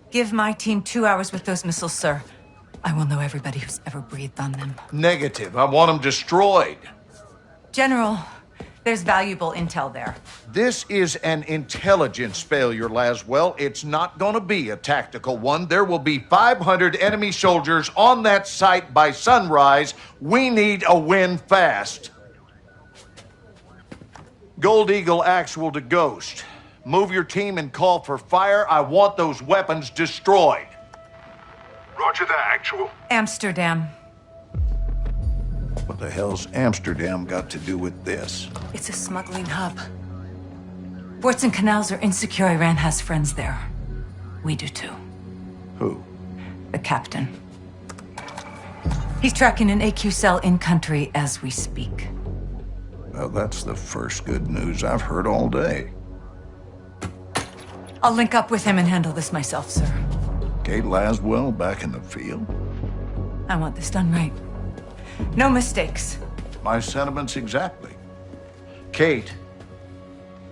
Give my team 2 hours with those missiles, sir. I will know everybody who's ever breathed on them. Negative. I want them destroyed. General, there's valuable intel there. This is an intelligence failure, Laswell. It's not going to be a tactical one. There will be 500 enemy soldiers on that site by sunrise. We need a win fast. Gold Eagle actual to Ghost. Move your team and call for fire. I want those weapons destroyed. Roger that, actual. Amsterdam. What the hell's Amsterdam got to do with this? It's a smuggling hub. Ports and canals are insecure. Iran has friends there. We do too. Who? The captain. He's tracking an AQ cell in country as we speak. Well, that's the first good news I've heard all day. I'll link up with him and handle this myself, sir. Kate Laswell back in the field? I want this done right. No mistakes. My sentiments exactly. Kate,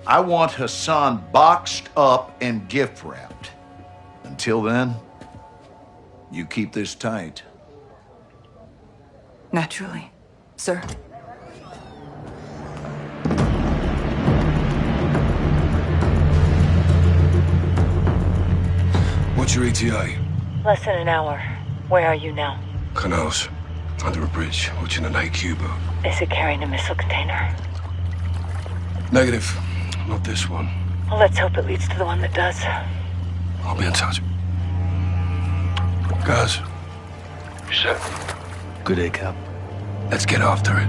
I want Hassan boxed up and gift wrapped. Until then, you keep this tight. Naturally, sir. What's your ETA? Less than an hour. Where are you now? Canals. Under a bridge, watching an AQ boat. Is it carrying a missile container? Negative. Not this one. Well, let's hope it leads to the one that does. I'll be in touch. Guys. You set? Good day, Cap. Let's get after it.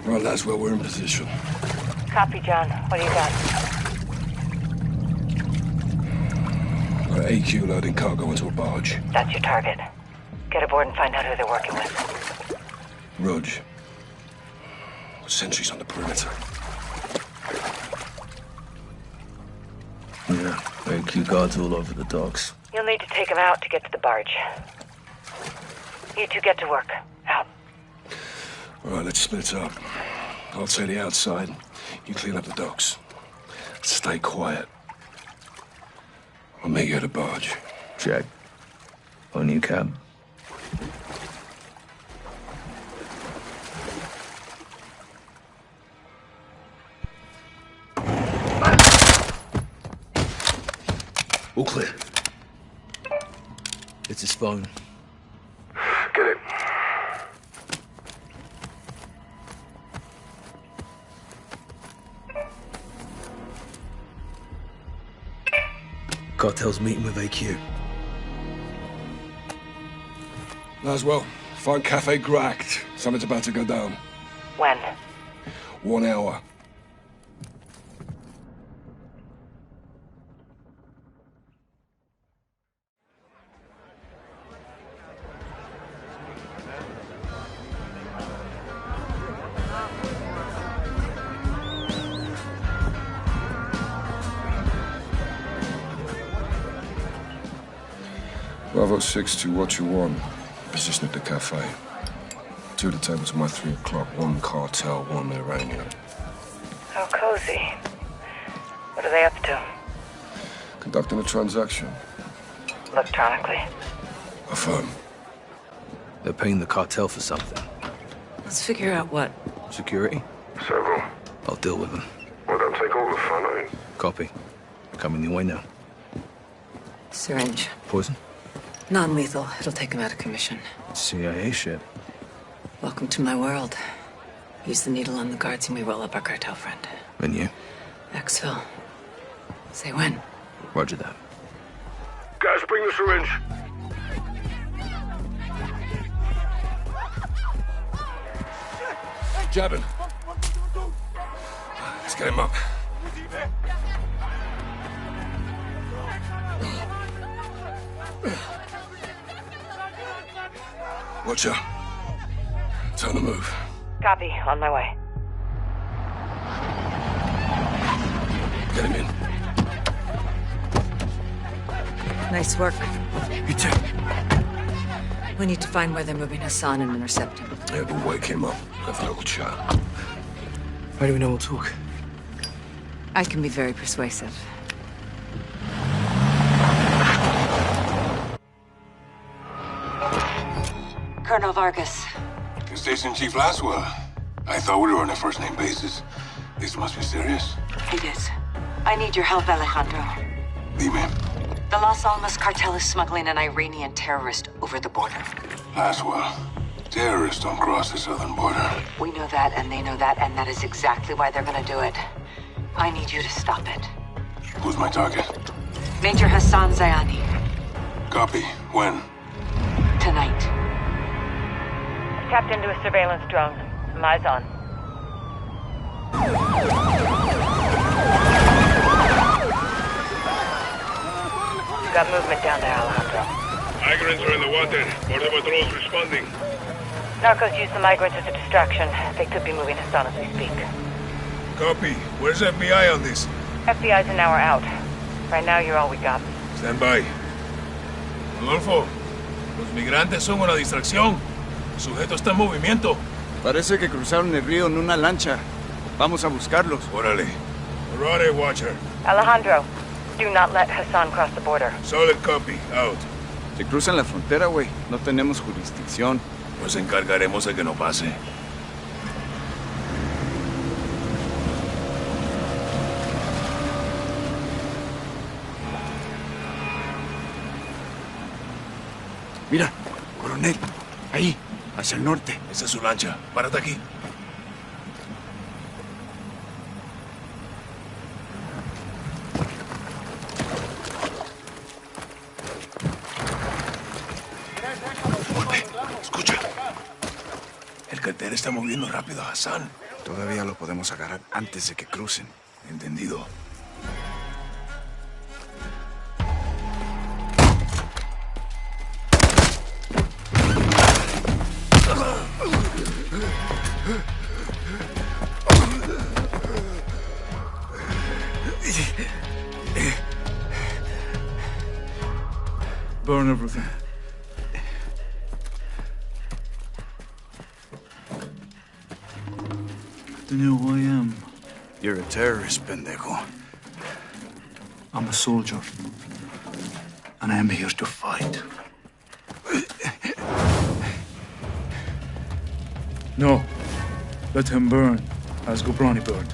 Well, that's where we're in position. Copy, John. What do you got? Got AQ loading cargo into a barge. That's your target. Get aboard and find out who they're working with. Rog. Sentries on the perimeter. Yeah, AQ guards all over the docks. You'll need to take them out to get to the barge. You two get to work. Out. All right, let's split up. I'll take the outside. You clean up the docks. Stay quiet. I'll meet you at the barge. Check. On you, Cab. All clear. It's his phone. Get it. Cartel's meeting with AQ. Laswell, find Cafe Gracht. Something's about to go down. When? 1 hour. Bravo 6 to Watcher 1. Position at the cafe. 2 of the tables by 3 o'clock. 1 cartel, 1 Iranian. How cozy. What are they up to? Conducting a transaction. Electronically. Affirm. They're paying the cartel for something. Let's figure out what. Security? Several. I'll deal with them. Well, don't take all the fun, eh? Copy. Coming your way now. Syringe. Poison? Non-lethal. It'll take him out of commission. CIA shit. Welcome to my world. Use the needle on the guards and we roll up our cartel friend. And you? Exfil. Say when. Roger that. Guys, bring the syringe. Jabbing. Let's get him up. Watch out. Time to move. Copy. On my way. Get him in. Nice work. You too. We need to find where they're moving Hassan and intercept him. Yeah, we'll wake him up. Have a little chat. How do we know we'll talk? I can be very persuasive. Colonel Vargas. Station Chief Laswell. I thought we were on a first-name basis. This must be serious. It is. I need your help, Alejandro. Dime. The Los Alamos cartel is smuggling an Iranian terrorist over the border. Laswell. Terrorists don't cross the southern border. We know that, and they know that, and that is exactly why they're gonna do it. I need you to stop it. Who's my target? Major Hassan Zayani. Copy. When? Tonight. Tapped into a surveillance drone. Eyes on. Got movement down there, Alejandro. Migrants are in the water. Border patrols responding. Narcos use the migrants as a distraction. They could be moving Hassan as we speak. Copy. Where's FBI on this? FBI's an hour out. Right now, you're all we got. Stand by. Rodolfo, los migrantes son una distracción. El sujeto está en movimiento. Parece que cruzaron el río en una lancha. Vamos a buscarlos. Órale. Alright, Watcher. Alejandro, do not let Hassan cross the border. Solid copy. Out. Si cruzan la frontera, güey, no tenemos jurisdicción. Nos encargaremos de que no pase. Mira, coronel. Ahí, hacia el norte. Esa es su lancha. Párate aquí. Escucha. El cartel está moviendo rápido a Hassan. Todavía lo podemos agarrar antes de que crucen. Entendido. Burn everything. Do you know who I am? You're a terrorist, pendejo. I'm a soldier. And I am here to fight. No. Let him burn, as Gobrani burned.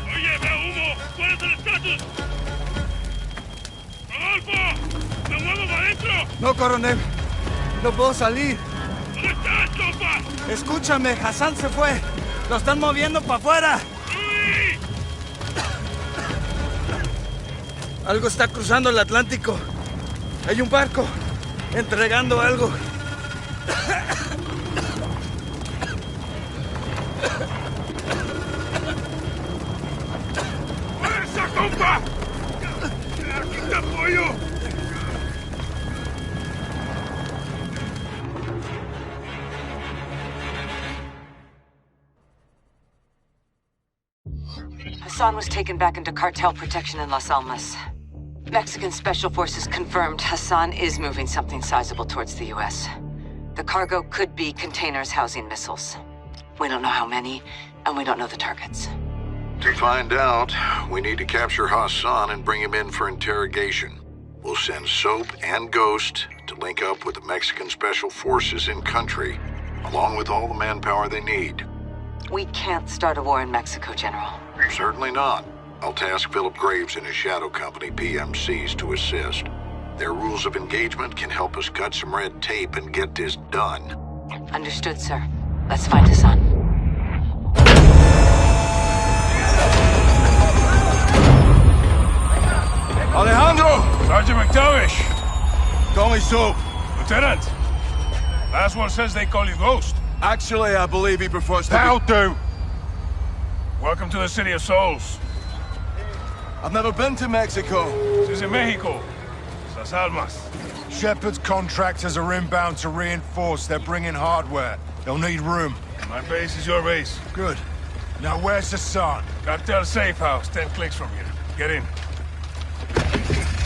Oye, veo humo. ¿Cuál es el estatus? ¡Rodolfo! ¡Me muevo para adentro! No, coronel. No puedo salir. ¿Dónde estás, compa? Escúchame, Hassan se fue. Lo están moviendo para afuera. ¡Uy! Algo está cruzando el Atlántico. Hay un barco. Entregando algo. ¡Fuerza, compa! ¡Aquí te apoyo! Hassan was taken back into cartel protection in Las Almas. Mexican Special Forces confirmed Hassan is moving something sizable towards the U.S. The cargo could be containers housing missiles. We don't know how many, and we don't know the targets. To find out, we need to capture Hassan and bring him in for interrogation. We'll send Soap and Ghost to link up with the Mexican Special Forces in country, along with all the manpower they need. We can't start a war in Mexico, General. Certainly not. I'll task Philip Graves and his shadow company, PMCs, to assist. Their rules of engagement can help us cut some red tape and get this done. Understood, sir. Let's find Hassan. Alejandro! Sergeant McTavish! Call me Soap. Lieutenant! Last one says they call you Ghost. Actually, I believe he prefers to That'll do! Welcome to the City of Souls. I've never been to Mexico. This is in Mexico. Las Almas. Shepard's contractors are inbound to reinforce. They're bringing hardware. They'll need room. My base is your base. Good. Now where's Hassan? Cartel safe house, 10 clicks from here. Get in.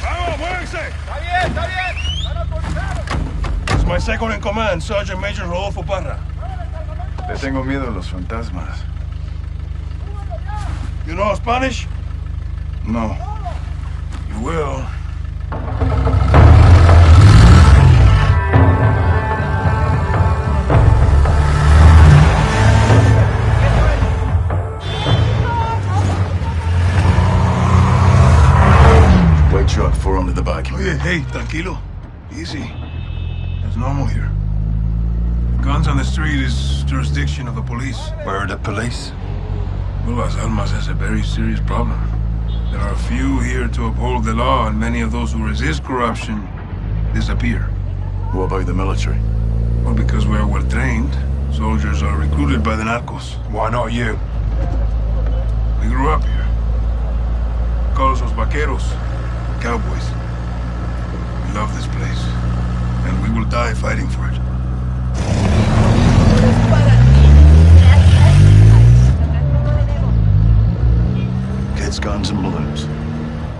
Vamos, muévense! Está bien, está bien. Están autorizados. It's my second in command, Sergeant Major Rodolfo Parra. Le tengo miedo a los fantasmas. You know Spanish? No. You will. White truck, 4 under the back. Oye, hey, tranquilo. Easy. It's normal here. Guns on the street is jurisdiction of the police. Where are the police? Well, Las Almas has a very serious problem. There are few here to uphold the law, and many of those who resist corruption disappear. What about the military? Well, because we're well trained, soldiers are recruited by the narcos. Why not you? We grew up here. Call us los vaqueros, cowboys. We love this place, and we will die fighting for it. Kids, guns, and balloons.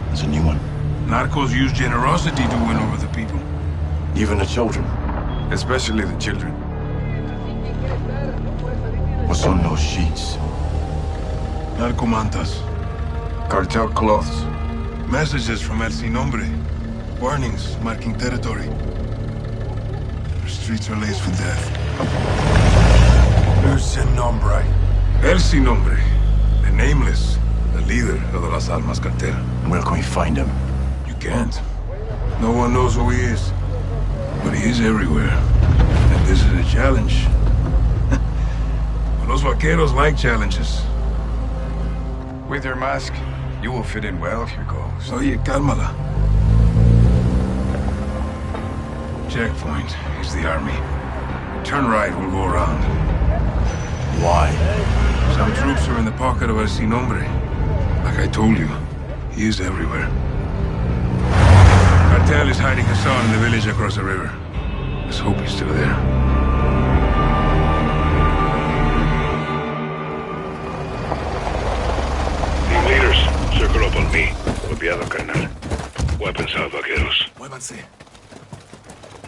There's a new one. Narcos use generosity to win over the people. Even the children. Especially the children. What's on those sheets? Narcomantas. Cartel cloths. Messages from El Sin Nombre. Warnings marking territory. The streets are laced with death. Who's Sin Nombre? El Sin Nombre. The nameless. The leader of the Las Almas cartel. Where can we find him? You can't. No one knows who he is. But he is everywhere. And this is a challenge. Los vaqueros like challenges. With your mask, you will fit in well if you go. Oye, cálmala. Checkpoint is the army. Turn right, we'll go around. Why? Some troops are in the pocket of El Sin Nombre. Like I told you, he is everywhere. Cartel is hiding Hassan in the village across the river. Let's hope he's still there. Team leaders, circle up on me. Copiado, carnal. Weapons out, vaqueros. Muévanse.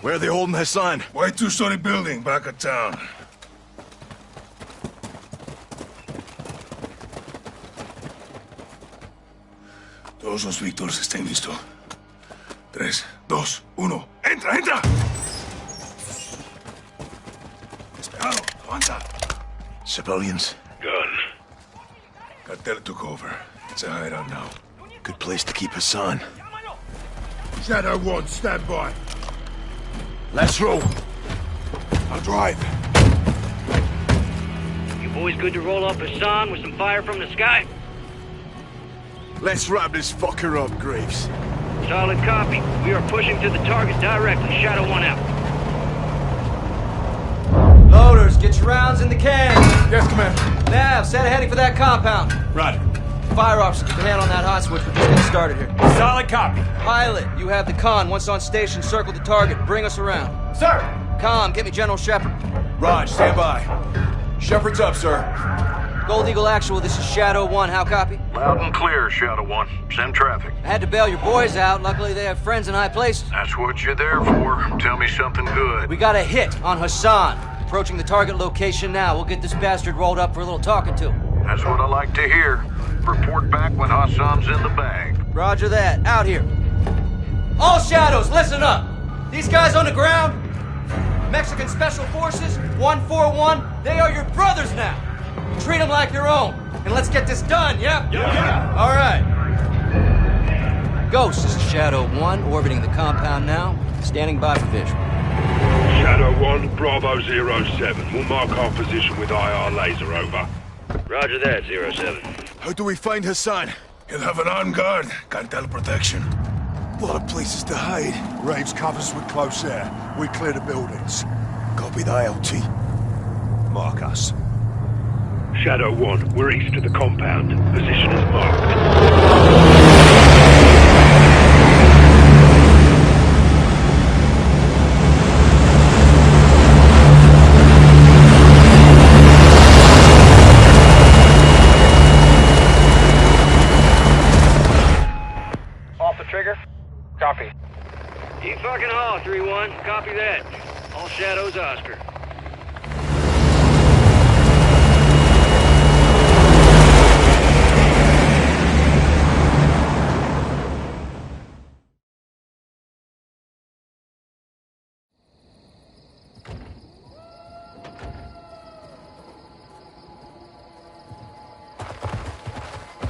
Where are they holding Hassan? White two-story building back of town. Todos los Víctors estén listos. 3, 2, 1. ¡Entra, entra! Despejado, avanza. Civilians. Gun. Cartel took over. It's a hideout now. Good place to keep Hassan. Shadow 1, stand by. Let's roll. I'll drive. You boys good to roll up Hassan with some fire from the sky? Let's wrap this fucker up, Graves. Solid copy. We are pushing to the target directly. Shadow 1 out. Loaders, get your rounds in the can. Yes, Commander. Nav, set a heading for that compound. Roger. Fire officer, keep a hand on that hot switch. We're just getting started here. Solid copy. Pilot, you have the con. Once on station, circle the target. Bring us around. Sir! Com, get me General Shepard. Raj, stand by. Shepard's up, sir. Gold Eagle Actual, this is Shadow 1. How copy? Loud and clear, Shadow 1. Send traffic. I had to bail your boys out. Luckily, they have friends in high places. That's what you're there for. Tell me something good. We got a hit on Hassan. Approaching the target location now. We'll get this bastard rolled up for a little talking to. That's what I like to hear. Report back when Hassan's in the bag. Roger that. Out here. All Shadows, listen up. These guys on the ground, Mexican Special Forces, 141, they are your brothers now. Treat them like your own. And let's get this done, yeah? Yeah. All right. Ghost, this is Shadow 1, orbiting the compound now. Standing by for visual. Shadow 1, Bravo 07. We'll mark our position with IR laser, over. Roger that, 07. How do we find Hassan? He'll have an armed guard. Cartel protection. A lot of places to hide. Graves covers with close air. We clear the buildings. Copy the ILT. Mark us. Shadow 1, we're east of the compound. Position is marked. Trigger? Copy. Keep fucking haul, 3-1. Copy that. All Shadows, Oscar.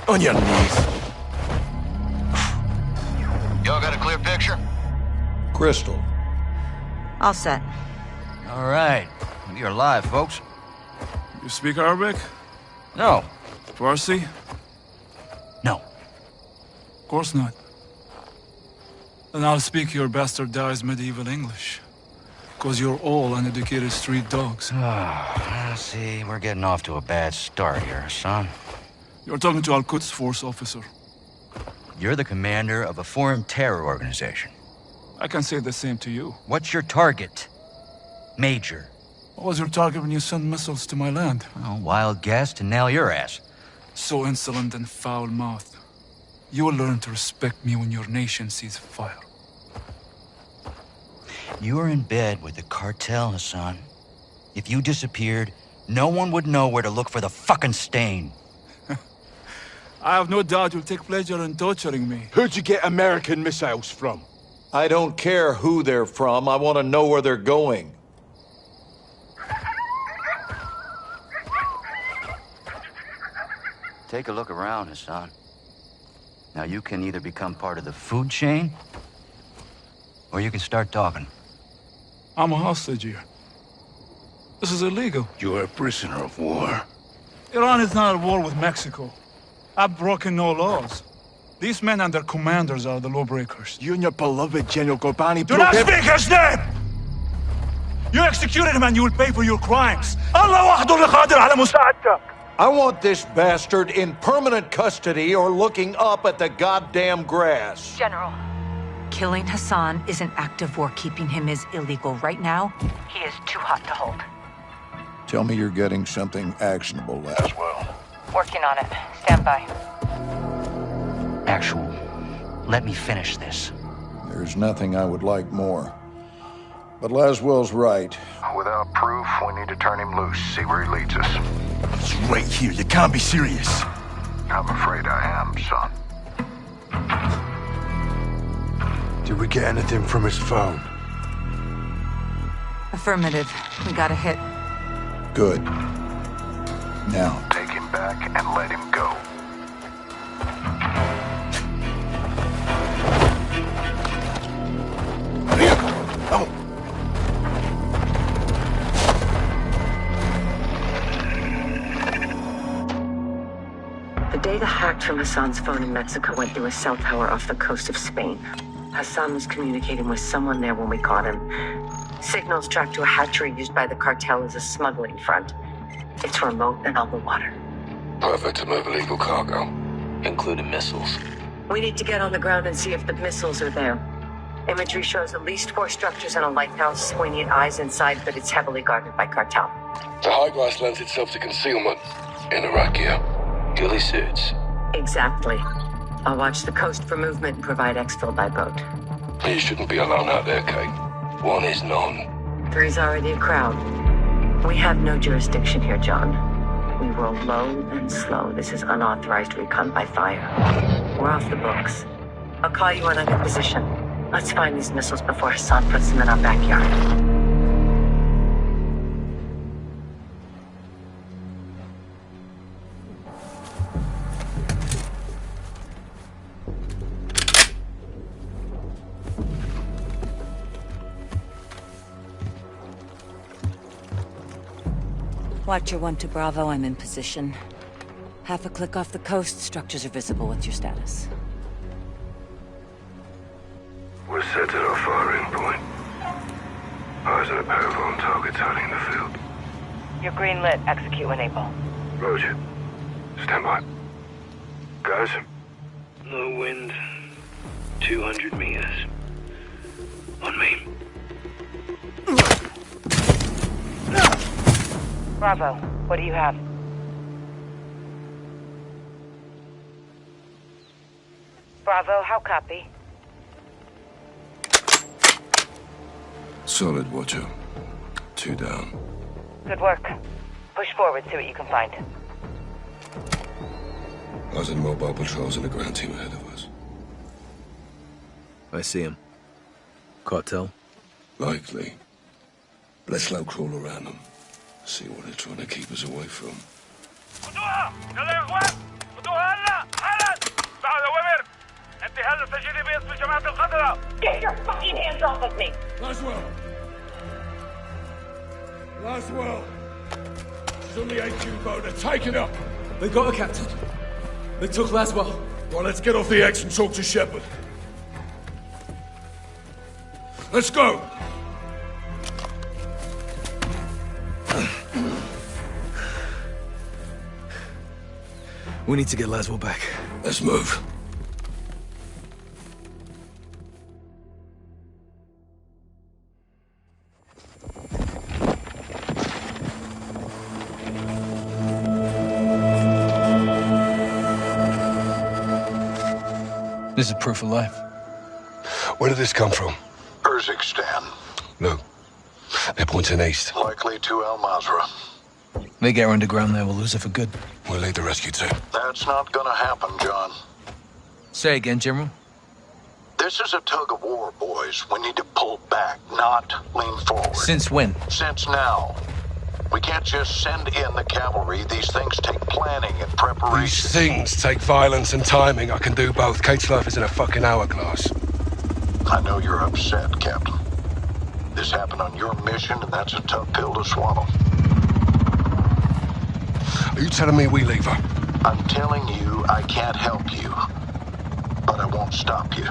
On your knees. Y'all got a clear picture? Crystal. All set. All right. You're live, folks. You speak Arabic? No. Farsi? No. Of course not. Then I'll speak your bastardized medieval English. Because you're all uneducated street dogs. See, we're getting off to a bad start here, son. You're talking to Al-Quds Force officer. You're the commander of a foreign terror organization. I can say the same to you. What's your target, Major? What was your target when you sent missiles to my land? Oh, wild guess to nail your ass. So insolent and foul-mouthed. You will learn to respect me when your nation sees fire. You are in bed with the cartel, Hassan. If you disappeared, no one would know where to look for the fucking stain. I have no doubt you'll take pleasure in torturing me. Where'd you get American missiles from? I don't care who they're from. I want to know where they're going. Take a look around, Hassan. Now you can either become part of the food chain, or you can start talking. I'm a hostage here. This is illegal. You're a prisoner of war. Iran is not at war with Mexico. I've broken no laws. These men and their commanders are the lawbreakers. You and your beloved General Gorbani Do not speak his name! You executed him and you will pay for your crimes. Allah wahdu qadir ala musa'adak. I want this bastard in permanent custody or looking up at the goddamn grass. General, killing Hassan is an act of war. Keeping him is illegal. Right now, he is too hot to hold. Tell me you're getting something actionable, Laswell. Working on it. Stand by. Actual, let me finish this. There's nothing I would like more. But Laswell's right. Without proof, we need to turn him loose, see where he leads us. It's right here. You can't be serious. I'm afraid I am, son. Did we get anything from his phone? Affirmative. We got a hit. Good. Now. Take him back and let him go. The data hacked from Hassan's phone in Mexico went through a cell tower off the coast of Spain. Hassan was communicating with someone there when we caught him. Signals tracked to a hatchery used by the cartel as a smuggling front. It's remote and on the water. Perfect to move illegal cargo. Including missiles. We need to get on the ground and see if the missiles are there. Imagery shows at least 4 structures and a lighthouse. We need eyes inside, but it's heavily guarded by cartel. The high glass lends itself to concealment. In Iraq gear. Ghillie suits. Exactly. I'll watch the coast for movement and provide exfil by boat. You shouldn't be alone out there, Kate. 1 is none. 3's already a crowd. We have no jurisdiction here, John. We roll low and slow. This is unauthorized recon by fire. We're off the books. I'll call you when I'm in position. Let's find these missiles before Hassan puts them in our backyard. Watcher 1 to Bravo, I'm in position. Half a click off the coast, structures are visible. What's your status? We're set at our firing point. Eyes on a pair of armed targets hiding in the field. You're green lit. Execute when able. Roger. Stand by. Guys? Low wind. 200 meters. On me. Bravo, what do you have? Bravo, how copy? Solid, Watcher. 2 down. Good work. Push forward, see what you can find. Us and mobile patrols and a ground team ahead of us. I see him. Cartel? Likely. Let's slow crawl around them. See what they're trying to keep us away from. Get your fucking hands off of me! Laswell! Laswell! She's on the AQ boat. Take it up! They got her, Captain. They took Laswell. Well, let's get off the X and talk to Shepard. Let's go! We need to get Laswell back. Let's move. This is proof of life. Where did this come from? Urzikstan. Look. They're pointing east. Likely to Al Mazrah. They get her underground there, we'll lose her for good. We'll lead the rescue team. That's not gonna happen, John. Say again, General. This is a tug of war, boys. We need to pull back, not lean forward. Since when? Since now. We can't just send in the cavalry. These things take planning and preparation. These things take violence and timing. I can do both. Kate's life is in a fucking hourglass. I know you're upset, Captain. This happened on your mission, and that's a tough pill to swallow. Are you telling me we leave her? I'm telling you I can't help you, but I won't stop you.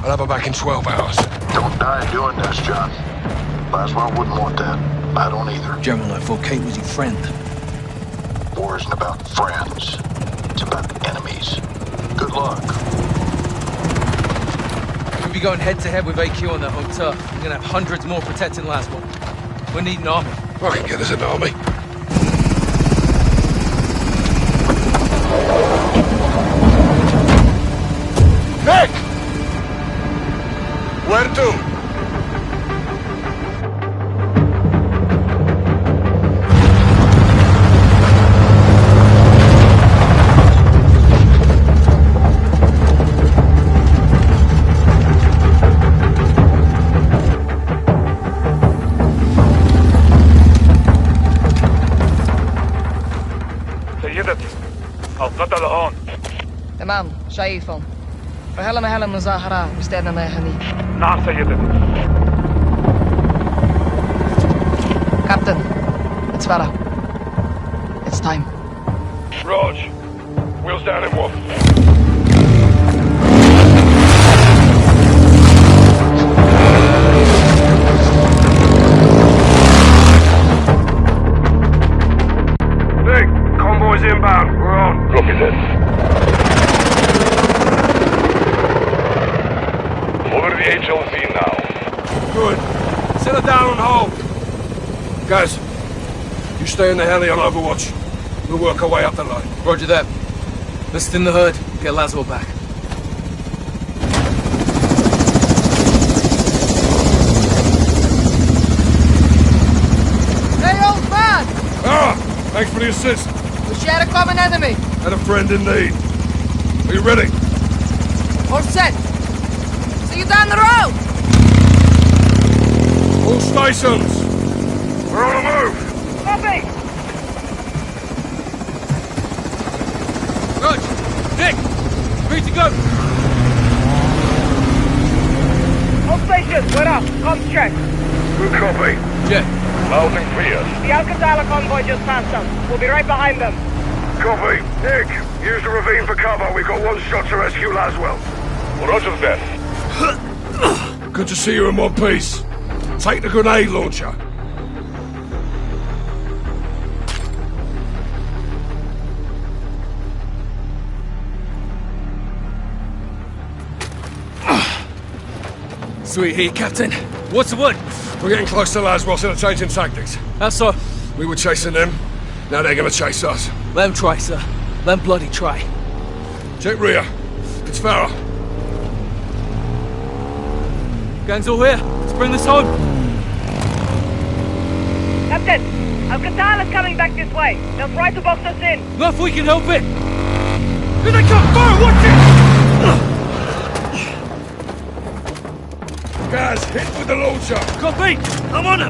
I'll have her back in 12 hours. Don't die doing this, John. Laswell wouldn't want that. I don't either. General, I thought Kate was your friend. War isn't about friends. It's about enemies. Good luck. We'll be going head-to-head with AQ on that home turf. We're gonna have hundreds more protecting Laswell. We need an army. I can get us an army. Nick! Where to? القتل هون. تمام شايفهم. فهلا مهلا مظاهرة واستعدنا هنيك. نعم سيدتي. Captain, it's Farah. It's time. Raj, wheels down and walk. Settle down and hold. Guys, you stay in the heli on Overwatch. We'll work our way up the line. Roger that. Let's thin the herd, get Laswell back. Hey, old man! Ah! Thanks for the assist. We share a common enemy. And a friend in need. Are you ready? All set. See you down the road! All stations! We're on the move! Copy! Rog! Nick! Free to go! All stations, we're up. Comms check. Good copy. Jet. Loud and clear. The Alcantara convoy just passed us. We'll be right behind them. Copy. Nick, use the ravine for cover. We've got one shot to rescue Laswell. Roger that. Good to see you in one piece. Take the grenade launcher. Sweet heat, Captain. What's the word? We're getting close to Laswell, so they're changing tactics. How so? We were chasing them. Now they're gonna chase us. Let them try, sir. Let them bloody try. Check rear. It's Farah. Gang's all here. Let's bring this home. Captain, Alcantara's coming back this way. They'll try to box us in. Not if we can help it. Here they come! Fire! Watch it! Guys, hit with the launcher. Copy! I'm on him!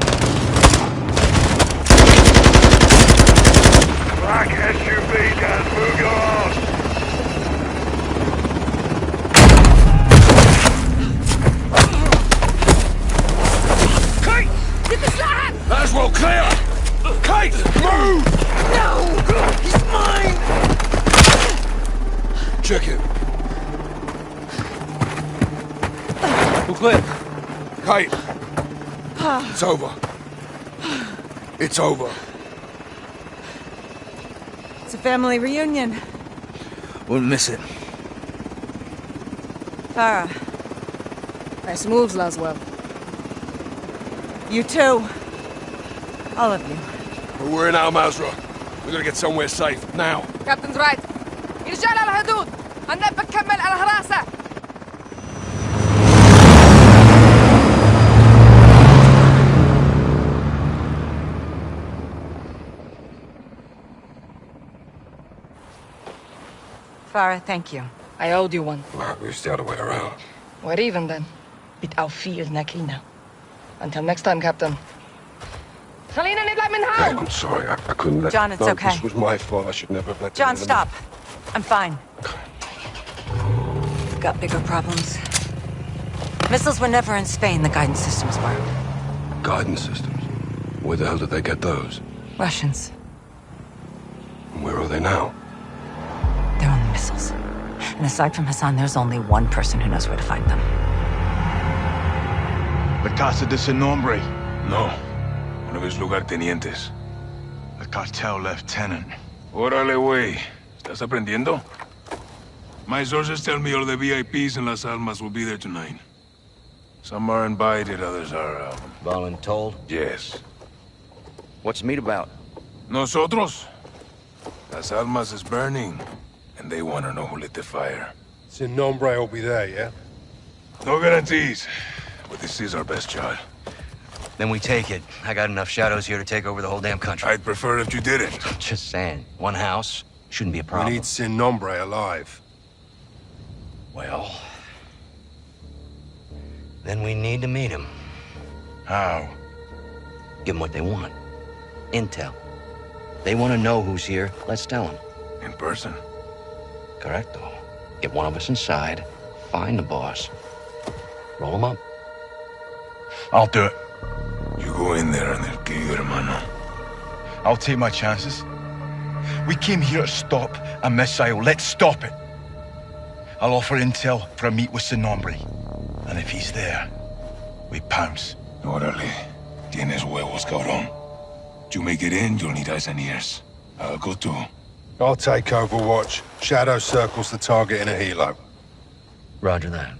Black SUV, guys. Move your arms. Kate! Get the flag! Laswell clear! Kate, move! No! He's mine! Check it. We're clear. Kate. It's over. It's over. It's a family reunion. Wouldn't miss it. Farah, Nice moves, Laswell. you too. All of you. We're in Al Mazrah. We gotta get somewhere safe, now. Captain's right. رجال على الحدود. أنا بكمل على الحراسة. Farah, thank you. I owed you one. It's the other way around. We're even then. بالتوفيق نكينا. Until next time, Captain. خلينا نطلع من هون. I'm sorry, I couldn't let... John, it's no, okay. This was my fault. I should never have let... John, stop. I'm fine. We've got bigger problems. Missiles were never in Spain, the guidance systems were. Guidance systems? Where the hell did they get those? Russians. And where are they now? They're on the missiles. And aside from Hassan, there's only one person who knows where to find them. La Casa de Sin Nombre. No. One of his lugartenientes. The cartel lieutenant. Órale, güey. ¿Estás aprendiendo? My sources tell me all the VIPs in Las Almas will be there tonight. Some are invited, others are, Voluntold? Yes. What's the meet about? Nosotros? Las Almas is burning, and they want to know who lit the fire. Sin Nombre will be there, yeah? No guarantees, but this is our best shot. Then we take it. I got enough shadows here to take over the whole damn country. I'd prefer if you didn't. Just saying. One house shouldn't be a problem. We need Sin Nombre alive. Well... then we need to meet him. How? Give them what they want. Intel. They want to know who's here. Let's tell them. In person? Correcto. Get one of us inside. Find the boss. Roll him up. I'll do it. You go in there and they'll kill you, hermano. I'll take my chances. We came here to stop a missile. Let's stop it. I'll offer intel for a meet with Sin Nombre. And if he's there, we pounce. Órale. Tienes huevos, cabrón. You make it in, you'll need eyes and ears. I'll go too. I'll take Overwatch. Shadow circles the target in a helo. Roger that.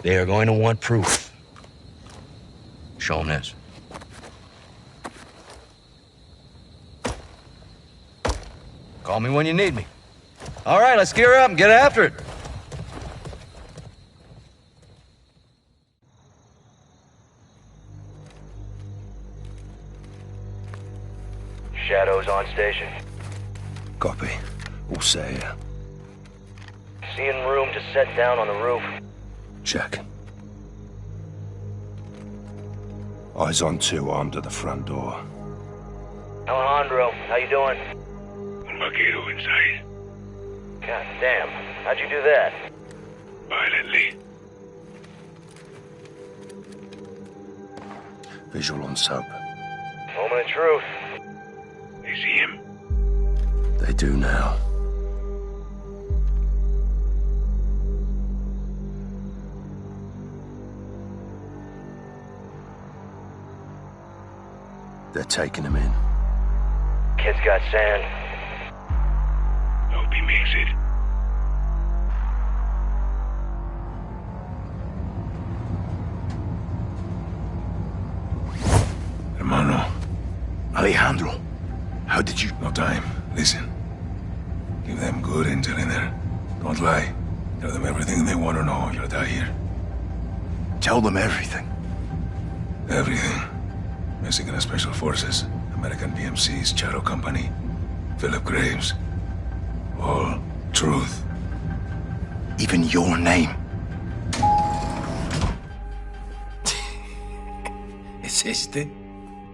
They are going to want proof. Shown is. Call me when you need me. All right, let's gear up and get after it. Shadows on station. Copy. All set here. Seeing room to set down on the roof. Check. Eyes on 2 armed at the front door. Alejandro, how you doing? Un vaquero inside. God damn, how'd you do that? Violently. Visual on Soap. Moment of truth. They see him. They do now. They're taking him in. Kid's got sand. Hope he makes it. Hermano. Alejandro, how did you... No time. Listen. Give them good intel in there. Don't lie. Tell them everything they want to know. You'll die here. Tell them everything. Everything. Mexican Special Forces, American PMC's Shadow Company, Philip Graves. All truth. Even your name. ¿Es este?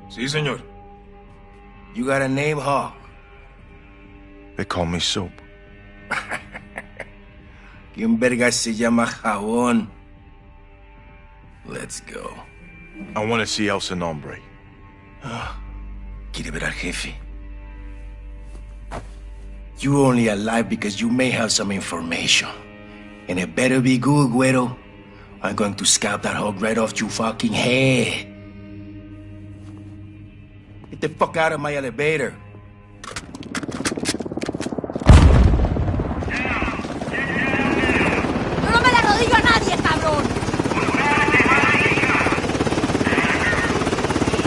Sí, señor. You got a name, Hawk? They call me Soap. ¿Quién verga se llama Jabón? Let's go. I want to see El Nombre. Quiere ver al jefe. You only alive because you may have some information. And it better be good, Güero. I'm going to scalp that hog right off your fucking head. Get the fuck out of my elevator. ¡No me la rodillo a nadie, cabrón!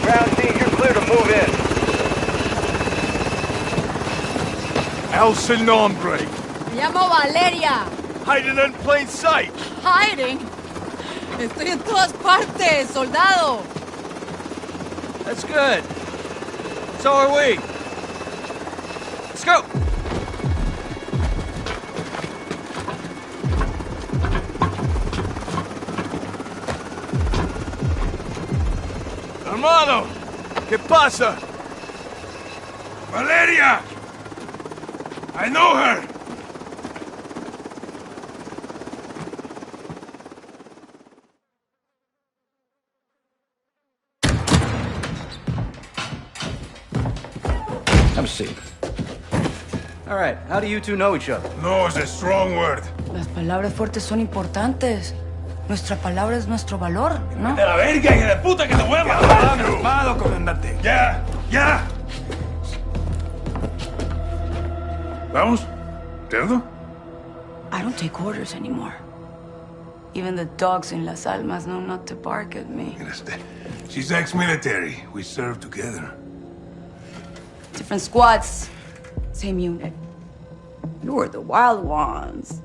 Ground team, you're clear to move in. El Nombre. Me llamo Valeria. Hiding in plain sight. Hiding. Estoy en todas partes, soldado. That's good. So are we. Let's go. Hermano, ¿qué pasa? Valeria! I know her! Have a seat. All right, how do you two know each other? No is a strong word. Las palabras fuertes son importantes. Nuestra palabra es nuestro valor, ¿no? ¡De la verga, hija de puta, que te voy a matar! Armado, comandante. ¡Ya! ¡Ya! ¿Vamos? ¿Cerdo? I don't take orders anymore. Even the dogs in Las Almas know not to bark at me. She's ex-military. We served together. Different squads, same unit. You were the wild ones.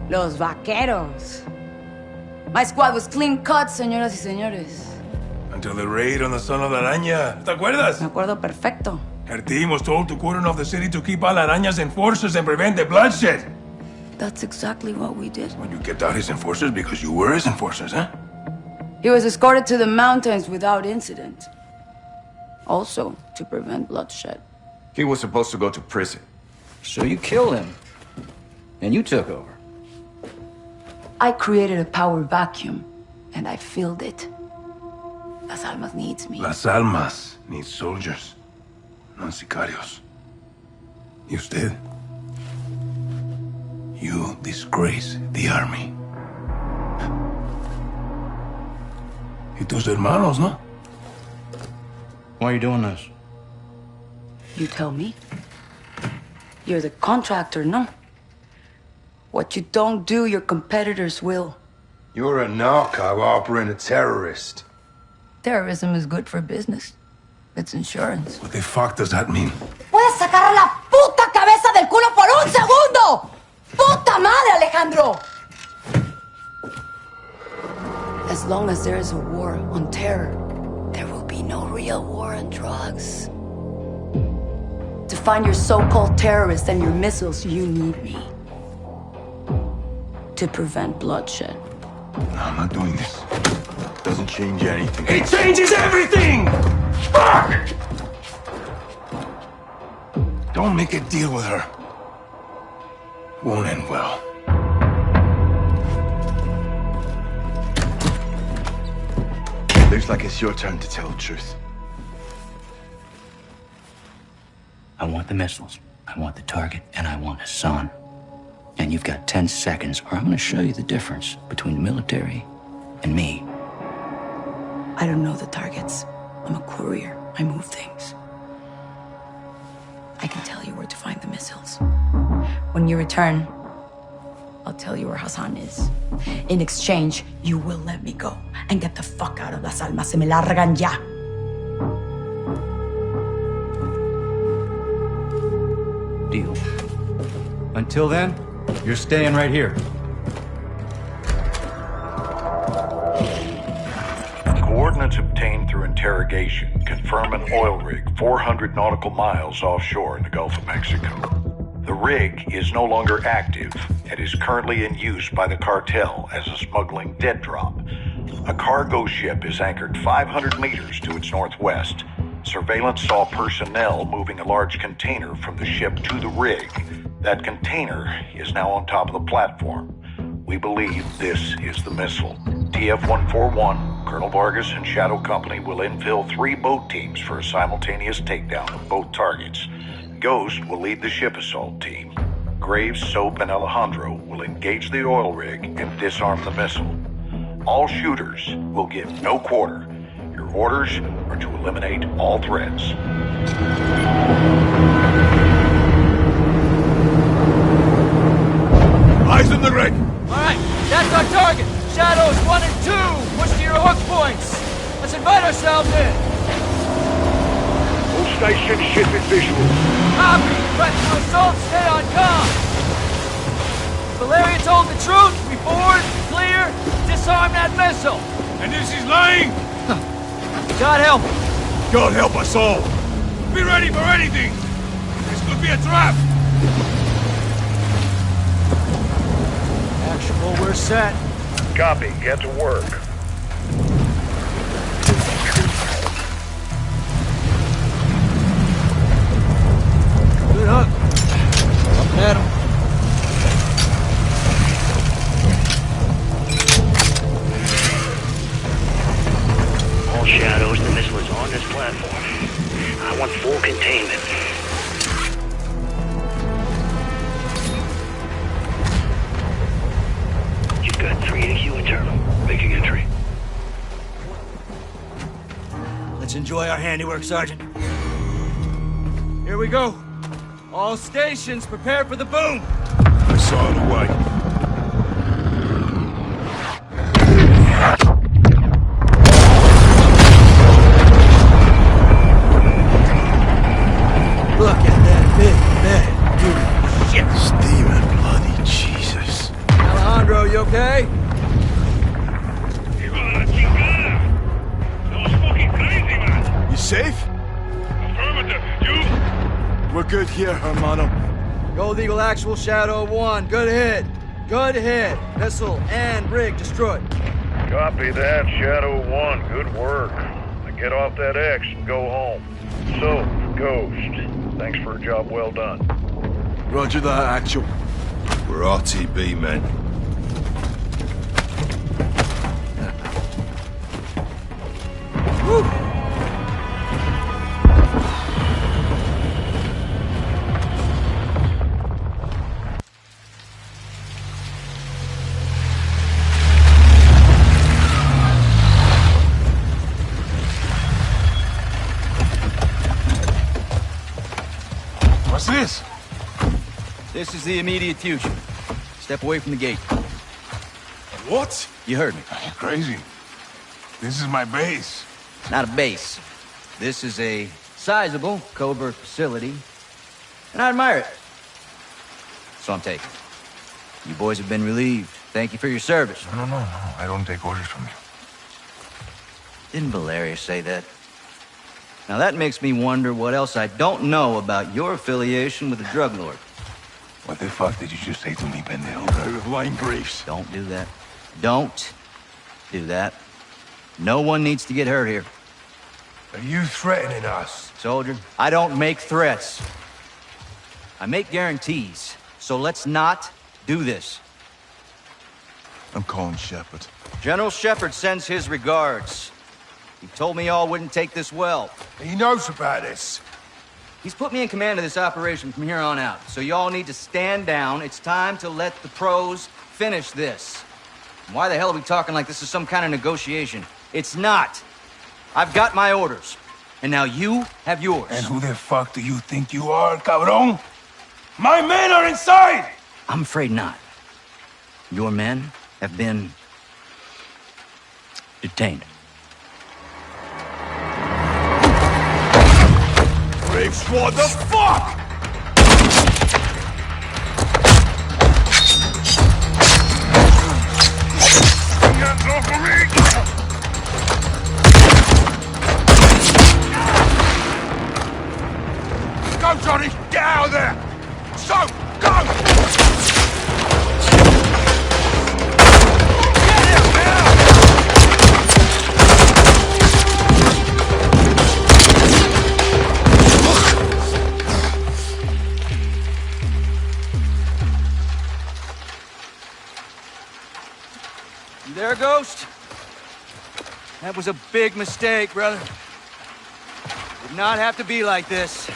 Los vaqueros. My squad was clean cut, señoras y señores. Until the raid on the Son of la Araña. ¿Te acuerdas? Me acuerdo perfecto. Her team was told to cordon off the city to keep all Araña's enforcers and prevent the bloodshed. That's exactly what we did. Well, you kept out his enforcers because you were his enforcers, huh? He was escorted to the mountains without incident. Also, to prevent bloodshed. He was supposed to go to prison. So you killed him. And you took over. I created a power vacuum, and I filled it. Las Almas needs me. Las Almas needs soldiers, not sicarios. Y usted? You disgrace the army. Y tus hermanos, ¿no? Why are you doing this? You tell me. You're the contractor, no? What you don't do, your competitors will. You're a narco operating a terrorist. Terrorism is good for business. It's insurance. What the fuck does that mean? ¡Puedes sacar la puta cabeza del culo por un segundo! ¡Puta madre, Alejandro! As long as there is a war on terror, there will be no real war on drugs. To find your so-called terrorists and your missiles, you need me. To prevent bloodshed. No, I'm not doing this. Doesn't change anything. It changes everything! Fuck! Don't make a deal with her. Won't end well. Looks like it's your turn to tell the truth. I want the missiles, I want the target, and I want Hassan. And you've got 10 seconds, or I'm gonna show you the difference between the military and me. I don't know the targets. I'm a courier. I move things. I can tell you where to find the missiles. When you return, I'll tell you where Hassan is. In exchange, you will let me go and get the fuck out of Las Almas. Se me largan ya. Deal. Until then, you're staying right here. Coordinates obtained through interrogation confirm an oil rig 400 nautical miles offshore in the Gulf of Mexico. The rig is no longer active and is currently in use by the cartel as a smuggling dead drop. A cargo ship is anchored 500 meters to its northwest. Surveillance saw personnel moving a large container from the ship to the rig. That container is now on top of the platform. We believe this is the missile. TF-141, Colonel Vargas and Shadow Company will infill 3 boat teams for a simultaneous takedown of both targets. Ghost will lead the ship assault team. Graves, Soap, and Alejandro will engage the oil rig and disarm the missile. All shooters will give no quarter. Your orders are to eliminate all threats. Eyes on the rig! Alright, that's our target! Shadows 1 and 2! Push to your hook points! Let's invite ourselves in! All stations shipping visual. Copy! Threat to assault, stay on comm! Valeria told the truth, we board, clear, disarm that missile! And if she's lying? God help! God help us all! Be ready for anything! This could be a trap! Actual, we're set. Copy, get to work. Good hook. Up at him. All Shadows, the missile is on this platform. I want full containment. You've got 3 in queue internal. Making entry. Let's enjoy our handiwork, Sergeant. Here we go. All stations, prepare for the boom! I saw it away. Look at that big, bad, beautiful shit! Steaming bloody Jesus. Alejandro, you okay? You safe? Affirmative. You? We're good here, hermano. Gold Eagle Actual Shadow 1, good hit. Good hit. Missile and rig destroyed. Copy that, Shadow 1. Good work. Now get off that X and go home. So, Ghost, thanks for a job well done. Roger that, Actual. We're RTB, men. Woo! What's this? This is the immediate future. Step away from the gate. What? You heard me. You're crazy. This is my base. not a base. This is a sizable covert facility, and I admire it. So I'm taking. You boys have been relieved. Thank you for your service. No. I don't take orders from you. Didn't Valeria say that? Now that makes me wonder what else I don't know about your affiliation with the drug lord. What the fuck did you just say to me, pendejo? Lying briefs. Don't do that. Don't do that. No one needs to get hurt here. Are you threatening us? Soldier, I don't make threats. I make guarantees. So let's not do this. I'm calling Shepard. General Shepard sends his regards. He told me y'all wouldn't take this well. He knows about this. He's put me in command of this operation from here on out. So y'all need to stand down. It's time to let the pros finish this. And why the hell are we talking like this is some kind of negotiation? It's not. I've got my orders. And now you have yours. And who the fuck do you think you are, cabron? My men are inside! I'm afraid not. Your men have been detained. Graves, what the fuck? Hands off of me! Go, Johnny! Get out of there! So, go! You there, Ghost? That was a big mistake, brother. Did not have to be like this.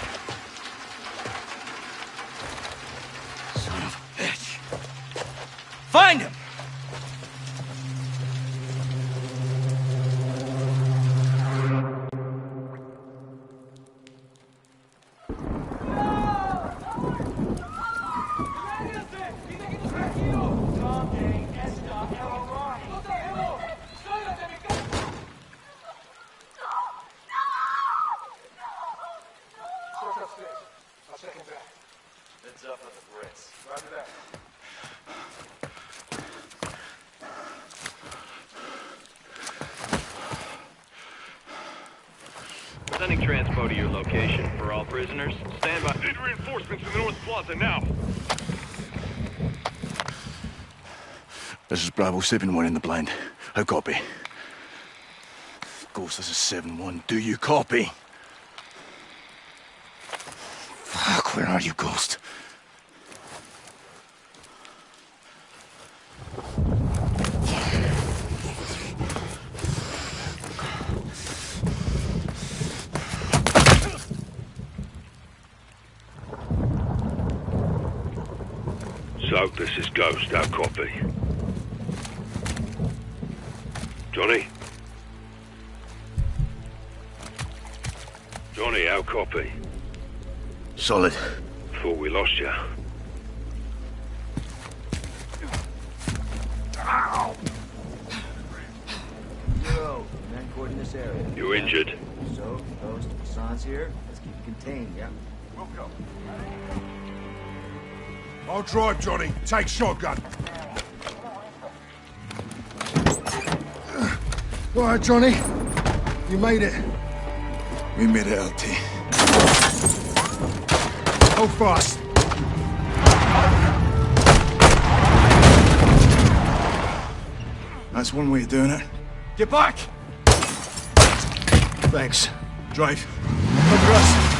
Son of a bitch. Find him! Sending transpo to your location for all prisoners. Stand by. Need reinforcements in the North Plaza now. This is Bravo 7-1 in the blind. How copy? Ghost, this is 7-1. Do you copy? Fuck, where are you, Ghost? So, this is Ghost, how copy? Johnny? Johnny, how copy? Solid. Thought we lost you. Ow! Yo, Vanguard in this area. You injured? So, Ghost, Hassan's here. Let's keep it contained, yeah? We'll go. I'll drive, Johnny. Take shotgun. All right, Johnny. You made it. We made it, LT. Hold fast. That's one way of doing it. Get back! Thanks. Drive. Under us.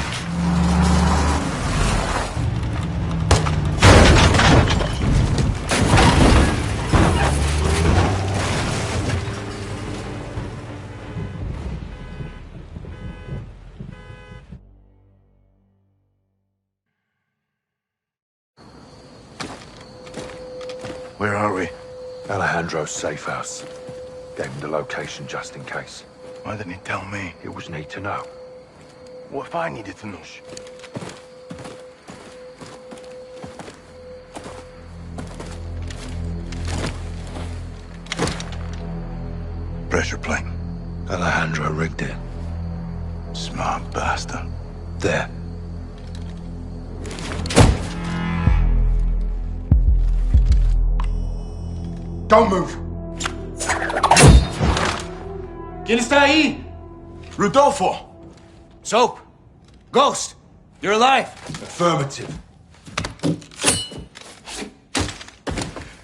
Where are we? Alejandro's safe house. Gave him the location just in case. Why didn't he tell me? He was need to know. What if I needed to know? Pressure plane. Alejandro rigged it. Smart bastard. There. Don't move! ¿Quién está ahí? Rodolfo! Soap! Ghost! You're alive! Affirmative.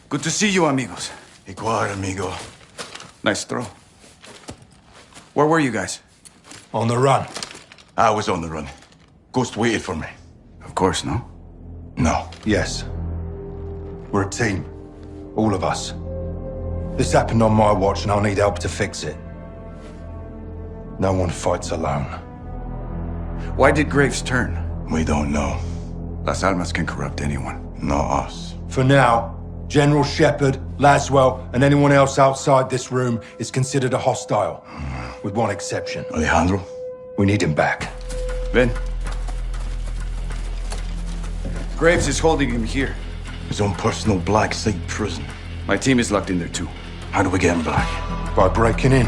Good to see you, amigos. Igual, amigo. Nice throw. Where were you guys? On the run. I was on the run. Ghost waited for me. Of course, no? No. Yes. We're a team. All of us. This happened on my watch and I'll need help to fix it. No one fights alone. Why did Graves turn? We don't know. Las Almas can corrupt anyone. Not us. For now, General Shepard, Laswell, and anyone else outside this room is considered a hostile. With one exception. Alejandro? We need him back. Ben? Graves is holding him here. His own personal black site prison. My team is locked in there too. How do we get him back? By breaking in.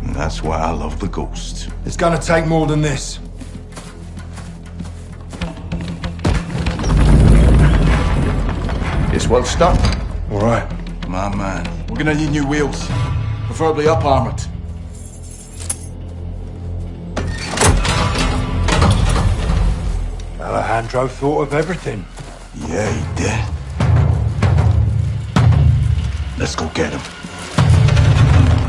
And that's why I love the Ghost. It's gonna take more than this. It's well stocked. All right. My man. We're gonna need new wheels. Preferably up-armored. Alejandro thought of everything. Yeah, he did. Let's go get him.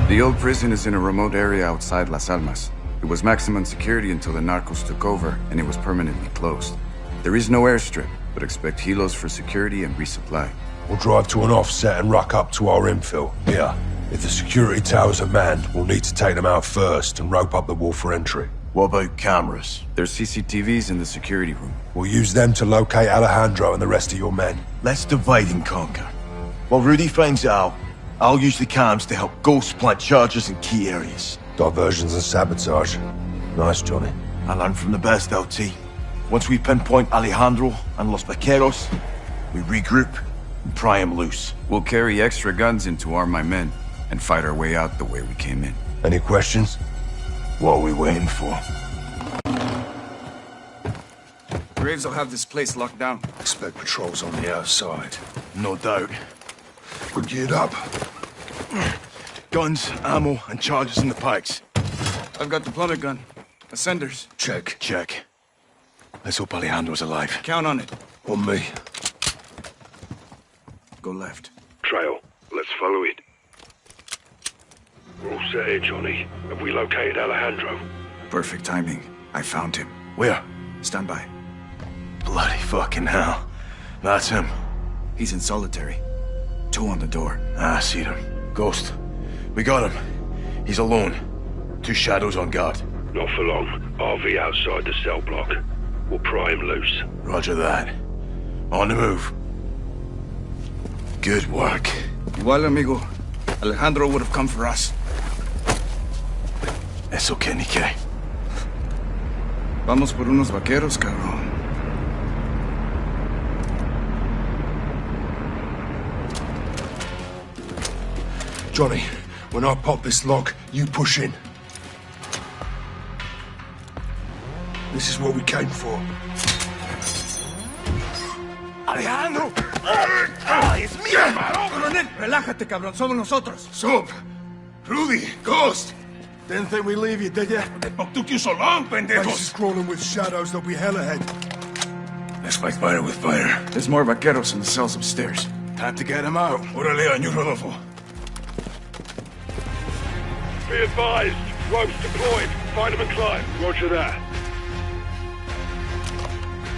The old prison is in a remote area outside Las Almas. It was maximum security until the narcos took over, and it was permanently closed. There is no airstrip, but expect helos for security and resupply. We'll drive to an offset and ruck up to our infill. Here. If the security towers are manned, we'll need to take them out first and rope up the wall for entry. What about cameras? There's CCTVs in the security room. We'll use them to locate Alejandro and the rest of your men. Let's divide and conquer. While Rudy finds Al, I'll use the cams to help Ghost plant charges in key areas. Diversions and sabotage. Nice, Johnny. I learned from the best, LT. Once we pinpoint Alejandro and Los Vaqueros, we regroup and pry him loose. We'll carry extra guns in to arm my men and fight our way out the way we came in. Any questions? What are we waiting for? Graves will have this place locked down. Expect patrols on the outside. No doubt. We're geared up. Guns, ammo, and charges in the pikes. I've got the plummet gun. Ascenders. Check. Check. Let's hope Alejandro's alive. Count on it. On me. Go left. Trail. Let's follow it. We're all set here, Johnny. Have we located Alejandro? Perfect timing. I found him. Where? Stand by. Bloody fucking hell. That's him. He's in solitary. 2 on the door. I see him. Ghost. We got him. He's alone. 2 shadows on guard. Not for long. RV outside the cell block. We'll pry him loose. Roger that. On the move. Good work. Igual, amigo. Alejandro would have come for us. Eso que ni qué. Vamos por unos vaqueros, cabrón. Johnny, when I pop this lock, you push in. This is what we came for. Alejandro! ¡Es mío, hermano! Coronel, relájate, cabrón. Somos nosotros. Soap! Rudy! Ghost! Didn't think we'd leave you, did you? What took you so long, Place pendejos? is crawling with shadows, there'll be hell ahead. Let's fight fire with fire. There's more vaqueros in the cells upstairs. Time to get him out. Órale, on you, Rodolfo. Be advised. Ropes deployed. Find him and climb. Roger that.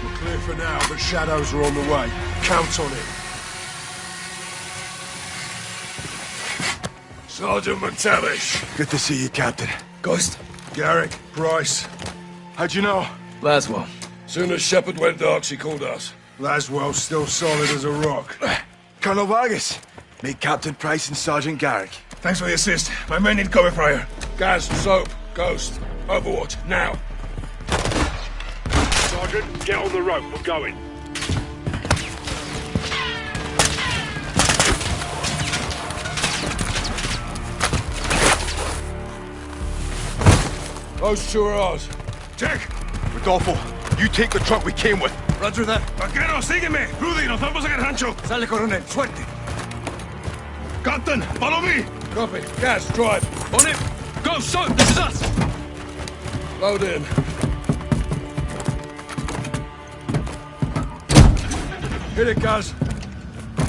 We're clear for now, but shadows are on the way. Count on it. Sergeant McTavish. Good to see you, Captain. Ghost. Garrick. Bryce. How'd you know? Laswell. Soon as Shepard went dark, she called us. Laswell's still solid as a rock. Colonel Vargas. Meet Captain Price and Sergeant Garrick. Thanks for the assist. My men need cover fire. Gaz, Soap, Ghost. Overwatch, now. Sergeant, get on the rope. We're going. Those two are ours. Check! Rodolfo, you take the truck we came with. Roger that. Vaquero, sígueme. Rudy, nos vamos en el rancho. Sale, coronel. Suerte. Captain, follow me. Copy. Gas, drive. On it. Go, Soap, this is us. Load in. Hit it, guys.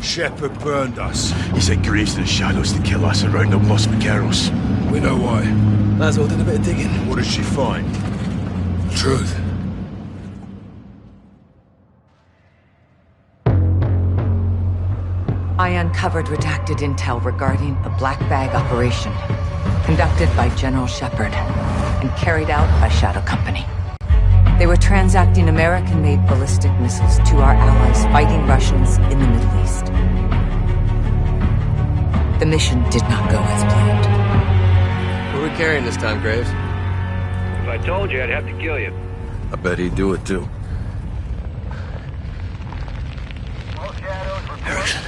Shepard burned us. He said Graves in the shadows to kill us around them Los Vaqueros. We know why. Might as well do a bit of digging. What did she find? Truth. I uncovered redacted intel regarding a black bag operation conducted by General Shepard and carried out by Shadow Company. They were transacting American-made ballistic missiles to our allies fighting Russians in the Middle East. The mission did not go as planned. What are we carrying this time, Graves? If I told you, I'd have to kill you. I bet he'd do it too. Harrison.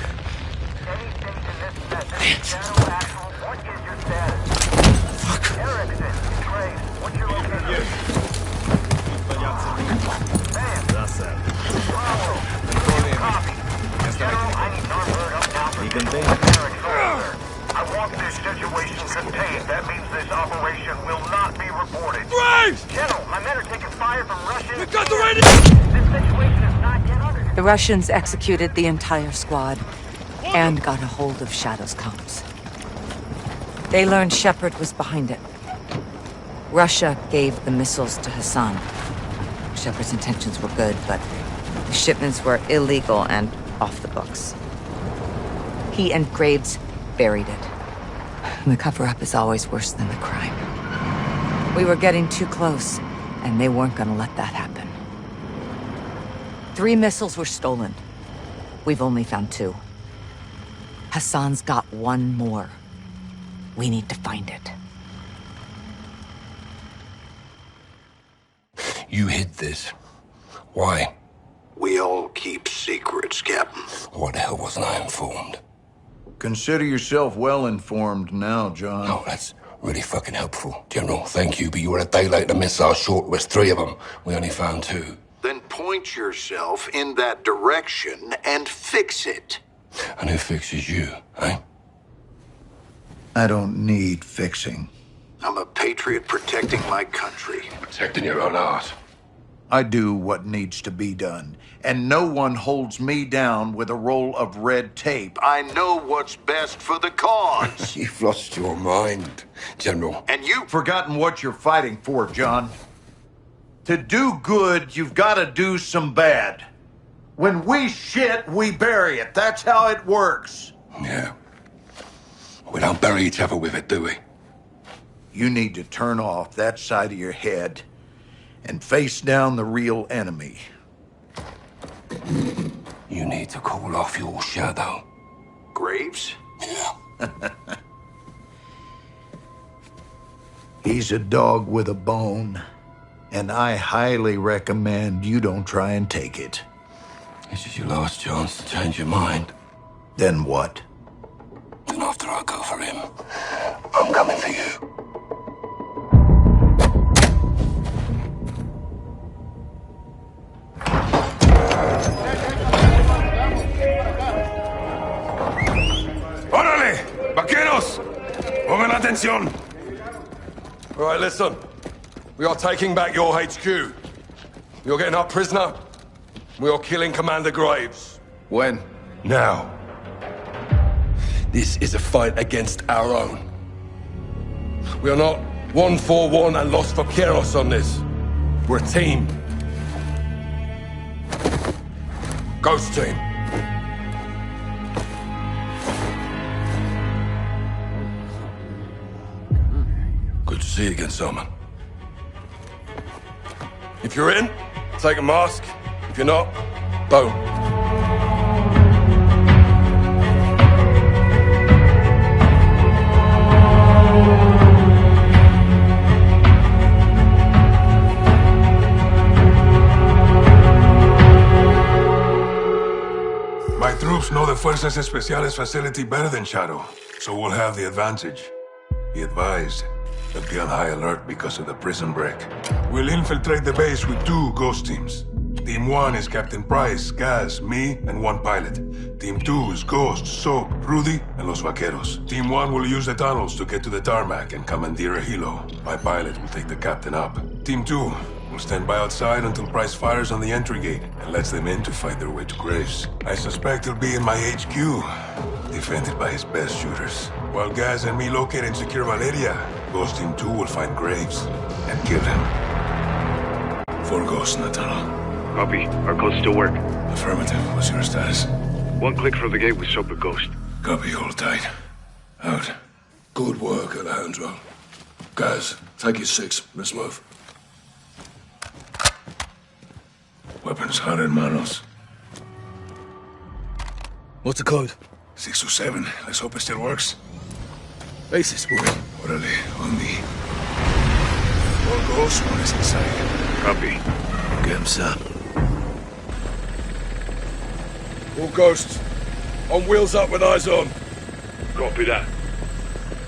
I want this situation contained. That means this operation will not be reported. Graves! General, my men are taking fire from Russian... We got the radio! This situation is not yet under... The Russians executed the entire squad and got a hold of Shadow's comms. They learned Shepard was behind it. Russia gave the missiles to Hassan. Shepard's intentions were good, but the shipments were illegal and off the books. He and Graves buried it. The cover-up is always worse than the crime. We were getting too close, and they weren't gonna let that happen. 3 missiles were stolen. We've only found 2. Hassan's got 1 more. We need to find it. You hid this. Why? We all keep secrets, Captain. Why the hell wasn't I informed? Consider yourself well informed now, John. Oh, that's really fucking helpful. General, thank you, but you were a day late. The missile short was 3 of them. We only found 2. Then point yourself in that direction and fix it. And who fixes you, eh? I don't need fixing. I'm a patriot protecting my country. Protecting your own art. I do what needs to be done, and no one holds me down with a roll of red tape. I know what's best for the cause. You've lost your mind, General. And you've forgotten what you're fighting for, John. To do good, you've got to do some bad. When we shit, we bury it. That's how it works. Yeah. We don't bury each other with it, do we? You need to turn off that side of your head and face down the real enemy. You need to call off your shadow. Graves? Yeah. He's a dog with a bone, and I highly recommend you don't try and take it. This is your last chance to change your mind. Then what? Then after I go for him, I'm coming for you. ¡Órale! ¡Vaqueros! ¡Pongan atención! All right, listen. We are taking back your HQ. You're getting our prisoner. We are killing Commander Graves. When? Now. This is a fight against our own. We are not 1-4-1 and Los Vaqueros on this. We're a team. Ghost team. Good to see you again, Solomon. If you're in, take a mask. If you're not, boom. My troops know the Fuerzas Especiales facility better than Shadow, so we'll have the advantage. Be advised, They'll be on high alert because of the prison break. We'll infiltrate the base with 2 ghost teams. Team 1 is Captain Price, Gaz, me, and 1 pilot. Team 2 is Ghost, Soap, Rudy, and Los Vaqueros. Team 1 will use the tunnels to get to the tarmac and commandeer a helo. My pilot will take the captain up. Team 2 will stand by outside until Price fires on the entry gate and lets them in to fight their way to Graves. I suspect he'll be in my HQ, defended by his best shooters. While Gaz and me locate and secure Valeria, Ghost Team 2 will find Graves and kill him. 4 ghosts in the tunnel. Copy. Our codes still work. Affirmative. What's your status? 1 click from the gate with Soap and Ghost. Copy. Hold tight. Out. Good work, Alejandro. Guys, take your 6. Let's move. Weapons hot in manos. What's the code? 627. Let's hope it still works. Basis, boy. Orale, on me. 4 ghosts, 1 is inside. Copy. Get him, sir. All ghosts. On wheels up with eyes on. Copy that.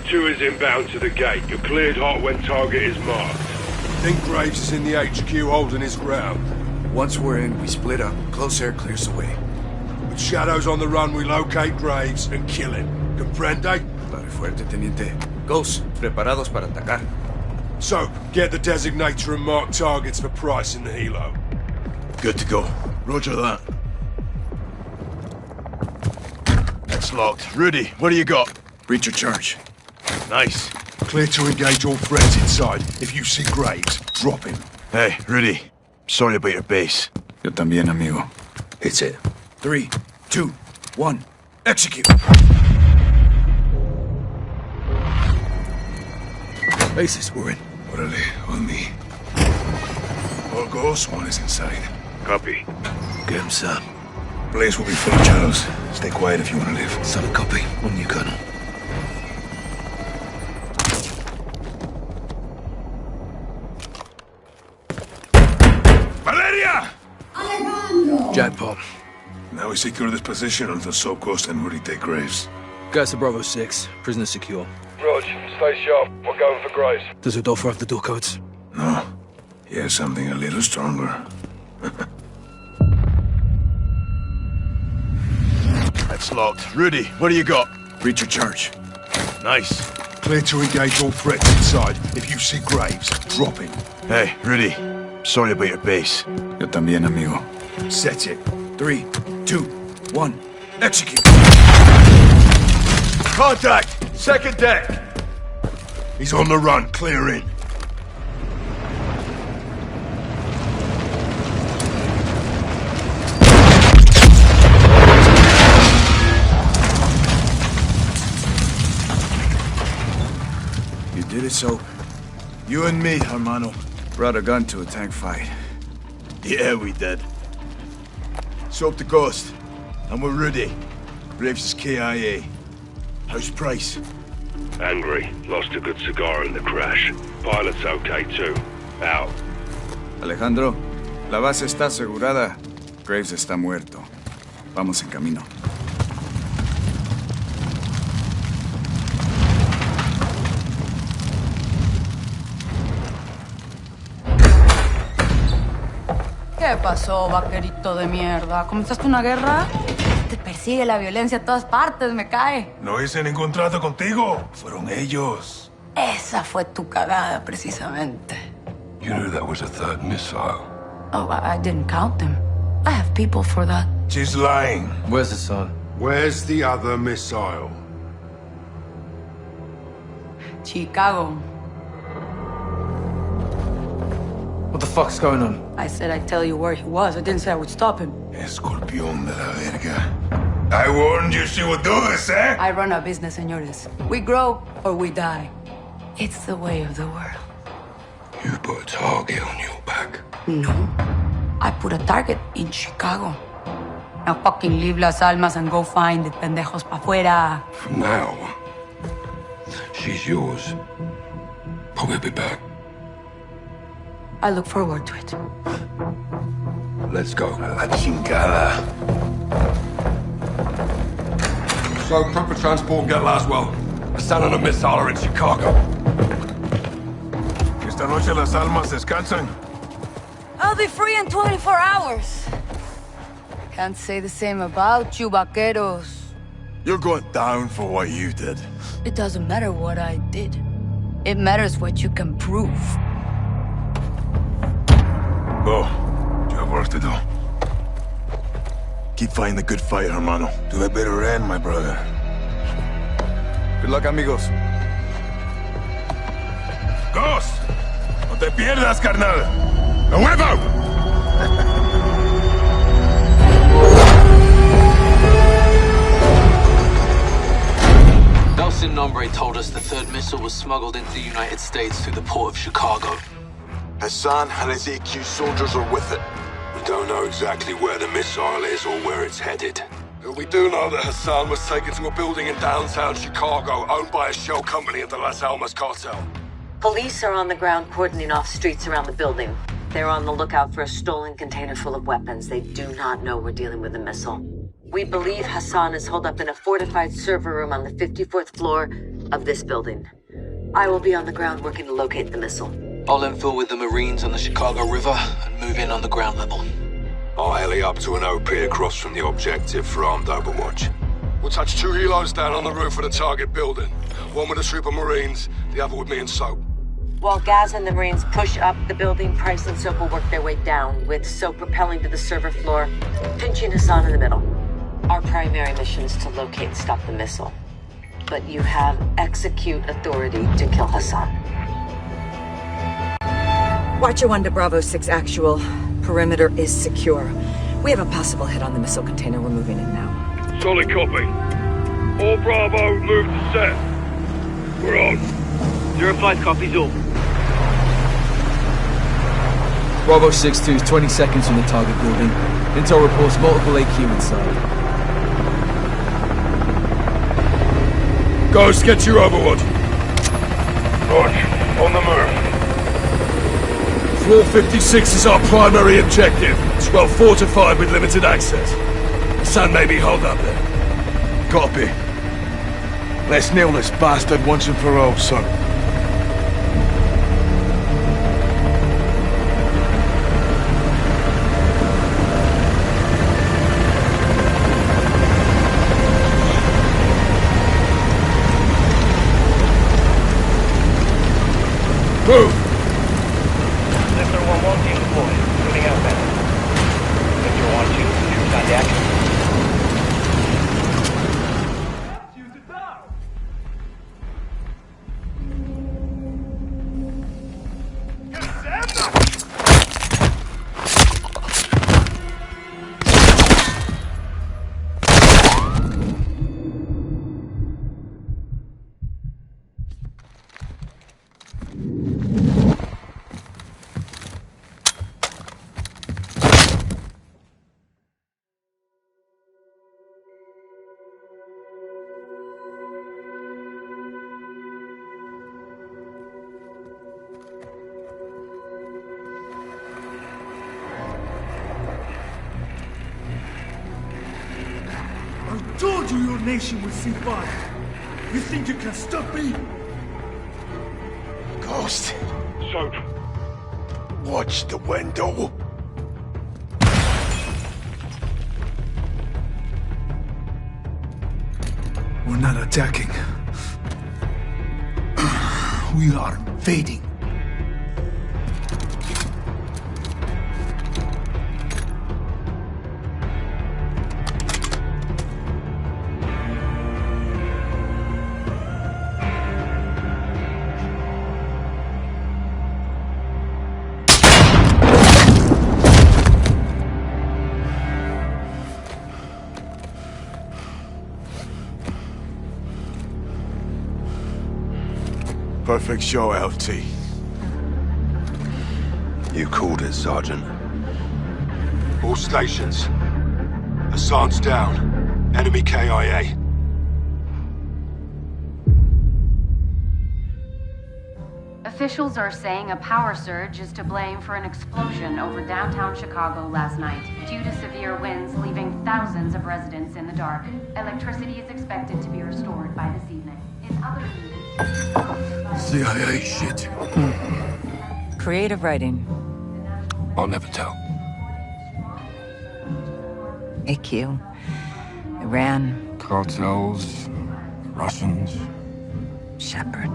2 is inbound to the gate. You're cleared hot when target is marked. Think Graves is in the HQ holding his ground. Once we're in, we split up. Close air clears the way. With shadows on the run, we locate Graves and kill him. Comprende? Pare fuerte, teniente. Ghosts, preparados para atacar. So, get the designator and mark targets for Price in the helo. Good to go. Roger that. That's locked. Rudy, what do you got? Breach your charge. Nice. Clear to engage all threats inside. If you see Graves, drop him. Hey, Rudy. Sorry about your base. Yo también, amigo. Hit it. 3, 2, 1. Execute! Basis, we're in. Orale, on me. All ghosts, 1 is inside. Copy. Get him, sir. Place will be full of shadows. Stay quiet if you want to live. Solid copy. On you, Colonel. Valeria! Alejandro! Jackpot. Now we secure this position until Soap Ghost and Rudy take Graves. Guys to Bravo 6. Prisoner secure. Rog, stay sharp. We're going for Graves. Does Rodolfo have the door codes? No. He has something a little stronger. That's locked. Rudy, what do you got? Breach your charge. Nice. Clear to engage all threats inside. If you see Graves, drop him. Hey, Rudy. Sorry about your base. Yo también, amigo. Set it. 3, 2, 1. Execute! Contact! Second deck! He's on the run. Clear in. You did it, Soap. You and me, hermano. Brought a gun to a tank fight. Yeah, we did. Soap the Ghost. And we're Rudy. Graves is KIA. How's Price? Angry. Lost a good cigar in the crash. Pilot's okay too. Out. Alejandro, la base está asegurada. Graves está muerto. Vamos en camino. ¿Qué pasó, vaquerito de mierda? ¿Comenzaste una guerra? Te persigue la violencia a todas partes, me cae. No hice ningún trato contigo. Fueron ellos. Esa fue tu cagada, precisamente. You knew that was a 3rd missile. Oh, I didn't count them. I have people for that. She's lying. Where's the son? Where's the other missile? Chicago. What the fuck's going on? I said I'd tell you where he was. I didn't say I would stop him. Escorpión de la verga. I warned you she would do this, eh? I run a business, señores. We grow or we die. It's the way of the world. You put a target on your back. No. I put a target in Chicago. Now fucking leave Las Almas and go find the pendejos pa' fuera. From now, she's yours. But we'll be back. I look forward to it. Let's go. A la chingada. So, prep for transport and get Laswell. I stand on a missile in Chicago. Esta noche las almas descansan. I'll be free in 24 hours. Can't say the same about you, vaqueros. You're going down for what you did. It doesn't matter what I did. It matters what you can prove. Go. You have work to do. Keep fighting the good fight, hermano. To a better end, my brother. Good luck, amigos. Ghost! No te pierdas, carnal. ¡A huevo! Nelson Nombre told us the third missile was smuggled into the United States through the port of Chicago. Hassan and his EQ soldiers are with it. We don't know exactly where the missile is or where it's headed. But we do know that Hassan was taken to a building in downtown Chicago owned by a shell company of the Las Almas cartel. Police are on the ground cordoning off streets around the building. They're on the lookout for a stolen container full of weapons. They do not know we're dealing with a missile. We believe Hassan is holed up in a fortified server room on the 54th floor of this building. I will be on the ground working to locate the missile. I'll infill with the Marines on the Chicago River and move in on the ground level. I'll heli up to an OP across from the objective for armed overwatch. We'll touch 2 helos down on the roof of the target building. One with a troop of Marines, the other with me and Soap. While Gaz and the Marines push up the building, Price and Soap will work their way down, with Soap propelling to the server floor, pinching Hassan in the middle. Our primary mission is to locate and stop the missile. But you have execute authority to kill Hassan. Watcher 1 to Bravo 6 actual. Perimeter is secure. We have a possible hit on the missile container. We're moving in now. Solid copy. All Bravo, move to set. We're on. 05 copies all. Bravo 6-2 is 20 seconds from the target building. Intel reports multiple AQ inside. Ghost, get your overwatch. Watch, on the move. Floor 56 is our primary objective. It's well fortified with limited access. The sun may be holed up there. Copy. Let's nail this bastard once and for all, son. Move! Sector 1-1 team deployed. Moving outbound. Sector 1-2, troops on deck. I told you your nation would see fire. You think you can stop me? Ghost. Soap. Watch the window. We're not attacking. We are invading. Perfect show, LT. You called it, Sergeant. All stations. Hassan's down. Enemy KIA. Officials are saying a power surge is to blame for an explosion over downtown Chicago last night, due to severe winds leaving thousands of residents in the dark. Electricity is expected to be restored by this evening. In other news... CIA shit. Creative writing. I'll never tell. AQ. Iran. Cartels. Russians. Shepard.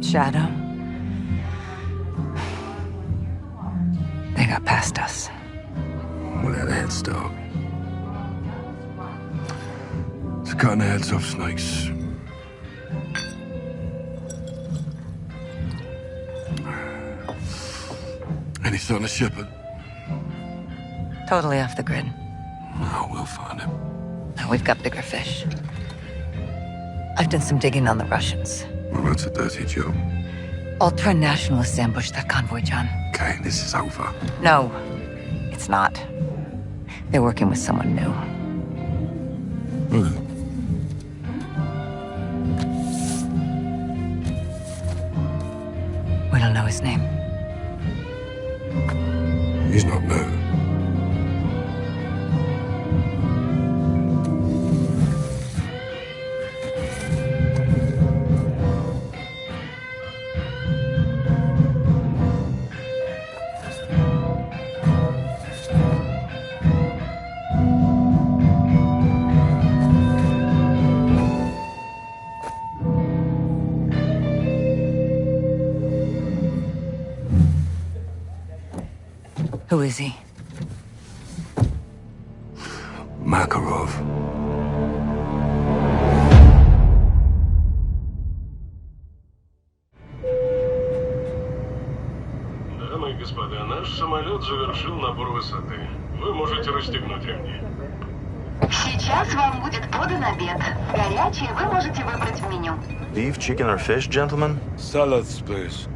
Shadow. They got past us. We had a head start. It's cutting the heads off snakes. Any sign of Shepard? Totally off the grid. Oh, we'll find him. Now we've got bigger fish. I've done some digging on the Russians. Well, that's a dirty job. Ultra-nationalists ambushed that convoy, John. Okay, this is over. No, it's not. They're working with someone new. We don't know his name. He's not new. Who is he? Makarov. Дамы и господа, наш самолет завершил набор высоты. Вы можете расстегнуть ремни. Сейчас вам будет подан обед. Горячий вы можете выбрать в меню. Beef, chicken, or fish, gentlemen? Salads, please.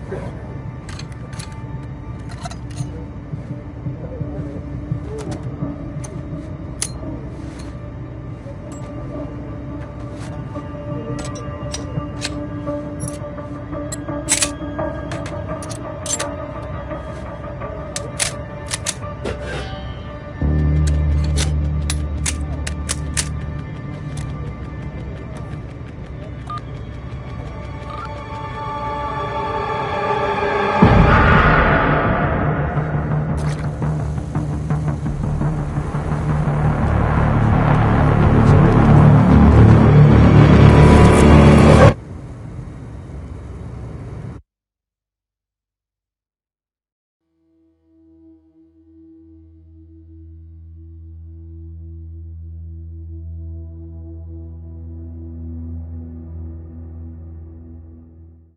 Nick.